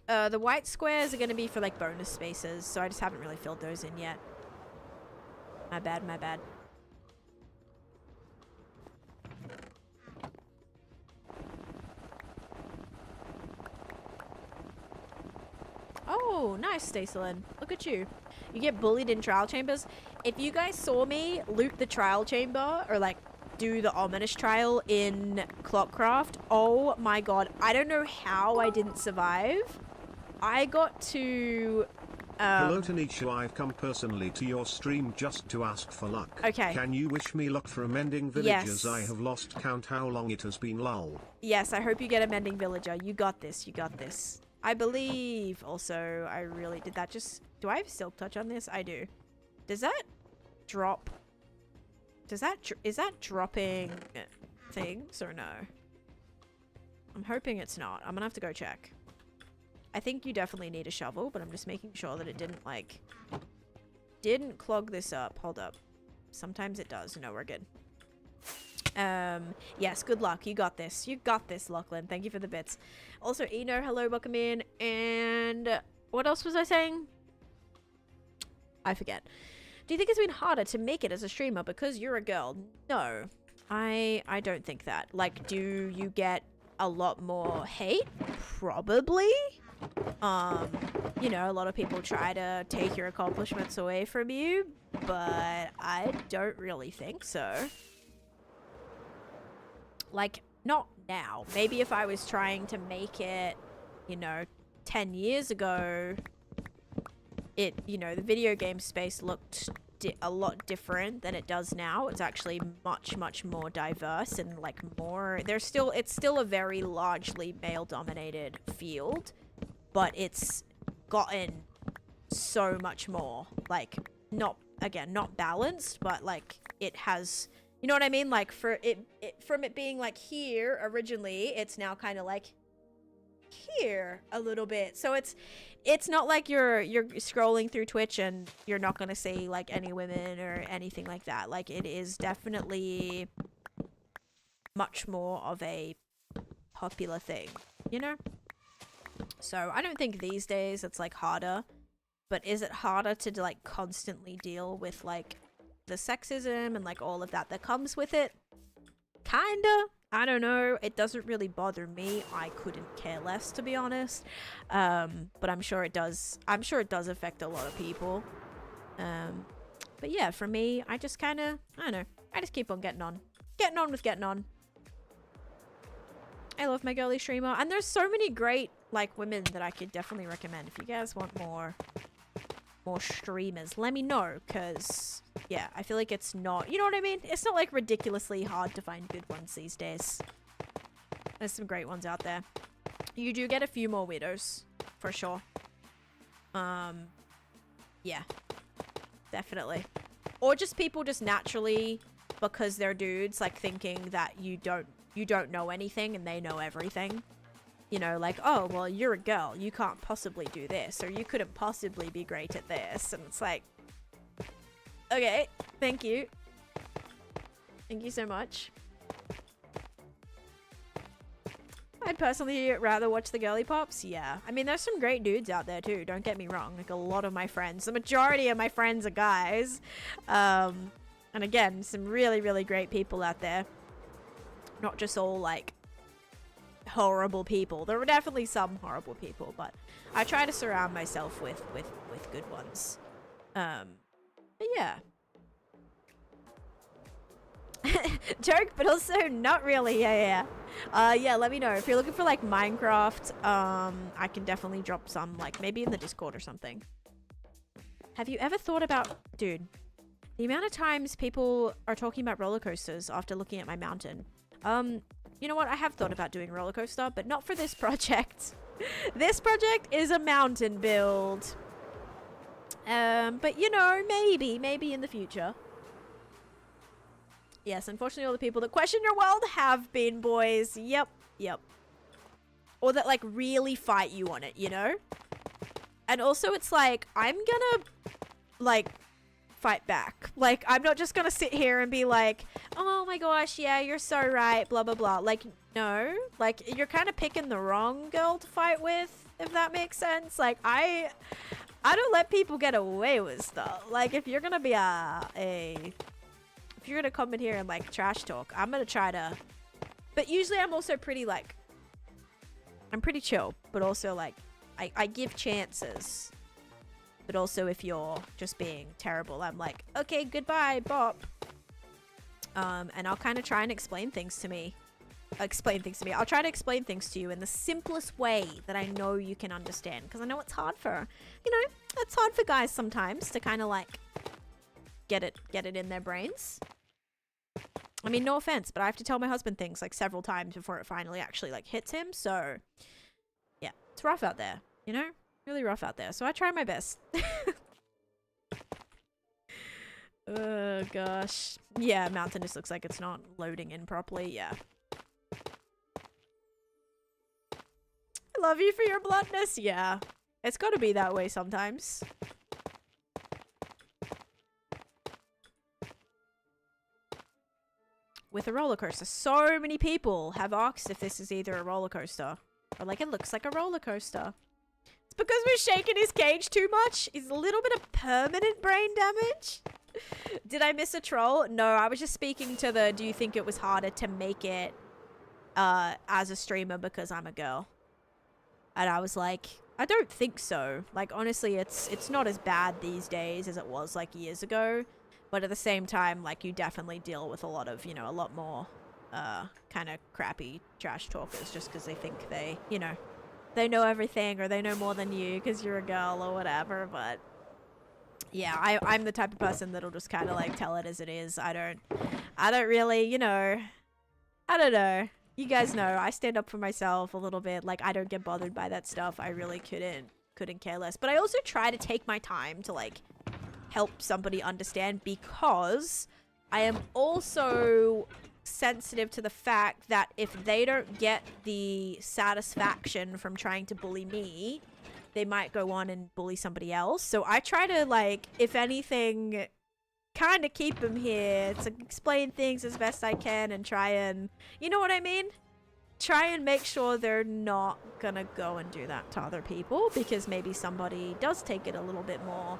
The white squares are going to be for like bonus spaces, so I just haven't really filled those in yet. My bad, my bad. Oh, nice, Stacylin. Look at you. You get bullied in trial chambers. If you guys saw me loot the trial chamber or like do the ominous trial in Clockcraft, oh my god, I don't know how I didn't survive. I got to hello Taneesha, I've come personally to your stream just to ask for luck. Okay. Can you wish me luck for a mending villagers? Yes. I have lost count how long it has been, lol. Yes, I hope you get a mending villager. You got this, you got this. I believe also I really did that just, do I have silk touch on this? I do. Does that drop? Is that dropping things or no? I'm hoping it's not. I'm gonna have to go check. I think you definitely need a shovel, but I'm just making sure that it didn't clog this up. Hold up. Sometimes it does. No, we're good. Yes, good luck. You got this. You got this, Lachlan. Thank you for the bits. Also, Eno, hello, welcome in. And what else was I saying? I forget. Do you think it's been harder to make it as a streamer because you're a girl? No, I don't think that. Like, do you get a lot more hate? Probably. You know, a lot of people try to take your accomplishments away from you, but I don't really think so. Like, not now. Maybe if I was trying to make it, you know, 10 years ago, you know, the video game space looked a lot different than it does now. It's actually much, much more diverse and like more, it's still a very largely male-dominated field, but it's gotten so much more, like, not balanced, but like it has, you know what I mean? Like from it being like here originally, it's now kind of like here a little bit. So it's not like you're scrolling through Twitch and you're not going to see like any women or anything like that. Like it is definitely much more of a popular thing, you know? So I don't think these days it's like harder, but is it harder to like constantly deal with like the sexism and like all of that comes with it? Kinda. I don't know. It doesn't really bother me. I couldn't care less, to be honest. But I'm sure it does. I'm sure it does affect a lot of people. But yeah, for me, I just kind of, I don't know. I just keep on getting on. Getting on with getting on. I love my girly streamer. And there's so many great, like, women that I could definitely recommend. If you guys want more streamers, let me know, because yeah, I feel like it's not, you know what I mean, it's not like ridiculously hard to find good ones these days. There's some great ones out there. You do get a few more weirdos for sure. Yeah, definitely. Or just people just naturally, because they're dudes, like thinking that you don't know anything and they know everything. you know, like, oh, well, you're a girl, you can't possibly do this, or you couldn't possibly be great at this. And it's like, okay, thank you. Thank you so much. I'd personally rather watch the girly pops. Yeah. I mean, there's some great dudes out there too. Don't get me wrong. Like, a lot of my friends, the majority of my friends are guys. And again, some really, really great people out there. Not just all, like, horrible people. There are definitely some horrible people, but I try to surround myself with good ones. But yeah. Joke, but also not really. Yeah. Yeah, let me know if you're looking for like Minecraft. I can definitely drop some, like maybe in the Discord or something. Have you ever thought about, dude, the amount of times people are talking about roller coasters after looking at my mountain? You know what? I have thought about doing a roller coaster, but not for this project. This project is a mountain build. But you know, maybe in the future. Yes, unfortunately all the people that question your world have been boys. Yep. Or that like really fight you on it, you know? And also it's like, I'm gonna like fight back. Like, I'm not just gonna sit here and be like, oh my gosh, yeah, you're so right, blah blah blah. Like, no. Like, you're kind of picking the wrong girl to fight with, if that makes sense. Like, I don't let people get away with stuff. Like, if you're gonna be if you're gonna come in here and like trash talk, I'm gonna try to, but usually I'm also pretty like, I'm pretty chill, but also like I give chances. But also if you're just being terrible, I'm like, okay, goodbye, bop. And I'll kind of try and explain things to me. I'll try to explain things to you in the simplest way that I know you can understand, because I know it's hard for, you know, it's hard for guys sometimes to kind of like get it in their brains. I mean, no offense, but I have to tell my husband things like several times before it finally actually like hits him. So yeah, it's rough out there, you know, really rough out there. So I try my best. Oh gosh. Yeah, mountain just looks like it's not loading in properly. Yeah. I love you for your bluntness. Yeah, it's got to be that way sometimes. With a roller coaster. So many people have asked if this is either a roller coaster or like it looks like a roller coaster. It's because we're shaking his cage too much. Is a little bit of permanent brain damage. Did I miss a troll? No, I was just speaking to the, do you think it was harder to make it as a streamer because I'm a girl? And I was like, I don't think so. Like, honestly, it's not as bad these days as it was like years ago. But at the same time, like, you definitely deal with a lot of, you know, a lot more kind of crappy trash talkers just because they think they, you know, they know everything or they know more than you because you're a girl or whatever. But yeah, I'm the type of person that'll just kind of like tell it as it is. I don't really, you know, I don't know. You guys know I stand up for myself a little bit. Like, I don't get bothered by that stuff. I really couldn't care less. But I also try to take my time to like help somebody understand, because I am also sensitive to the fact that if they don't get the satisfaction from trying to bully me, they might go on and bully somebody else. So I try to, like, if anything, kind of keep them here to explain things as best I can and try and, you know what I mean? Try and make sure they're not gonna go and do that to other people, because maybe somebody does take it a little bit more,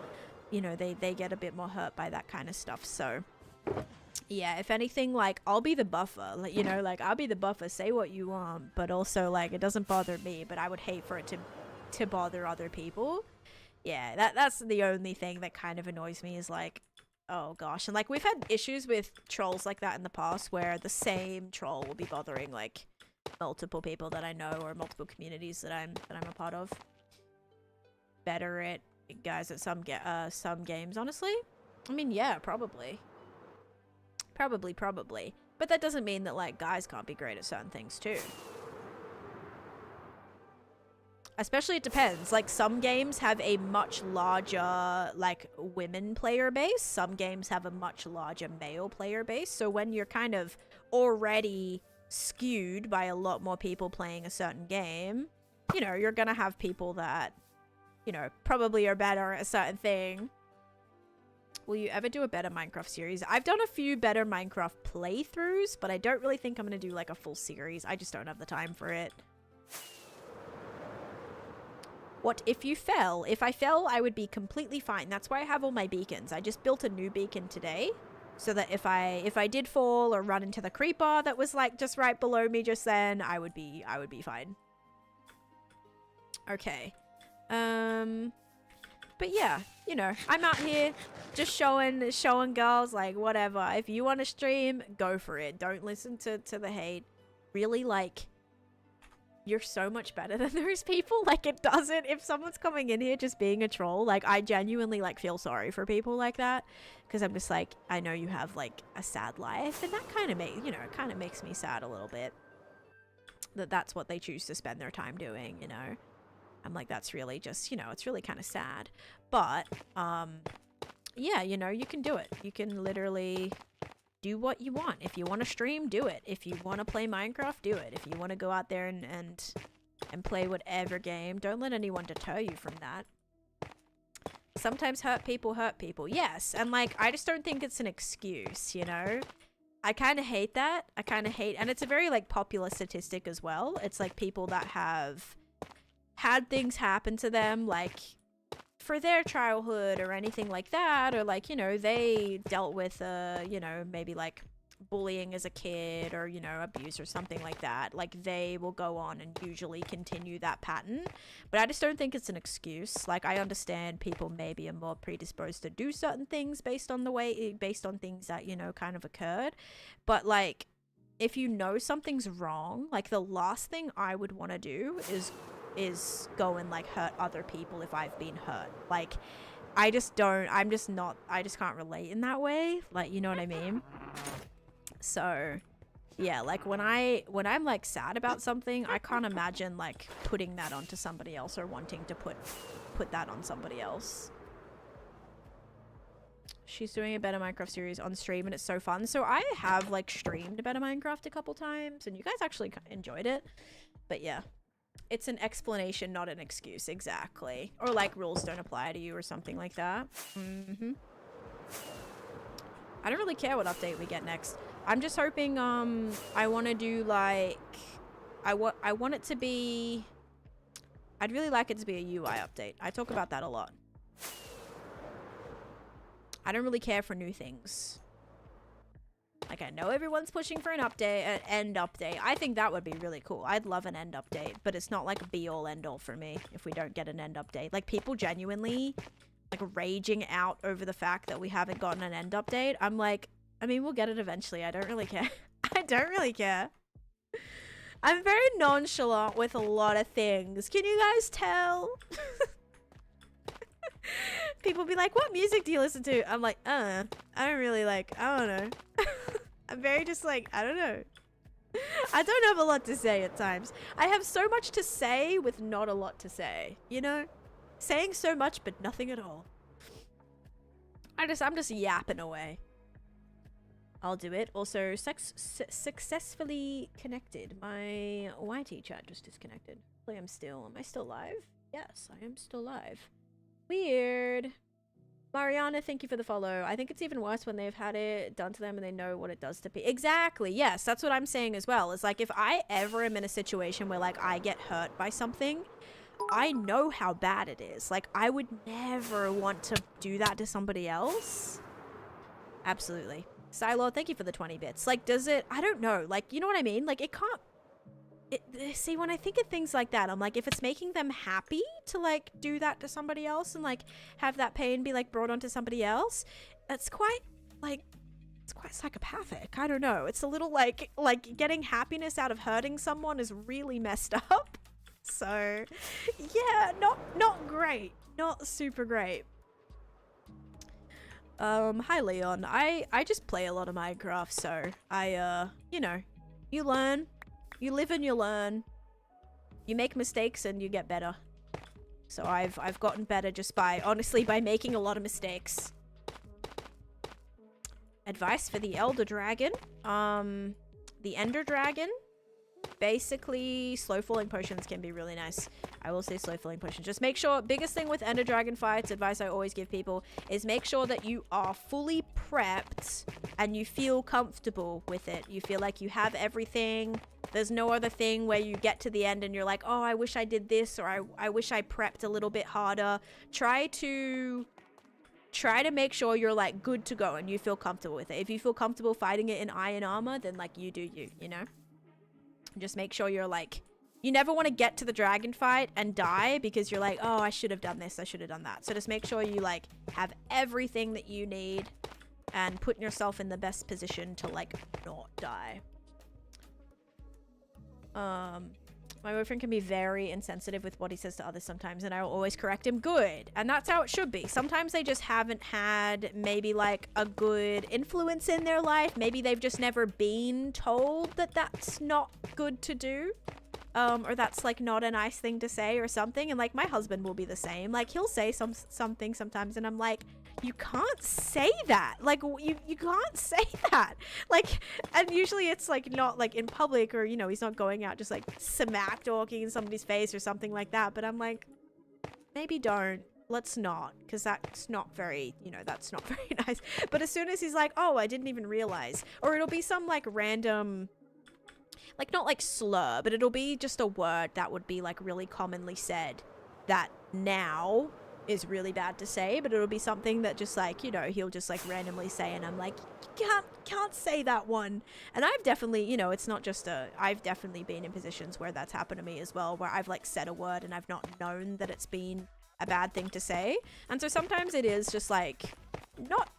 you know, they get a bit more hurt by that kind of stuff. So yeah, if anything, like, I'll be the buffer, like, you know, like, I'll be the buffer, say what you want, but also, like, it doesn't bother me, but I would hate for it to bother other people. Yeah, that's the only thing that kind of annoys me, is like, oh gosh. And like, we've had issues with trolls like that in the past where the same troll will be bothering like multiple people that I know or multiple communities that I'm a part of. Better at guys at some games, honestly. I mean, yeah, probably. But that doesn't mean that like guys can't be great at certain things too. Especially, it depends. Like, some games have a much larger, like, women player base. Some games have a much larger male player base. So when you're kind of already skewed by a lot more people playing a certain game, you know, you're gonna have people that, you know, probably are better at a certain thing. Will you ever do a better Minecraft series? I've done a few better Minecraft playthroughs, but I don't really think I'm gonna do like a full series. I just don't have the time for it. What if you fell? If I fell, I would be completely fine. That's why I have all my beacons. I just built a new beacon today so that if I did fall or run into the creeper that was like just right below me just then, I would be fine. Okay. But yeah, you know, I'm out here just showing girls like whatever. If you want to stream, go for it. Don't listen to the hate. Really, like, you're so much better than those people. Like, it doesn't, if someone's coming in here just being a troll, like, I genuinely like feel sorry for people like that, because I'm just like, I know you have like a sad life, and that kind of makes me sad a little bit that that's what they choose to spend their time doing, you know. I'm like, that's really just, you know, it's really kind of sad. But yeah, you know, you can do it. You can literally do what you want. If you want to stream, do it. If you want to play Minecraft, do it. If you want to go out there and play whatever game, don't let anyone deter you from that. Sometimes hurt people. Yes, and like, I just don't think it's an excuse, you know? I kind of hate that. And it's a very like popular statistic as well. It's like people that have had things happen to them, like for their childhood or anything like that, or like, you know, they dealt with you know, maybe like bullying as a kid, or, you know, abuse or something like that, like they will go on and usually continue that pattern. But I just don't think it's an excuse. Like, I understand people maybe are more predisposed to do certain things based on things that, you know, kind of occurred. But like, if you know something's wrong, like the last thing I would want to do is go and like hurt other people if I've been hurt. Like, I just can't relate in that way, like, you know what I mean? So yeah, like when I'm like sad about something, I can't imagine like putting that onto somebody else or wanting to put that on somebody else. She's doing a better Minecraft series on stream and it's so fun. So I have like streamed a better Minecraft a couple times and you guys actually enjoyed it. But yeah, it's an explanation, not an excuse. Exactly. Or like rules don't apply to you or something like that. I don't really care what update we get next. I'm just hoping, I want to do like, I want it to be, I'd really like it to be a UI update. I talk about that a lot. I don't really care for new things. Like, I know everyone's pushing for an update, an end update. I think that would be really cool. I'd love an end update, but it's not like a be-all end-all for me if we don't get an end update. Like, people genuinely, like, raging out over the fact that we haven't gotten an end update. I'm like, I mean, we'll get it eventually. I don't really care. I don't really care. I'm very nonchalant with a lot of things. Can you guys tell? People be like, what music do you listen to? I'm like, I don't really like, I don't know. I'm very just like, I don't know. I don't have a lot to say at times. I have so much to say with not a lot to say, you know? Saying so much but nothing at all. I'm just yapping away. I'll do it. Also, successfully connected. My YT chat just disconnected. Hopefully am I still live? Yes, I am still live. Weird. Mariana, thank you for the follow. I think it's even worse when they've had it done to them and they know what it does to people. Exactly. Yes, that's what I'm saying as well. It's like, if I ever am in a situation where like I get hurt by something, I know how bad it is. Like, I would never want to do that to somebody else. Absolutely. Silo, thank you for the 20 bits. Like, does it, I don't know. Like, you know what I mean? Like, it can't, see, when I think of things like that, I'm like, if it's making them happy to like do that to somebody else and like have that pain be like brought onto somebody else, that's quite like, it's quite psychopathic. I don't know. It's a little like getting happiness out of hurting someone is really messed up. So yeah, not great. Not super great. Hi Leon. I just play a lot of Minecraft, so I you know, you learn. You live and you learn. You make mistakes and you get better. So I've gotten better just by, honestly, by making a lot of mistakes. Advice for the Elder Dragon. the Ender Dragon. Basically, slow falling potions can be really nice. I will say slow falling potions. Just make sure, biggest thing with Ender Dragon fights, advice I always give people, is make sure that you are fully prepped and you feel comfortable with it. You feel like you have everything. There's no other thing where you get to the end and you're like, oh, I wish I did this, or I wish I prepped a little bit harder. Try to make sure you're like good to go and you feel comfortable with it. If you feel comfortable fighting it in iron armor, then like you do you know? Just make sure you're like, you never want to get to the dragon fight and die because you're like, oh, I should have done this, I should have done that. So just make sure you like have everything that you need and putting yourself in the best position to like not die. My boyfriend can be very insensitive with what he says to others sometimes, and I will always correct him. Good. And that's how it should be. Sometimes they just haven't had maybe like a good influence in their life. Maybe they've just never been told that that's not good to do. Or that's like not a nice thing to say or something. And like my husband will be the same. Like he'll say something sometimes and I'm like, you can't say that. Like you can't say that. Like, and usually it's like not like in public, or you know, he's not going out just like smack talking in somebody's face or something like that. But I'm like, maybe don't. Let's not, because that's not very, you know, that's not very nice. But as soon as he's like, oh, I didn't even realize, or it'll be some like random, like not like slur, but it'll be just a word that would be like really commonly said that now is really bad to say, but it'll be something that just like, you know, he'll just like randomly say, and I'm like, you can't say that one. And I've definitely, you know, it's not just I've definitely been in positions where that's happened to me as well, where I've like said a word and I've not known that it's been a bad thing to say. And so sometimes it is just like not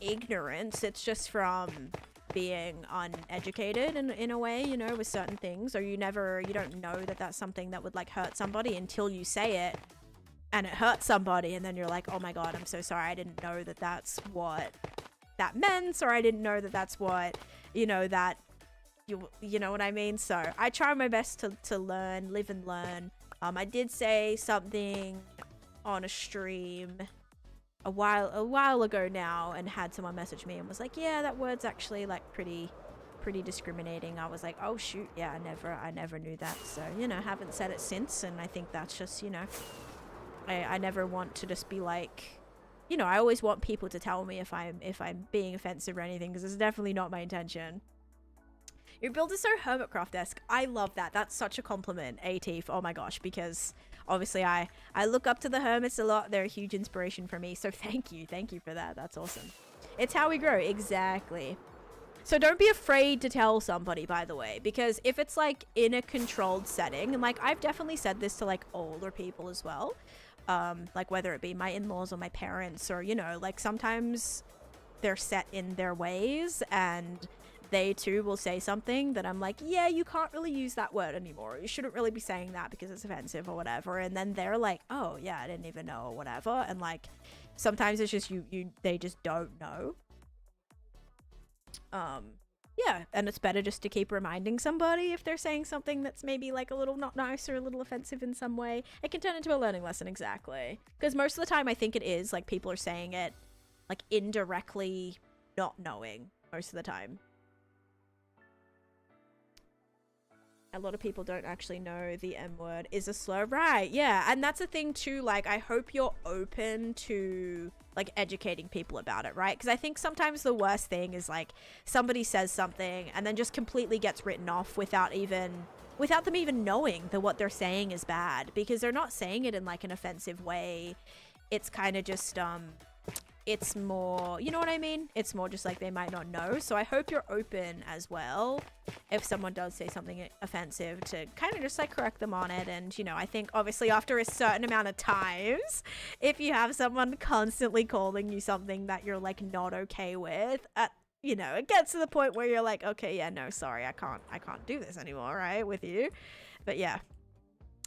ignorance, it's just from being uneducated in a way, you know, with certain things, or you don't know that that's something that would like hurt somebody until you say it and it hurts somebody, and then you're like, oh my god, I'm so sorry, I didn't know that that's what that meant, or I didn't know that that's what, you know, that you know what I mean. So I try my best to learn, live and learn. I did say something on a stream a while ago now, and had someone message me and was like, yeah, that word's actually like pretty discriminating. I was like, oh shoot, yeah, I never knew that. So, you know, haven't said it since, and I think that's just, you know, I never want to just be like, you know, I always want people to tell me if I'm being offensive or anything, because it's definitely not my intention. Your build is so Hermitcraft-esque. I love that. That's such a compliment, Atif. Oh my gosh, because obviously I look up to the hermits a lot. They're a huge inspiration for me. So thank you for that. That's awesome. It's how we grow. Exactly. So don't be afraid to tell somebody, by the way, because if it's like in a controlled setting, and like I've definitely said this to like older people as well, like whether it be my in-laws or my parents, or, you know, like sometimes they're set in their ways and they too will say something that I'm like, yeah, you can't really use that word anymore. You shouldn't really be saying that because it's offensive or whatever. And then they're like, oh yeah, I didn't even know, or whatever. And like, sometimes it's just they just don't know. Yeah, and it's better just to keep reminding somebody if they're saying something that's maybe like a little not nice or a little offensive in some way. It can turn into a learning lesson, exactly. Because most of the time I think it is like people are saying it like indirectly, not knowing most of the time. A lot of people don't actually know the M word is a slur. Right, yeah. And that's a thing too, like, I hope you're open to, like, educating people about it, right? Because I think sometimes the worst thing is, like, somebody says something and then just completely gets written off without them even knowing that what they're saying is bad. Because they're not saying it in, like, an offensive way. It's kind of just, it's more, you know what I mean? It's more just like they might not know. So I hope you're open as well if someone does say something offensive to kind of just like correct them on it. And, you know, I think obviously after a certain amount of times, if you have someone constantly calling you something that you're like not okay with, you know, it gets to the point where you're like, okay, yeah, no, sorry, I can't do this anymore, right, with you. But yeah.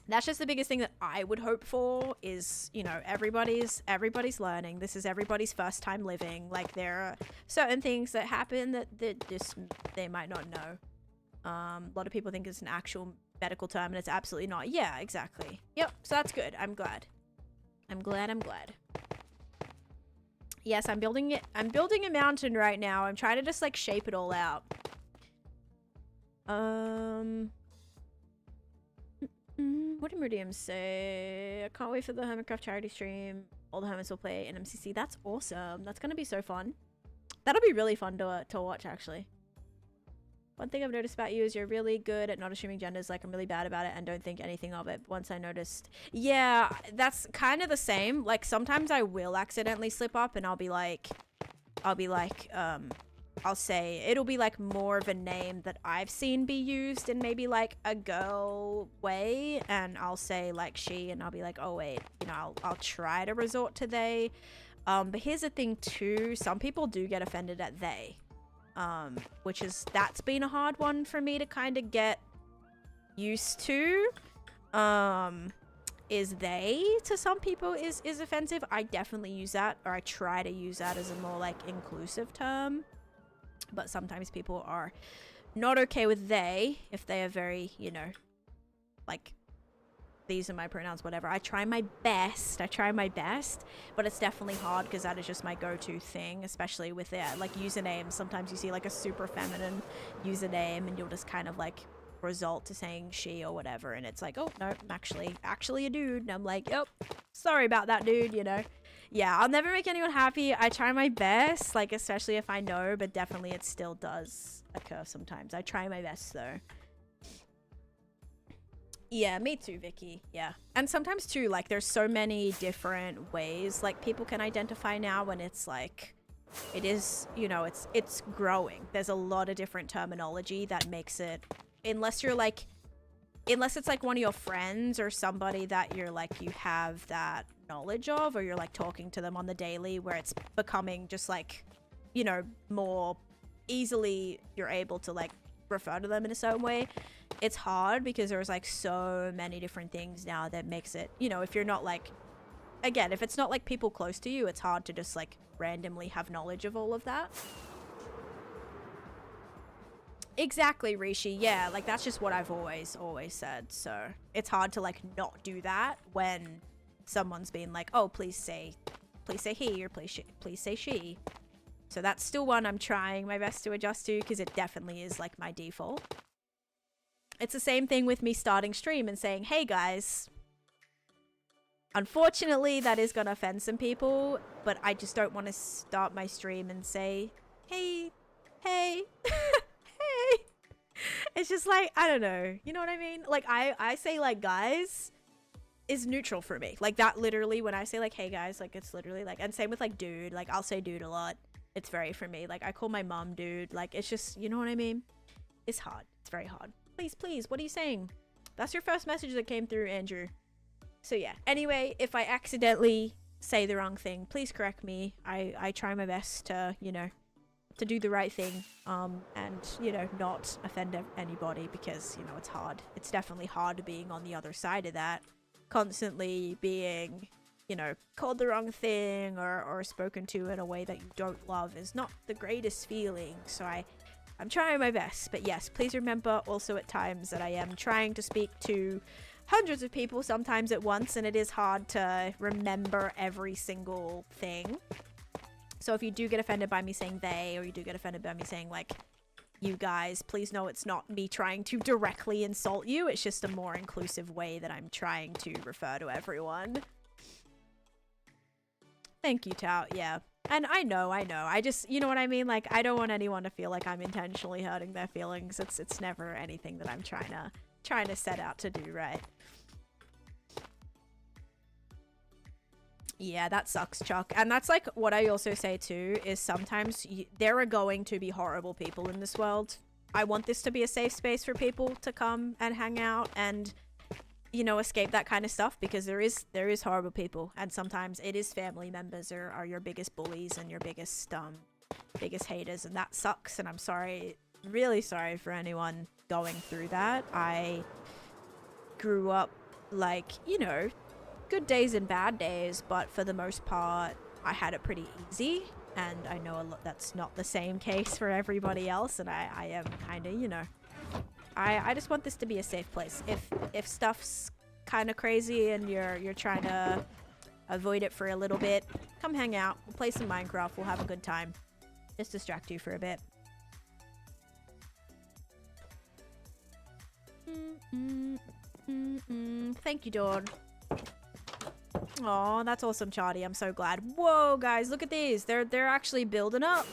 That's just the biggest thing that I would hope for is, you know, everybody's learning. This is everybody's first time living. Like, there are certain things that happen that just they might not know. A lot of people think it's an actual medical term, and it's absolutely not. Yeah, exactly. Yep. So that's good. I'm glad. I'm glad. Yes, I'm building a mountain right now. I'm trying to just like shape it all out. What did Meridium say? I can't wait for the Hermitcraft charity stream. All the hermits will play in MCC. That's awesome. That's gonna be so fun. That'll be really fun to watch, actually. One thing I've noticed about you is you're really good at not assuming genders. Like, I'm really bad about it and don't think anything of it. Once I noticed... Yeah, that's kind of the same. Like, sometimes I will accidentally slip up and I'll say it'll be like more of a name that I've seen be used in maybe like a girl way, and I'll say like she, and I'll be like, oh wait, you know, I'll try to resort to they. But here's the thing too, some people do get offended at they, that's been a hard one for me to kind of get used to. Is they to some people is offensive. I definitely use that, or I try to use that as a more like inclusive term. But sometimes people are not okay with they if they are very, you know, like, these are my pronouns, whatever. I try my best, but it's definitely hard because that is just my go-to thing, especially with like usernames. Sometimes you see like a super feminine username and you'll just kind of like result to saying she or whatever, and it's like, oh no, I'm actually a dude, and I'm like, oh, sorry about that, dude, you know. Yeah, I'll never make anyone happy. I try my best, like, especially if I know, but definitely it still does occur sometimes. I try my best, though. Yeah, me too, Vicky. Yeah. And sometimes, too, like, there's so many different ways, like, people can identify now when it's, like, it is, you know, it's growing. There's a lot of different terminology that makes it, unless it's, like, one of your friends or somebody that you're, like, you have that knowledge of, or you're like talking to them on the daily, where it's becoming just like, you know, more easily you're able to like refer to them in a certain way. It's hard because there's like so many different things now that makes it, you know, if you're not like, again, if it's not like people close to you, it's hard to just like randomly have knowledge of all of that. Exactly, Rishi. Yeah, like that's just what I've always said. So it's hard to like not do that when someone's been like, oh, please say he, or please say she. So that's still one I'm trying my best to adjust to, because it definitely is like my default. It's the same thing with me starting stream and saying, hey guys. Unfortunately, that is gonna offend some people, but I just don't want to start my stream and say, hey, hey. It's just like, I don't know, you know what I mean? Like I say like guys is neutral for me. Like that literally, when I say like hey guys, like it's literally like, and same with like dude, like I'll say dude a lot. It's very for me. Like I call my mom dude, like it's just, you know what I mean? It's hard. It's very hard. Please, what are you saying? That's your first message that came through, Andrew. So yeah, anyway, if I accidentally say the wrong thing, please correct me. I try my best to, you know, to do the right thing, and, you know, not offend anybody, because, you know, it's hard. It's definitely hard being on the other side of that. Constantly being, you know, called the wrong thing or spoken to in a way that you don't love is not the greatest feeling. So I'm trying my best. But yes, please remember also at times that I am trying to speak to hundreds of people sometimes at once, and it is hard to remember every single thing. So if you do get offended by me saying they, or you do get offended by me saying like you guys, please know it's not me trying to directly insult you. It's just a more inclusive way that I'm trying to refer to everyone. Thank you, Tao. Yeah. And I know. I just, you know what I mean? Like, I don't want anyone to feel like I'm intentionally hurting their feelings. It's never anything that I'm trying to set out to do, right? Yeah, that sucks, Chuck. And that's like what I also say too, is sometimes there are going to be horrible people in this world. I want this to be a safe space for people to come and hang out and, you know, escape that kind of stuff, because there is horrible people, and sometimes it is family members are your biggest bullies and your biggest haters, and that sucks. And I'm sorry, really sorry for anyone going through that. I grew up like, you know, good days and bad days, but for the most part I had it pretty easy, and I know that's not the same case for everybody else, and I am kind of, you know, I just want this to be a safe place. If stuff's kind of crazy and you're trying to avoid it for a little bit, come hang out, we'll play some Minecraft, we'll have a good time, just distract you for a bit. thank you, Dawn. Oh, that's awesome, Charlie. I'm so glad. Whoa, guys, look at these. They're actually building up.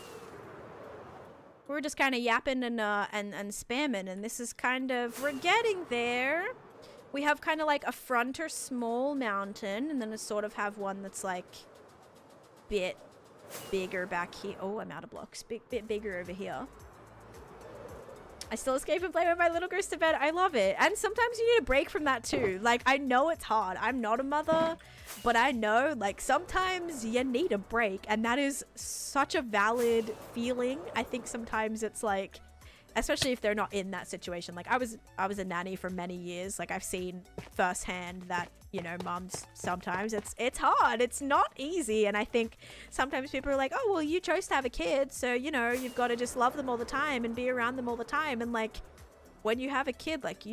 We're just kind of yapping and spamming, and this is kind of, we're getting there. We have kind of like a front or small mountain, and then we sort of have one that's like bit bigger back here. Oh, I'm out of blocks. Bit bigger over here. I still escape and play when my little goes to bed. I love it. And sometimes you need a break from that too. Like, I know it's hard. I'm not a mother, but I know, like, sometimes you need a break. And that is such a valid feeling. I think sometimes it's like, especially if they're not in that situation. Like, I was a nanny for many years. Like, I've seen firsthand that, you know, moms, sometimes it's hard. It's not easy. And I think sometimes people are like, oh, well, you chose to have a kid, so, you know, you've got to just love them all the time and be around them all the time. And like, when you have a kid, like,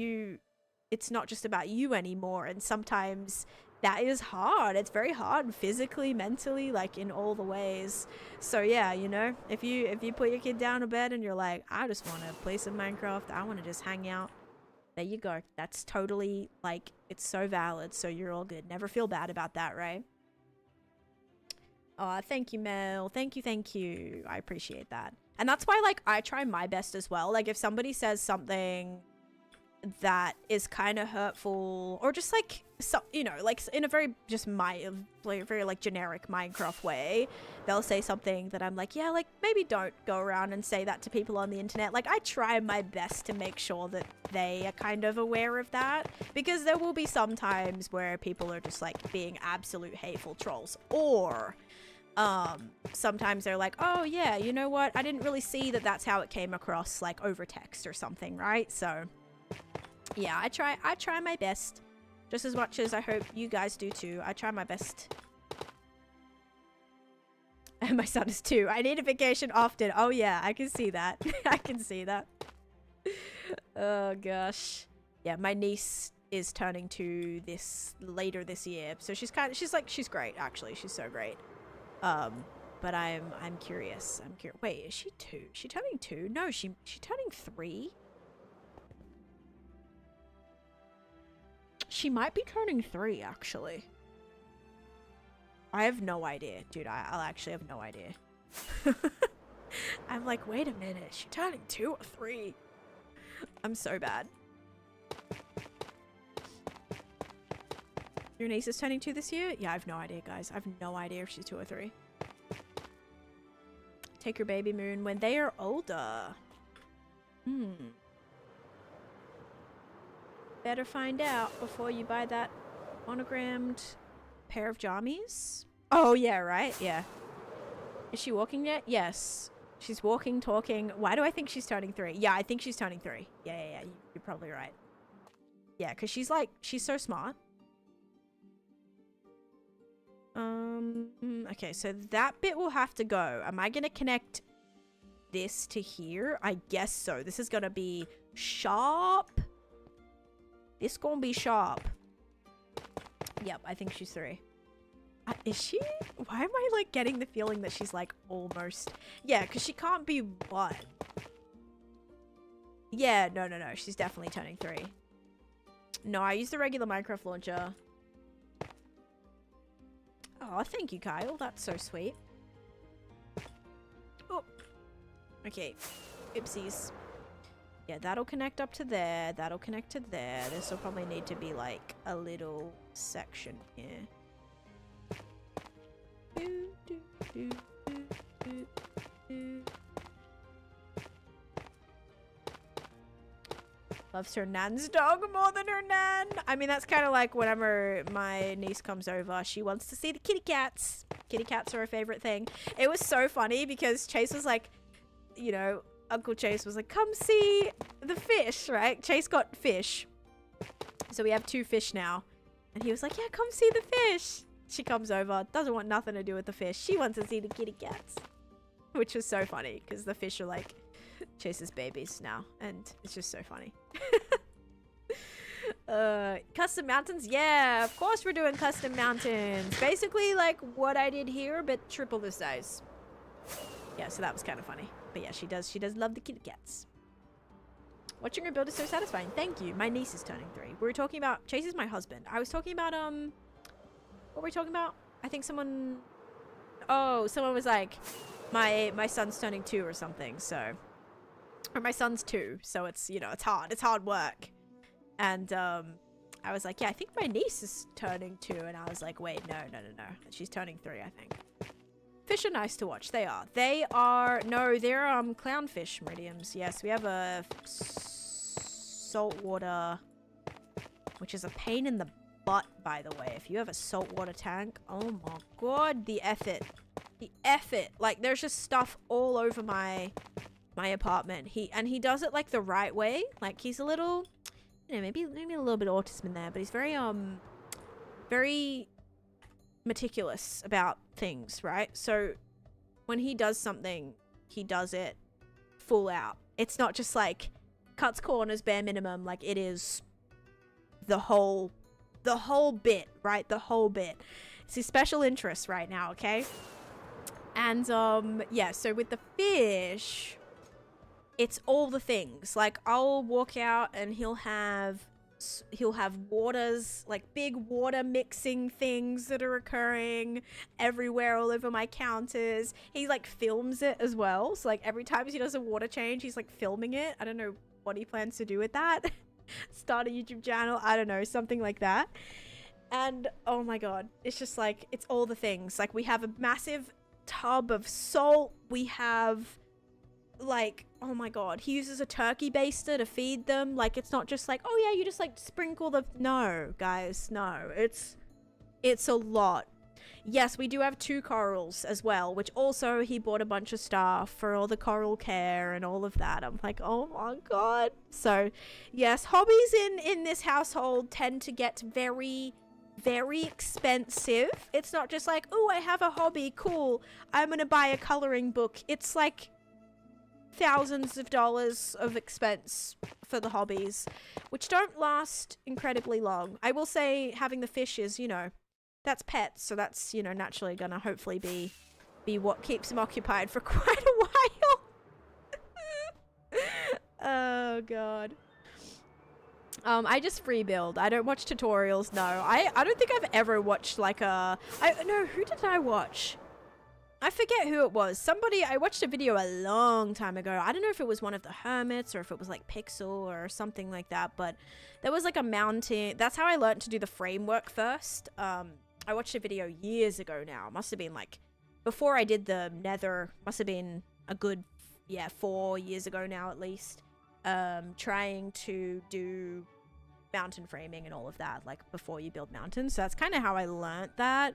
it's not just about you anymore. And sometimes that is hard. It's very hard physically, mentally, like in all the ways. So yeah, you know, if you put your kid down to bed and you're like, I just want to play some Minecraft, I want to just hang out, there you go. That's totally, like, it's so valid. So you're all good. Never feel bad about that, right? Oh, thank you, Mel. Thank you. I appreciate that. And that's why, like, I try my best as well. Like, if somebody says something that is kind of hurtful, or just like, so, you know, like in a very just very like generic Minecraft way, they'll say something that I'm like, yeah, like, maybe don't go around and say that to people on the internet. Like, I try my best to make sure that they are kind of aware of that, because there will be some times where people are just like being absolute hateful trolls, or sometimes they're like, oh yeah, you know what, I didn't really see that that's how it came across, like over text or something, right? So yeah, I try my best, just as much as I hope you guys do too. I try my best. And my son is 2. I need a vacation often. Oh yeah, I can see that. I can see that. Oh gosh. Yeah, my niece is turning 2 later this year. So she's great actually. She's so great. But I'm curious. Wait, is she 2? Is she turning 2? No, she turning 3. She might be turning 3, actually. I have no idea, dude. I'll actually have no idea. I'm like, wait a minute. Is she turning 2 or 3? I'm so bad. Your niece is turning 2 this year? Yeah, I have no idea, guys. I have no idea if she's 2 or 3. Take your baby moon when they are older. Better find out before you buy that monogrammed pair of jammies. Oh yeah, right? Yeah. Is she walking yet? Yes. She's walking, talking. Why do I think she's turning 3? Yeah, I think she's turning 3. Yeah. You're probably right. Yeah, because she's so smart. Okay, so that bit will have to go. Am I gonna connect this to here? I guess so. This is gonna be sharp. This gonna be sharp. Yep, I think she's 3. Is she? Why am I like getting the feeling that she's like almost? Yeah, because she can't be 1. Yeah, no. She's definitely turning 3. No, I use the regular Minecraft launcher. Oh, thank you, Kyle. That's so sweet. Oh. Okay. Oopsies. Yeah, that'll connect up to there. That'll connect to there. This will probably need to be like a little section here. Loves her nan's dog more than her nan. I mean, that's kind of like whenever my niece comes over, she wants to see the kitty cats. Kitty cats are her favorite thing. It was so funny because Chase was like, you know, Uncle Chase was like, come see the fish, right? Chase got fish. So we have 2 fish now. And he was like, yeah, come see the fish. She comes over, doesn't want nothing to do with the fish. She wants to see the kitty cats. Which was so funny because the fish are like Chase's babies now. And it's just so funny. Custom mountains? Yeah, of course we're doing custom mountains. Basically like what I did here, but triple the size. Yeah, so that was kind of funny. But yeah, she does love the kitty cats. Watching her build is so satisfying. Thank you. My niece is turning 3. We were talking about... Chase is my husband. I was talking about, what were we talking about? I think someone... Oh, someone was like, my son's turning 2 or something, so... Or my son's 2, so it's, you know, it's hard. It's hard work. And, I was like, yeah, I think my niece is turning 2. And I was like, wait, no. She's turning 3, I think. Fish are nice to watch. They are. They are... No, they're, clownfish meridiums. Yes, we have a saltwater... Which is a pain in the butt, by the way. If you have a saltwater tank... Oh my god, the effort. The effort. Like, there's just stuff all over my apartment. He does it, like, the right way. Like, he's a little... You know, maybe a little bit of autism in there, but he's very, very meticulous about things, right? So when he does something, he does it full out. It's not just like cuts corners bare minimum. Like, it is the whole bit, right? The whole bit. It's his special interest right now, okay? And yeah, so with the fish, it's all the things. Like, I'll walk out and he'll have waters, like big water mixing things that are occurring everywhere all over my counters. He like films it as well. So like every time he does a water change, he's like filming it. I don't know what he plans to do with that. Start a YouTube channel. I don't know, something like that. And oh my god, it's just like, it's all the things. Like, we have a massive tub of salt. We have like, oh my god, he uses a turkey baster to feed them. Like, it's not just like, oh yeah, you just like sprinkle the... No, guys, no. It's a lot. Yes, we do have 2 corals as well, which also he bought a bunch of stuff for all the coral care and all of that. I'm like, oh my god. So yes, hobbies in this household tend to get very, very expensive. It's not just like, oh, I have a hobby, cool, I'm gonna buy a coloring book. It's like thousands of dollars of expense for the hobbies, which don't last incredibly long. I will say having the fish is, you know, that's pets, so that's, you know, naturally gonna hopefully be what keeps him occupied for quite a while. Oh god. I just free build. I don't watch tutorials. No, I don't think I've ever watched like a... No, who did I watch? I forget who it was. Somebody, I watched a video a long time ago. I don't know if it was one of the hermits or if it was like Pixel or something like that, but there was like a mountain. That's how I learned to do the framework first. I watched a video years ago now. Must have been like, before I did the nether, must have been a good, yeah, 4 years ago now at least. Trying to do mountain framing and all of that, like before you build mountains. So that's kind of how I learned that.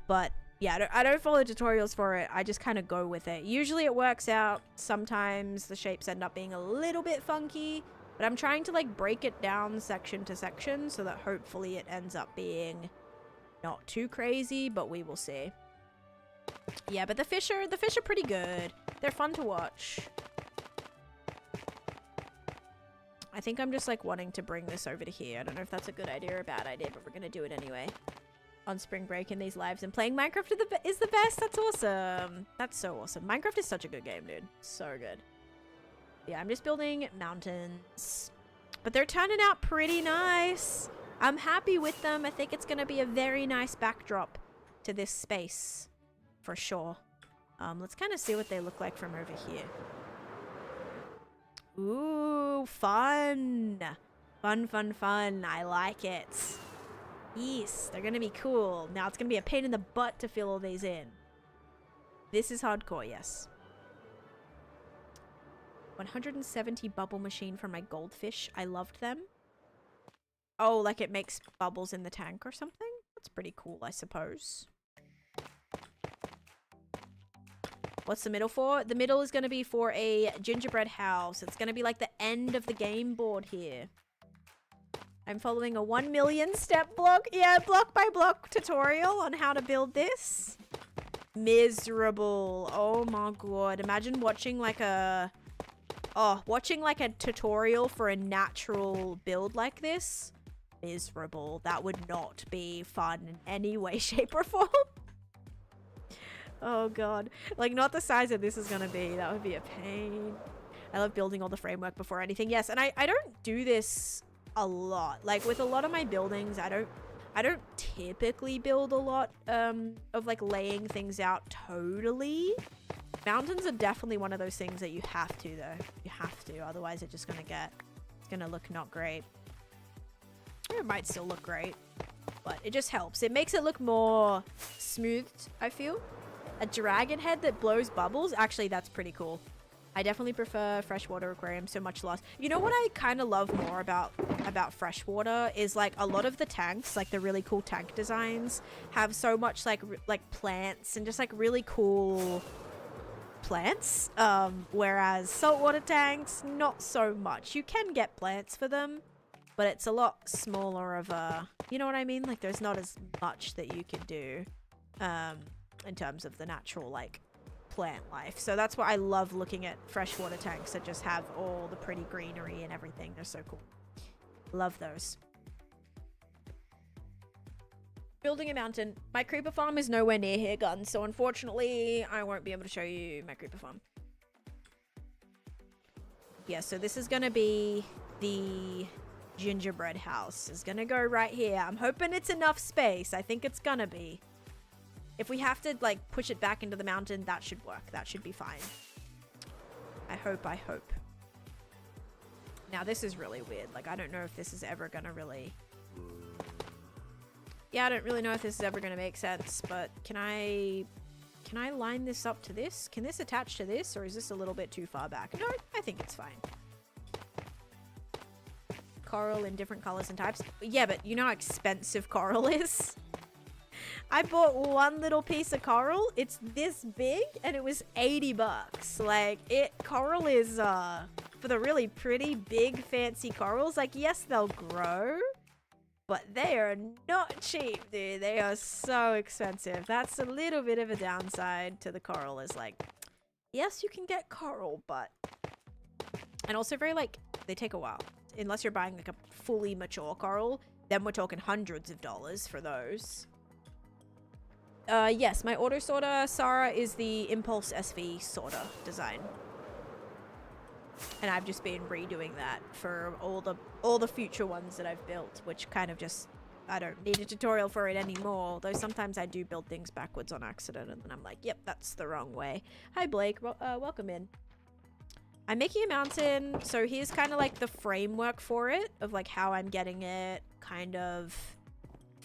But yeah, I don't follow tutorials for it. I just kind of go with it. Usually it works out. Sometimes the shapes end up being a little bit funky, but I'm trying to like break it down section to section so that hopefully it ends up being not too crazy, but we will see. Yeah, but the fish are pretty good. They're fun to watch. I think I'm just like wanting to bring this over to here. I don't know if that's a good idea or a bad idea, but we're gonna do it anyway. On spring break in these lives, and playing Minecraft is the best. That's awesome. That's so awesome. Minecraft is such a good game, dude. So good. Yeah, I'm just building mountains, but they're turning out pretty nice. I'm happy with them. I think it's gonna be a very nice backdrop to this space for sure. Let's kind of see what they look like from over here. Ooh, fun. Fun. I like it. Yes, they're gonna be cool. Now it's gonna be a pain in the butt to fill all these in. This is hardcore, yes. 170 bubble machine for my goldfish. I loved them. Oh, like it makes bubbles in the tank or something? That's pretty cool, I suppose. What's the middle for? The middle is going to be for a gingerbread house. It's going to be like the end of the game board here. I'm following a 1 million step block by block tutorial on how to build this. Miserable. Oh my god. Imagine watching like a... Oh, watching like a tutorial for a natural build like this. Miserable. That would not be fun in any way, shape, or form. Oh god. Like, not the size that this is gonna be. That would be a pain. I love building all the framework before anything. Yes, and I don't do this a lot. Like with a lot of my buildings, I don't typically build a lot of like laying things out totally. Mountains are definitely one of those things that you have to though. You have to, otherwise it's just gonna look not great. Or it might still look great, but it just helps. It makes it look more smoothed, I feel. A dragon head that blows bubbles, actually that's pretty cool. I definitely prefer freshwater aquarium, so much loss. You know what I kind of love more about freshwater is like a lot of the tanks, like the really cool tank designs, have so much like plants and just like really cool plants. Whereas saltwater tanks, not so much. You can get plants for them, but it's a lot smaller of a, you know what I mean? Like there's not as much that you can do in terms of the natural like plant life. So that's why I love looking at freshwater tanks that just have all the pretty greenery and everything. They're so cool. Love those. Building a mountain. My creeper farm is nowhere near here, guns, so unfortunately I won't be able to show you my creeper farm. Yeah, so this is gonna be the gingerbread house. It's gonna go right here. I'm hoping it's enough space. I think it's gonna be. If we have to like push it back into the mountain, that should work. That should be fine. I hope. Now this is really weird. Like I don't know if this is ever gonna really... Yeah, I don't really know if this is ever gonna make sense, but can I line this up to this? Can this attach to this, or is this a little bit too far back? No, I think it's fine. Coral in different colors and types. Yeah, but you know how expensive coral is? I bought one little piece of coral. It's this big and it was 80 bucks. Like coral is for the really pretty big fancy corals, like yes, they'll grow, but they are not cheap, dude. They are so expensive. That's a little bit of a downside to the coral, is like, yes, you can get coral, but, and also very like, they take a while. Unless you're buying like a fully mature coral, then we're talking hundreds of dollars for those. Yes, my auto sorter, Sarah, is the Impulse SV sorter design. And I've just been redoing that for all the future ones that I've built, which kind of just, I don't need a tutorial for it anymore. Though sometimes I do build things backwards on accident and then I'm like, yep, that's the wrong way. Hi Blake, welcome in. I'm making a mountain, so here's kind of like the framework for it, of like how I'm getting it kind of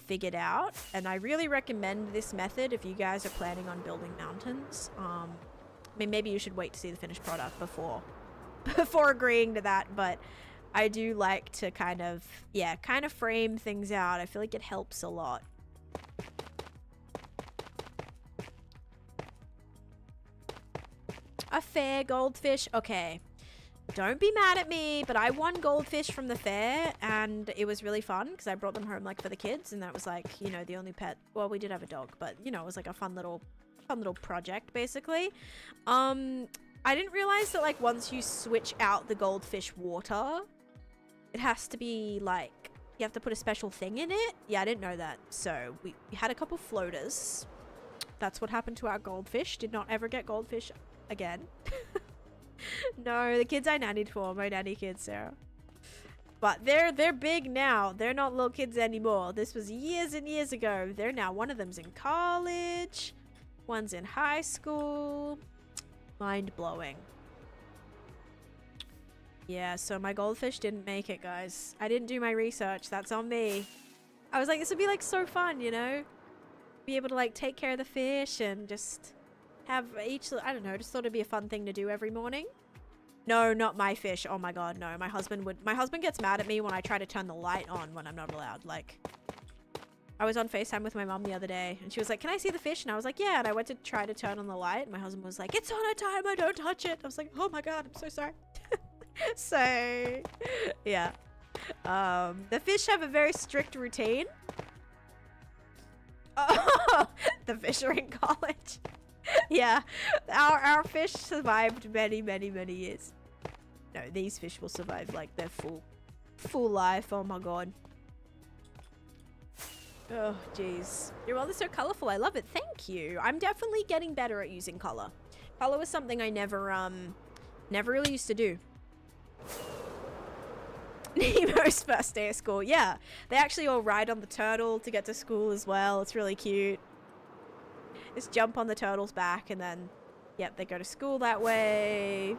figured out. And I really recommend this method if you guys are planning on building mountains. I mean, maybe you should wait to see the finished product before agreeing to that, but I do like to kind of frame things out. I feel like it helps a lot. A fair goldfish. Okay, don't be mad at me, but I won goldfish from the fair and it was really fun because I brought them home like for the kids, and that was like, you know, the only pet. Well, we did have a dog, but you know, it was like a fun little project basically. I didn't realize that like once you switch out the goldfish water, it has to be like, you have to put a special thing in it. Yeah, I didn't know that. So we had a couple floaters. That's what happened to our goldfish. Did not ever get goldfish again. No, the kids I nannied for, my nanny kids, Sarah. But they're big now. They're not little kids anymore. This was years and years ago. They're now, one of them's in college, one's in high school. Mind-blowing. Yeah, so my goldfish didn't make it, guys. I didn't do my research. That's on me. I was like, this would be like so fun, you know? Be able to like take care of the fish and just have each, I don't know, just thought it'd be a fun thing to do every morning. No, not my fish. Oh my god, no. My husband gets mad at me when I try to turn the light on when I'm not allowed. Like, I was on FaceTime with my mom the other day and she was like, can I see the fish? And I was like, yeah. And I went to try to turn on the light and my husband was like, it's on a timer, don't touch it. I was like, oh my god, I'm so sorry. So, yeah. The fish have a very strict routine. Oh, the fish are in college. Yeah, our fish survived many years. No, these fish will survive like their full life. Oh my god. Oh jeez, your world is so colorful. I love it. Thank you. I'm definitely getting better at using color. Color was something I never Never really used to do. Nemo's first day of school. Yeah, they actually all ride on the turtle to get to school as well. It's really cute. Just jump on the turtle's back and then, yep, they go to school that way.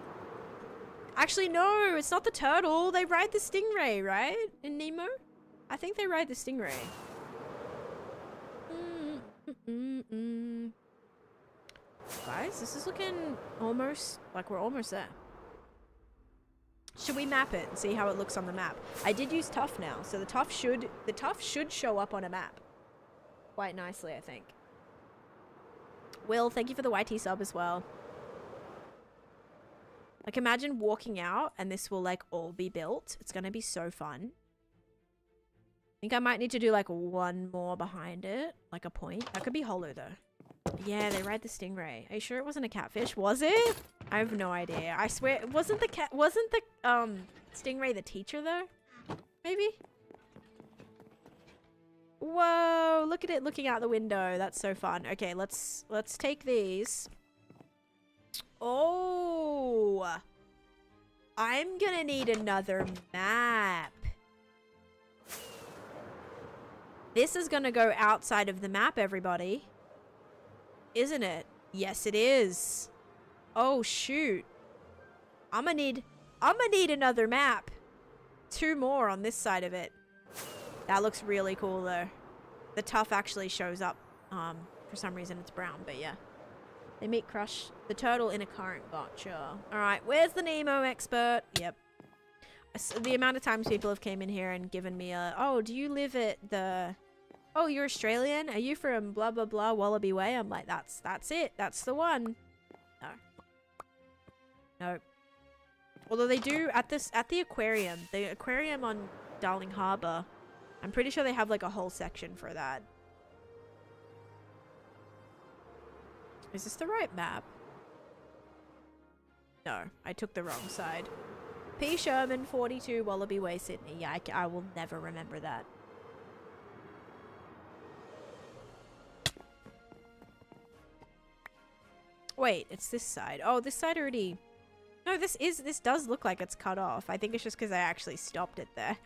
Actually, no, it's not the turtle. They ride the stingray, right? In Nemo? I think they ride the stingray. Guys, this is looking almost like we're almost there. Should we map it and see how it looks on the map? I did use Tuff now, so the Tuff should show up on a map quite nicely, I think. Will, thank you for the YT sub as well. Like, imagine walking out and this will like all be built. It's gonna be so fun. I think I might need to do like one more behind it, like a point. That could be hollow though. Yeah, they ride the stingray. Are you sure it wasn't a catfish? Was it? I have no idea. I swear, wasn't the stingray the teacher though? Maybe? Whoa, look at it looking out the window. That's so fun. Okay, let's take these. Oh, I'm gonna need another map. This is gonna go outside of the map, everybody. Isn't it? Yes, it is. Oh, shoot. I'm gonna need another map. 2 more on this side of it. That looks really cool, though. The Tuff actually shows up. For some reason, it's brown, but yeah. They meet Crush the turtle in a current. Gotcha. All right, where's the Nemo expert? Yep. The amount of times people have came in here and given me a, oh, do you live at the... Oh, you're Australian? Are you from blah, blah, blah, Wallaby Way? I'm like, that's it. That's the one. No. No. Although they do, at the aquarium on Darling Harbour, I'm pretty sure they have like a whole section for that. Is this the right map? No, I took the wrong side. P. Sherman, 42 Wallaby Way, Sydney. Yeah, I will never remember that. Wait, it's this side. Oh, this side already... No, this does look like it's cut off. I think it's just because I actually stopped it there.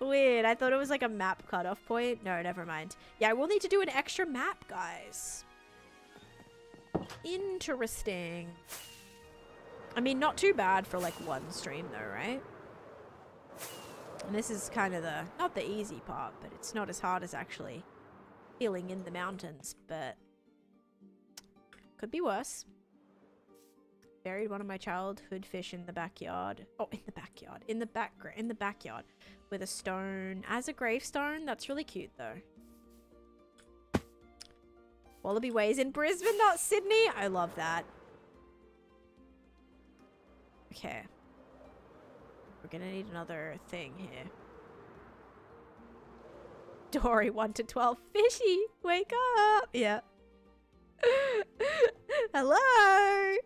Weird. I thought it was like a map cutoff point. No, never mind. Yeah, we'll need to do an extra map, guys. Interesting. I mean, not too bad for like one stream though, right? And this is kind of the, not the easy part, but it's not as hard as actually healing in the mountains, but could be worse. Buried one of my childhood fish in the backyard. Oh, in the backyard. In the backyard. With a stone. As a gravestone? That's really cute, though. Wallaby Way's in Brisbane, not Sydney. I love that. Okay. We're gonna need another thing here. Dory 1 to 12. Fishy! Wake up! Yeah. Hello!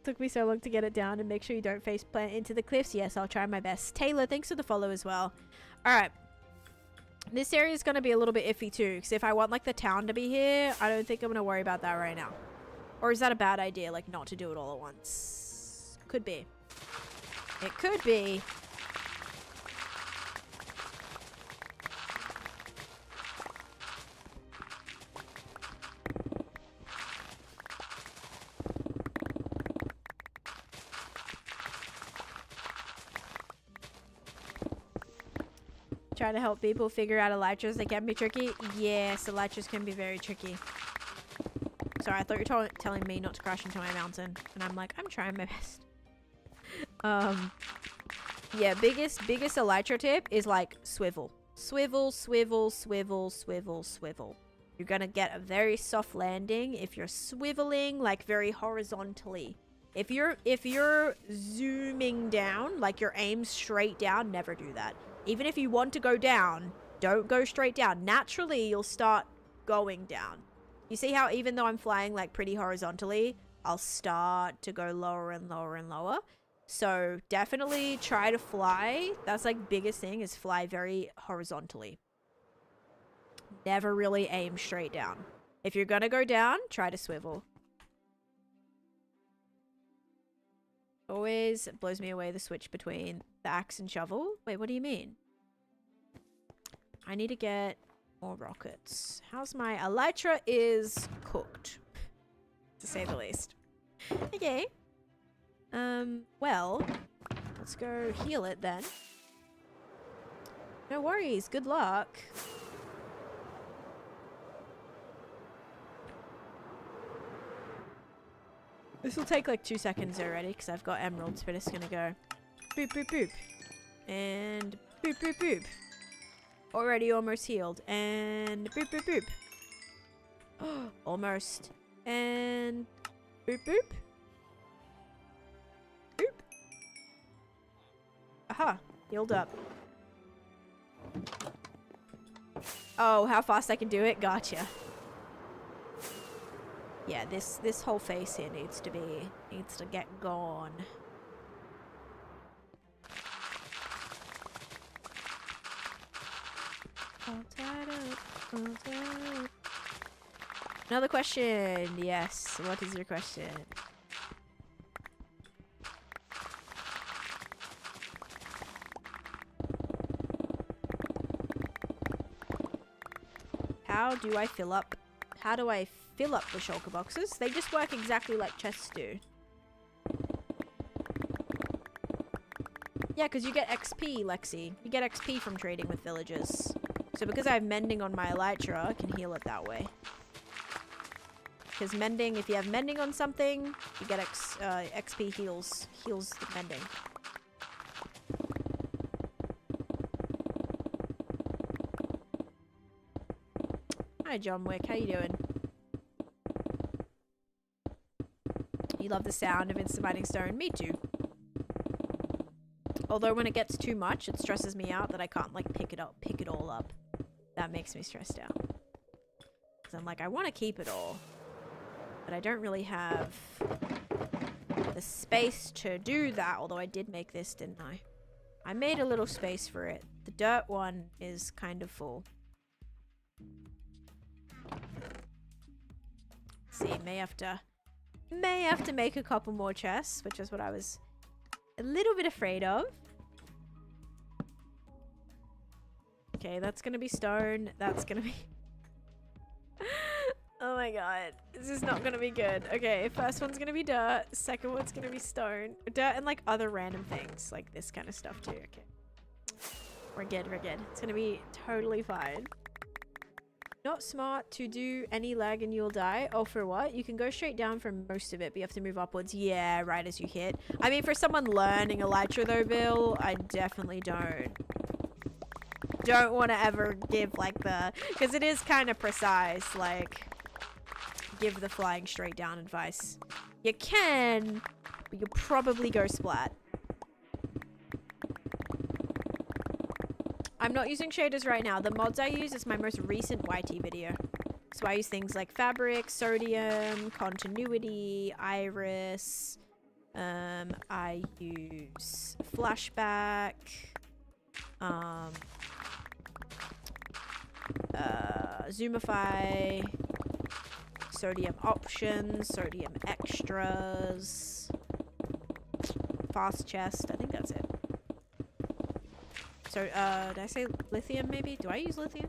Took me so long to get it down, and make sure you don't face plant into the cliffs. Yes, I'll try my best. Taylor, thanks for the follow as well. Alright. This area is going to be a little bit iffy too, because if I want like the town to be here, I don't think I'm going to worry about that right now. Or is that a bad idea, like not to do it all at once? Could be. It could be. Trying to help people figure out elytras. They can be tricky. Yes, elytras can be very tricky. Sorry, I thought you were telling me not to crash into my mountain. And I'm like, I'm trying my best. Yeah, biggest elytra tip is like swivel. Swivel, swivel, swivel, swivel, swivel. You're gonna get a very soft landing if you're swiveling like very horizontally. If you're zooming down, like your aim straight down, never do that. Even if you want to go down, don't go straight down. Naturally, you'll start going down. You see how even though I'm flying like pretty horizontally, I'll start to go lower and lower and lower. So definitely try to fly. That's like biggest thing is fly very horizontally. Never really aim straight down. If you're gonna go down, try to swivel. Always blows me away the switch between the axe and shovel. Wait, what do you mean? I need to get more rockets. How's my elytra is cooked, to say the least. Okay. Well, let's go heal it then. No worries. Good luck. This will take like 2 seconds already because I've got emeralds, but it's gonna go boop, boop, boop. And boop, boop, boop. Already almost healed. And boop, boop, boop. Oh, almost. And boop, boop. Boop. Aha. Healed up. Oh, how fast I can do it? Gotcha. Yeah, this whole face here needs to get gone. All tied up, all tied up. Another question. Yes. What is your question? How do I fill up the shulker boxes? They just work exactly like chests do. Yeah, because you get XP, Lexi. You get XP from trading with villagers. So because I have mending on my elytra, I can heal it that way. Because mending, if you have mending on something, you get XP heals the mending. Hi, John Wick. How you doing? You love the sound of instant mining stone? Me too. Although when it gets too much, it stresses me out that I can't like pick it all up. That makes me stressed out. Because I'm like, I want to keep it all. But I don't really have the space to do that. Although I did make this, didn't I? I made a little space for it. The dirt one is kind of full. See, may have to make a couple more chests, which is what I was a little bit afraid of. Okay, that's gonna be stone. That's gonna be... Oh my god. This is not gonna be good. Okay, first one's gonna be dirt. Second one's gonna be stone. Dirt and like other random things. Like this kind of stuff too. Okay. We're good, we're good. It's gonna be totally fine. Not smart to do any lag and you'll die. Oh, for what? You can go straight down for most of it, but you have to move upwards. Yeah, right as you hit. I mean, for someone learning elytra though, Bill, I definitely don't want to ever give like the... Because it is kind of precise, like... Give the flying straight down advice. You can, but you'll probably go splat. I'm not using shaders right now. The mods I use is my most recent YT video. So I use things like fabric, sodium, continuity, iris. I use flashback. Zoomify. Sodium options, sodium extras. Fast chest. I think that's it. So, did I say lithium maybe? Do I use lithium?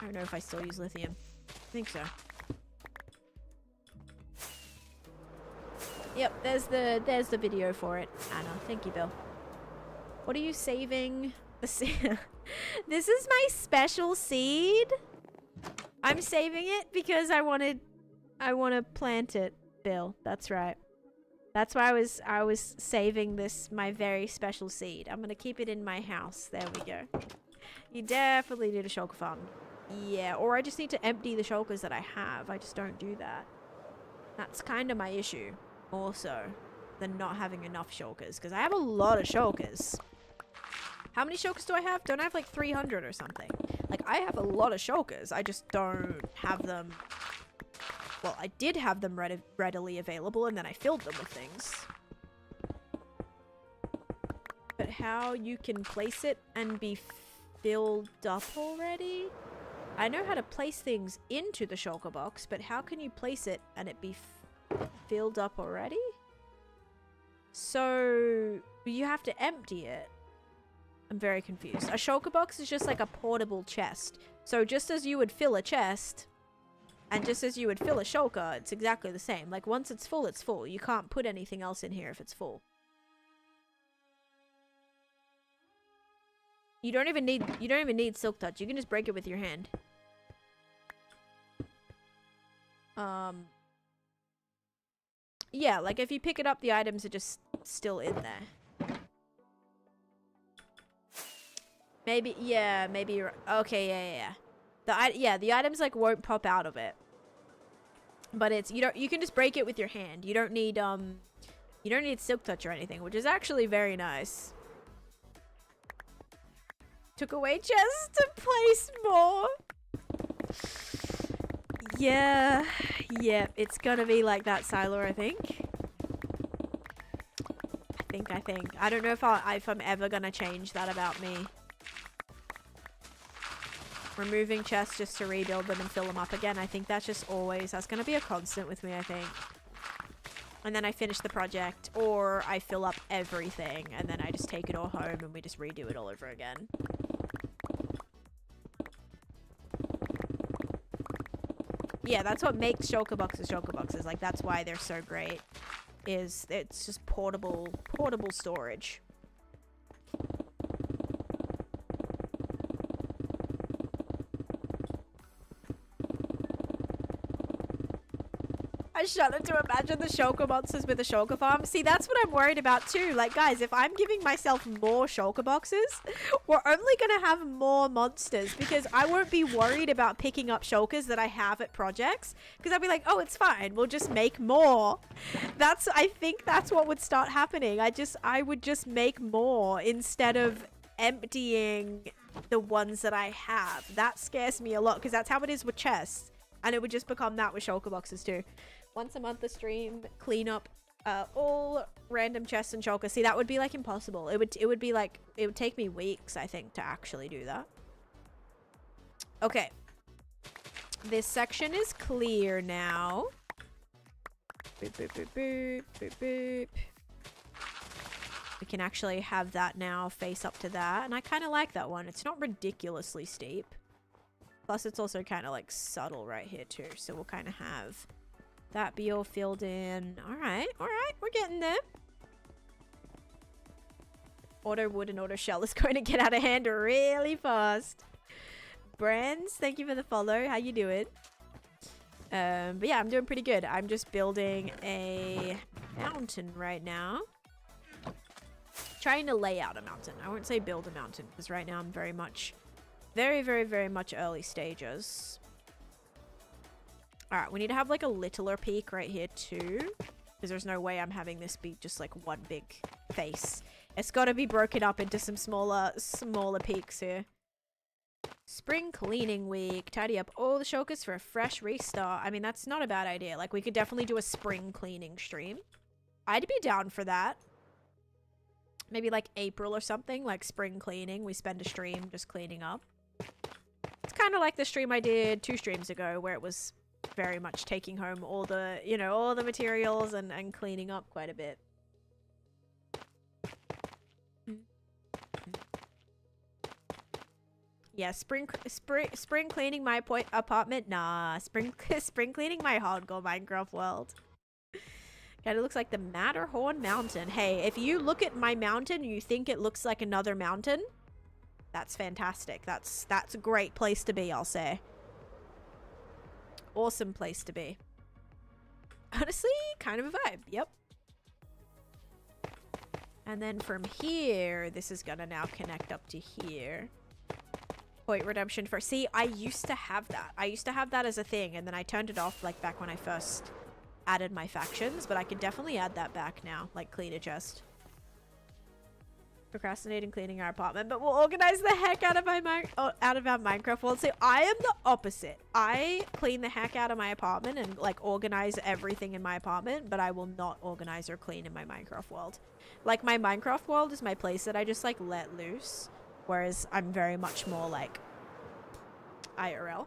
I don't know if I still use lithium. I think so. Yep, there's the video for it, Anna. Thank you, Bill. What are you saving? This is my special seed. I'm saving it because I want to plant it, Bill. That's right. That's why I was saving this, my very special seed. I'm gonna keep it in my house. There we go. You definitely need a shulker farm. Yeah, or I just need to empty the shulkers that I have. I just don't do that. That's kind of my issue, more so than not having enough shulkers, because I have a lot of shulkers. How many shulkers do I have? Don't I have like 300 or something? Like, I have a lot of shulkers. I just don't have them... Well, I did have them readily available, and then I filled them with things. But how you can place it and be filled up already? I know how to place things into the shulker box, but how can you place it and it be filled up already? So you have to empty it. I'm very confused. A shulker box is just like a portable chest. So just as you would fill a chest, and just as you would fill a shulker, it's exactly the same. Like once it's full, it's full. You can't put anything else in here if it's full. You don't even need silk touch. You can just break it with your hand. Yeah, like if you pick it up, the items are just still in there. Maybe, yeah, maybe you're... Okay, yeah. The items, like, won't pop out of it. But it's... You can just break it with your hand. You don't need silk touch or anything, which is actually very nice. Took away chests to place more. Yeah. Yeah, it's gonna be like that, Siler, I think. I think. I don't know if I'm ever gonna change that about me. Removing chests just to rebuild them and fill them up again. I think that's just always... That's gonna be a constant with me, I think. And then I finish the project, or I fill up everything, and then I just take it all home and we just redo it all over again. Yeah, that's what makes shulker boxes. Like, that's why they're so great. It's just portable storage. I shudder to imagine the shulker monsters with a shulker farm. See, that's what I'm worried about too. Like, guys, if I'm giving myself more shulker boxes, we're only gonna have more monsters, because I won't be worried about picking up shulkers that I have at projects, because I'll be like, oh, it's fine, we'll just make more. I think that's what would start happening. I would just make more instead of emptying the ones that I have. That scares me a lot, because that's how it is with chests, and it would just become that with shulker boxes too. Once a month, the stream clean up all random chests and shulkers. See, that would be like impossible. It would be like, it would take me weeks, I think, to actually do that. Okay, this section is clear now. Boop, boop, boop, boop, boop, boop. We can actually have that now face up to that, and I kind of like that one. It's not ridiculously steep, plus it's also kind of like subtle right here too, so we'll kind of have that be all filled in. All right, we're getting there. Auto wood and auto shell is going to get out of hand really fast. Brands, thank you for the follow. How you doing? But yeah, I'm doing pretty good. I'm just building a mountain right now. Trying to lay out a mountain. I won't say build a mountain, because right now I'm very much early stages. Alright, we need to have like a littler peak right here too, because there's no way I'm having this be just like one big face. It's got to be broken up into some smaller peaks here. Spring cleaning week. Tidy up all the shulkers for a fresh restart. I mean, that's not a bad idea. Like, we could definitely do a spring cleaning stream. I'd be down for that. Maybe like April or something, like spring cleaning. We spend a stream just cleaning up. It's kind of like the stream I did 2 streams ago, where it was very much taking home all the, you know, all the materials and cleaning up quite a bit. Yeah, spring cleaning my apartment. Nah, spring cleaning my hardcore Minecraft world. Kind of looks like the Matterhorn Mountain. Hey, if you look at my mountain and you think it looks like another mountain, that's fantastic. That's a great place to be, I'll say. Awesome place to be. Honestly, kind of a vibe. Yep. And then from here, this is gonna now connect up to here. Point redemption for... See, I used to have that. I used to have that as a thing, and then I turned it off, like, back when I first added my factions, but I could definitely add that back now, like clean a chest. Procrastinating cleaning our apartment, but we'll organize the heck out of our Minecraft world. So I am the opposite. I clean the heck out of my apartment and like organize everything in my apartment, but I will not organize or clean in my Minecraft world. Like, my Minecraft world is my place that I just like let loose, whereas I'm very much more like IRL.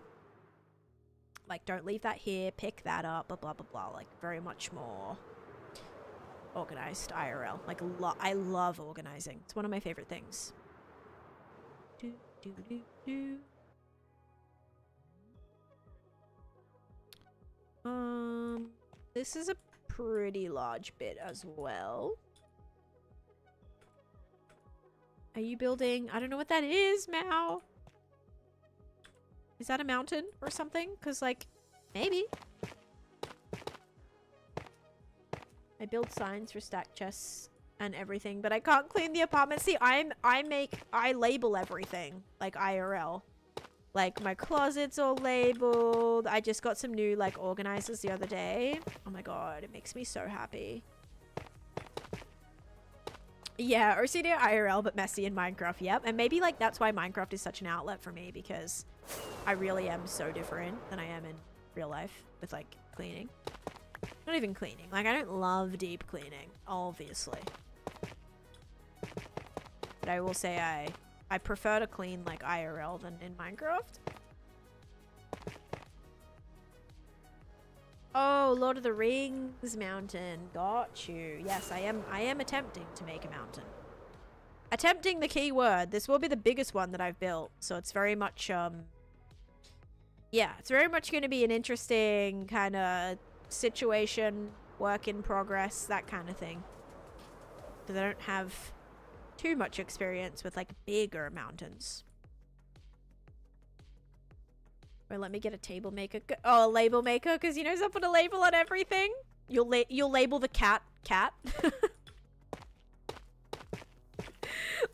Like, don't leave that here, pick that up, blah blah blah blah. Like, very much more organized IRL. Like, I love organizing. It's one of my favorite things. Do, do, do, do. This is a pretty large bit as well. Are you building? I don't know what that is, Mao. Is that a mountain or something? Because, like, maybe. I build signs for stack chests and everything, but I can't clean the apartment. See, I label everything, like IRL. Like, my closet's all labeled. I just got some new, like, organizers the other day. Oh my god, it makes me so happy. Yeah, OCD IRL, but messy in Minecraft, yep. And maybe, like, that's why Minecraft is such an outlet for me, because I really am so different than I am in real life with, like, cleaning. Not even cleaning. Like, I don't love deep cleaning, obviously. But I will say I prefer to clean, like, IRL than in Minecraft. Oh, Lord of the Rings mountain. Got you. Yes, I am attempting to make a mountain. Attempting the key word. This will be the biggest one that I've built. So it's very much, yeah, it's very much going to be an interesting kind of situation, work in progress, that kind of thing. Because I don't have too much experience with, like, bigger mountains. Or let me get a table maker. Oh, a label maker, because you know someone put a label on everything. You'll label the cat.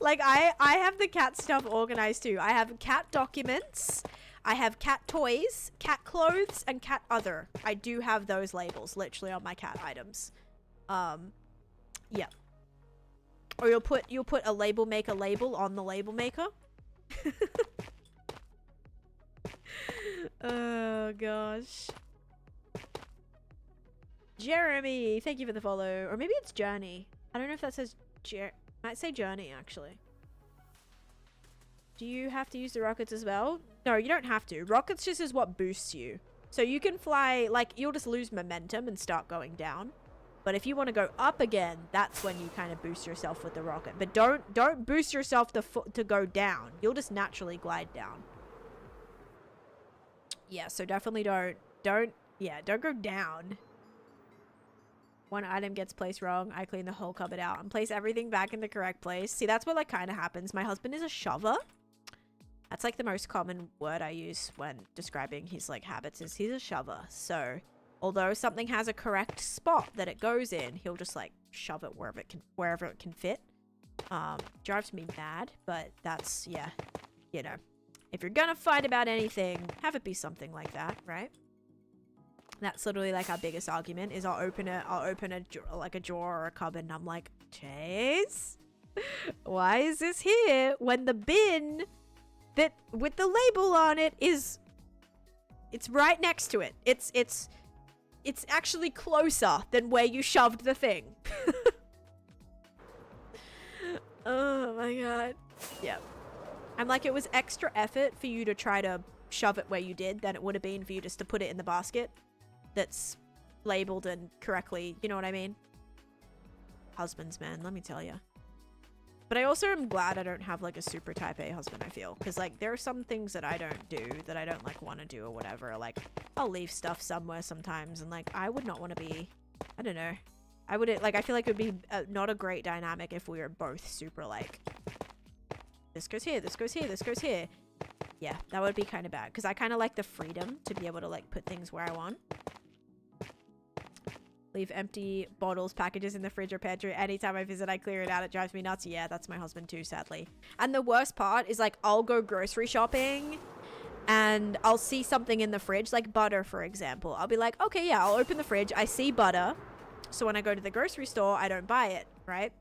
Like, I have the cat stuff organized too. I have cat documents. I have cat toys, cat clothes, and cat other. I do have those labels literally on my cat items. Yeah. Or you'll put a label maker label on the label maker. Oh gosh. Jeremy, thank you for the follow. Or maybe it's Journey. I don't know if that says might say Journey actually. Do you have to use the rockets as well? No, you don't have to. Rockets just is what boosts you. So you can fly, like, you'll just lose momentum and start going down. But if you want to go up again, that's when you kind of boost yourself with the rocket. But don't boost yourself to go down. You'll just naturally glide down. Yeah, so definitely don't go down. One item gets placed wrong, I clean the whole cupboard out and place everything back in the correct place. See, that's what, like, kind of happens. My husband is a shover. That's, like, the most common word I use when describing his, like, habits is he's a shover. So, although something has a correct spot that it goes in, he'll just, like, shove it wherever it can fit. Drives me mad, but that's, yeah, you know. If you're gonna fight about anything, have it be something like that, right? That's literally, like, our biggest argument is I'll open a drawer or a cupboard and I'm like, Chase, why is this here when the bin that with the label on it it's right next to it. It's actually closer than where you shoved the thing. Oh my god. Yeah. I'm like, it was extra effort for you to try to shove it where you did than it would have been for you just to put it in the basket that's labeled and correctly, you know what I mean? Husbands, man, let me tell you. But I also am glad I don't have, like, a super type A husband, I feel. Because, like, there are some things that I don't do that I don't, like, want to do or whatever. Like, I'll leave stuff somewhere sometimes and, like, I would not want to be, I don't know. I would, like, I feel like it would be not a great dynamic if we were both super, like, this goes here, this goes here, this goes here. Yeah, that would be kind of bad. Because I kind of like the freedom to be able to, like, put things where I want. Leave empty bottles, packages in the fridge or pantry. Anytime I visit, I clear it out. It drives me nuts. Yeah, that's my husband too, sadly. And the worst part is, like, I'll go grocery shopping and I'll see something in the fridge, like butter, for example. I'll be like, okay, yeah, I'll open the fridge. I see butter. So when I go to the grocery store, I don't buy it, right?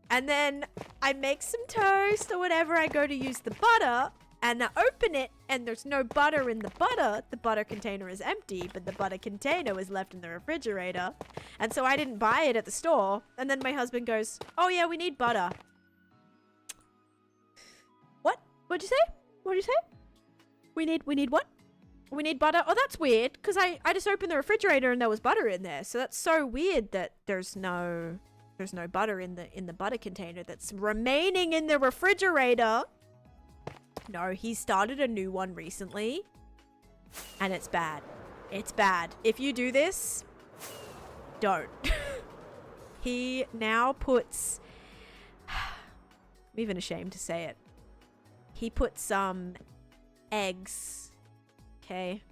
And then I make some toast or whatever. I go to use the butter and I open it and there's no butter in the butter. The butter container is empty, but the butter container was left in the refrigerator. And so I didn't buy it at the store. And then my husband goes, oh yeah, we need butter. What? What'd you say? What'd you say? We need what? We need butter? Oh, that's weird. Because I just opened the refrigerator and there was butter in there. So that's so weird that there's no there's no butter in the butter container that's remaining in the refrigerator. No, he started a new one recently, and it's bad. It's bad. If you do this, don't. He now puts... I'm even ashamed to say it. He puts some eggs. Okay.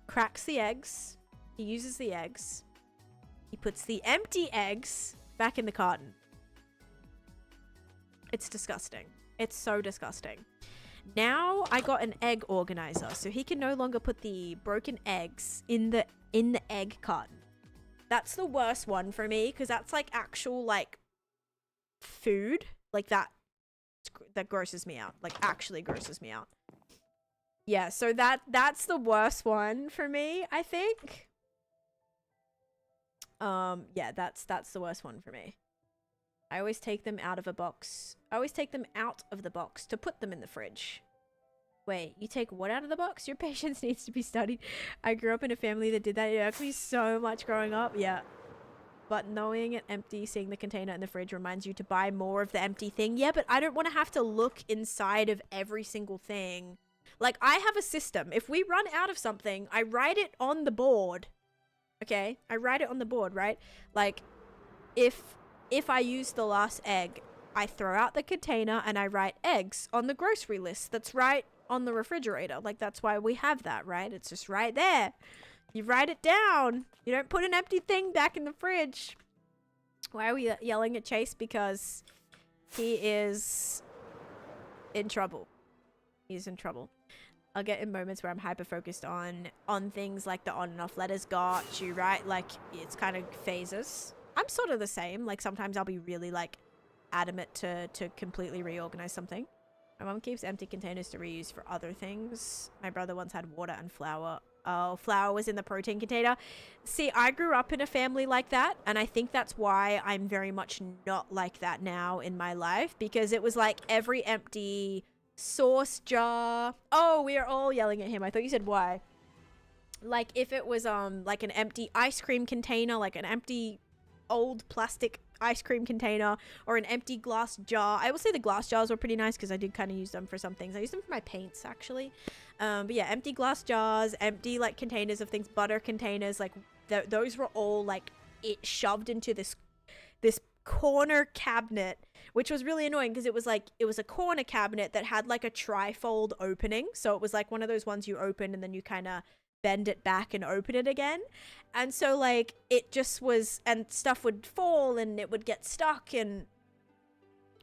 Cracks the eggs. He uses the eggs. He puts the empty eggs back in the carton. It's disgusting. It's so disgusting. Now I got an egg organizer, so he can no longer put the broken eggs in the egg carton. That's the worst one for me, because that's like actual like food, like that grosses me out. Like actually grosses me out. Yeah, so that's the worst one for me, I think. Yeah, that's the worst one for me. I always take them out of a box. I always take them out of the box to put them in the fridge. Wait, you take what out of the box? Your patience needs to be studied. I grew up in a family that did that. It irked me so much growing up. Yeah. But knowing it empty, seeing the container in the fridge reminds you to buy more of the empty thing. Yeah, but I don't want to have to look inside of every single thing. Like, I have a system. If we run out of something, I write it on the board. Okay? I write it on the board, right? Like, if I use the last egg, I throw out the container and I write eggs on the grocery list. That's right on the refrigerator. Like, that's why we have that, right? It's just right there. You write it down. You don't put an empty thing back in the fridge. Why are we yelling at Chase? Because he is in trouble. He's in trouble. I'll get in moments where I'm hyper-focused on things like the on and off letters got you, right? Like, it's kind of phases. I'm sort of the same. Like, sometimes I'll be really, like, adamant to completely reorganize something. My mom keeps empty containers to reuse for other things. My brother once had water and flour. Oh, flour was in the protein container. See, I grew up in a family like that, and I think that's why I'm very much not like that now in my life, because it was like every empty sauce jar. Oh, we are all yelling at him. I thought you said why. Like, if it was like an empty ice cream container, like an empty old plastic ice cream container, or an empty glass jar. I will say the glass jars were pretty nice because I did kind of use them for some things. I used them for my paints, actually. But yeah, empty glass jars, empty like containers of things, butter containers, like those were all like shoved into this corner cabinet, which was really annoying because it was a corner cabinet that had like a trifold opening. So it was like one of those ones you open and then you kind of bend it back and open it again. And so like it just was, and stuff would fall and it would get stuck, and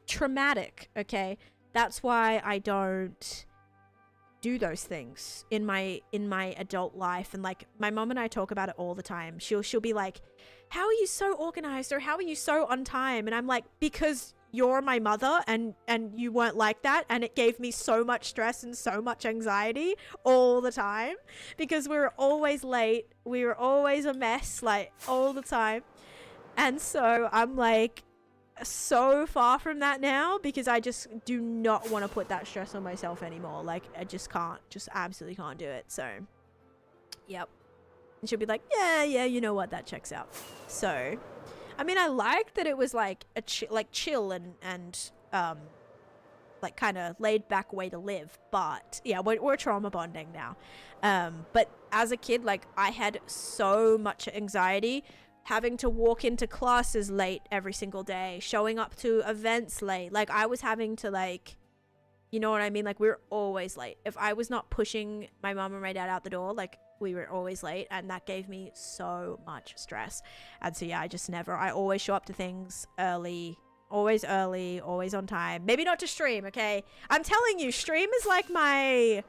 traumatic. Okay, that's why I don't do those things in my adult life. And like my mom and I talk about it all the time. She'll be like, how are you so organized, or how are you so on time? And I'm like, because you're my mother and you weren't like that, and it gave me so much stress and so much anxiety all the time because we were always late, we were always a mess, like all the time. And so I'm like so far from that now because I just do not want to put that stress on myself anymore. Like I just absolutely can't do it. So yep. And she'll be like, yeah, you know what, that checks out. So I mean, I liked that it was like a chill and like kind of laid back way to live. But yeah, we're trauma bonding now. But as a kid, like I had so much anxiety having to walk into classes late every single day, showing up to events late. Like I was having to like, you know what I mean? Like we were always late. If I was not pushing my mom and my dad out the door, like we were always late, and that gave me so much stress. And so yeah, I always show up to things early, always on time. Maybe not to stream, okay? I'm telling you, stream is my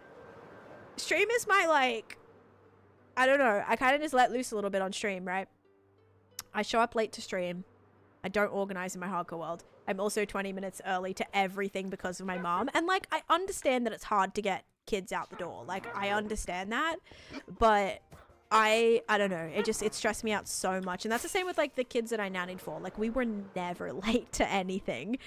like, I don't know, I kind of just let loose a little bit on stream, right? I show up late to stream. I don't organize in my hardcore world. I'm also 20 minutes early to everything because of my mom. And like, I understand that it's hard to get kids out the door. Like, I understand that. But I don't know. It stressed me out so much. And that's the same with like the kids that I nannied for. Like, we were never late to anything.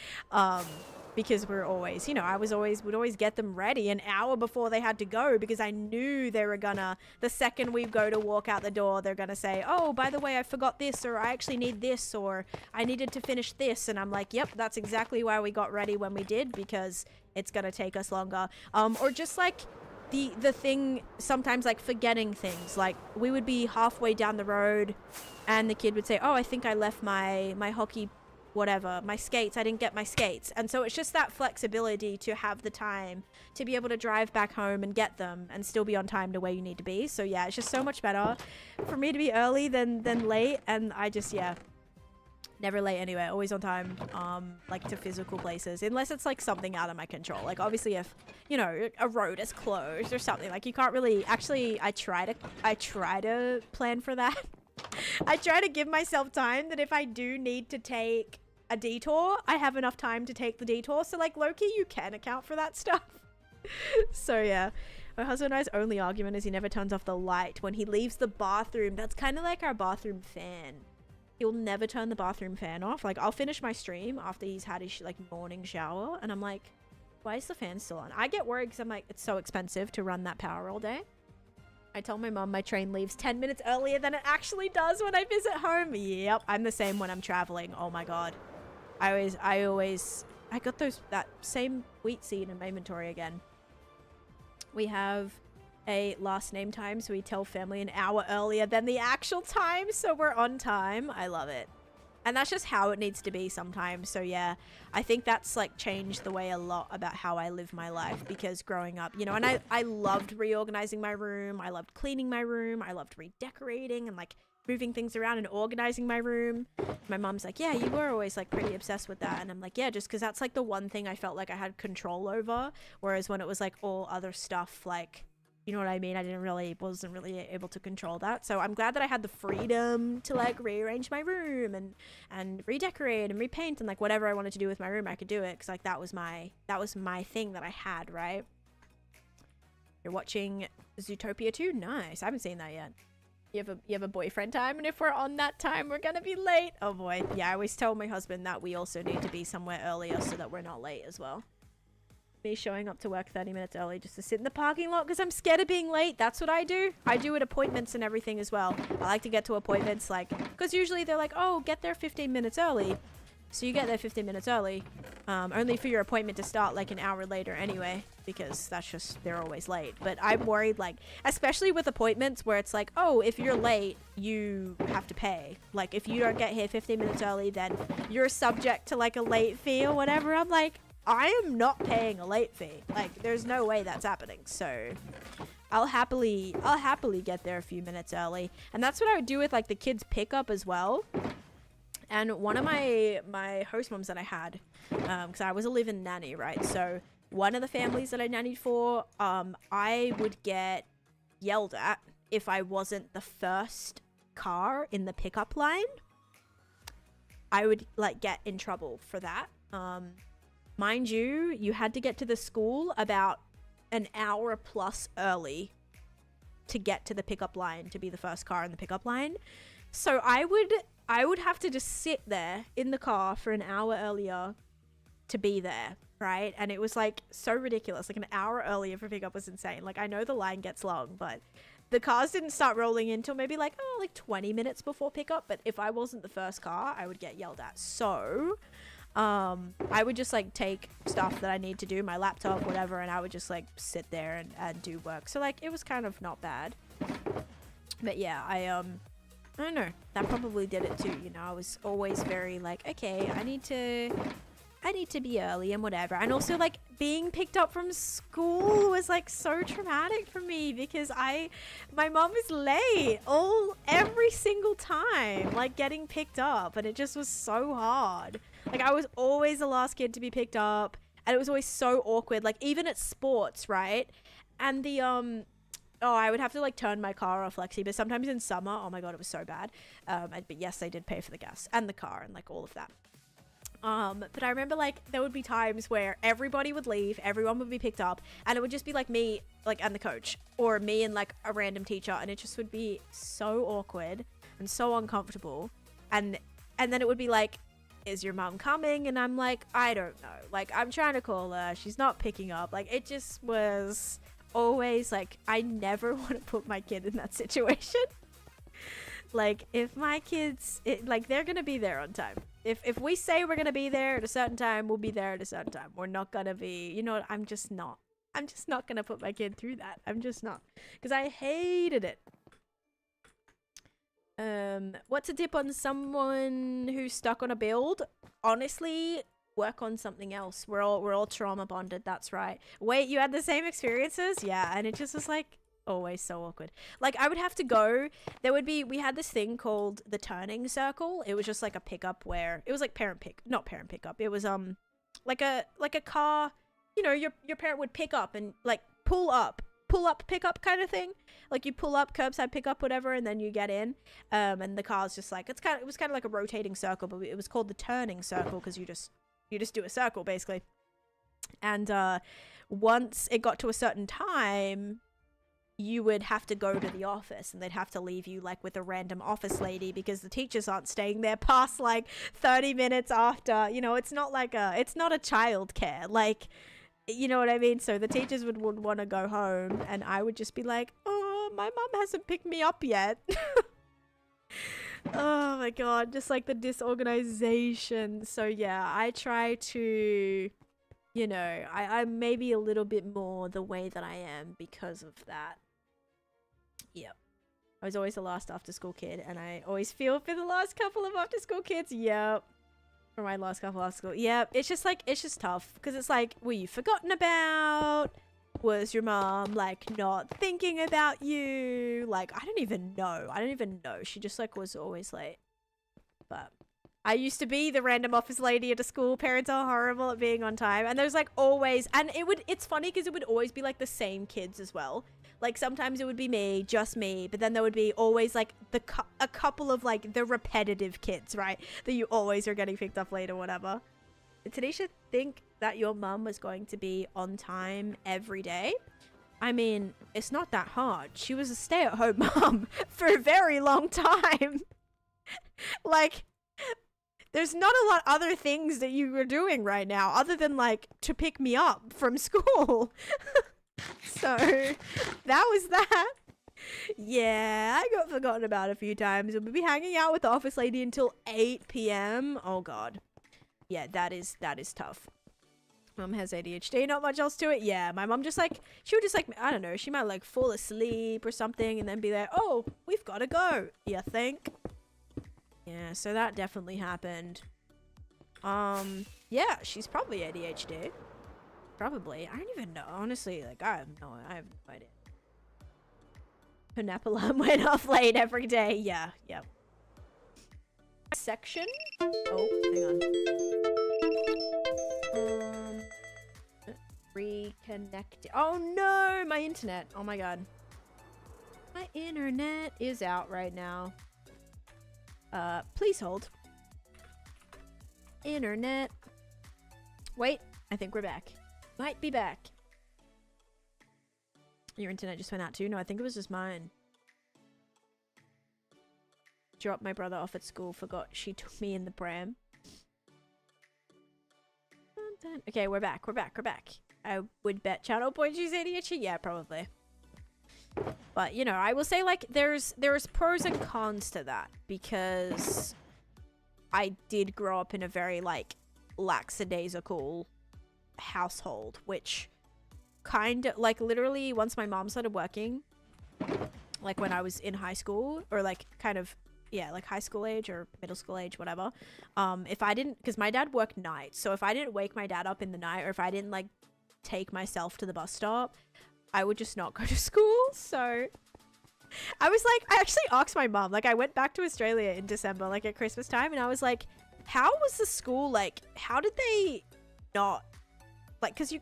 because we're always, you know, would always get them ready an hour before they had to go, because I knew they were gonna, the second we go to walk out the door, they're gonna say, oh, by the way, I forgot this, or I actually need this, or I needed to finish this. And I'm like, yep, that's exactly why we got ready when we did, because it's gonna take us longer. Or just like the thing, sometimes like forgetting things, like we would be halfway down the road and the kid would say, oh, I think I left my hockey whatever, my skates, I didn't get my skates. And so it's just that flexibility to have the time to be able to drive back home and get them and still be on time to where you need to be. So yeah, it's just so much better for me to be early than late. And I just, yeah, never late anywhere, always on time, like to physical places, unless it's like something out of my control. Like obviously if, you know, a road is closed or something, like you can't really, actually I try to plan for that. I try to give myself time that if I do need to take a detour, I have enough time to take the detour. So like low-key, you can account for that stuff. So yeah, my husband and I's only argument is he never turns off the light when he leaves the bathroom. That's kind of like our bathroom fan. He'll never turn the bathroom fan off. Like I'll finish my stream after he's had his like morning shower and I'm like, why is the fan still on? I get worried because I'm like, it's so expensive to run that power all day. I tell my mom my train leaves 10 minutes earlier than it actually does when I visit home. Yep, I'm the same when I'm traveling. Oh my god. I got that same wheat seed in my inventory again. We have a last name time, so we tell family an hour earlier than the actual time, so we're on time. I love it. And that's just how it needs to be sometimes. So yeah, I think that's like changed the way a lot about how I live my life, because growing up, you know, and I loved reorganizing my room. I loved cleaning my room. I loved redecorating and like moving things around and organizing my room. My mom's like, yeah, you were always like pretty obsessed with that. And I'm like, yeah, just because that's like the one thing I felt like I had control over. Whereas when it was like all other stuff, like, you know what I mean? I wasn't really able to control that. So I'm glad that I had the freedom to like rearrange my room and redecorate and repaint and like whatever I wanted to do with my room, I could do it. Cause like that was my thing that I had, right? You're watching Zootopia 2? Nice. I haven't seen that yet. You have a boyfriend time, and if we're on that time, we're gonna be late. Oh boy. Yeah, I always tell my husband that we also need to be somewhere earlier so that we're not late as well. Me showing up to work 30 minutes early just to sit in the parking lot because I'm scared of being late. That's what I do. I do at appointments and everything as well. I like to get to appointments like, because usually they're like, oh, get there 15 minutes early. So you get there 15 minutes early, only for your appointment to start like an hour later anyway, because that's just, they're always late. But I'm worried, like, especially with appointments where it's like, oh, if you're late, you have to pay. Like, if you don't get here 15 minutes early, then you're subject to like a late fee or whatever. I'm like, I am not paying a late fee. Like, there's no way that's happening. So I'll happily get there a few minutes early. And that's what I would do with like the kids pickup as well. And one of my host moms that I had, because I was a live-in nanny, right? So one of the families that I nannied for, I would get yelled at if I wasn't the first car in the pickup line. I would like get in trouble for that. Mind you, you had to get to the school about an hour plus early to get to the pickup line, to be the first car in the pickup line. So I would have to just sit there in the car for an hour earlier to be there, right? And it was like so ridiculous. Like an hour earlier for pickup was insane. Like I know the line gets long, but the cars didn't start rolling in until maybe like 20 minutes before pickup. But if I wasn't the first car, I would get yelled at. So I would just like take stuff that I need to do, my laptop, whatever, and I would just like sit there and do work. So like it was kind of not bad. But yeah, I don't know, that probably did it too, you know. I was always very like, okay, I need to be early and whatever. And also like being picked up from school was like so traumatic for me because my mom was late every single time, like getting picked up, and it just was so hard. Like I was always the last kid to be picked up, and it was always so awkward, like even at sports, right? And the I would have to like turn my car off, Lexi, but sometimes in summer, oh my god, it was so bad. But yes, I did pay for the gas and the car and like all of that. But I remember like there would be times where everybody would leave, everyone would be picked up, and it would just be like me, like, and the coach, or me and like a random teacher, and it just would be so awkward and so uncomfortable. And then it would be like is your mom coming? And I'm like, I don't know. Like, I'm trying to call her. She's not picking up. Like, it just was always like, I never want to put my kid in that situation. Like, if my kids, like, they're going to be there on time. If we say we're going to be there at a certain time, we'll be there at a certain time. We're not going to be, you know what? I'm just not going to put my kid through that. I'm just not. Because I hated it. What's a tip on someone who's stuck on a build? Honestly, work on something else. We're all trauma bonded. That's right. Wait, you had the same experiences? Yeah, and it just was like always so awkward. Like, I would have to go. We had this thing called the turning circle. It was just like a pickup where it was like not parent pickup. It was like a car. You know, your parent would pick up and like pull up pickup kind of thing. Like, you pull up, curbside pickup, whatever, and then you get in. And the car's just like, it was kind of like a rotating circle, but it was called the turning circle because you just do a circle basically. And once it got to a certain time, you would have to go to the office, and they'd have to leave you like with a random office lady because the teachers aren't staying there past like 30 minutes after. You know, it's not a child care. Like, you know what I mean? So the teachers would want to go home, and I would just be like, oh, my mom hasn't picked me up yet. Oh my god, just like the disorganization. So yeah, I try to, you know, I'm maybe a little bit more the way that I am because of that. Yep. I was always the last after school kid, and I always feel for the last couple of after school kids. Yep. For my last couple after school. Yep. It's just like, it's just tough because it's like, were you forgotten about? Was your mom like not thinking about you? Like, I don't even know. She just like was always late. But I used to be the random office lady at a school. Parents are horrible at being on time. And there's like always, and it's funny because it would always be like the same kids as well. Like, sometimes it would be me, just me, but then there would be always like a couple of like the repetitive kids, right? That you always are getting picked up late or whatever. Did Taneesha think that your mum was going to be on time every day? I mean, it's not that hard. She was a stay-at-home mum for a very long time. Like, there's not a lot of other things that you were doing right now other than like to pick me up from school. So that was that. Yeah, I got forgotten about a few times. We'll be hanging out with the office lady until 8 p.m. Oh god. Yeah, that is tough. Mom has ADHD, not much else to it. Yeah, my mom just like, she would just like, I don't know, she might like fall asleep or something and then be like, oh, we've got to go. You think? Yeah, so that definitely happened. Yeah, she's probably ADHD. Probably. I don't even know. Honestly, like, I have no idea. Her nap alarm went off late every day. Yeah, yep. Section? Oh, hang on. Reconnect. Oh no, my internet. Oh my god. My internet is out right now. Please hold. Internet. Wait, I think we're back. Might be back. Your internet just went out too? No, I think it was just mine. Dropped my brother off at school. Forgot she took me in the pram. Okay, we're back. I would bet channel point she's ADHD. Yeah, probably. But, you know, I will say, like, there's pros and cons to that. Because I did grow up in a very, like, lackadaisical household. Which kind of, like, literally, once my mom started working, like, when I was in high school, or, like, kind of, yeah, like high school age or middle school age, whatever. If I didn't, because my dad worked nights, so if I didn't wake my dad up in the night, or if I didn't like take myself to the bus stop, I would just not go to school. So I was like, I actually asked my mom, like I went back to Australia in December, like at Christmas time, and I was like, how was the school, like, how did they not, like, because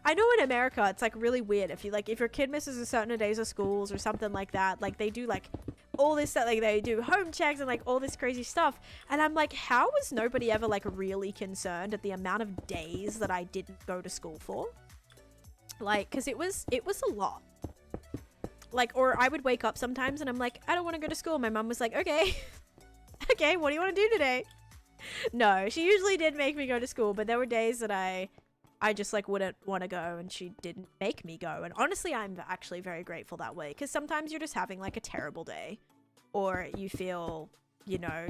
I know in America it's like really weird if you like, if your kid misses a certain days of schools or something like that, like they do like all this stuff, like they do home checks and like all this crazy stuff, and I'm like, how was nobody ever like really concerned at the amount of days that I didn't go to school for? Like, because it was a lot. Like, or I would wake up sometimes and I'm like, I don't want to go to school. My mom was like, okay. Okay, what do you want to do today? No, she usually did make me go to school, but there were days that I just like wouldn't want to go and she didn't make me go. And honestly, I'm actually very grateful that way, because sometimes you're just having like a terrible day or you feel, you know,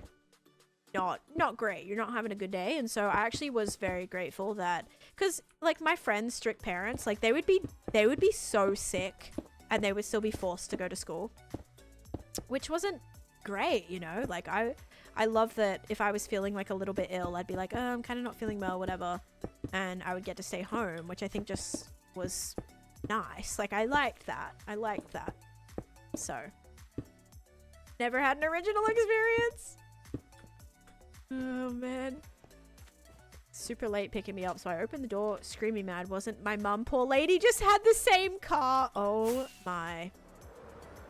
not great. You're not having a good day. And so I actually was very grateful that, because like my friends' strict parents, like they would be so sick and they would still be forced to go to school, which wasn't great, you know. Like I love that if I was feeling like a little bit ill, I'd be like, oh, I'm kind of not feeling well, whatever, and I would get to stay home, which I think just was nice. Like I liked that. So never had an original experience. Oh man, super late picking me up, so I opened the door screaming mad. Wasn't my mum, poor lady, just had the same car. Oh my.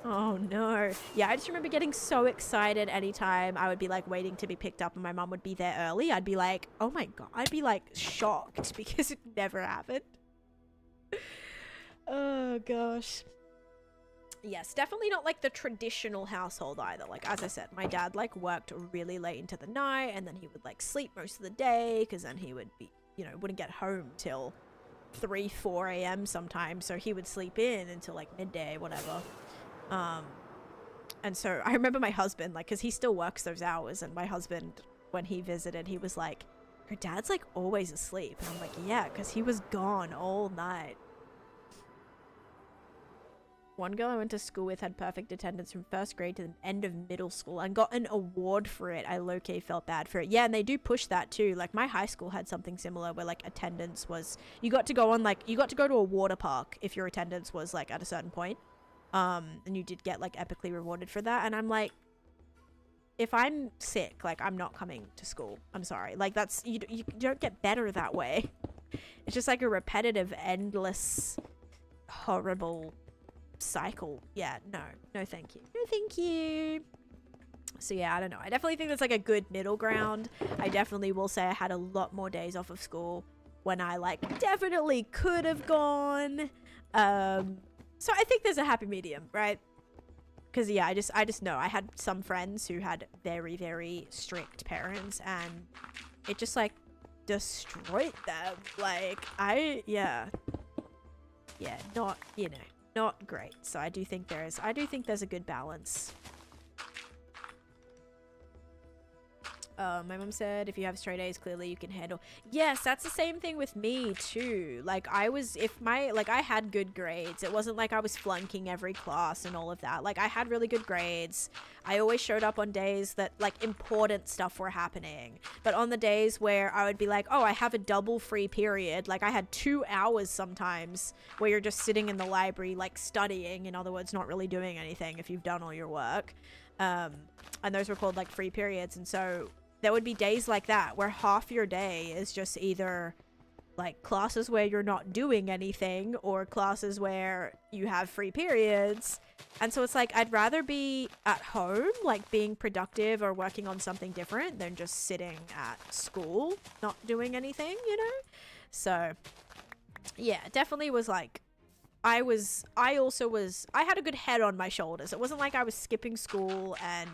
Oh no. Yeah, I just remember getting so excited anytime I would be like waiting to be picked up and my mum would be there early. I'd be like, oh my god, I'd be like shocked because it never happened. Oh gosh. Yes, definitely not like the traditional household either. Like, as I said, my dad like worked really late into the night and then he would like sleep most of the day because then he would be, you know, wouldn't get home till 4 a.m. sometimes. So he would sleep in until like midday, whatever. And so I remember my husband, like, because he still works those hours, and my husband, when he visited, he was like, your dad's like always asleep. And I'm like, yeah, because he was gone all night. One girl I went to school with had perfect attendance from first grade to the end of middle school and got an award for it. I low-key felt bad for it. Yeah, and they do push that too. Like my high school had something similar where like attendance was, you got to go to a water park if your attendance was like at a certain point. And you did get like epically rewarded for that. And I'm like, if I'm sick, like I'm not coming to school. I'm sorry. Like that's, you don't get better that way. It's just like a repetitive, endless, horrible cycle. Yeah, no thank you. No thank you. So yeah, I don't know. I definitely think that's like a good middle ground. I definitely will say I had a lot more days off of school when I like definitely could have gone. So I think there's a happy medium, right? Because yeah, I just know I had some friends who had very, very strict parents and it just like destroyed them. Like yeah, not, you know, not great. So I do think there's a good balance. My mom said if you have straight A's, clearly you can handle. Yes, that's the same thing with me too. Like I had good grades. It wasn't like I was flunking every class and all of that. Like I had really good grades. I always showed up on days that like important stuff were happening. But on the days where I would be like, oh, I have a double free period. Like I had 2 hours sometimes where you're just sitting in the library like studying. In other words, not really doing anything if you've done all your work. And those were called like free periods. And so there would be days like that where half your day is just either like classes where you're not doing anything or classes where you have free periods. And so it's like, I'd rather be at home, like being productive or working on something different than just sitting at school, not doing anything, you know? So yeah, definitely was like, I had a good head on my shoulders. It wasn't like I was skipping school and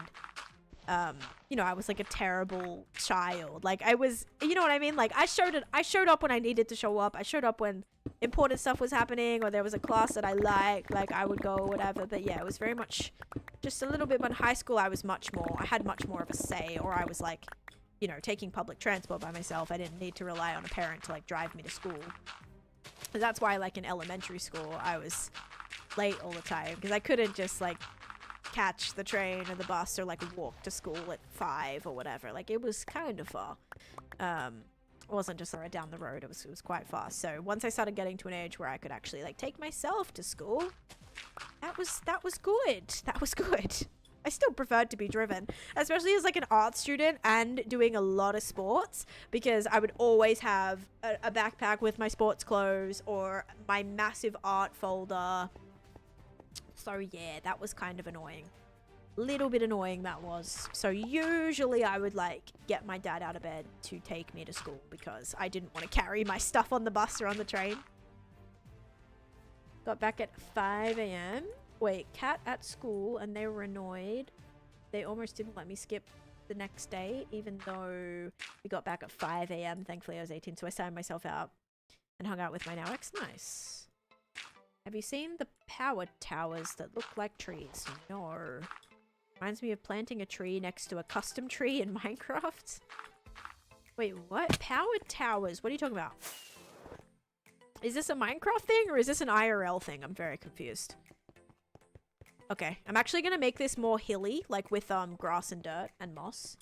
you know, I was like a terrible child. Like I was, you know what I mean? Like I showed up when I needed to show up. I showed up when important stuff was happening or there was a class that I liked, like I would go or whatever. But yeah, it was very much just a little bit. But in high school, I had much more of a say, or I was like, you know, taking public transport by myself. I didn't need to rely on a parent to like drive me to school. And that's why like in elementary school, I was late all the time because I couldn't just like catch the train or the bus or like walk to school at 5 or whatever. Like it was kind of far. It wasn't just right down the road. It was quite far. So once I started getting to an age where I could actually like take myself to school, that was good. That was good. I still preferred to be driven, especially as like an art student and doing a lot of sports, because I would always have a backpack with my sports clothes or my massive art folder. So yeah, that was kind of annoying. Little bit annoying that was. So usually I would like get my dad out of bed to take me to school because I didn't want to carry my stuff on the bus or on the train. Got back at 5 a.m. Wait, cat at school and they were annoyed. They almost didn't let me skip the next day, even though we got back at 5 a.m. Thankfully, I was 18, so I signed myself out and hung out with my now ex. Nice. Have you seen the power towers that look like trees? No. Reminds me of planting a tree next to a custom tree in Minecraft. Wait, what? Power towers? What are you talking about? Is this a Minecraft thing or is this an IRL thing? I'm very confused. Okay, I'm actually gonna make this more hilly, like with grass and dirt and moss.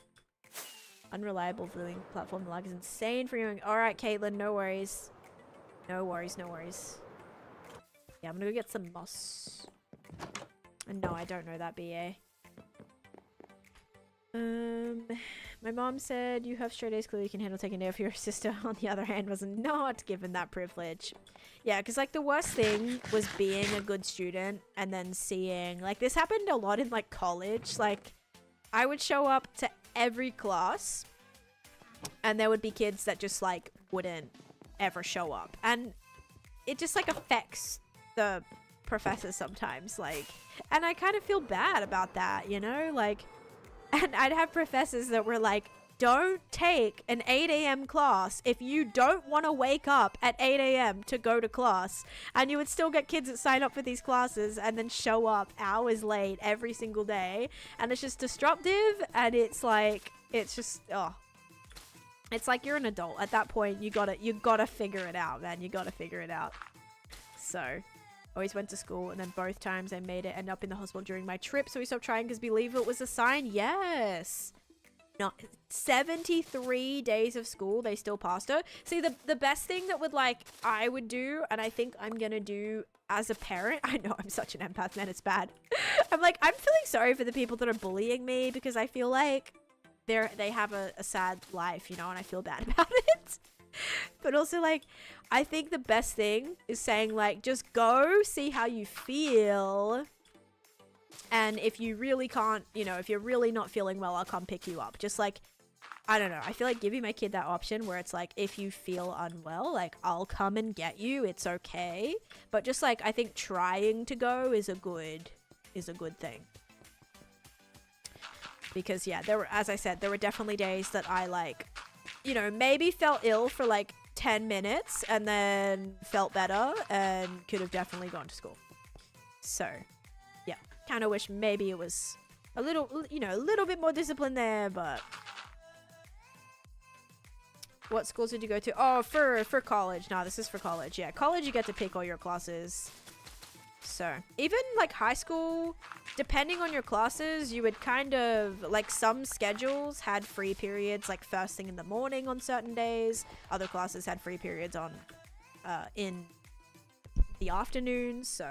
Unreliable viewing platform. The lag is insane for you. Alright, Caitlin, no worries. No worries, no worries. Yeah, I'm gonna go get some moss. And no, I don't know that BA. My mom said you have straight A's, clearly you can handle taking a day off. Your sister, on the other hand, was not given that privilege. Yeah, because like the worst thing was being a good student and then seeing, like this happened a lot in like college. Like I would show up to every class and there would be kids that just like wouldn't ever show up. And it just like affects the professors sometimes, like, and I kind of feel bad about that, you know, like. And I'd have professors that were like, don't take an 8 a.m. class if you don't want to wake up at 8 a.m. to go to class. And you would still get kids that sign up for these classes and then show up hours late every single day. And it's just disruptive. And it's like, it's just, oh. It's like you're an adult. At that point, you gotta figure it out, man. You gotta figure it out. So... always went to school, and then both times I made it end up in the hospital during my trip, so we stopped trying because believe it was a sign. Yes. Not 73 days of school, they still passed her. See, the best thing that would like I would do, and I think I'm gonna do as a parent, I know I'm such an empath, man, it's bad. I'm like, I'm feeling sorry for the people that are bullying me because I feel like they have a sad life, you know, and I feel bad about it. But also, like, I think the best thing is saying, like, just go, see how you feel. And if you really can't, you know, if you're really not feeling well, I'll come pick you up. Just, like, I don't know. I feel like giving my kid that option where it's, like, if you feel unwell, like, I'll come and get you. It's okay. But just, like, I think trying to go is a good thing. Because, yeah, as I said, there were definitely days that I, like... you know, maybe felt ill for like 10 minutes and then felt better and could have definitely gone to school. So, yeah, kind of wish maybe it was a little, you know, a little bit more discipline there, but... What schools did you go to? Oh, for college. No, this is for college. Yeah, college you get to pick all your classes. So, even like high school, depending on your classes, you would kind of, like some schedules had free periods like first thing in the morning on certain days. Other classes had free periods on, in the afternoons. So,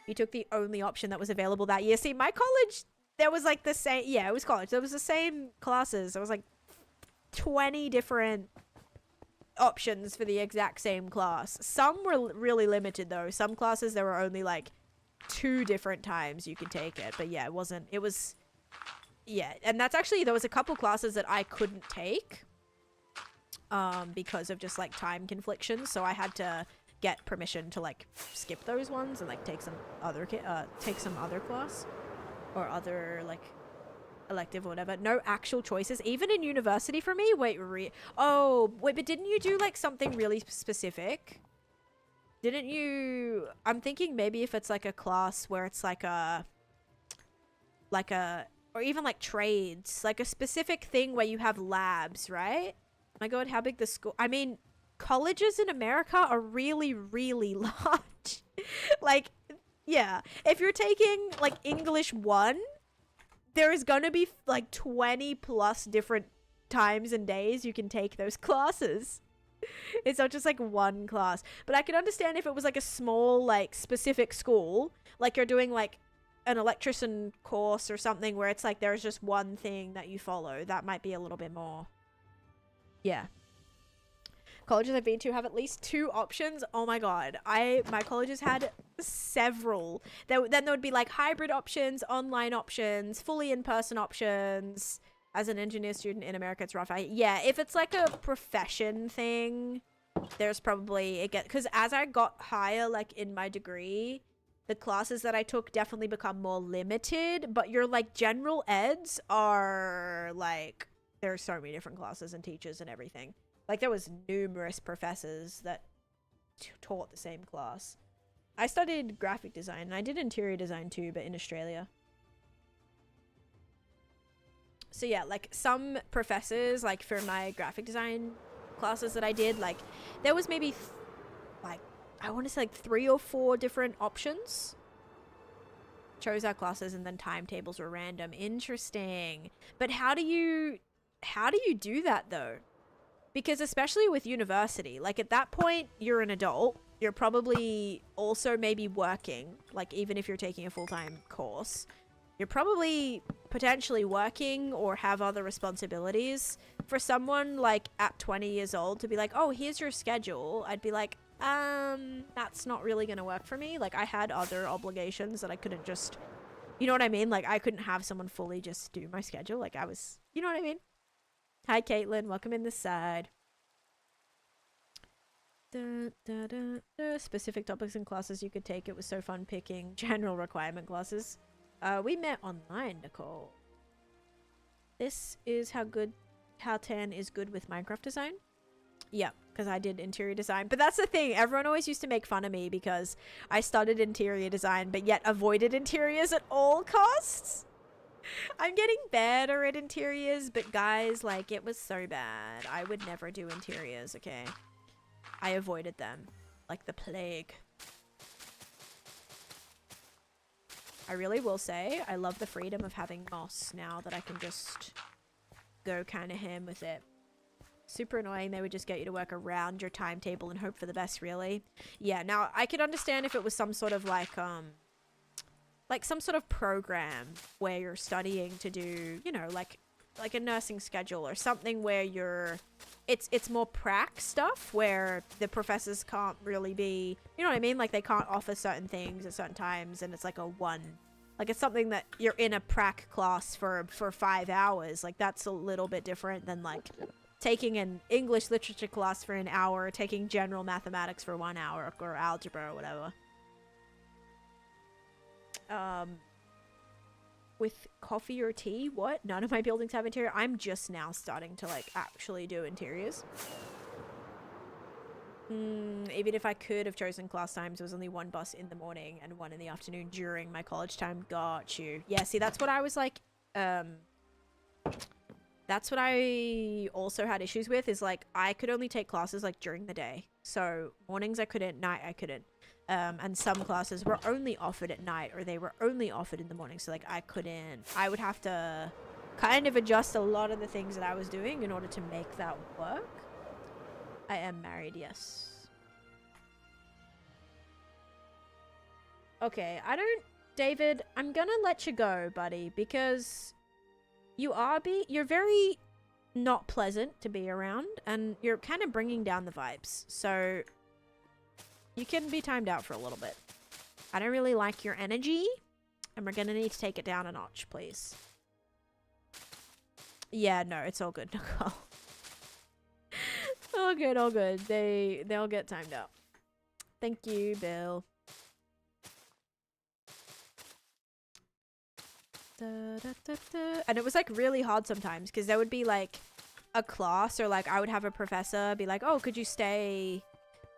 you took the only option that was available that year. See, my college, there was like the same, yeah, it was college. There was the same classes. There was like 20 different options for the exact same class. Some were really limited though. Some classes there were only like 2 different times you could take it, but yeah, it was yeah, and that's actually, there was a couple classes that I couldn't take because of just like time conflictions, so I had to get permission to like skip those ones and like take some other class or other like elective or whatever. No actual choices even in university for me. Wait, but didn't you do like something really specific? Didn't you? I'm thinking maybe if it's like a class where it's like a or even like trades, like a specific thing where you have labs, right? My god, how big the school, I mean, colleges in America are really, really large. Like, yeah, if you're taking like English 1, there is gonna be like 20 plus different times and days you can take those classes. It's not just like one class. But I could understand if it was like a small, like specific school, like you're doing like an electrician course or something where it's like there's just one thing that you follow. That might be a little bit more. Yeah. Colleges I've been to have at least 2 options. Oh my god. My colleges had several. Then there would be like hybrid options, online options, fully in-person options. As an engineer student in America, it's rough. Yeah, if it's like a profession thing, there's probably, because as I got higher like in my degree, the classes that I took definitely become more limited, but your like general eds are like, there's so many different classes and teachers and everything. Like there was numerous professors that taught the same class. I studied graphic design and I did interior design too, but in Australia. So yeah, like some professors, like for my graphic design classes that I did, like there was maybe like, I want to say like 3 or 4 different options. Chose our classes and then timetables were random. Interesting. But how do you do that though? Because especially with university, like at that point you're an adult, you're probably also maybe working, like even if you're taking a full-time course, you're probably potentially working or have other responsibilities. For someone like at 20 years old to be like, oh, here's your schedule, I'd be like, that's not really gonna work for me. Like I had other obligations that I couldn't just, you know what I mean? Like I couldn't have someone fully just do my schedule. Like I was, you know what I mean? Hi Caitlin, welcome in this side. Specific topics and classes you could take. It was so fun picking general requirement classes. We met online, Nicole. This is how Tan is good with Minecraft design. Yeah, because I did interior design. But that's the thing, everyone always used to make fun of me because I studied interior design but yet avoided interiors at all costs. I'm getting better at interiors, but guys, like, it was so bad. I would never do interiors, okay? I avoided them like the plague. I really will say I love the freedom of having moss now that I can just go kind of ham with it. Super annoying. They would just get you to work around your timetable and hope for the best, really. Yeah, now I could understand if it was some sort of like some sort of program where you're studying to do, you know, like a nursing schedule or something where you're it's more prac stuff where the professors can't really be, you know what I mean? Like they can't offer certain things at certain times and it's like it's something that you're in a prac class for 5 hours. Like that's a little bit different than like taking an English literature class for an hour, taking general mathematics for 1 hour or algebra or whatever. With coffee or tea? What? None of my buildings have interior. I'm just now starting to like actually do interiors. Even if I could have chosen class times, there was only 1 bus in the morning and 1 in the afternoon during my college time. Got you. Yeah, see, that's what I was like, that's what I also had issues with, is like I could only take classes like during the day. So mornings I couldn't, night I couldn't. And some classes were only offered at night or they were only offered in the morning. So like I would have to kind of adjust a lot of the things that I was doing in order to make that work. I am married, yes. Okay, David, I'm gonna let you go, buddy, because you're very not pleasant to be around and you're kind of bringing down the vibes. So you can be timed out for a little bit. I don't really like your energy and we're gonna need to take it down a notch, please. Yeah, no, it's all good, Nicole. All good, all good. They'll get timed out. Thank you, Bill. And it was like really hard sometimes because there would be like a class or like I would have a professor be like, oh, could you stay,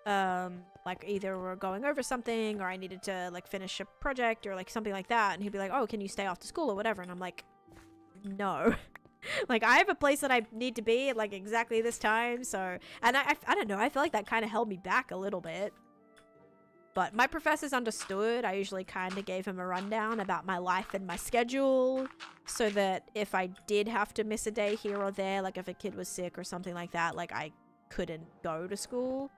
like either we're going over something or I needed to like finish a project or like something like that, and he'd be like, oh, can you stay after school or whatever, and I'm like, no. Like I have a place that I need to be at like exactly this time. So, and I don't know, I feel like that kind of held me back a little bit. But my professors understood. I usually kind of gave him a rundown about my life and my schedule so that if I did have to miss a day here or there, like if a kid was sick or something like that, like I couldn't go to school.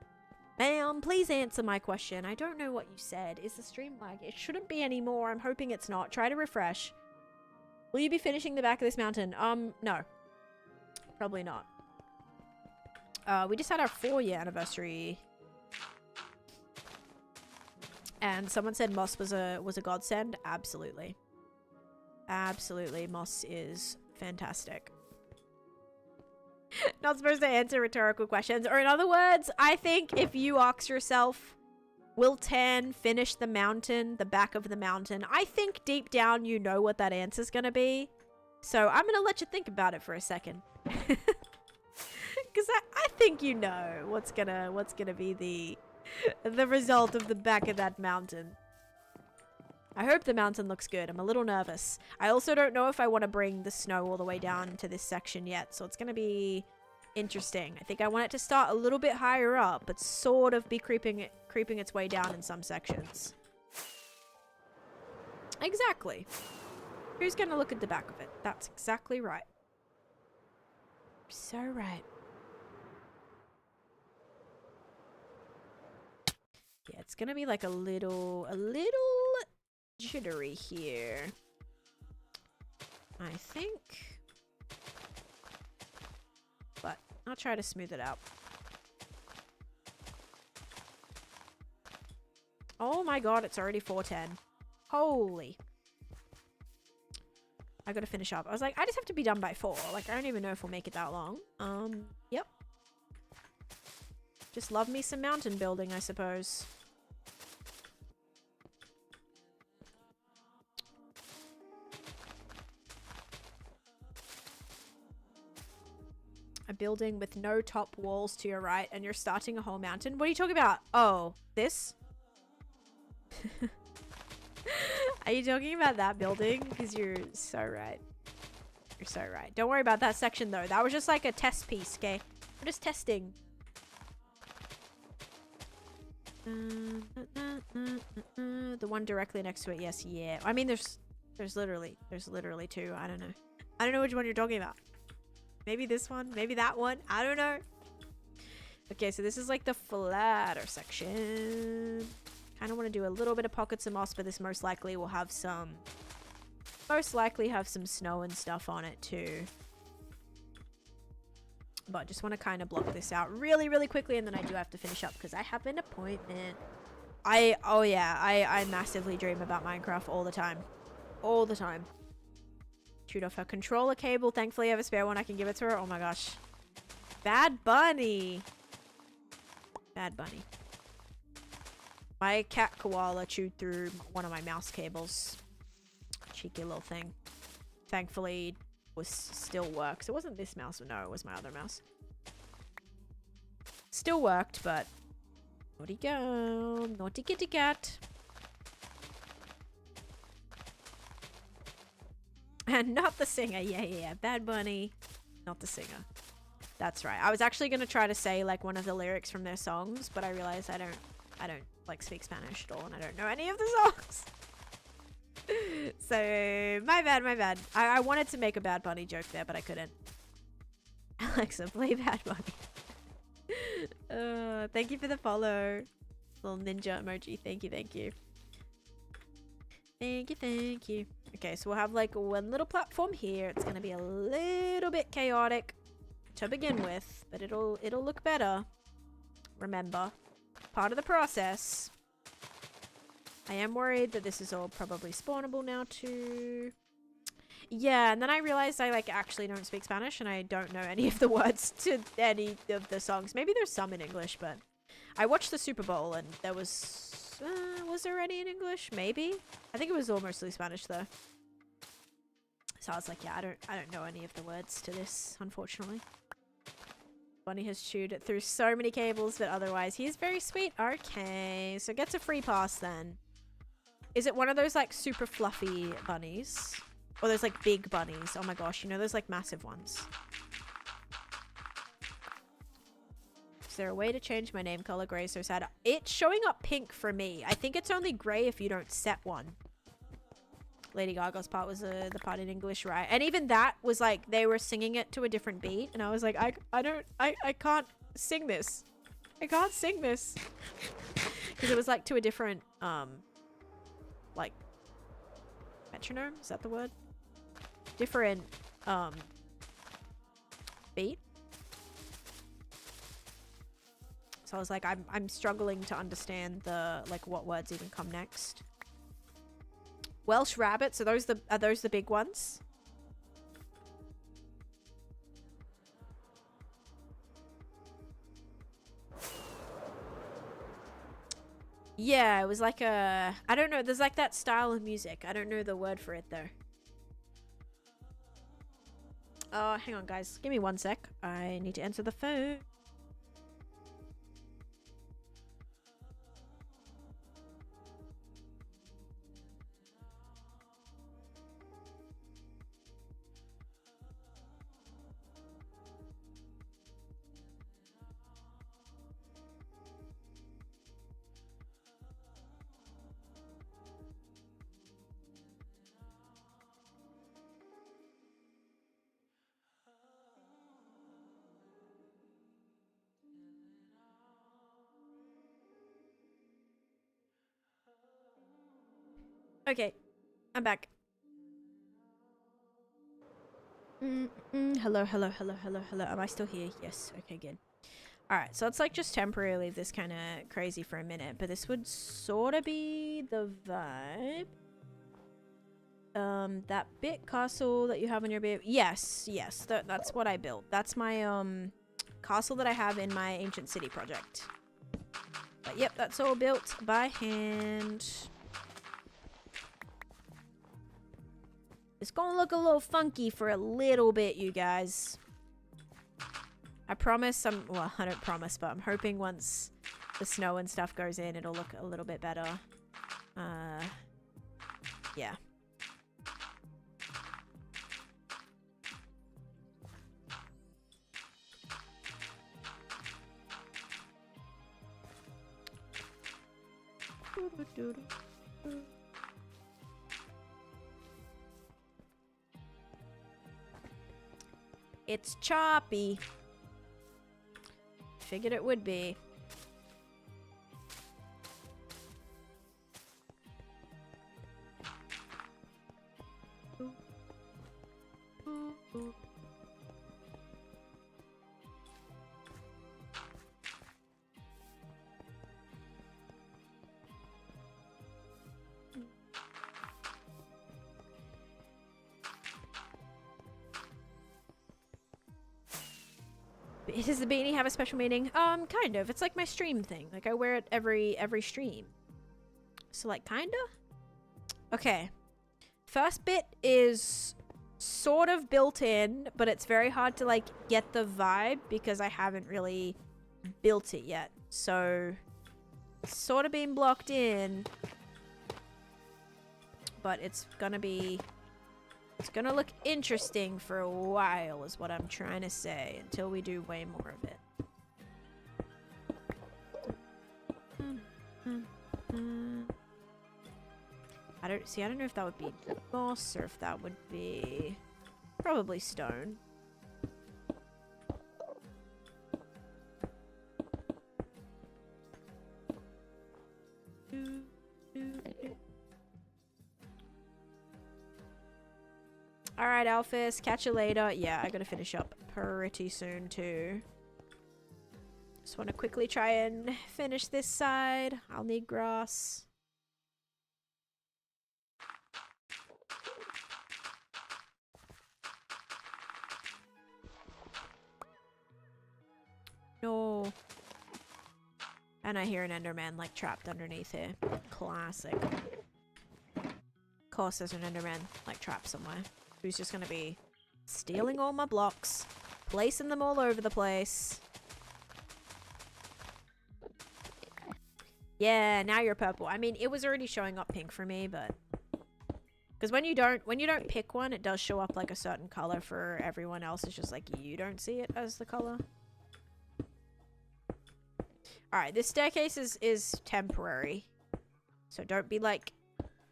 Ma'am, please answer my question. I don't know what you said. Is the stream lag? It shouldn't be anymore. I'm hoping it's not. Try to refresh. Will you be finishing the back of this mountain? No. Probably not. We just had our 4-year anniversary. And someone said Moss was a godsend. Absolutely. Absolutely. Moss is fantastic. Not supposed to answer rhetorical questions. Or in other words, I think if you ask yourself, Will 10 finish the mountain, the back of the mountain? I think deep down you know what that answer's gonna be. So I'm gonna let you think about it for a second. Because I think you know what's gonna be the result of the back of that mountain. I hope the mountain looks good. I'm a little nervous. I also don't know if I want to bring the snow all the way down to this section yet, so it's gonna be interesting. I think I want it to start a little bit higher up, but sort of be creeping its way down in some sections. Exactly. Who's gonna look at the back of it? That's exactly right. So right. Yeah, it's gonna be like a little jittery here, I think. But I'll try to smooth it out. Oh my god, it's already 4:10. Holy. I gotta finish up. I was like, I just have to be done by 4. Like, I don't even know if we'll make it that long. Yep. Just love me some mountain building, I suppose. A building with no top walls to your right, and you're starting a whole mountain? What are you talking about? Oh, this? Are you talking about that building? Because you're so right. You're so right. Don't worry about that section, though. That was just like a test piece, okay? We're just testing. The one directly next to it, yes, yeah. I mean, there's literally 2. I don't know. I don't know which one you're talking about. Maybe this one, maybe that one. I don't know. Okay, so this is like the flatter section. Kind of want to do a little bit of pockets of moss, but this most likely will have some... Most likely have some snow and stuff on it too. But just want to kind of block this out really, really quickly, and then I do have to finish up because I have an appointment. Oh yeah, I massively dream about Minecraft all the time. All the time. Chewed off her controller cable. Thankfully I have a spare one. I can give it to her. Oh my gosh. Bad Bunny. Bad Bunny. My cat koala chewed through one of my mouse cables. Cheeky little thing. Thankfully was still works. It wasn't this mouse. No, it was my other mouse. Still worked, but naughty girl. Naughty kitty cat. And not the singer. Yeah. Bad Bunny. Not the singer. That's right. I was actually going to try to say like one of the lyrics from their songs, but I realized I don't like speak Spanish at all, and I don't know any of the songs. So my bad. I wanted to make a Bad Bunny joke there, but I couldn't. Alexa, play Bad Bunny. Thank you for the follow. Little ninja emoji. Thank you. Thank you. Okay, so we'll have like one little platform here. It's gonna be a little bit chaotic to begin with, but it'll look better. Remember, part of the process. I am worried that this is all probably spawnable now too. Yeah, and then I realized I like actually don't speak Spanish and I don't know any of the words to any of the songs. Maybe there's some in English, but I watched the Super Bowl and there was there any in English? Maybe. I think it was all mostly Spanish though. So I was like, yeah, I don't know any of the words to this, unfortunately. Bunny has chewed it through so many cables, but otherwise he's very sweet. Okay, so gets a free pass then. Is it one of those like super fluffy bunnies? Or those like big bunnies? Oh my gosh, you know those like massive ones. Is there a way to change my name color? Gray, so sad. It's showing up pink for me. I think it's only gray if you don't set one. Lady Gaga's part was the part in English, right? And even that was like they were singing it to a different beat, and I was like, I can't sing this. I can't sing this because it was like to a different like metronome. Is that the word? Different beat. So I was like, I'm struggling to understand the like what words even come next. Welsh rabbits, are those the big ones? Yeah, it was like a... I don't know. There's like that style of music. I don't know the word for it, though. Oh, hang on, guys. Give me 1 sec. I need to answer the phone. Okay, I'm back. Hello, hello, hello, hello, hello. Am I still here? Yes. Okay, good. Alright, so it's like just temporarily this kind of crazy for a minute, but this would sort of be the vibe. That bit castle that you have on your bit. Yes, yes, that's what I built. That's my, castle that I have in my ancient city project. But yep, that's all built by hand. It's gonna look a little funky for a little bit, you guys. I promise well, I don't promise, but I'm hoping once the snow and stuff goes in, it'll look a little bit better. Yeah. It's choppy. Figured it would be. Does the beanie have a special meaning? Kind of. It's like my stream thing. Like, I wear it every stream. So, like, kinda? Okay. First bit is sort of built in, but it's very hard to, like, get the vibe because I haven't really built it yet. So, it's sort of being blocked in. But it's gonna be... It's gonna look interesting for a while is what I'm trying to say, until we do way more of it. I don't know if that would be moss or if that would be probably stone. Alright, Alphys, catch you later. Yeah, I gotta finish up pretty soon too. Just want to quickly try and finish this side. I'll need grass. No. And I hear an Enderman like trapped underneath here. Classic. Of course there's an Enderman like trapped somewhere. Who's just gonna be stealing all my blocks, placing them all over the place. Yeah, now you're purple. I mean, it was already showing up pink for me, but because when you don't pick one, it does show up like a certain color for everyone else. It's just like you don't see it as the color. All right, this staircase is temporary, so don't be like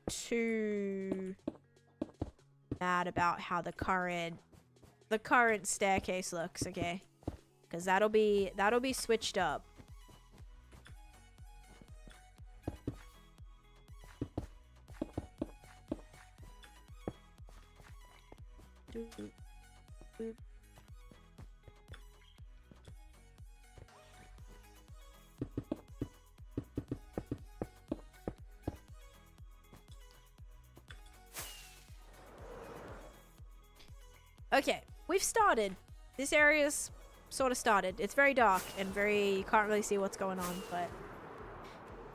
too mad about how the current staircase looks, okay? Because that'll be switched up. Okay, we've started. This area's sort of started. It's very dark and you can't really see what's going on, but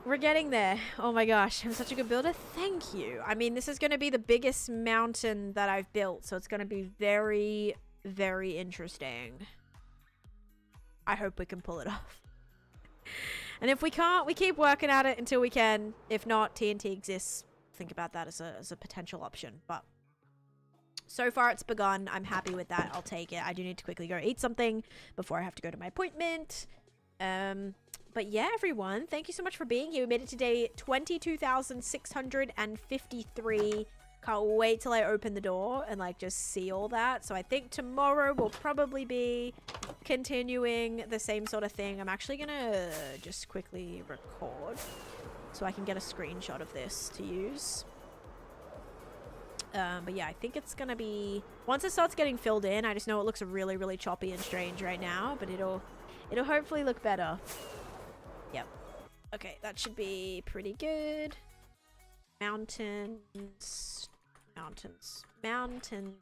We're getting there. Oh my gosh, I'm such a good builder. Thank you. I mean, this is going to be the biggest mountain that I've built, so it's going to be very, very interesting. I hope we can pull it off. And if we can't, we keep working at it until we can. If not, TNT exists. Think about that as a potential option. But so far it's begun. I'm happy with that. I'll take it. I do need to quickly go eat something before I have to go to my appointment. But yeah, everyone, thank you so much for being here. We made it to day 22,653. Can't wait till I open the door and like just see all that. So I think tomorrow will probably be continuing the same sort of thing. I'm actually gonna just quickly record so I can get a screenshot of this to use. But yeah, I think it's gonna be, once it starts getting filled in, I just know it looks really, really choppy and strange right now, but it'll hopefully look better. Yep. Okay, that should be pretty good. Mountains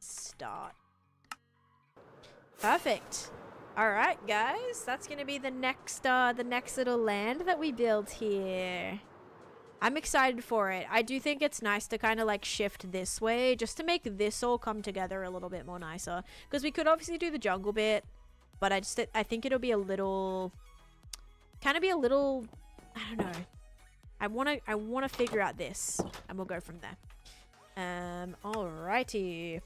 start. Perfect. All right, guys, that's gonna be the next little land that we build here. I'm excited for it. I do think it's nice to kind of like shift this way just to make this all come together a little bit more nicer, because we could obviously do the jungle bit, but I think it'll be a little, I don't know. I want to figure out this, and we'll go from there. Alrighty.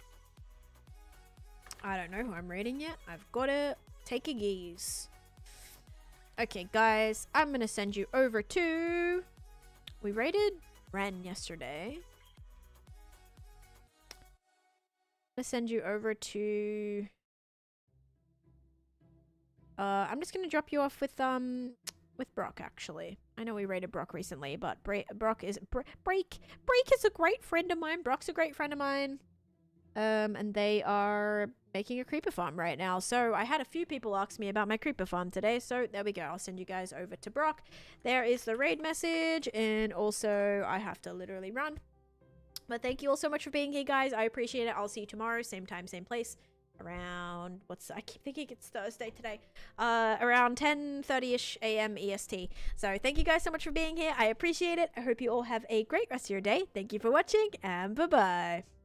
I don't know who I'm rating yet. I've got to take a gaze. Okay, guys, I'm gonna send you over to. We rated Ren yesterday. I'm gonna send you over to. I'm just gonna drop you off with Brock, actually. I know we rated Brock recently, but Brock is Break is a great friend of mine. Brock's a great friend of mine. And they are making a creeper farm right now. So I had a few people ask me about my creeper farm today. So there we go. I'll send you guys over to Brock. There is the raid message, and also I have to literally run. But thank you all so much for being here, guys. I appreciate it. I'll see you tomorrow, same time, same place. Around I keep thinking it's Thursday today, around 10:30ish a.m. EST. So thank you guys so much for being here. I appreciate it. I hope you all have a great rest of your day. Thank you for watching, and bye bye.